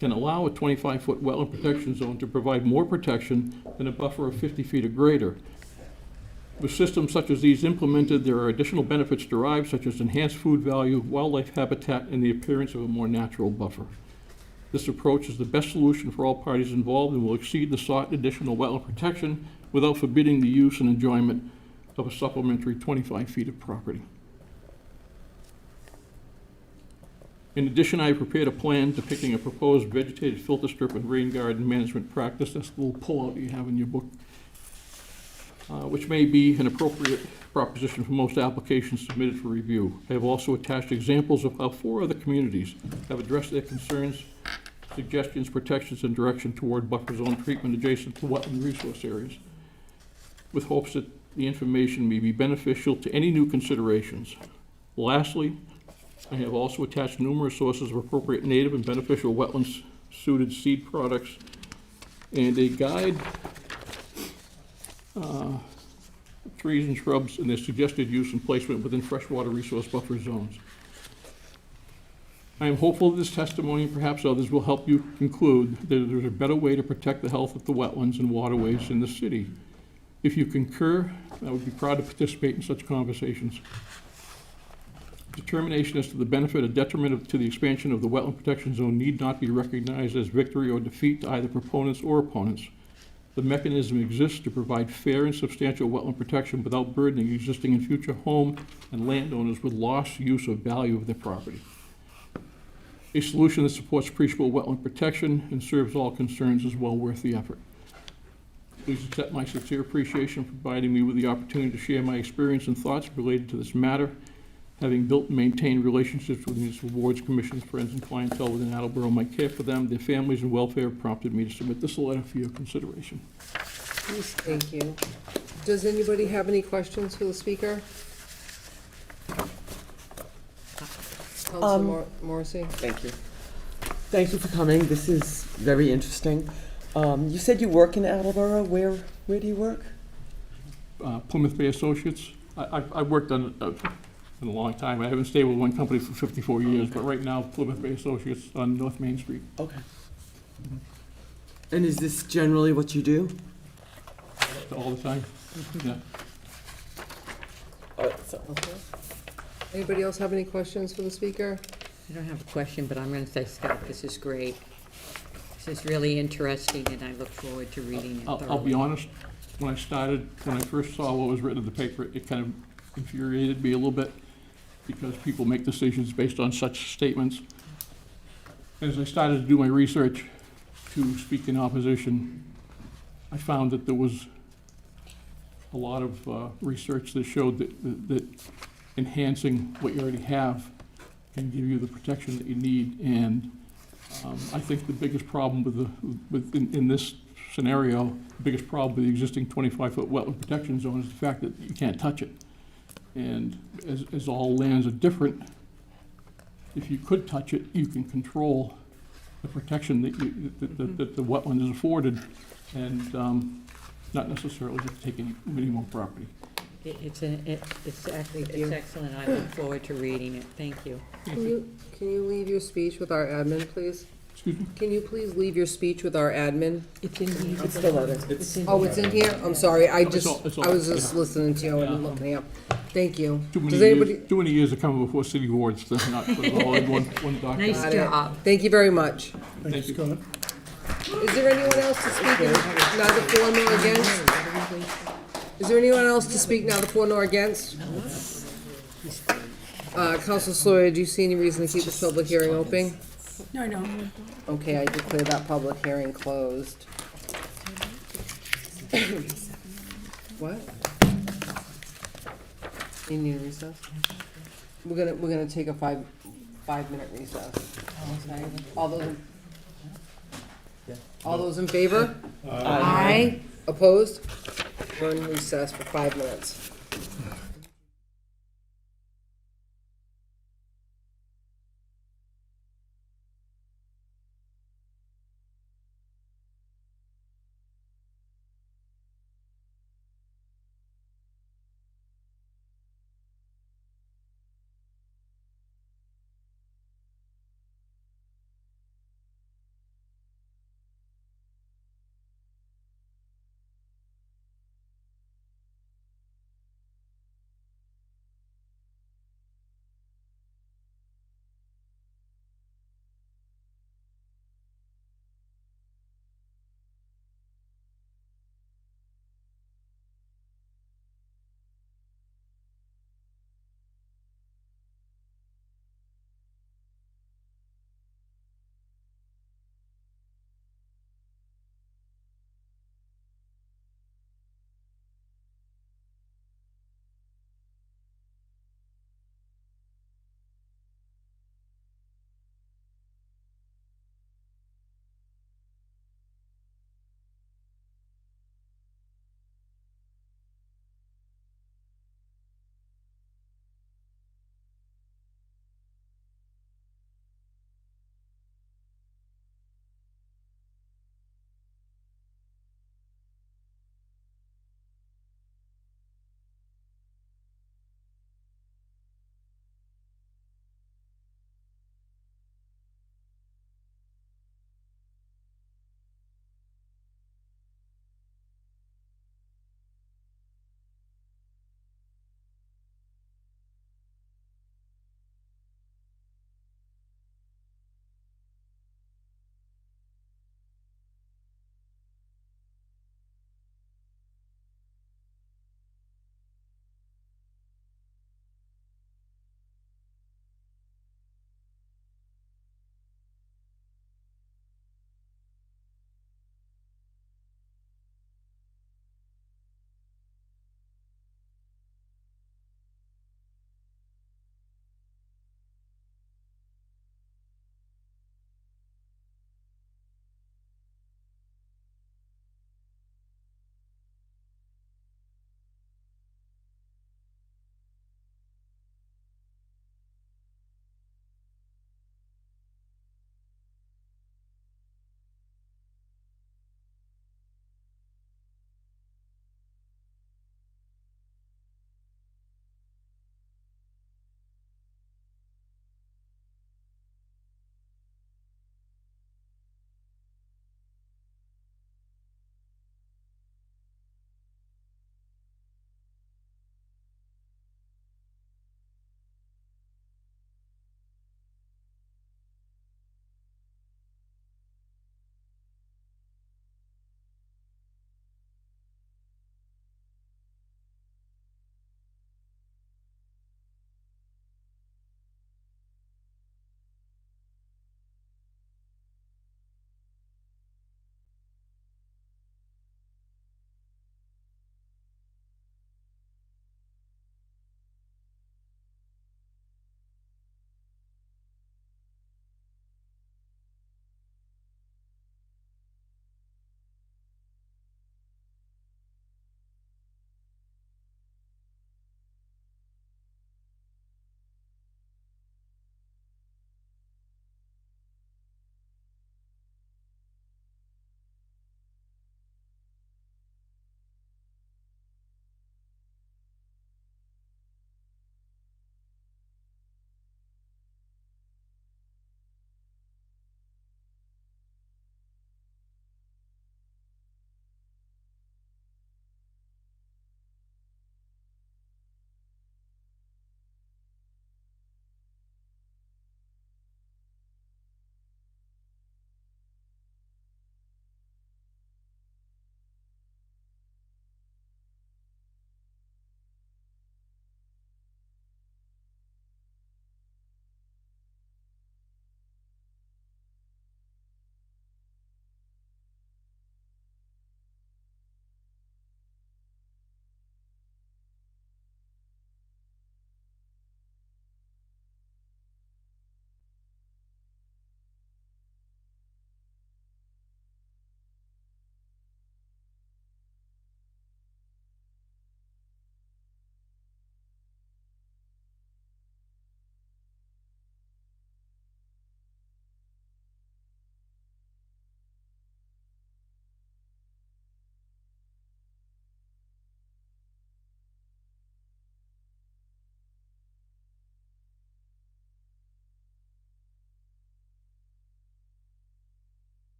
can allow a 25-foot wetland protection zone to provide more protection than a buffer of 50 feet or greater. With systems such as these implemented, there are additional benefits derived, such as enhanced food value, wildlife habitat, and the appearance of a more natural buffer. This approach is the best solution for all parties involved and will exceed the sought additional wetland protection without forbidding the use and enjoyment of a supplementary 25 feet of property. In addition, I have prepared a plan depicting a proposed vegetated filter strip and rain garden management practice. That's the little pullout you have in your book, which may be an appropriate proposition for most applications submitted for review. I have also attached examples of how 4 other communities have addressed their concerns, suggestions, protections, and direction toward buffer zone treatment adjacent to wetland resource areas, with hopes that the information may be beneficial to any new considerations. Lastly, I have also attached numerous sources of appropriate native and beneficial wetlands-suited seed products and a guide trees and shrubs and their suggested use and placement within freshwater resource buffer zones. I am hopeful that this testimony and perhaps others will help you conclude that there's a better way to protect the health of the wetlands and waterways in the city. If you concur, I would be proud to participate in such conversations. Determination as to the benefit or detriment to the expansion of the wetland protection zone need not be recognized as victory or defeat to either proponents or opponents. The mechanism exists to provide fair and substantial wetland protection without burdening existing and future home and landowners with lost use of value of their property. A solution that supports appreciable wetland protection and serves all concerns is well worth the effort. Please accept my sincere appreciation for providing me with the opportunity to share my experience and thoughts related to this matter. Having built and maintained relationships with municipal boards, commissions, friends, and clientele within Attleboro, my care for them, their families, and welfare prompted me to submit this letter for your consideration. Thank you. Does anybody have any questions for the speaker? Councilor Morrissey? Thank you. Thank you for coming. This is very interesting. You said you work in Attleboro. Where do you work? Plymouth Bay Associates. I've worked on in a long time. I haven't stayed with one company for 54 years, but right now, Plymouth Bay Associates on North Main Street. Okay. And is this generally what you do? All the time, yeah. Okay. Anybody else have any questions for the speaker? I don't have a question, but I'm going to say, Scott, this is great. This is really interesting, and I look forward to reading it thoroughly. I'll be honest, when I first saw what was written in the paper, it kind of infuriated me a little bit, because people make decisions based on such statements. As I started to do my research to speak in opposition, I found that there was a lot of research that showed that enhancing what you already have can give you the protection that you need. And I think the biggest problem in this scenario, the biggest problem with the existing 25-foot wetland protection zone is the fact that you can't touch it. And as all lands are different, if you could touch it, you can control the protection that the wetland is afforded, and not necessarily just take any more property. It's excellent. I look forward to reading it. Thank you. Can you leave your speech with our admin, please? Excuse me? Can you please leave your speech with our admin? It's in here. It's the letter. It's in Oh, it's in here? I'm sorry, I It's all- I was just listening to you and looking up. Thank you. Too Does anybody? too many years of coming before city boards to not put it all in one document. Nice Got it. job. Thank you very much. Thank you. Scott. Is there anyone else to speak in neither for nor against? Is there anyone else to speak neither for nor against? Council Sawyer, do you see any reason to keep this public hearing open? No, I don't. Okay, I declare that public hearing closed. What? You need a recess? We're gonna take a five-minute recess. All those in favor? Aye. Opposed? We're in recess for 5 minutes.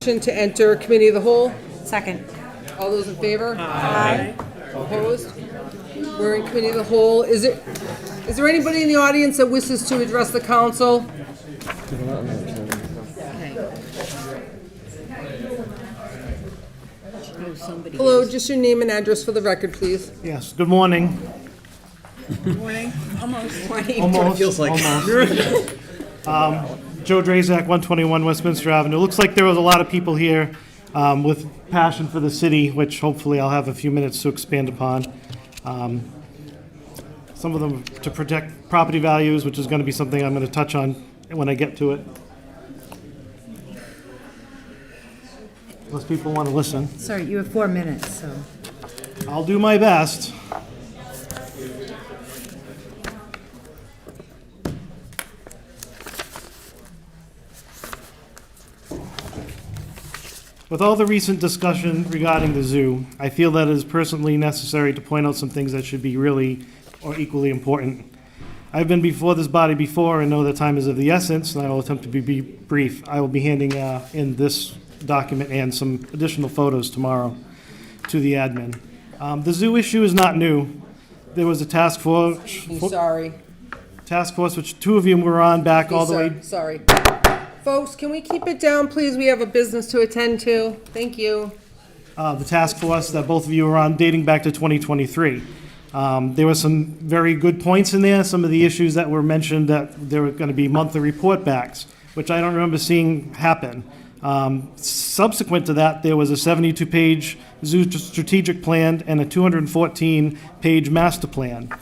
Motion to enter committee of the whole. Second. All those in favor? Aye. Opposed? We're in committee of the whole. Is there anybody in the audience that wishes to address the council? Hello, just your name and address for the record, please. Yes, good morning. Morning, almost. Almost. Feels like. Joe Drazak, 121 Westminster Avenue. Looks like there was a lot of people here with passion for the city, which hopefully I'll have a few minutes to expand upon. Some of them to protect property values, which is going to be something I'm going to touch on when I get to it. Unless people want to listen. Sorry, you have 4 minutes, so. I'll do my best. With all the recent discussion regarding the zoo, I feel that it is personally necessary to point out some things that should be really or equally important. I've been before this body before and know that time is of the essence, and I will attempt to be brief. I will be handing in this document and some additional photos tomorrow to the admin. The zoo issue is not new. There was a task force. Sorry. Task force, which two of you were on back all the way. Sorry. Folks, can we keep it down, please? We have a business to attend to. Thank you. The task force that both of you were on dating back to 2023. There were some very good points in there. Some of the issues that were mentioned that there were going to be monthly report backs, which I don't remember seeing happen. Subsequent to that, there was a 72-page zoo strategic plan and a 214-page master plan.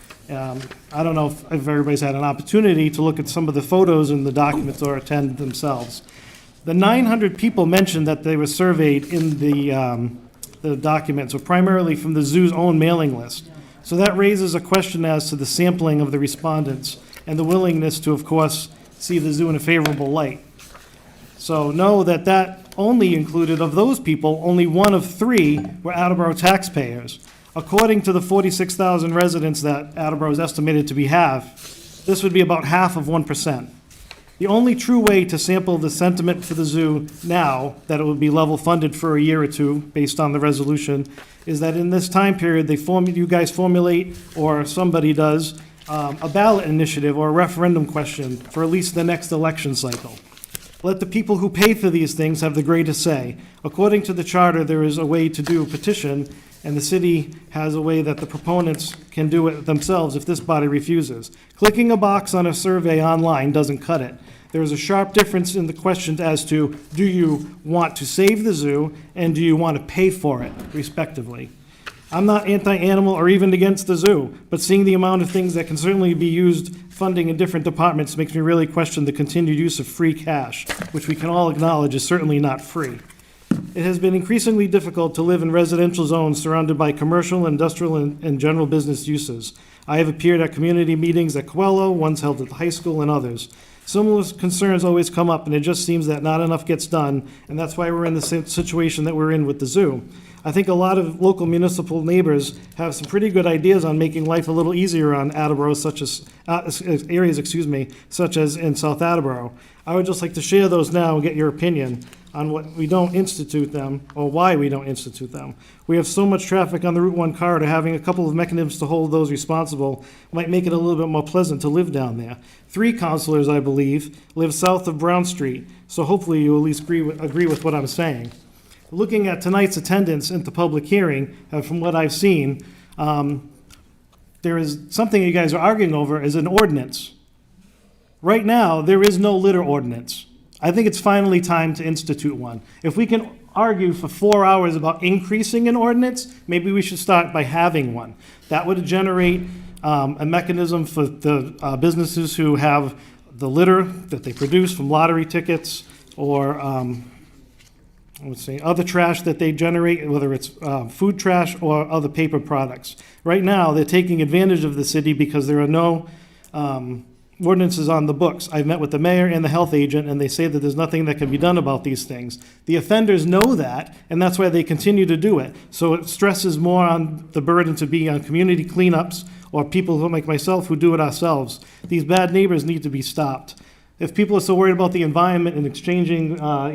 I don't know if everybody's had an opportunity to look at some of the photos in the documents or attend themselves. The 900 people mentioned that they were surveyed in the documents were primarily from the zoo's own mailing list. So that raises a question as to the sampling of the respondents and the willingness to, of course, see the zoo in a favorable light. So know that that only included, of those people, only 1 of 3 were Attleboro taxpayers. According to the 46,000 residents that Attleboro is estimated to have, this would be about half of 1%. The only true way to sample the sentiment for the zoo now, that it would be level funded for a year or two, based on the resolution, is that in this time period, you guys formulate, or somebody does, a ballot initiative or a referendum question for at least the next election cycle. Let the people who pay for these things have the greatest say. According to the charter, there is a way to do a petition, and the city has a way that the proponents can do it themselves if this body refuses. Clicking a box on a survey online doesn't cut it. There is a sharp difference in the questions as to, do you want to save the zoo, and do you want to pay for it, respectively. I'm not anti-animal or even against the zoo, but seeing the amount of things that can certainly be used funding in different departments makes me really question the continued use of free cash, which we can all acknowledge is certainly not free. It has been increasingly difficult to live in residential zones surrounded by commercial, industrial, and general business uses. I have appeared at community meetings at Coelho, ones held at the high school, and others. Similar concerns always come up, and it just seems that not enough gets done, and that's why we're in the same situation that we're in with the zoo. I think a lot of local municipal neighbors have some pretty good ideas on making life a little easier on Attleboro, such as such as in South Attleboro. I would just like to share those now and get your opinion on what we don't institute them, or why we don't institute them. We have so much traffic on the Route 1 corridor, having a couple of mechanisms to hold those responsible might make it a little bit more pleasant to live down there. 3 councilors, I believe, live south of Brown Street, so hopefully you at least agree with what I'm saying. Looking at tonight's attendance at the public hearing, from what I've seen, there is something you guys are arguing over is an ordinance. Right now, there is no litter ordinance. I think it's finally time to institute one. If we can argue for 4 hours about increasing an ordinance, maybe we should start by having one. That would generate a mechanism for the businesses who have the litter that they produce from lottery tickets or other trash that they generate, whether it's food trash or other paper products. Right now, they're taking advantage of the city because there are no ordinances on the books. I've met with the mayor and the health agent, and they say that there's nothing that can be done about these things. The offenders know that, and that's why they continue to do it. So it stresses more on the burden to be on community cleanups or people who, like myself, who do it ourselves. These bad neighbors need to be stopped. if people are so worried about the environment and exchanging,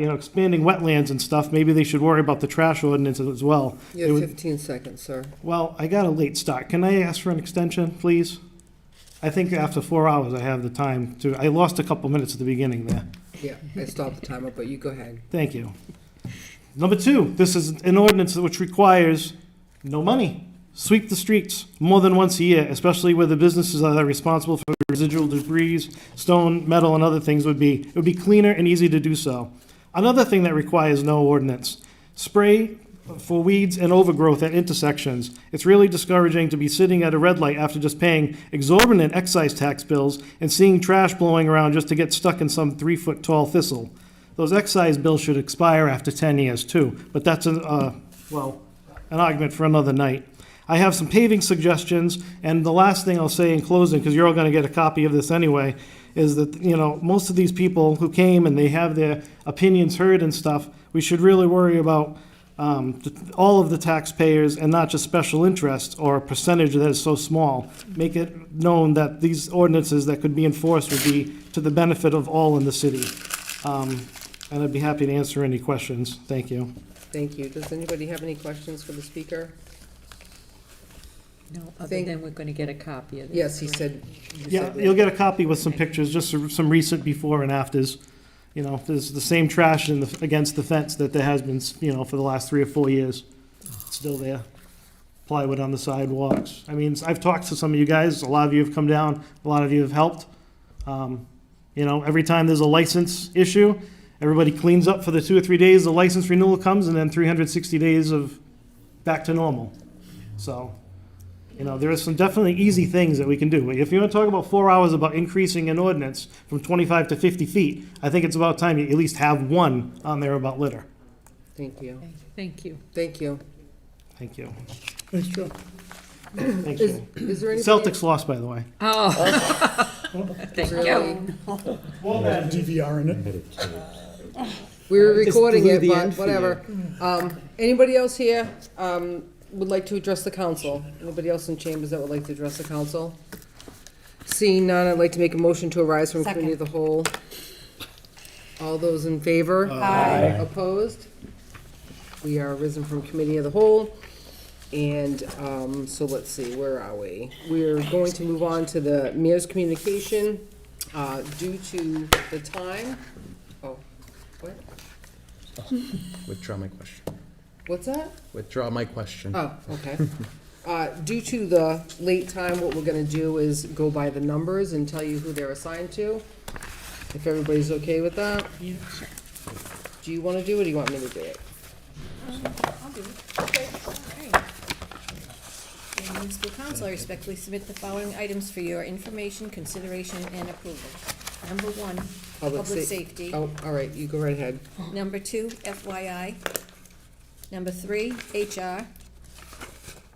expanding wetlands and stuff, maybe they should worry about the trash ordinance as well. You It have would- 15 seconds, sir. Well, I got a late start. Can I ask for an extension, please? I think after 4 hours, I have the time to, I lost a couple minutes at the beginning there. Yeah, I stopped the timer, but you go ahead. Thank you. Number two, this is an ordinance which requires no money. Sweep the streets more than once a year, especially where the businesses that are responsible for residual debris, stone, metal, and other things would be. It would be cleaner and easy to do so. Another thing that requires no ordinance, spray for weeds and overgrowth at intersections. It's really discouraging to be sitting at a red light after just paying exorbitant excise tax bills and seeing trash blowing around just to get stuck in some 3-foot tall thistle. Those excise bills should expire after 10 years too, but that's an argument for another night. I have some paving suggestions, and the last thing I'll say in closing, because you're all going to get a copy of this anyway, is that, most of these people who came and they have their opinions heard and stuff, we should really worry about all of the taxpayers and not just special interests or a percentage that is so small. Make it known that these ordinances that could be enforced would be to the benefit of all in the city. And I'd be happy to answer any questions. Thank you. Thank you. Does anybody have any questions for the speaker? No, other than we're going to get a copy of this. Yes, he said. Yeah, you'll get a copy with some pictures, just some recent before and afters. There's the same trash against the fence that there has been, for the last 3 or 4 years. It's still there. Plywood on the sidewalks. I mean, I've talked to some of you guys. A lot of you have come down. A lot of you have helped. Every time there's a license issue, everybody cleans up for the 2 or 3 days the license renewal comes, and then 360 days of back to normal. So, there are some definitely easy things that we can do. If you want to talk about 4 hours about increasing an ordinance from 25 to 50 feet, I think it's about time you at least have one on there about litter. Thank you. Thank you. Thank you. Thank you. Thank you. Thank you. Is there anybody? Celtics lost, by the way. Oh. Thank Really? Well, that DVR in it. We were Just recording blew it, the but end for whatever. Anybody else here would like to address the council? Anybody else in chambers that would like to address the council? Seeing none, I'd like to make a motion to arise from committee of the whole. All those in favor? Aye. Opposed? We are arisen from committee of the whole. And so let's see, where are we? We're going to move on to the mayor's communication due to the time. Oh, what? Withdraw my question. What's that? Withdraw my question. Oh, okay. Due to the late time, what we're gonna do is go by the numbers and tell you who they're assigned to. If everybody's okay with that? Yeah, sure. Do you wanna do it, or do you want me to do it? I'll do it. Okay. All right. The municipal council, I respectfully submit the following items for your information, consideration, and approval. Number 1, public safety. Oh, all right, you go right ahead. Number 2, FYI. Number 3, HR.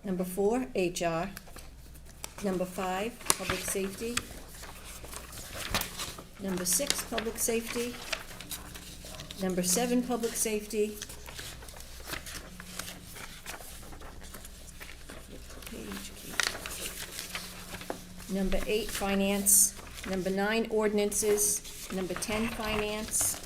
Number 4, HR. Number 5, public safety. Number 6, public safety. Number 7, public safety. Number 8, finance. Number 9, ordinances. Number 10, finance.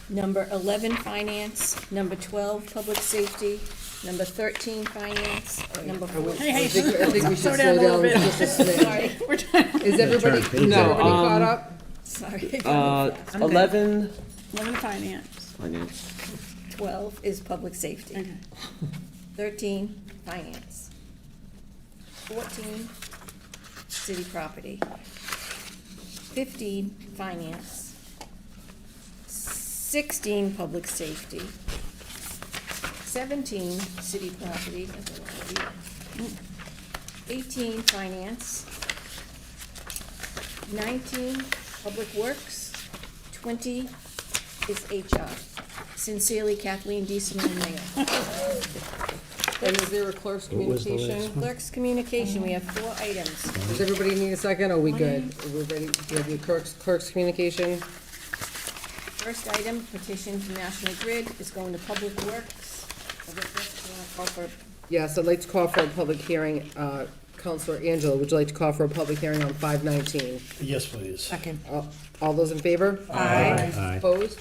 Number 11, finance. Number 12, public safety. Number 13, finance. Number 14. I think we should Slow slow down a little down bit. just a smidge. Sorry, we're trying. Is everybody caught up? Sorry. 11. 11 finance. Finance. 12 is public safety. Okay. 13, finance. 14, city property. 15, finance. 16, public safety. 17, city property. 18, finance. 19, public works. 20 is HR. Sincerely, Kathleen Deason, Mayor. And is there a clerk's communication? Clerk's communication, we have 4 items. Does everybody need a second? Are we good? Are we ready? Do you have your clerk's communication? First item, petition from National Grid is going to Public Works. Public Works, you wanna call for Yes, I'd like to call for a public hearing, Counselor Angela, would you like to call for a public hearing on 519? Yes, please. Second. All those in favor? Aye. Aye. Opposed?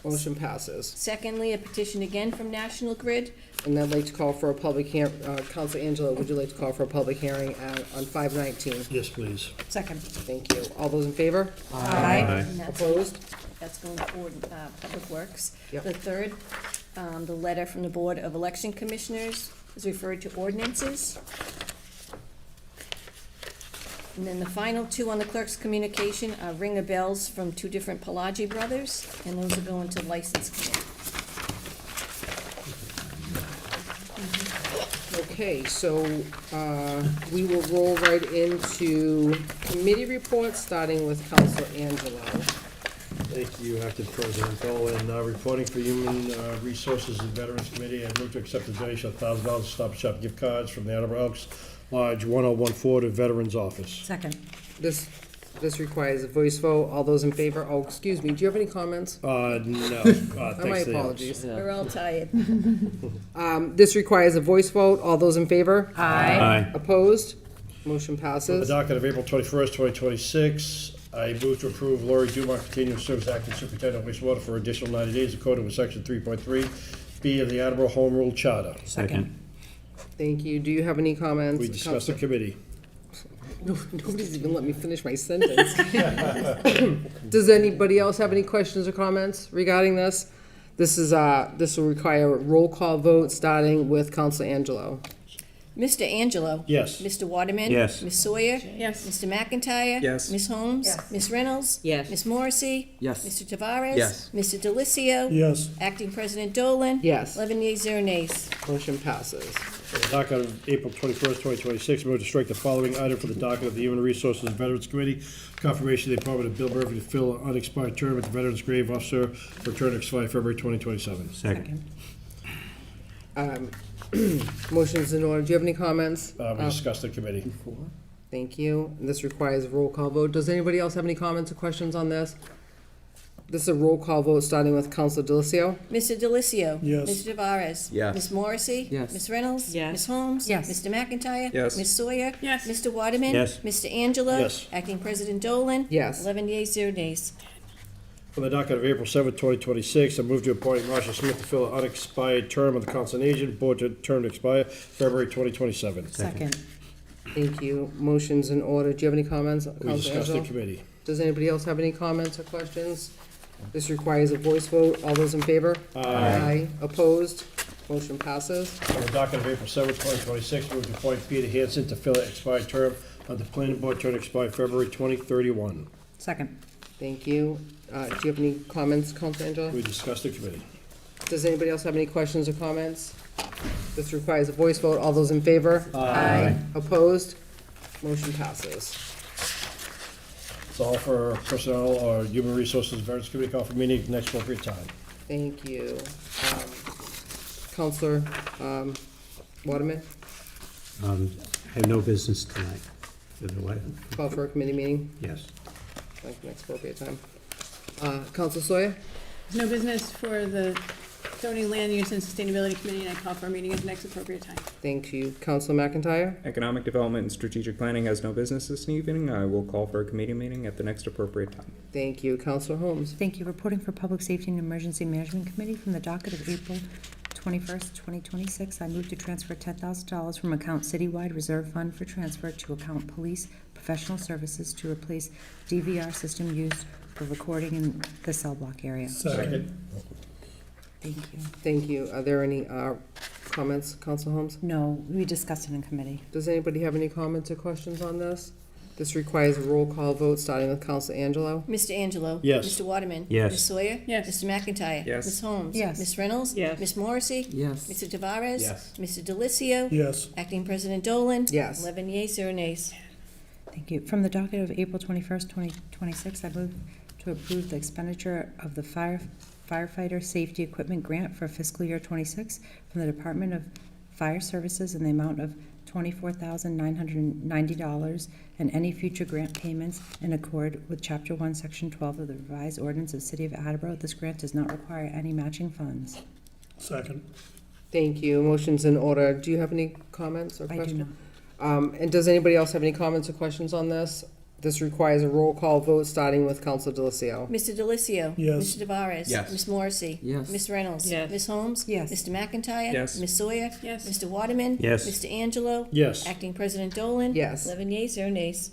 Motion passes. Secondly, a petition again from National Grid. And I'd like to call for a public hearing, Counselor Angela, would you like to call for a public hearing on 519? Yes, please. Second. Thank you. All those in favor? Aye. And that's- Opposed? That's going toward Public Works. Yep. The third, the letter from the Board of Election Commissioners is referred to ordinances. And then the final two on the clerk's communication are ring of bells from two different Pelagi brothers, and those are going to license committee. Okay, so we will roll right into committee reports, starting with Counselor Angelo. Thank you, Acting President Dolan. Reporting for Human Resources and Veterans Committee, I move to accept the donation of $1,000 Stop Shop gift cards from the Attleboro Elks Lodge 1014 to Veterans Office. Second. This requires a voice vote. All those in favor? Oh, excuse me, do you have any comments? No. My Thanks to the apologies. We're all tired. This requires a voice vote. All those in favor? Aye. Opposed? Motion On the passes. docket of April 21st, 2026, I move to approve Lori Dumont continuing service acting superintendent of wastewater for additional 90 days according with section 3.3B of the Attleboro Home Rule Charter. Second. Thank you. Do you have any comments? We discussed the committee. No, nobody's even let me finish my sentence. Does anybody else have any questions or comments regarding this? This will require a roll call vote, starting with Counselor Angelo. Mr. Angelo? Yes. Mr. Waterman? Yes. Ms. Sawyer? Yes. Mr. McIntyre? Yes. Ms. Holmes? Yes. Ms. Reynolds? Yes. Ms. Morrissey? Yes. Mr. Tavares? Yes. Mr. Delicio? Yes. Acting President Dolan? Yes. 11 yeas, 0 nays. Motion passes. On the docket of April 21st, 2026, I move to strike the following item from the docket of the Human Resources and Veterans Committee. Confirmation of the appointment of Bill Murphy to fill an unexpired term at the Veterans Grave Officer for term to expire February 2027. Second. Motion's in order. Do you have any comments? We discussed the committee. Thank you. And this requires a roll call vote. Does anybody else have any comments or questions on this? This is a roll call vote, starting with Counselor Delicio. Mr. Delicio? Yes. Mr. Tavares? Yes. Ms. Morrissey? Yes. Ms. Reynolds? Yes. Ms. Holmes? Yes. Mr. McIntyre? Yes. Ms. Sawyer? Yes. Mr. Waterman? Yes. Mr. Angelo? Yes. Acting President Dolan? Yes. 11 yeas, 0 nays. On the docket of April 7th, 2026, I move to appoint Marcia Smith to fill an unexpired term of the Council on Agent, board term to expire February 2027. Second. Thank you. Motion's in order. Do you have any comments, We Counselor discussed the Angelo? committee. Does anybody else have any comments or questions? This requires a voice vote. All those in favor? Aye. Opposed? Motion passes. On the docket of April 7th, 2026, move to appoint Peter Hanson to fill an expired term of the planning board term to expire February 2031. Second. Thank you. Do you have any comments, Counselor Angelo? We discussed the committee. Does anybody else have any questions or comments? This requires a voice vote. All those in favor? Aye. Opposed? Motion passes. That's all for personnel or human resources veterans committee. Call for meeting next appropriate time. Thank you. Counselor Waterman, I have no business tonight. call for a committee meeting, Yes. like next appropriate time. Counselor Sawyer? No business for the Zoning, Land Use, and Sustainability Committee, and I call for a meeting at the next appropriate time. Thank you. Counselor McIntyre? Economic Development and Strategic Planning has no business this evening. I will call for a committee meeting at the next appropriate time. Thank you. Counselor Holmes? Thank you. Reporting for Public Safety and Emergency Management Committee from the docket of April 21st, 2026. I move to transfer $10,000 from account Citywide Reserve Fund for transfer to account Police Professional Services to replace DVR system used for recording in the cell block area. Second. Thank you. Thank you. Are there any comments, Counselor Holmes? No, we discussed it in committee. Does anybody have any comments or questions on this? This requires a roll call vote, starting with Counselor Angelo. Mr. Angelo? Yes. Mr. Waterman? Yes. Ms. Sawyer? Yes. Mr. McIntyre? Yes. Ms. Holmes? Yes. Ms. Reynolds? Yes. Ms. Morrissey? Yes. Mr. Tavares? Yes. Mr. Delicio? Yes. Acting President Dolan? Yes. 11 yeas, 0 nays. Thank you. From the docket of April 21st, 2026, I move to approve the expenditure of the Firefighter Safety Equipment Grant for fiscal year 26 from the Department of Fire Services in the amount of $24,990 and any future grant payments in accord with Chapter 1, Section 12 of the revised ordinance of the City of Attleboro. This grant does not require any matching funds. Second. Thank you. Motion's in order. Do you have any comments or I do questions? And does anybody else have any comments or questions on this? This requires a roll call vote, starting with Council Delicio. Mr. Delicio. Yes. Mr. Tavares. Yes. Ms. Morrissey. Yes. Ms. Reynolds. Yes. Ms. Holmes. Yes. Mr. McIntyre. Yes. Ms. Sawyer. Yes. Mr. Waterman. Yes. Mr. Angelo. Yes. Acting President Dolan. Yes. 11 yeas, 0 nays.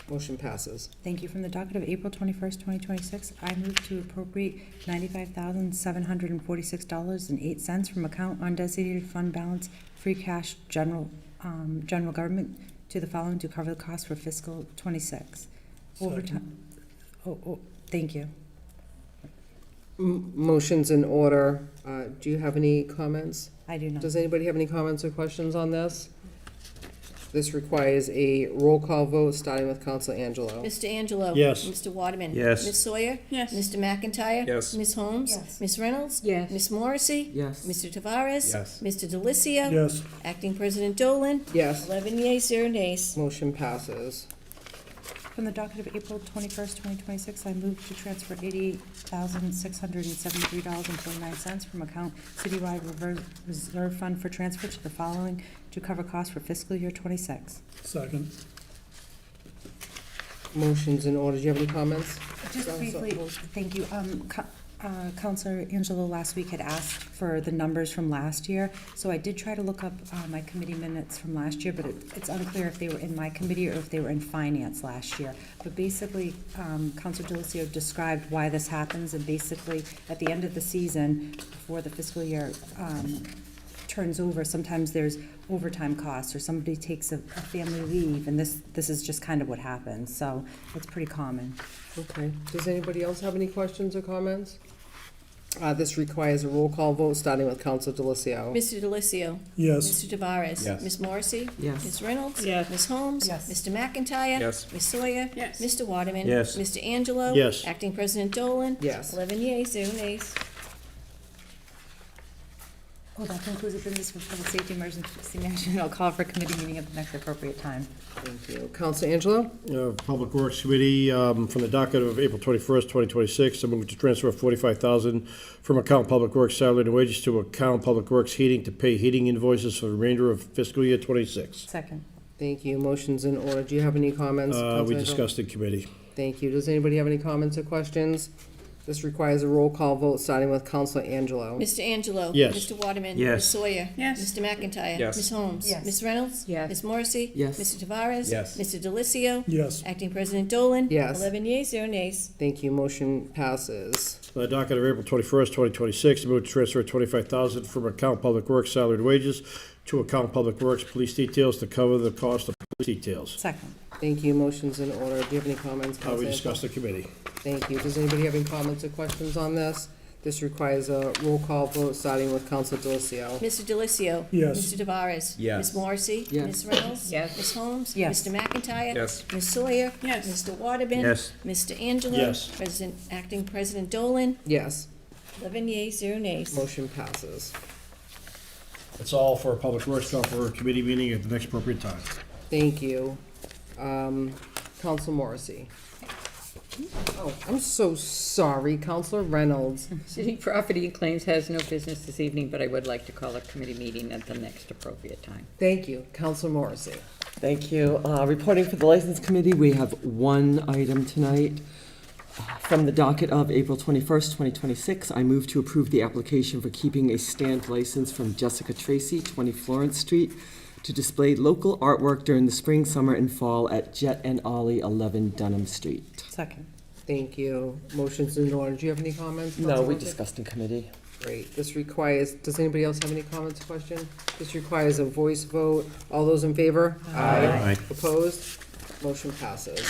Motion passes. Thank you. From the docket of April 21st, 2026, I move to appropriate $95,746.08 from account undesignated fund balance, free cash, general government to the following to cover the cost for fiscal 26. Overtime. Thank you. Motion's in order. Do you have any comments? I do not. Does anybody have any comments or questions on this? This requires a roll call vote, starting with Council Angelo. Mr. Angelo. Yes. Mr. Waterman. Yes. Ms. Sawyer. Yes. Mr. McIntyre. Yes. Ms. Holmes. Yes. Ms. Reynolds. Yes. Ms. Morrissey. Yes. Mr. Tavares. Yes. Mr. Delicio. Yes. Acting President Dolan. Yes. 11 yeas, 0 nays. Motion passes. From the docket of April 21st, 2026, I move to transfer $88,673.49 from account Citywide Reserve Fund for transfer to the following to cover costs for fiscal year 26. Second. Motion's in order. Do you have any comments? Just Council- briefly, thank you. Counselor Angelo last week had asked for the numbers from last year, so I did try to look up my committee minutes from last year, but it's unclear if they were in my committee or if they were in finance last year. But basically, Counselor Delicio described why this happens, and basically, at the end of the season, before the fiscal year turns over, sometimes there's overtime costs, or somebody takes a family leave, and this is just kind of what happens, so it's pretty common. Okay. Does anybody else have any questions or comments? This requires a roll call vote, starting with Council Delicio. Mr. Delicio. Yes. Mr. Tavares. Yes. Ms. Morrissey. Yes. Ms. Reynolds. Yes. Ms. Holmes. Yes. Mr. McIntyre. Yes. Ms. Sawyer. Yes. Mr. Waterman. Yes. Mr. Angelo. Yes. Acting President Dolan. Yes. 11 yeas, 0 nays. Oh, that concludes the business for public safety emergency management. I'll call for a committee meeting at the next appropriate time. Thank you. Council Angelo? Public Works Committee, from the docket of April 21st, 2026, I move to transfer $45,000 from account Public Works salary and wages to account Public Works heating to pay heating invoices for the remainder of fiscal year 26. Second. Thank you. Motion's in order. Do you have any comments? We Council Angelo? discussed in committee. Thank you. Does anybody have any comments or questions? This requires a roll call vote, starting with Council Angelo. Mr. Angelo. Yes. Mr. Waterman. Yes. Ms. Sawyer. Yes. Mr. McIntyre. Yes. Ms. Holmes. Yes. Ms. Reynolds. Yes. Ms. Morrissey. Yes. Mr. Tavares. Yes. Mr. Delicio. Yes. Acting President Dolan. Yes. 11 yeas, 0 nays. Thank you. Motion passes. On the docket of April 21st, 2026, I move to transfer $25,000 from account Public Works salary and wages to account Public Works police details to cover the cost of police details. Second. Thank you. Motion's in order. Do you have any comments, Council We Angelo? discussed in committee. Thank you. Does anybody have any comments or questions on this? This requires a roll call vote, starting with Council Delicio. Mr. Delicio. Yes. Mr. Tavares. Yes. Ms. Morrissey. Yes. Ms. Reynolds. Yes. Ms. Holmes. Yes. Mr. McIntyre. Yes. Ms. Sawyer. Yes. Mr. Waterman. Yes. Mr. Angelo. Yes. Acting President Dolan. Yes. 11 yeas, 0 nays. Motion passes. That's all for Public Works. Call for a committee meeting at the next appropriate time. Thank you. Council Morrissey. Oh, I'm so sorry, Councilor Reynolds. City Property and Claims has no business this evening, but I would like to call a committee meeting at the next appropriate time. Thank you, Councilor Morrissey. Thank you. Reporting for the License Committee, we have one item tonight. From the docket of April 21st, 2026, I move to approve the application for keeping a stamped license from Jessica Tracy, 20 Florence Street, to display local artwork during the spring, summer, and fall at Jet and Ollie, 11 Dunham Street. Second. Thank you. Motion's in order. Do you have any comments? No, Councilor we Morrissey? discussed in committee. Great. This requires, does anybody else have any comments or questions? This requires a voice vote. All those in favor? Aye. Opposed? Motion passes.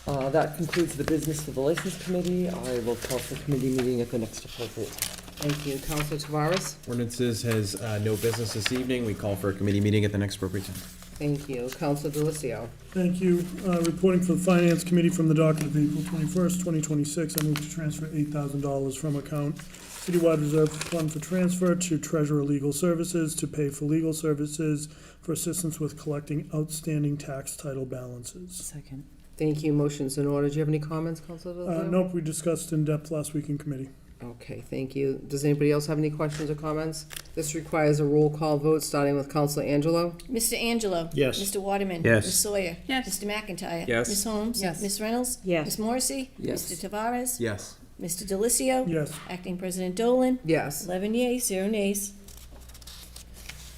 That concludes the business for the License Committee. I will call for a committee meeting at the next appropriate time. Thank you. Councilor Tavares? Ordinances has no business this evening. We call for a committee meeting at the next appropriate time. Thank you. Councilor Delicio? Thank you. Reporting for the Finance Committee from the docket of April 21st, 2026, I move to transfer $8,000 from account Citywide Reserve Fund for transfer to Treasurer Legal Services to pay for legal services for assistance with collecting outstanding tax title balances. Second. Thank you. Motion's in order. Do you have any comments, Councilor Delicio? Nope, we discussed in depth last week in committee. Okay, thank you. Does anybody else have any questions or comments? This requires a roll call vote, starting with Counselor Angelo. Mr. Angelo? Yes. Mr. Waterman? Yes. Ms. Sawyer? Yes. Mr. McIntyre? Yes. Ms. Holmes? Yes. Ms. Reynolds? Yes. Ms. Morrissey? Yes. Mr. Tavares? Yes. Mr. Delicio? Yes. Acting President Dolan? Yes. 11 yeas, 0 nays.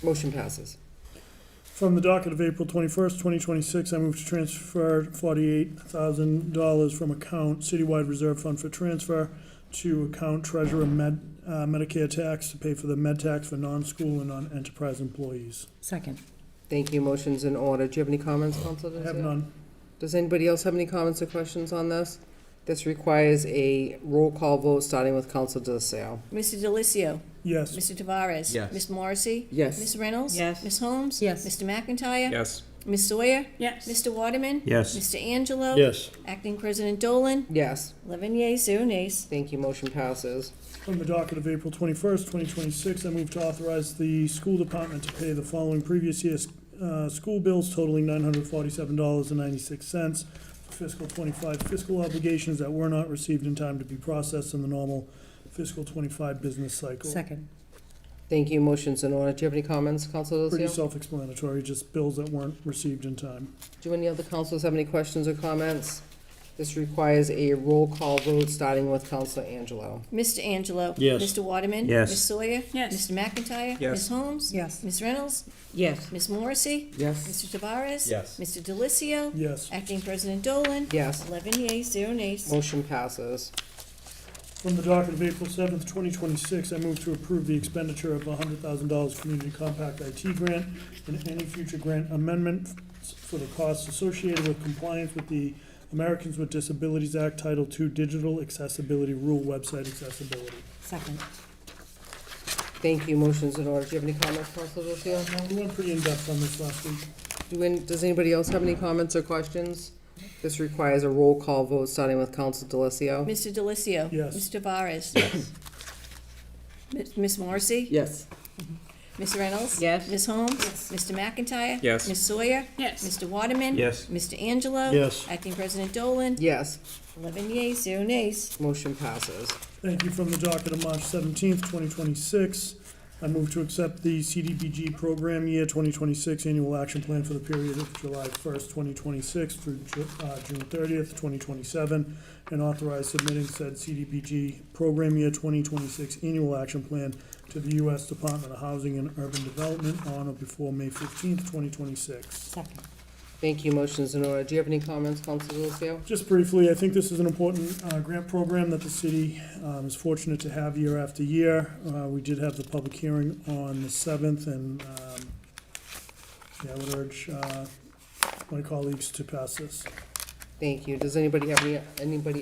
Motion passes. From the docket of April 21st, 2026, I move to transfer $48,000 from account Citywide Reserve Fund for transfer to account Treasurer Medicare tax to pay for the med tax for non-school and non-enterprise employees. Second. Thank you. Motion's in order. Do you have any comments, Counselor? I have none. Does anybody else have any comments or questions on this? This requires a roll call vote, starting with Counselor Delicio. Mr. Delicio? Yes. Mr. Tavares? Yes. Ms. Morrissey? Yes. Ms. Reynolds? Yes. Ms. Holmes? Yes. Mr. McIntyre? Yes. Ms. Sawyer? Yes. Mr. Waterman? Yes. Mr. Angelo? Yes. Acting President Dolan? Yes. 11 yeas, 0 nays. Thank you. Motion passes. From the docket of April 21st, 2026, I move to authorize the school department to pay the following previous year's school bills totaling $947.96 for fiscal 25 fiscal obligations that were not received in time to be processed in the normal fiscal 25 business cycle. Second. Thank you. Motion's in order. Do you have any comments, Counselor Pretty Delicio? self-explanatory, just bills that weren't received in time. Do any other counselors have any questions or comments? This requires a roll call vote, starting with Counselor Angelo. Mr. Angelo? Yes. Mr. Waterman? Yes. Ms. Sawyer? Yes. Mr. McIntyre? Yes. Ms. Holmes? Yes. Ms. Reynolds? Yes. Ms. Morrissey? Yes. Mr. Tavares? Yes. Mr. Delicio? Yes. Acting President Dolan? Yes. 11 yeas, 0 nays. Motion passes. From the docket of April 7th, 2026, I move to approve the expenditure of $100,000 Community Compact IT grant and any future grant amendment for the costs associated with compliance with the Americans with Disabilities Act Title II Digital Accessibility Rule Website Accessibility. Second. Thank you. Motion's in order. Do you have any comments, Counselor Delicio? Now, we went pretty in-depth on this last week. Does anybody else have any comments or questions? This requires a roll call vote, starting with Counselor Delicio. Mr. Delicio? Yes. Mr. Tavares? Ms. Morrissey? Yes. Ms. Reynolds? Yes. Ms. Holmes? Mr. McIntyre? Yes. Ms. Sawyer? Yes. Mr. Waterman? Yes. Mr. Angelo? Yes. Acting President Dolan? Yes. 11 yeas, 0 nays. Motion passes. Thank you. From the docket of March 17th, 2026, I move to accept the CDBG Program Year 2026 Annual Action Plan for the period of July 1st, 2026 through June 30th, 2027, and authorize submitting said CDBG Program Year 2026 Annual Action Plan to the U.S. Department of Housing and Urban Development on or before May 15th, 2026. Second. Thank you. Motion's in order. Do you have any comments, Counselor Delicio? Just briefly, I think this is an important grant program that the city is fortunate to have year after year. We did have the public hearing on the 7th, and I would urge my colleagues to pass this. Thank you. Does anybody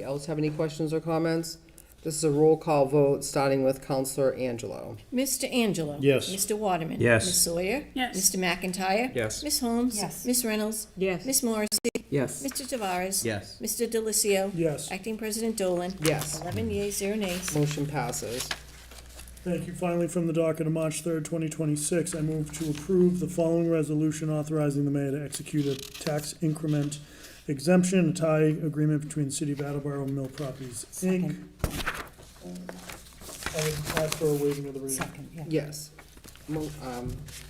else have any questions or comments? This is a roll call vote, starting with Counselor Angelo. Mr. Angelo? Yes. Mr. Waterman? Yes. Ms. Sawyer? Yes. Mr. McIntyre? Yes. Ms. Holmes? Yes. Ms. Reynolds? Yes. Ms. Morrissey? Yes. Mr. Tavares? Yes. Mr. Delicio? Yes. Acting President Dolan? Yes. 11 yeas, 0 nays. Motion passes. Thank you. Finally, from the docket of March 3rd, 2026, I move to approve the following resolution authorizing the mayor to execute a tax increment exemption, a tie agreement between the City of Attleboro and Mill Properties, Inc. I would ask for a waiving of the reading. Second, yeah. Yes.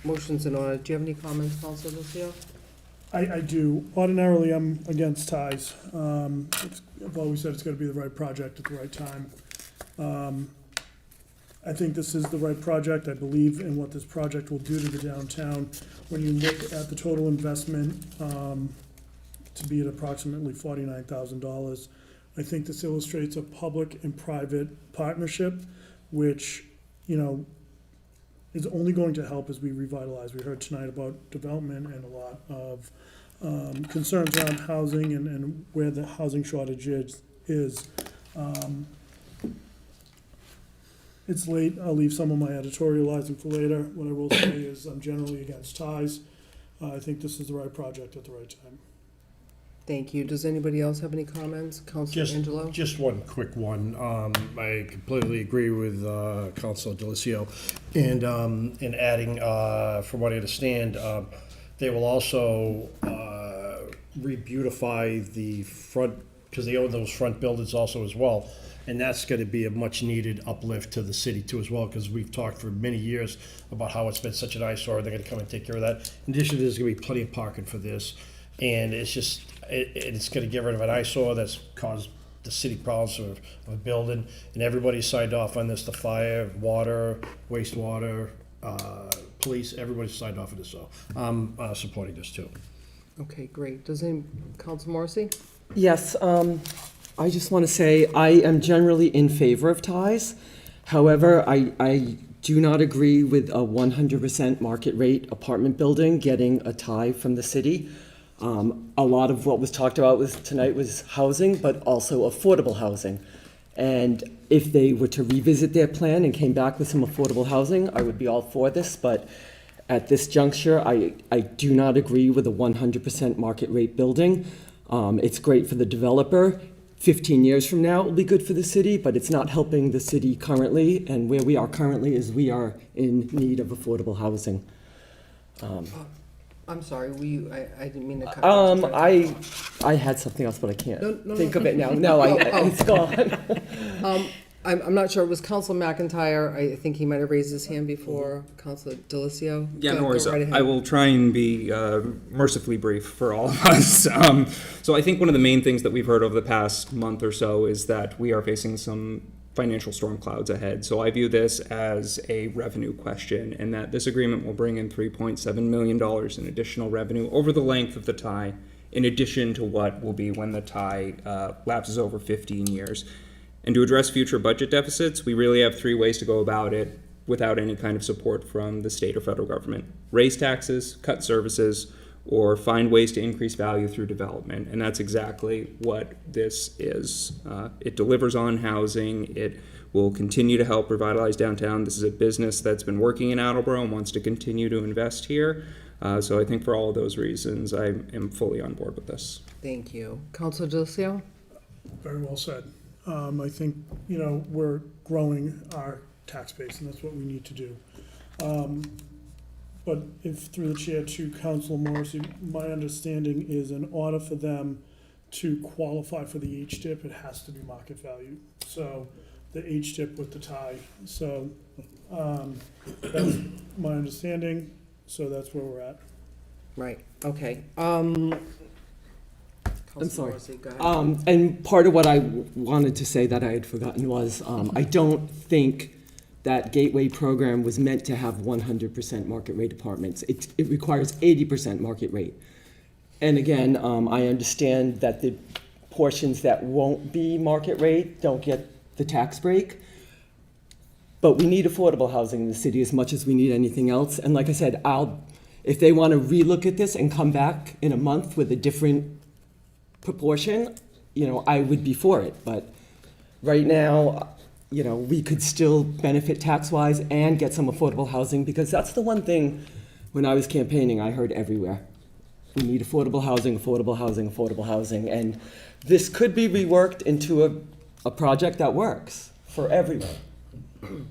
Motion's in order. Do you have any comments, Counselor Delicio? I do. Ordinarily, I'm against ties. I've always said it's gotta be the right project at the right time. I think this is the right project. I believe in what this project will do to the downtown. When you look at the total investment, to be at approximately $49,000, I think this illustrates a public and private partnership, which, is only going to help as we revitalize. We heard tonight about development and a lot of concerns around housing and where the housing shortage is. It's late. I'll leave some of my editorializing for later. What I will say is I'm generally against ties. I think this is the right project at the right time. Thank you. Does anybody else have any comments? Counselor Angelo? Just one quick one. I completely agree with Councilor Delicio. And in adding, from what I understand, they will also re-beautify the front because they own those front buildings also as well. And that's gonna be a much-needed uplift to the city too as well, because we've talked for many years about how it's been such an eyesore, they're gonna come and take care of that. In addition, there's gonna be plenty of parking for this, and it's just, it's gonna get rid of an eyesore that's caused the city problems of a building, and everybody signed off on this, the fire, water, wastewater, police, everybody signed off on this, so I'm supporting this too. Okay, great. Does any, Council Morrissey? Yes, I just want to say I am generally in favor of ties. However, I do not agree with a 100% market rate apartment building getting a tie from the city. A lot of what was talked about tonight was housing, but also affordable housing. And if they were to revisit their plan and came back with some affordable housing, I would be all for this. But at this juncture, I do not agree with a 100% market rate building. It's great for the developer. 15 years from now, it will be good for the city, but it's not helping the city currently. And where we are currently is we are in need of affordable housing. I'm sorry, I didn't mean to cut you. I had something else, but I can't No, think no. of it now. No, it's gone. I'm not sure, it was Council McIntyre, I think he might have raised his hand before, Council Delicio? Yeah, Go no worries. right ahead. I will try and be mercifully brief for all of us. So I think one of the main things that we've heard over the past month or so is that we are facing some financial storm clouds ahead. So I view this as a revenue question, and that this agreement will bring in $3.7 million in additional revenue over the length of the tie, in addition to what will be when the tie lapses over 15 years. And to address future budget deficits, we really have three ways to go about it without any kind of support from the state or federal government. Raise taxes, cut services, or find ways to increase value through development. And that's exactly what this is. It delivers on housing. It will continue to help revitalize downtown. This is a business that's been working in Attleboro and wants to continue to invest here. So I think for all of those reasons, I am fully on board with this. Thank you. Council Delicio? Very well said. I think, we're growing our tax base, and that's what we need to do. But if through the chair to Councilor Morrissey, my understanding is in order for them to qualify for the H-dip, it has to be market value. So the H-dip with the tie. So that's my understanding. So that's where we're at. Right, okay. I'm sorry. Morrissey, go ahead. And part of what I wanted to say that I had forgotten was I don't think that Gateway program was meant to have 100% market rate apartments. It requires 80% market rate. And again, I understand that the portions that won't be market rate don't get the tax break. But we need affordable housing in the city as much as we need anything else. And like I said, if they want to relook at this and come back in a month with a different proportion, I would be for it. But right now, we could still benefit tax-wise and get some affordable housing, because that's the one thing when I was campaigning I heard everywhere. We need affordable housing, affordable housing, affordable housing. And this could be reworked into a project that works for everyone.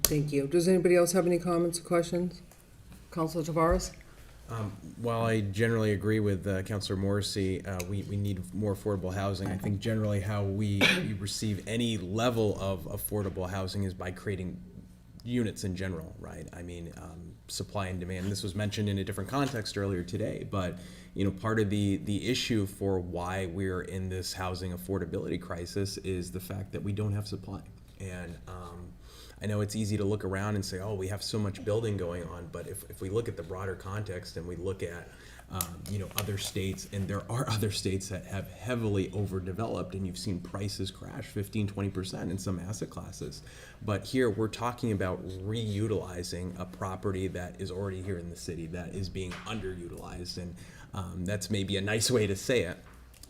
Thank you. Does anybody else have any comments or questions? Councilor Tavares? While I generally agree with Councilor Morrissey, we need more affordable housing. I think generally how we receive any level of affordable housing is by creating units in general, right? I mean, supply and demand. This was mentioned in a different context earlier today, but part of the issue for why we're in this housing affordability crisis is the fact that we don't have supply. And I know it's easy to look around and say, oh, we have so much building going on, but if we look at the broader context and we look at other states, and there are other states that have heavily overdeveloped, and you've seen prices crash 15-20% in some asset classes. But here we're talking about reutilizing a property that is already here in the city that is being underutilized, and that's maybe a nice way to say it.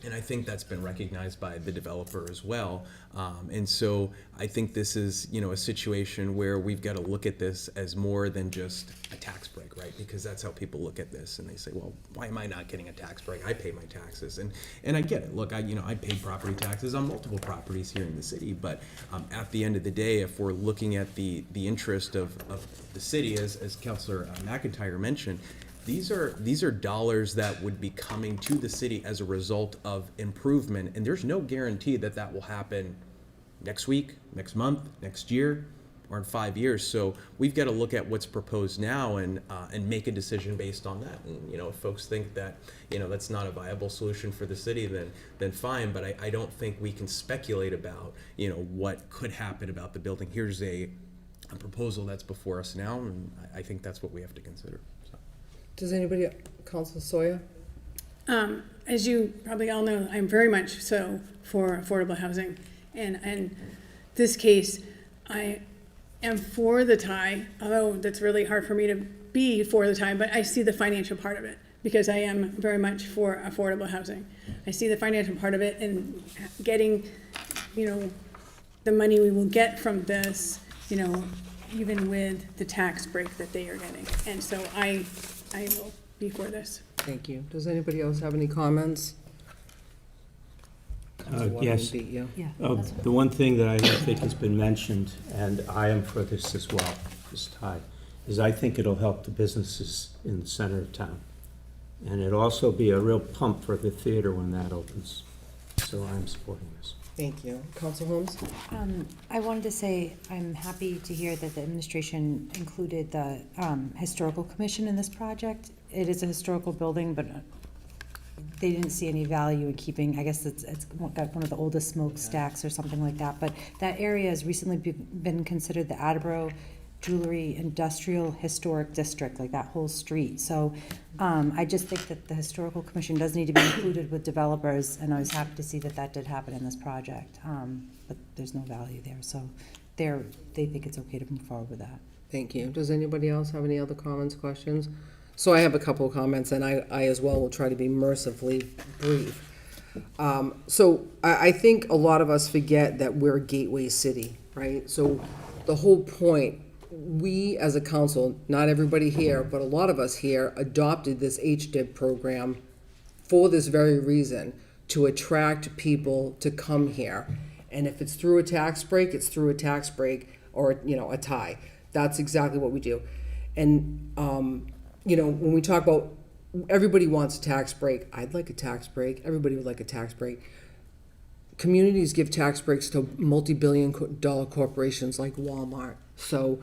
And I think that's been recognized by the developer as well. And so I think this is, a situation where we've got to look at this as more than just a tax break, right? Because that's how people look at this, and they say, well, why am I not getting a tax break? I pay my taxes. And I get it. Look, I paid property taxes on multiple properties here in the city, but at the end of the day, if we're looking at the interest of the city, as Councilor McIntyre mentioned, these are dollars that would be coming to the city as a result of improvement, and there's no guarantee that that will happen next week, next month, next year, or in 5 years. So we've got to look at what's proposed now and make a decision based on that. And if folks think that that's not a viable solution for the city, then fine. But I don't think we can speculate about what could happen about the building. Here's a proposal that's before us now, and I think that's what we have to consider. So. Does anybody, Councilor Sawyer? As you probably all know, I'm very much so for affordable housing. And in this case, I am for the tie, although that's really hard for me to be for the tie, but I see the financial part of it because I am very much for affordable housing. I see the financial part of it and getting, the money we will get from this, even with the tax break that they are getting. And so I will be for this. Thank you. Does anybody else have any comments? Yes. Beat you. Yeah. The one thing that I don't think has been mentioned, and I am for this as well, this tie, is I think it'll help the businesses in the center of town. And it'll also be a real pump for the theater when that opens. So I'm supporting this. Thank you. Council Holmes? I wanted to say I'm happy to hear that the administration included the Historical Commission in this project. It is a historical building, but they didn't see any value in keeping, I guess it's got one of the oldest smokestacks or something like that, but that area has recently been considered the Attleboro Jewelry Industrial Historic District, like that whole street. So I just think that the Historical Commission does need to be included with developers, and I was happy to see that that did happen in this project, but there's no value there, so they think it's okay to move forward with that. Thank you. Does anybody else have any other comments, questions? So I have a couple of comments, and I as well will try to be mercifully brief. So I think a lot of us forget that we're a gateway city, right? So the whole point, we as a council, not everybody here, but a lot of us here adopted this HDIP program for this very reason, to attract people to come here. And if it's through a tax break, it's through a tax break or, a tie. That's exactly what we do. And, when we talk about everybody wants a tax break, I'd like a tax break. Everybody would like a tax break. Communities give tax breaks to multi-billion-dollar corporations like Walmart. So,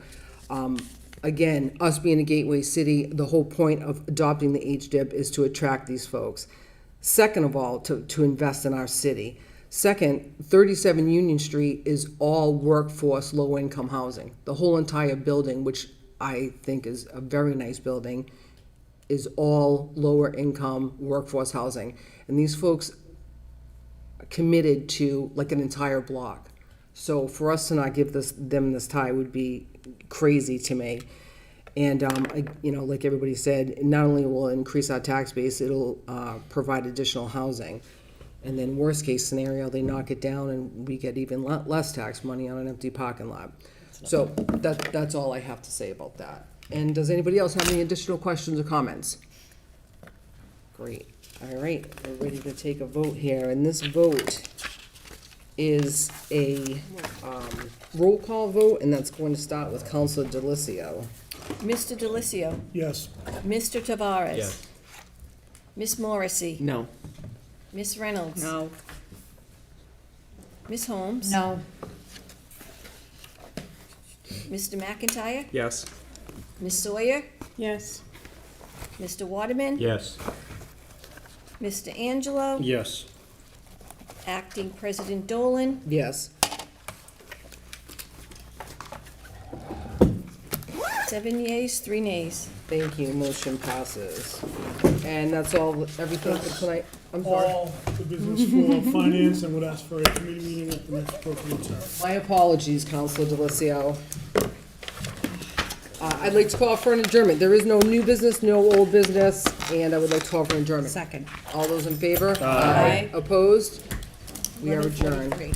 again, us being a gateway city, the whole point of adopting the HDIP is to attract these folks. Second of all, to invest in our city. Second, 37 Union Street is all workforce, low-income housing. The whole entire building, which I think is a very nice building, is all lower-income workforce housing. And these folks are committed to like an entire block. So for us to not give them this tie would be crazy to me. And, like everybody said, not only will it increase our tax base, it'll provide additional housing. And then worst case scenario, they knock it down and we get even less tax money on an empty parking lot. So that's all I have to say about that. And does anybody else have any additional questions or comments? Great. All right, we're ready to take a vote here. And this vote is a roll call vote, and that's going to start with Councilor Delicio. Mr. Delicio. Yes. Mr. Tavares. Yes. Miss Morrissey. No. Miss Reynolds. No. Miss Holmes. No. Mr. McIntyre. Yes. Miss Sawyer. Yes. Mr. Waterman. Yes. Mr. Angelo. Yes. Acting President Dolan. Yes. 7 yeas, 3 nays. Thank you, motion passes. And that's all, everything for tonight? I'm sorry. All the business for finance and would ask for a committee meeting at the next appropriate time. My apologies, Councilor Delicio. I'd like to call for an adjournment. There is no new business, no old business, and I would like to call for an adjournment. Second. All those in favor? Aye. Opposed? We are adjourned. 11:43.